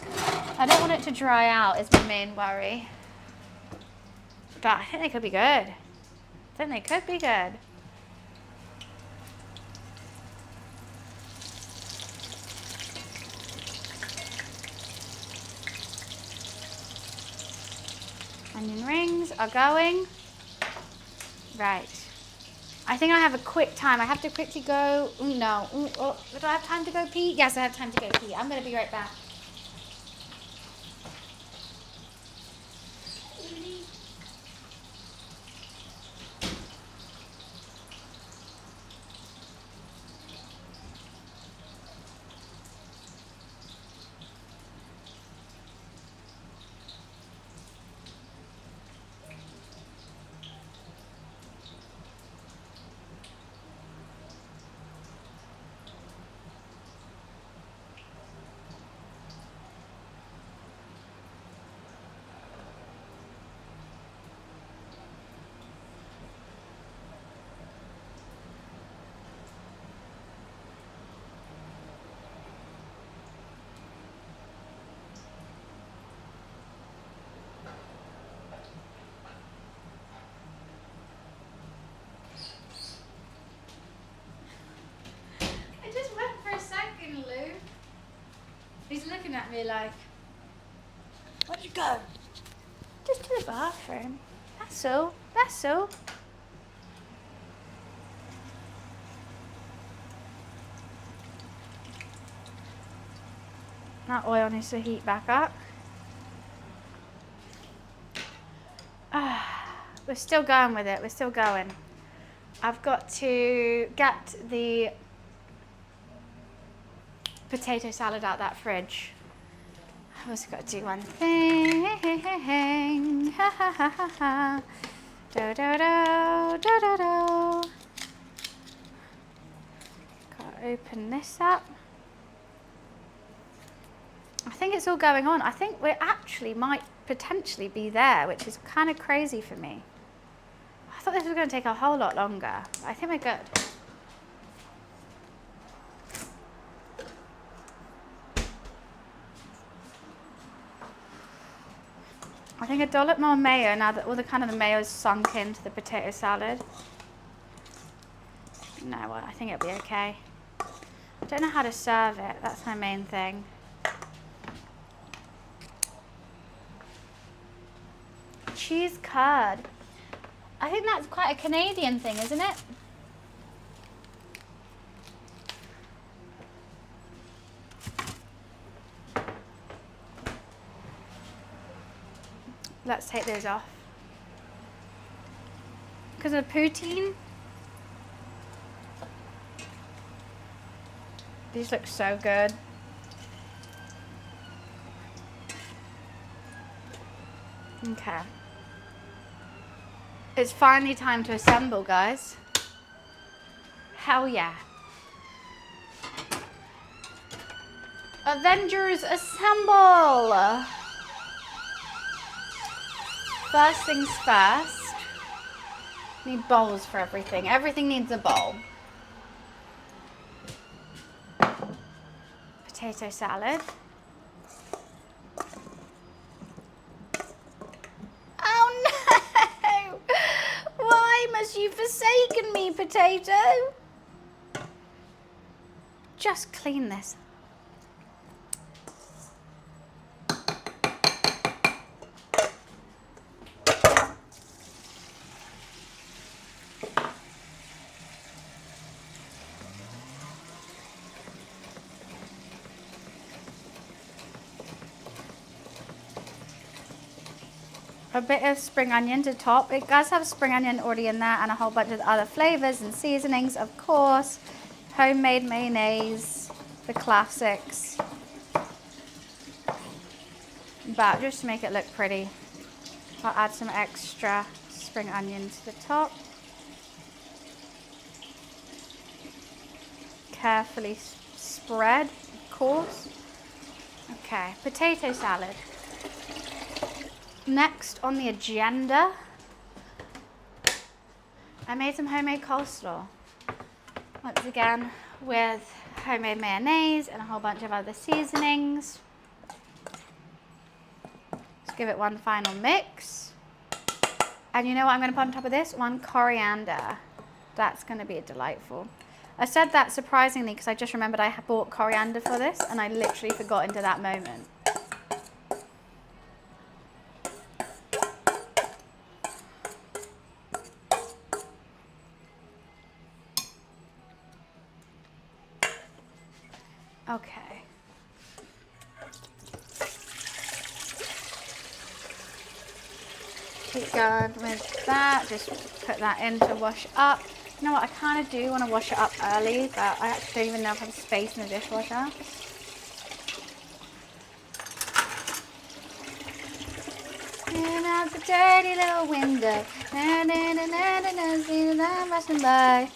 I don't want it to dry out is my main worry. But I think they could be good. I think they could be good. Onion rings are going. Right. I think I have a quick time. I have to quickly go. Ooh, no. Ooh, oh, do I have time to go pee? Yes, I have time to go pee. I'm going to be right back. He's looking at me like, where'd you go? Just to the bathroom. That's all. That's all. That oil needs to heat back up. We're still going with it. We're still going. I've got to get the potato salad out that fridge. I've also got to do one thing. Ha ha ha ha ha. Do do do do do do. Gotta open this up. I think it's all going on. I think we actually might potentially be there, which is kind of crazy for me. I thought this was going to take a whole lot longer. I think we're good. I think a dollop more mayo now that all the kind of the mayo's sunk into the potato salad. No, well, I think it'll be okay. I don't know how to serve it. That's my main thing. Cheese curd. I think that's quite a Canadian thing, isn't it? Let's take those off. Because of poutine. These look so good. Okay. It's finally time to assemble, guys. Hell yeah. Avengers assemble! First things first. Need bowls for everything. Everything needs a bowl. Potato salad. Oh no! Why must you forsaken me, potato? Just clean this. A bit of spring onion to top. It does have spring onion already in there and a whole bunch of other flavors and seasonings, of course. Homemade mayonnaise, the classics. But just to make it look pretty, I'll add some extra spring onion to the top. Carefully spread, of course. Okay, potato salad. Next on the agenda, I made some homemade coleslaw. Once again, with homemade mayonnaise and a whole bunch of other seasonings. Let's give it one final mix. And you know what I'm going to put on top of this? One coriander. That's going to be delightful. I said that surprisingly because I just remembered I bought coriander for this and I literally forgot into that moment. Okay. Keep going with that. Just put that in to wash up. You know what? I kind of do want to wash it up early, but I actually don't even know if I have space in the dishwasher. And out the dirty little window. See them rushing by.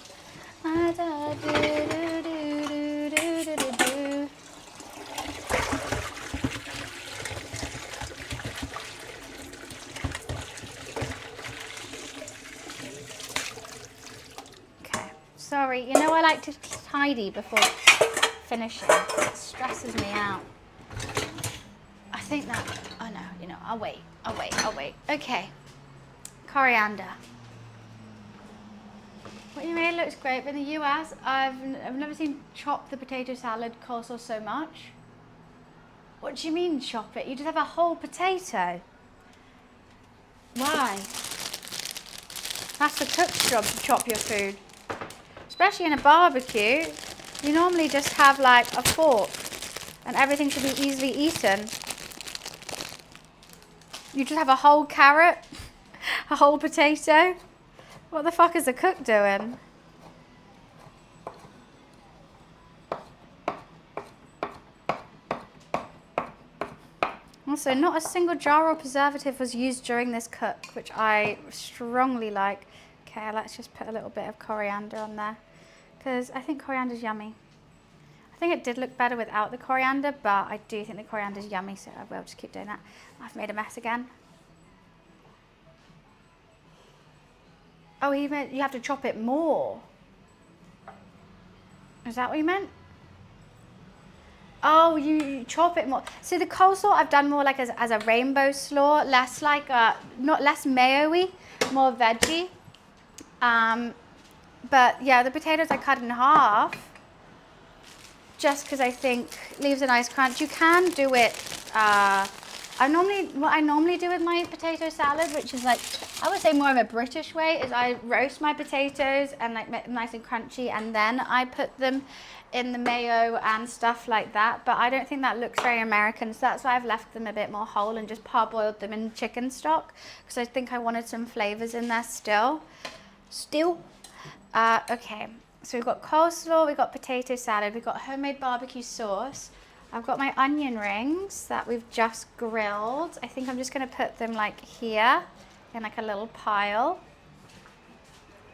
Sorry, you know I like to tidy before finishing. It stresses me out. I think that, oh no, you know, I'll wait. Okay, coriander. What you made looks great, but in the US, I've never seen chop the potato salad coleslaw so much. What do you mean chop it? You just have a whole potato. Why? That's the cook's job to chop your food. Especially in a barbecue, you normally just have like a fork and everything should be easily eaten. You just have a whole carrot, a whole potato. What the fuck is the cook doing? Also, not a single jar or preservative was used during this cook, which I strongly like. Okay, let's just put a little bit of coriander on there because I think coriander's yummy. I think it did look better without the coriander, but I do think the coriander's yummy, so I will just keep doing that. I've made a mess again. Oh, you have to chop it more. Is that what you meant? Oh, you chop it more. So the coleslaw I've done more like as a rainbow slaw, less like not less mayo-y, more veggie. But yeah, the potatoes I cut in half just because I think leaves a nice crunch. You can do it. What I normally do with my potato salad, which is like, I would say more of a British way, is I roast my potatoes and like make them nice and crunchy, and then I put them in the mayo and stuff like that. But I don't think that looks very American, so that's why I've left them a bit more whole and just parboiled them in chicken stock, because I think I wanted some flavors in there still. Okay, so we've got coleslaw, we've got potato salad, we've got homemade barbecue sauce. I've got my onion rings that we've just grilled. I think I'm just going to put them like here in like a little pile.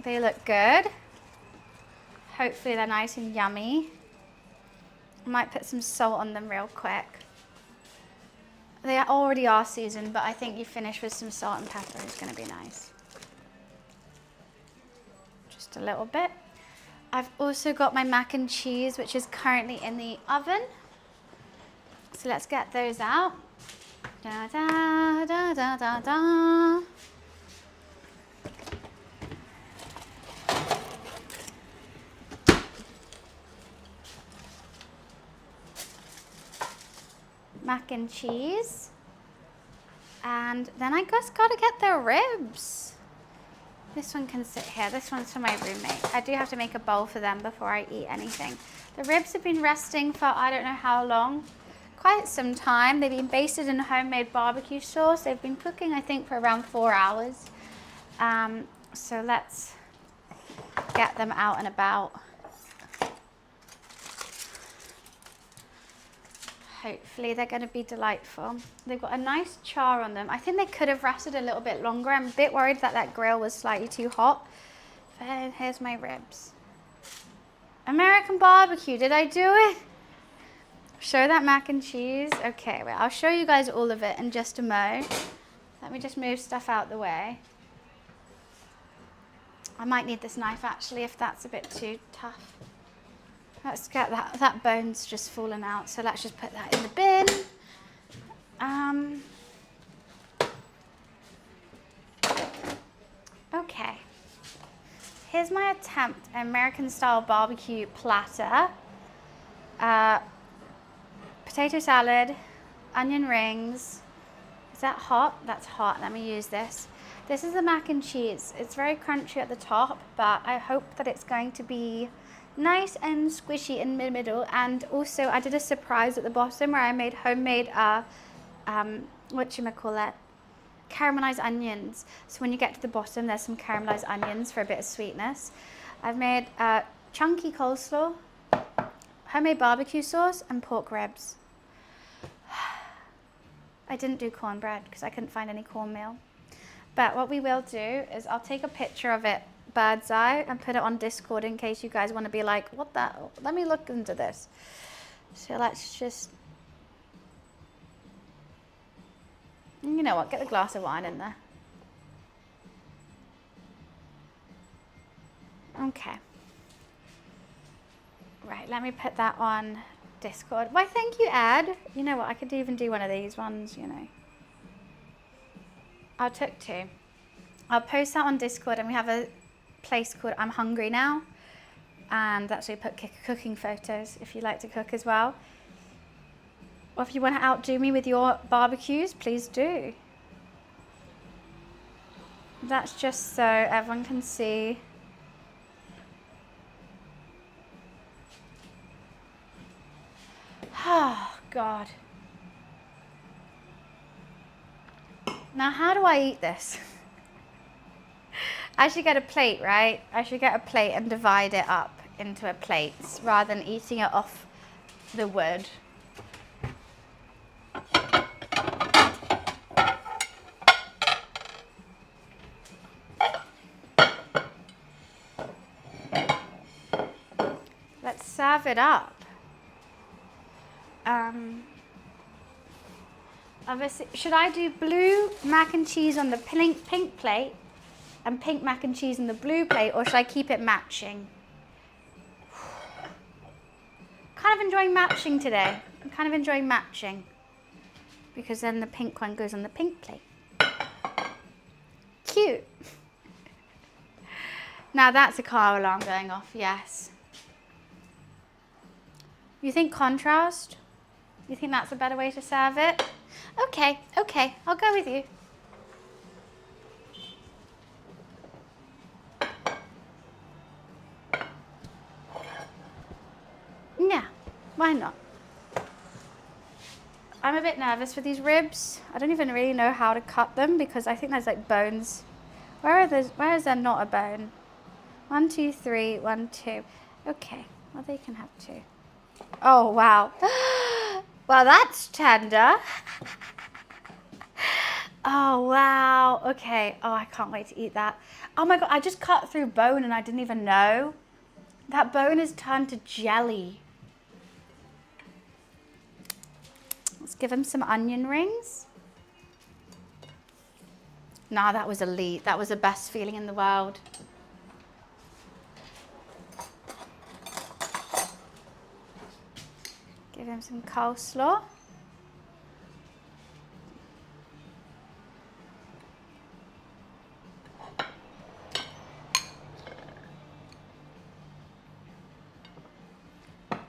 They look good. Hopefully they're nice and yummy. I might put some salt on them real quick. They already are seasoned, but I think you finish with some salt and pepper is going to be nice. Just a little bit. I've also got my mac and cheese, which is currently in the oven. So let's get those out. Da, da, da, da, da, da. Mac and cheese. And then I just gotta get the ribs. This one can sit here. This one's for my roommate. I do have to make a bowl for them before I eat anything. The ribs have been resting for I don't know how long. quite some time. They've been basted in homemade barbecue sauce. They've been cooking, I think, for around 4 hours. So let's get them out and about. Hopefully they're going to be delightful. They've got a nice char on them. I think they could have rested a little bit longer. I'm a bit worried that that grill was slightly too hot. But here's my ribs. American barbecue, did I do it? Show that mac and cheese. Okay, well, I'll show you guys all of it in just a mo. Let me just move stuff out the way. I might need this knife actually if that's a bit too tough. Let's get that bone's just fallen out, so let's just put that in the bin. Okay. Here's my attempt at American style barbecue platter. Potato salad, onion rings. Is that hot? That's hot. Let me use this. This is the mac and cheese. It's very crunchy at the top, but I hope that it's going to be nice and squishy in the middle. And also I did a surprise at the bottom where I made homemade, whatchamacallit, caramelized onions. So when you get to the bottom, there's some caramelized onions for a bit of sweetness. I've made chunky coleslaw, homemade barbecue sauce, and pork ribs. I didn't do cornbread because I couldn't find any cornmeal. But what we will do is I'll take a picture of it bird's eye and put it on Discord in case you guys want to be like, what the, let me look into this. So let's just, you know what, get a glass of wine in there. Okay. Right, let me put that on Discord. Why, thank you, Ed. You know what, I could even do one of these ones, you know. I took 2. I'll post that on Discord, and we have a place called I'm Hungry Now, and that's where you put cooking photos if you like to cook as well. Or if you want to outdo me with your barbecues, please do. That's just so everyone can see. Oh, God. Now, how do I eat this? I should get a plate, right? I should get a plate and divide it up into a plate rather than eating it off the wood. Let's serve it up. Obviously, should I do blue mac and cheese on the pink plate and pink mac and cheese on the blue plate, or should I keep it matching? Kind of enjoying matching today. I'm kind of enjoying matching because then the pink one goes on the pink plate. Cute. Now that's a car alarm going off, yes. You think contrast? You think that's a better way to serve it? Okay, okay, I'll go with you. Yeah, why not? I'm a bit nervous for these ribs. I don't even really know how to cut them because I think there's like bones. Where is there not a bone? 1, 2, 3, 1, 2. Okay, well they can have 2. Oh, wow. Well, that's tender. Oh, wow. Okay. Oh, I can't wait to eat that. Oh my God, I just cut through bone and I didn't even know. That bone is turned to jelly. Let's give him some onion rings. Nah, that was elite. That was the best feeling in the world. Give him some coleslaw.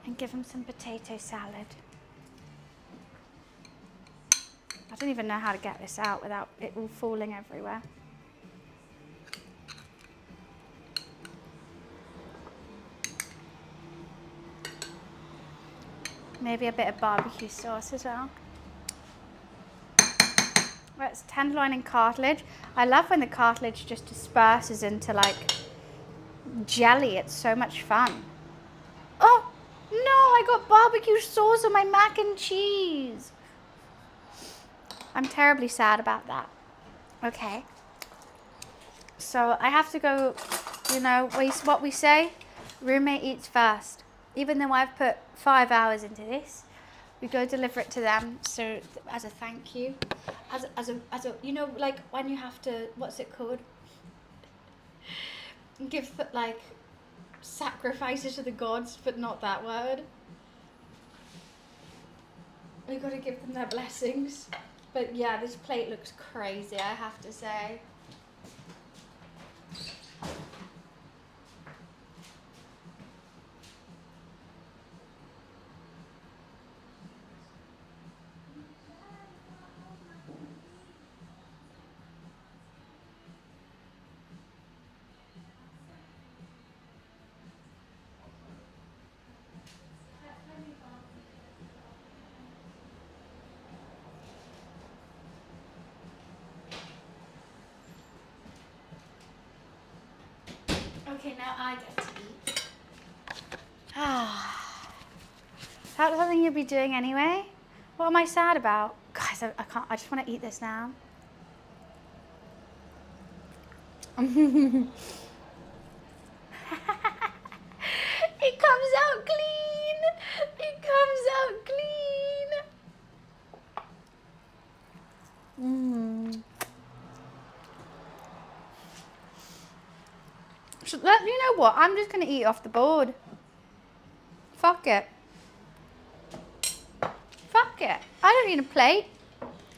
And give him some potato salad. I don't even know how to get this out without it all falling everywhere. Maybe a bit of barbecue sauce as well. Well, it's tenderloin and cartilage. I love when the cartilage just disperses into like jelly. It's so much fun. Oh, no, I got barbecue sauce on my mac and cheese. I'm terribly sad about that. Okay. So I have to go, you know, what we say, roommate eats first. Even though I've put 5 hours into this, we go deliver it to them. So as a thank you, as a, you know, like when you have to, what's it called? Give like sacrifices to the gods, but not that word. We got to give them their blessings. But yeah, this plate looks crazy, I have to say. Okay, now I get to eat. That's something you'll be doing anyway. What am I sad about? Guys, I can't, I just want to eat this now. It comes out clean. It comes out clean. So you know what? I'm just going to eat off the board. Fuck it. Fuck it. I don't need a plate.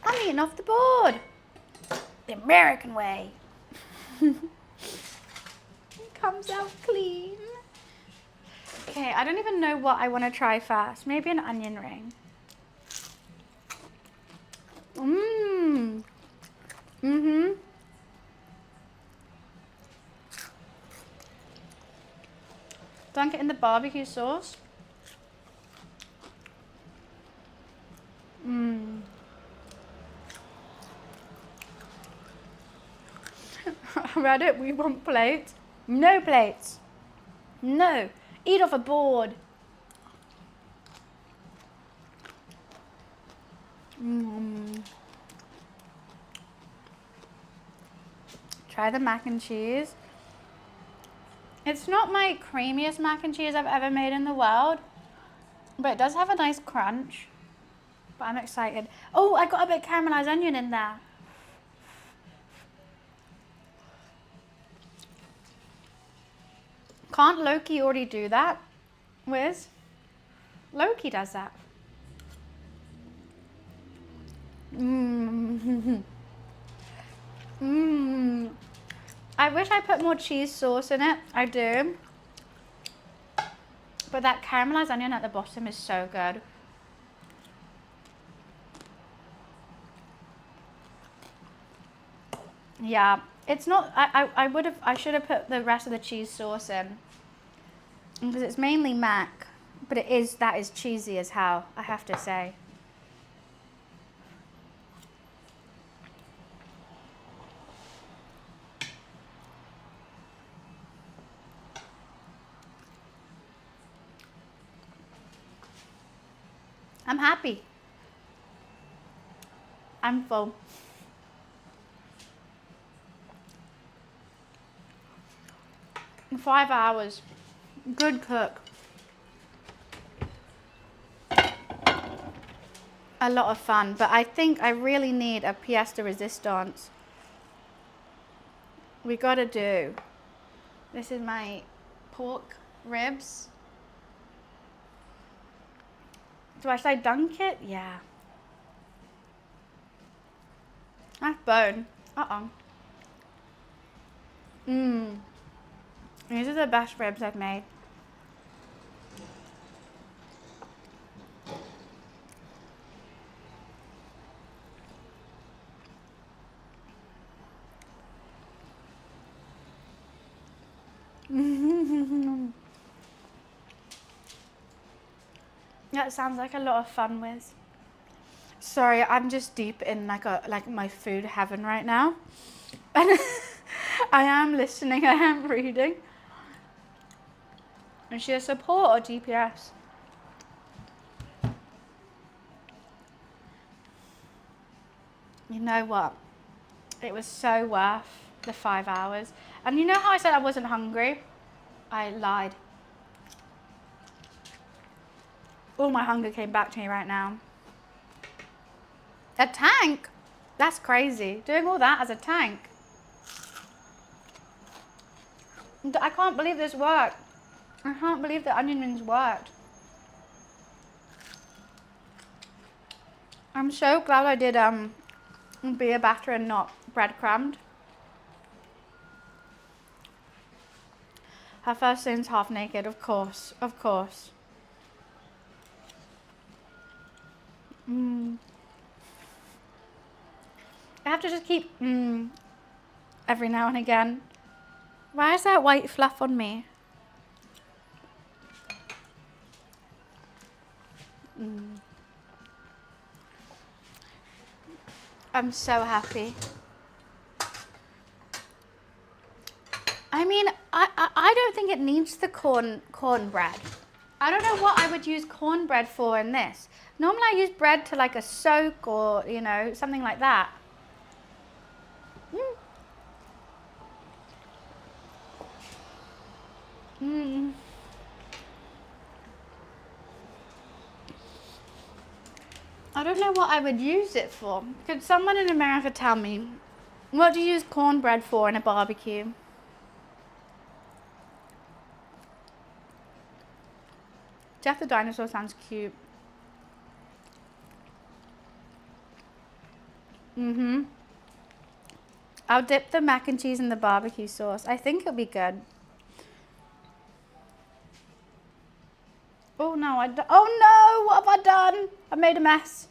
I'm eating off the board. The American way. It comes out clean. Okay, I don't even know what I want to try first. Maybe an onion ring. Dunk it in the barbecue sauce. Reddit, we want plates. No plates. No. Eat off a board. Try the mac and cheese. It's not my creamiest mac and cheese I've ever made in the world, but it does have a nice crunch. But I'm excited. Oh, I got a bit of caramelized onion in there. Can't Loki already do that? Wiz? Loki does that. I wish I put more cheese sauce in it. I do. But that caramelized onion at the bottom is so good. Yeah, it's not, I should have put the rest of the cheese sauce in. Because it's mainly mac, but that is cheesy as hell, I have to say. I'm happy. I'm full. In 5 hours. Good cook. A lot of fun, but I think I really need a pièce de résistance. We gotta do. This is my pork ribs. Should I dunk it? Yeah. That's bone. These are the best ribs I've made. That sounds like a lot of fun, Wiz. Sorry, I'm just deep in like my food heaven right now. And I am listening, I am reading. Is she a support or DPS? You know what? It was so worth the 5 hours. And you know how I said I wasn't hungry? I lied. All my hunger came back to me right now. A tank? That's crazy. Doing all that as a tank. I can't believe this worked. I can't believe the onion rings worked. I'm so glad I did beer batter and not breadcrumbed. Her first scene's half naked, of course, of course. I have to just keep every now and again. Why is that white fluff on me? I'm so happy. I mean, I don't think it needs the cornbread. I don't know what I would use cornbread for in this. Normally I use bread to like a soak or, you know, something like that. I don't know what I would use it for. Could someone in America tell me, what do you use cornbread for in a barbecue? Jeff the dinosaur sounds cute. I'll dip the mac and cheese in the barbecue sauce. I think it'll be good. Oh no, oh no, what have I done? I made a mess.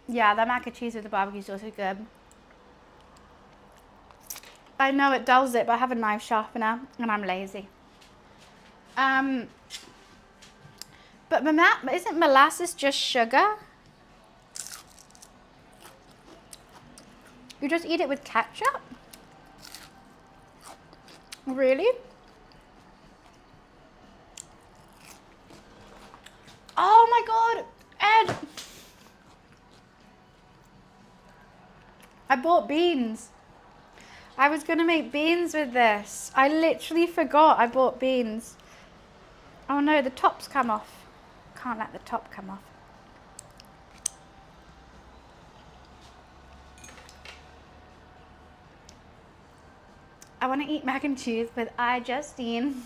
Yeah, the mac and cheese with the barbecue sauce is good. I know it dulls it, but I have a knife sharpener and I'm lazy. But isn't molasses just sugar? You just eat it with ketchup? Really? Oh my god, Ed! I bought beans. I was gonna make beans with this. I literally forgot I bought beans. Oh no, the top's come off. Can't let the top come off. I want to eat mac and cheese with Justine.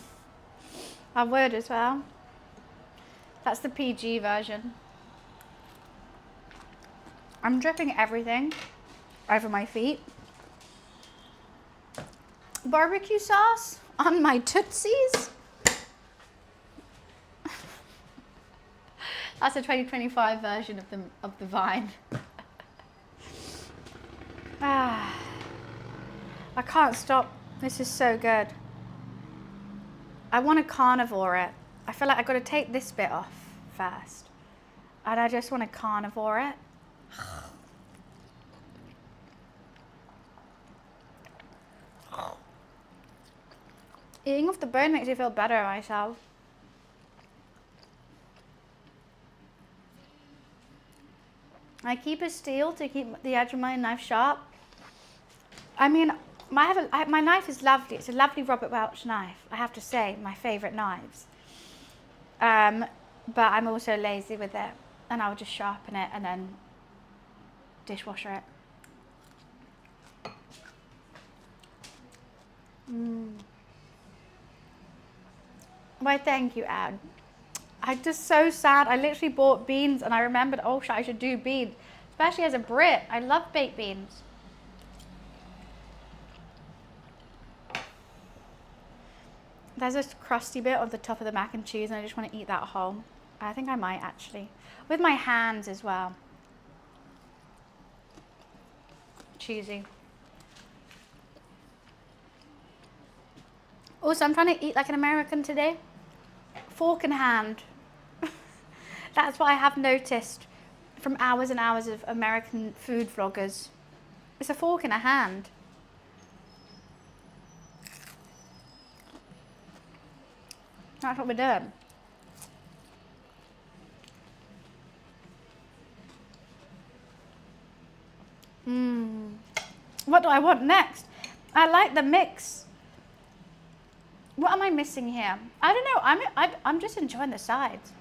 I would as well. That's the PG version. I'm dripping everything over my feet. Barbecue sauce on my Tootsies. That's a 2025 version of the Vine. I can't stop. This is so good. I want to carnivore it. I feel like I've got to take this bit off first. And I just want to carnivore it. Eating off the bone makes me feel better about myself. I keep a steel to keep the edge of my knife sharp. I mean, my knife is lovely. It's a lovely Robert Welch knife, I have to say, my favourite knives. But I'm also lazy with it, and I'll just sharpen it and then dishwasher it. Why, thank you, Ad. I'm just so sad. I literally bought beans and I remembered, oh shit, I should do beans. Especially as a Brit. I love baked beans. There's this crusty bit on the top of the mac and cheese and I just want to eat that whole. I think I might actually. With my hands as well. Cheesy. Also, I'm trying to eat like an American today. Fork in hand. That's what I have noticed from hours and hours of American food vloggers. It's a fork in a hand. That's what we're doing. What do I want next? I like the mix. What am I missing here? I don't know. I'm just enjoying the sides.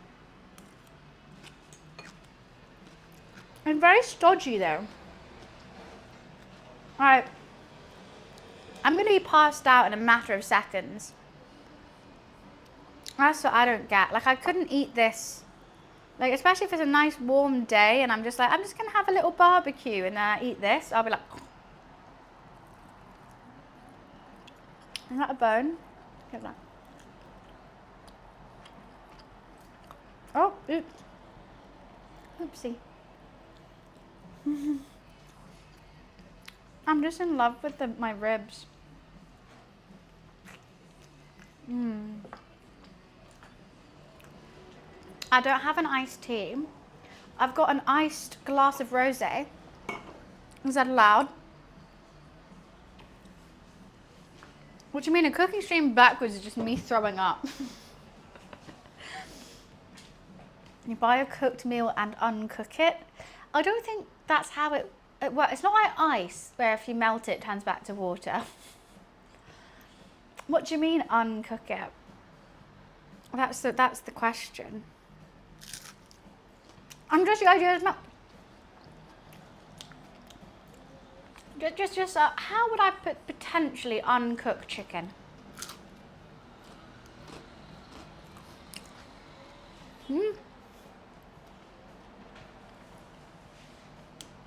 I'm very stodgy though. Alright. I'm going to be passed out in a matter of seconds. That's what I don't get. Like, I couldn't eat this. Like, especially if it's a nice warm day and I'm just like, I'm just going to have a little barbecue and then I eat this. I'll be like, is that a bone? Get that. Oh, oops. Oopsie. I'm just in love with my ribs. I don't have an iced tea. I've got an iced glass of rosé. Is that allowed? What do you mean? A cooking stream backwards is just me throwing up. You buy a cooked meal and uncook it. I don't think that's how it works. It's not like ice, where if you melt it, it turns back to water. What do you mean uncook it? That's the question. I'm just the idea is just how would I potentially uncook chicken?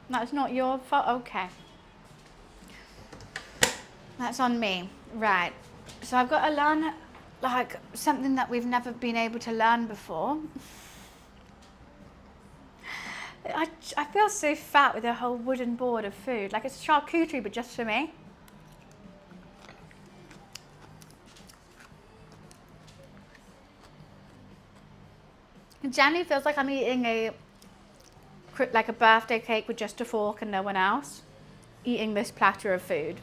That's not your fault. Okay, that's on me. Right. So I've got to learn like something that we've never been able to learn before. I feel so fat with a whole wooden board of food. Like it's charcuterie, but just for me. It generally feels like I'm eating a birthday cake with just a fork and no one else. Eating this platter of food.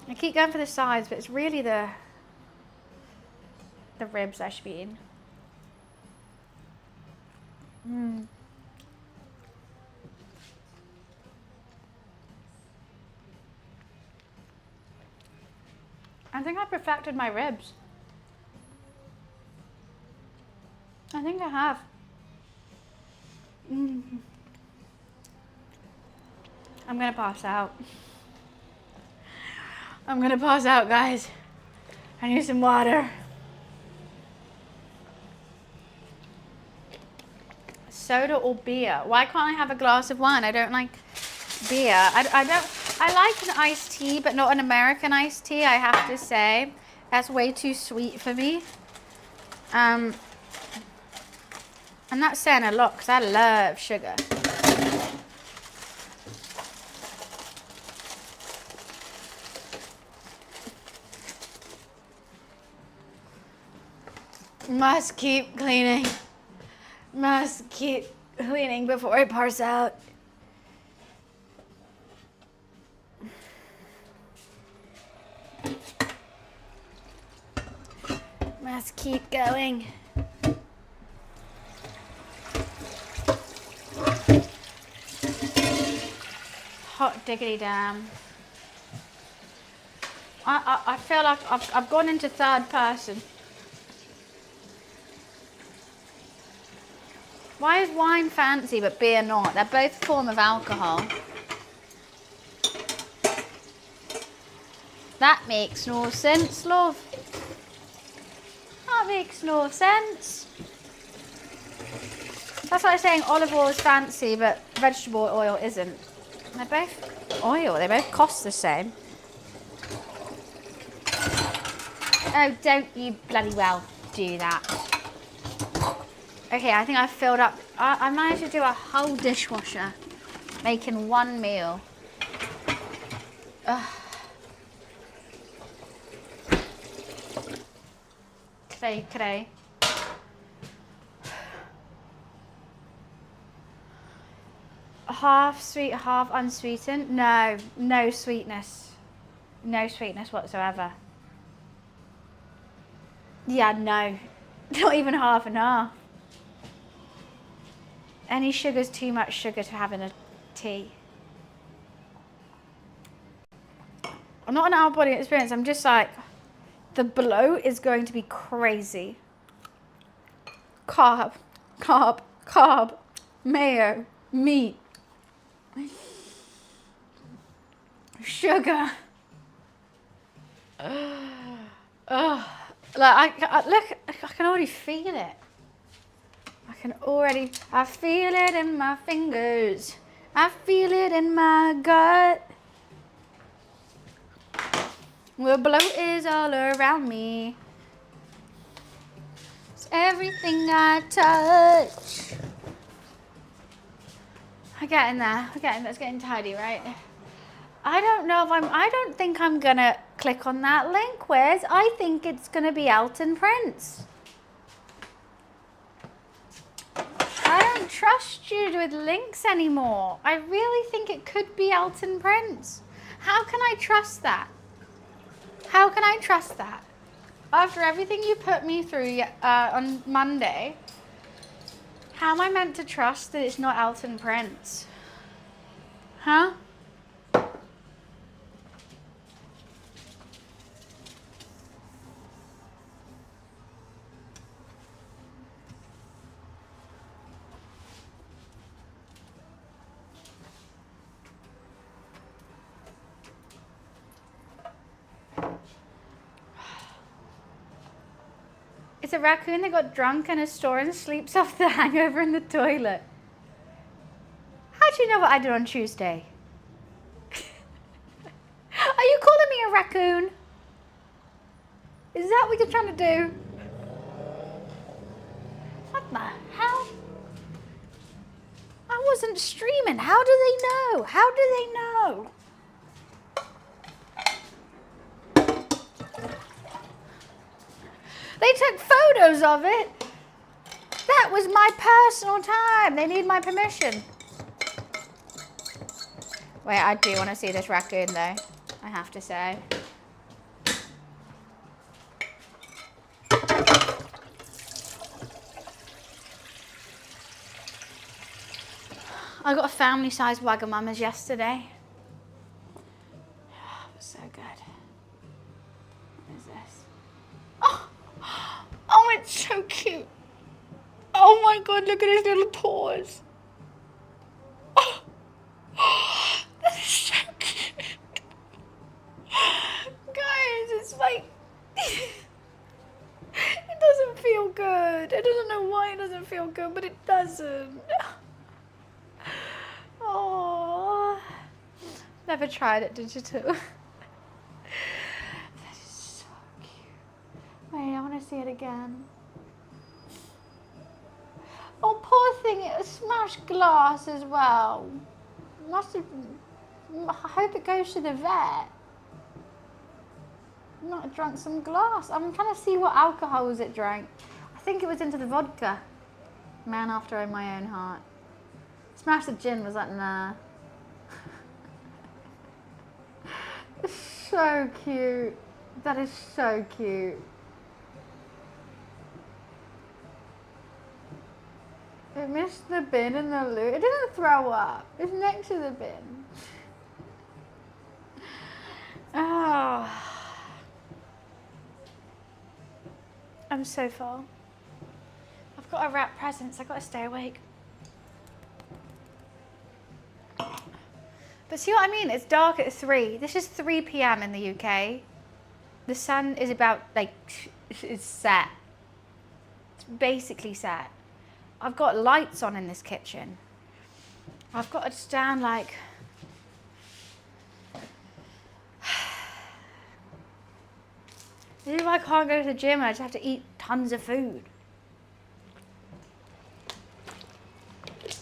I keep going for the sides, but it's really the ribs I should be eating. I think I perfected my ribs. I think I have. I'm gonna pass out. I'm gonna pass out, guys. I need some water. Soda or beer? Why can't I have a glass of wine? I don't like beer. I like an iced tea, but not an American iced tea, I have to say. That's way too sweet for me. And that's saying a lot because I love sugar. Must keep cleaning. Must keep cleaning before I parse out. Must keep going. Hot diggity damn. I feel like I've gone into third person. Why is wine fancy but beer not? They're both a form of alcohol. That makes no sense, love. That makes no sense. That's like saying olive oil is fancy but vegetable oil isn't. They're both oil, they both cost the same. Oh, don't you bloody well do that. Okay, I think I've filled up. I managed to do a whole dishwasher making one meal. Ugh. fakery. Half sweet, half unsweetened. No, no sweetness. No sweetness whatsoever. Yeah, no. Not even half and half. Any sugar's too much sugar to have in a tea. I'm not an out-of-body experience. I'm just like, the bloat is going to be crazy. Carb, carb, carb, mayo, meat, sugar. Oh, like look, I can already feel it. I feel it in my fingers. I feel it in my gut. The bloat is all around me. It's everything I touch. I'm getting there. It's getting tidy, right? I don't think I'm gonna click on that link, Wes. I think it's gonna be Elton Prince. I don't trust you with links anymore. I really think it could be Elton Prince. How can I trust that? How can I trust that? After everything you put me through on Monday, how am I meant to trust that it's not Elton Prince? Huh? It's a raccoon that got drunk in a store and sleeps off the hangover in the toilet. How do you know what I did on Tuesday? Are you calling me a raccoon? Is that what you're trying to do? What the hell? I wasn't streaming. How do they know? How do they know? They took photos of it. That was my personal time. They need my permission. Wait, I do want to see this raccoon though, I have to say. I got a family-sized Wagamama's yesterday. Oh, it was so good. What is this? Oh, it's so cute. Oh my God, look at his little paws. Oh, that is so cute. Guys, it's like, it doesn't feel good. I don't know why it doesn't feel good, but it doesn't. Oh, never tried it digital. That is so cute. Wait, I want to see it again. Oh, poor thing, it smashed glass as well. Must have. I hope it goes to the vet. Might have drunk some glass. I'm trying to see what alcohols it drank. I think it was into the vodka. Man after my own heart. Smashed the gin, was like, nah. It's so cute. That is so cute. It missed the bin and the loo. It didn't throw up. It's next to the bin. Oh. I'm so full. I've got to wrap presents. I've got to stay awake. But see what I mean? It's dark at 3. This is 3 p.m. in the UK. The sun is about, like, it's set. It's basically set. I've got lights on in this kitchen. I've got to stand like... This is why I can't go to the gym. I just have to eat tons of food.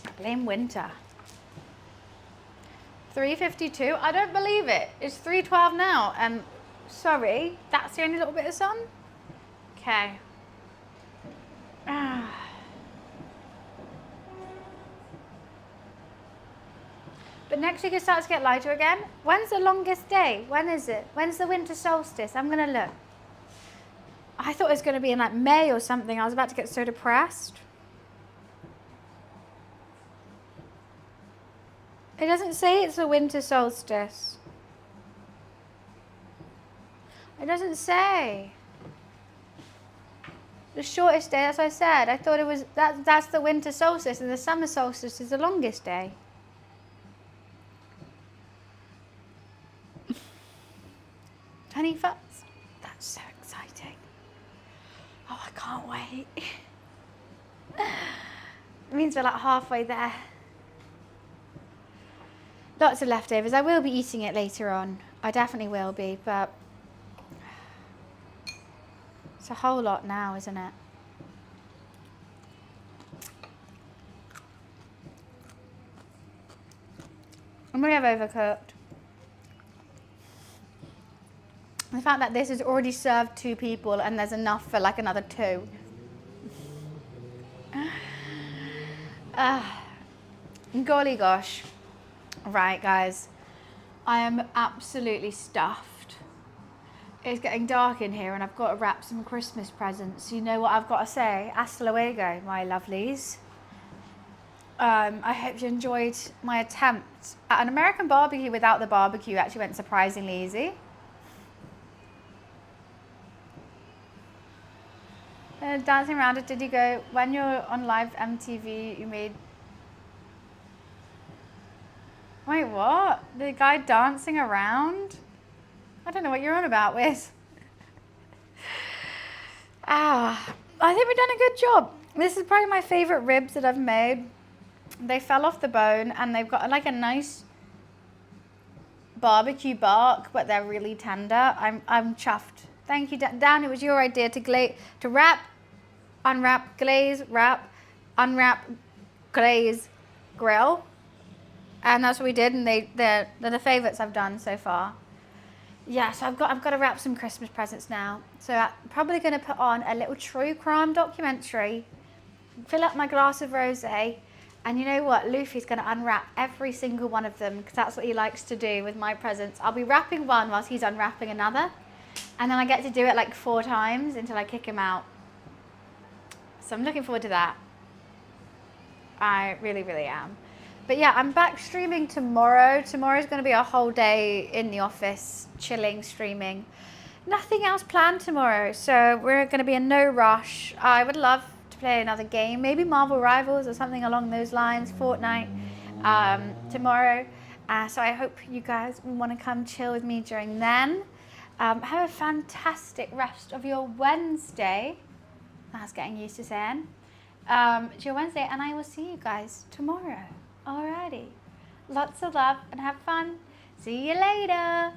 I blame winter. 3:52. I don't believe it. It's 3:12 now, and sorry, that's the only little bit of sun. Okay. But next week it starts to get lighter again. When's the longest day? When is it? When's the winter solstice? I'm going to look. I thought it was going to be in like May or something. I was about to get so depressed. It doesn't say it's the winter solstice. It doesn't say. The shortest day, as I said, I thought it was, that's the winter solstice, and the summer solstice is the longest day. Honey Futs, that's so exciting. Oh, I can't wait. It means we're like halfway there. Lots of leftovers. I will be eating it later on. I definitely will be, but it's a whole lot now, isn't it? I'm really have overcooked. The fact that this has already served 2 people and there's enough for like another 2. Golly gosh. Right, guys. I am absolutely stuffed. It's getting dark in here and I've got to wrap some Christmas presents. You know what I've got to say? Hasta luego, my lovelies. I hope you enjoyed my attempt at an American barbecue without the barbecue. Actually went surprisingly easy. Dancing around it, did you go, when you're on live MTV, you made... Wait, what? The guy dancing around? I don't know what you're on about, Wiz. I think we've done a good job. This is probably my favourite ribs that I've made. They fell off the bone and they've got like a nice barbecue bark, but they're really tender. I'm chuffed. Thank you, Dan. It was your idea to wrap, unwrap, glaze, wrap, unwrap, glaze, grill. And that's what we did, and they're the favourites I've done so far. Yeah, so I've got to wrap some Christmas presents now. So I'm probably going to put on a little true crime documentary, fill up my glass of rosé, and you know what? Luffy's going to unwrap every single one of them because that's what he likes to do with my presents. I'll be wrapping one whilst he's unwrapping another, and then I get to do it like 4 times until I kick him out. So I'm looking forward to that. I really, really am. But yeah, I'm back streaming tomorrow. Tomorrow's going to be a whole day in the office, chilling, streaming. Nothing else planned tomorrow, so we're going to be in no rush. I would love to play another game, maybe Marvel Rivals or something along those lines, Fortnite, tomorrow. So I hope you guys want to come chill with me during then. Have a fantastic rest of your Wednesday. That's getting used to saying. It's your Wednesday, and I will see you guys tomorrow. Alrighty. Lots of love and have fun. See you later.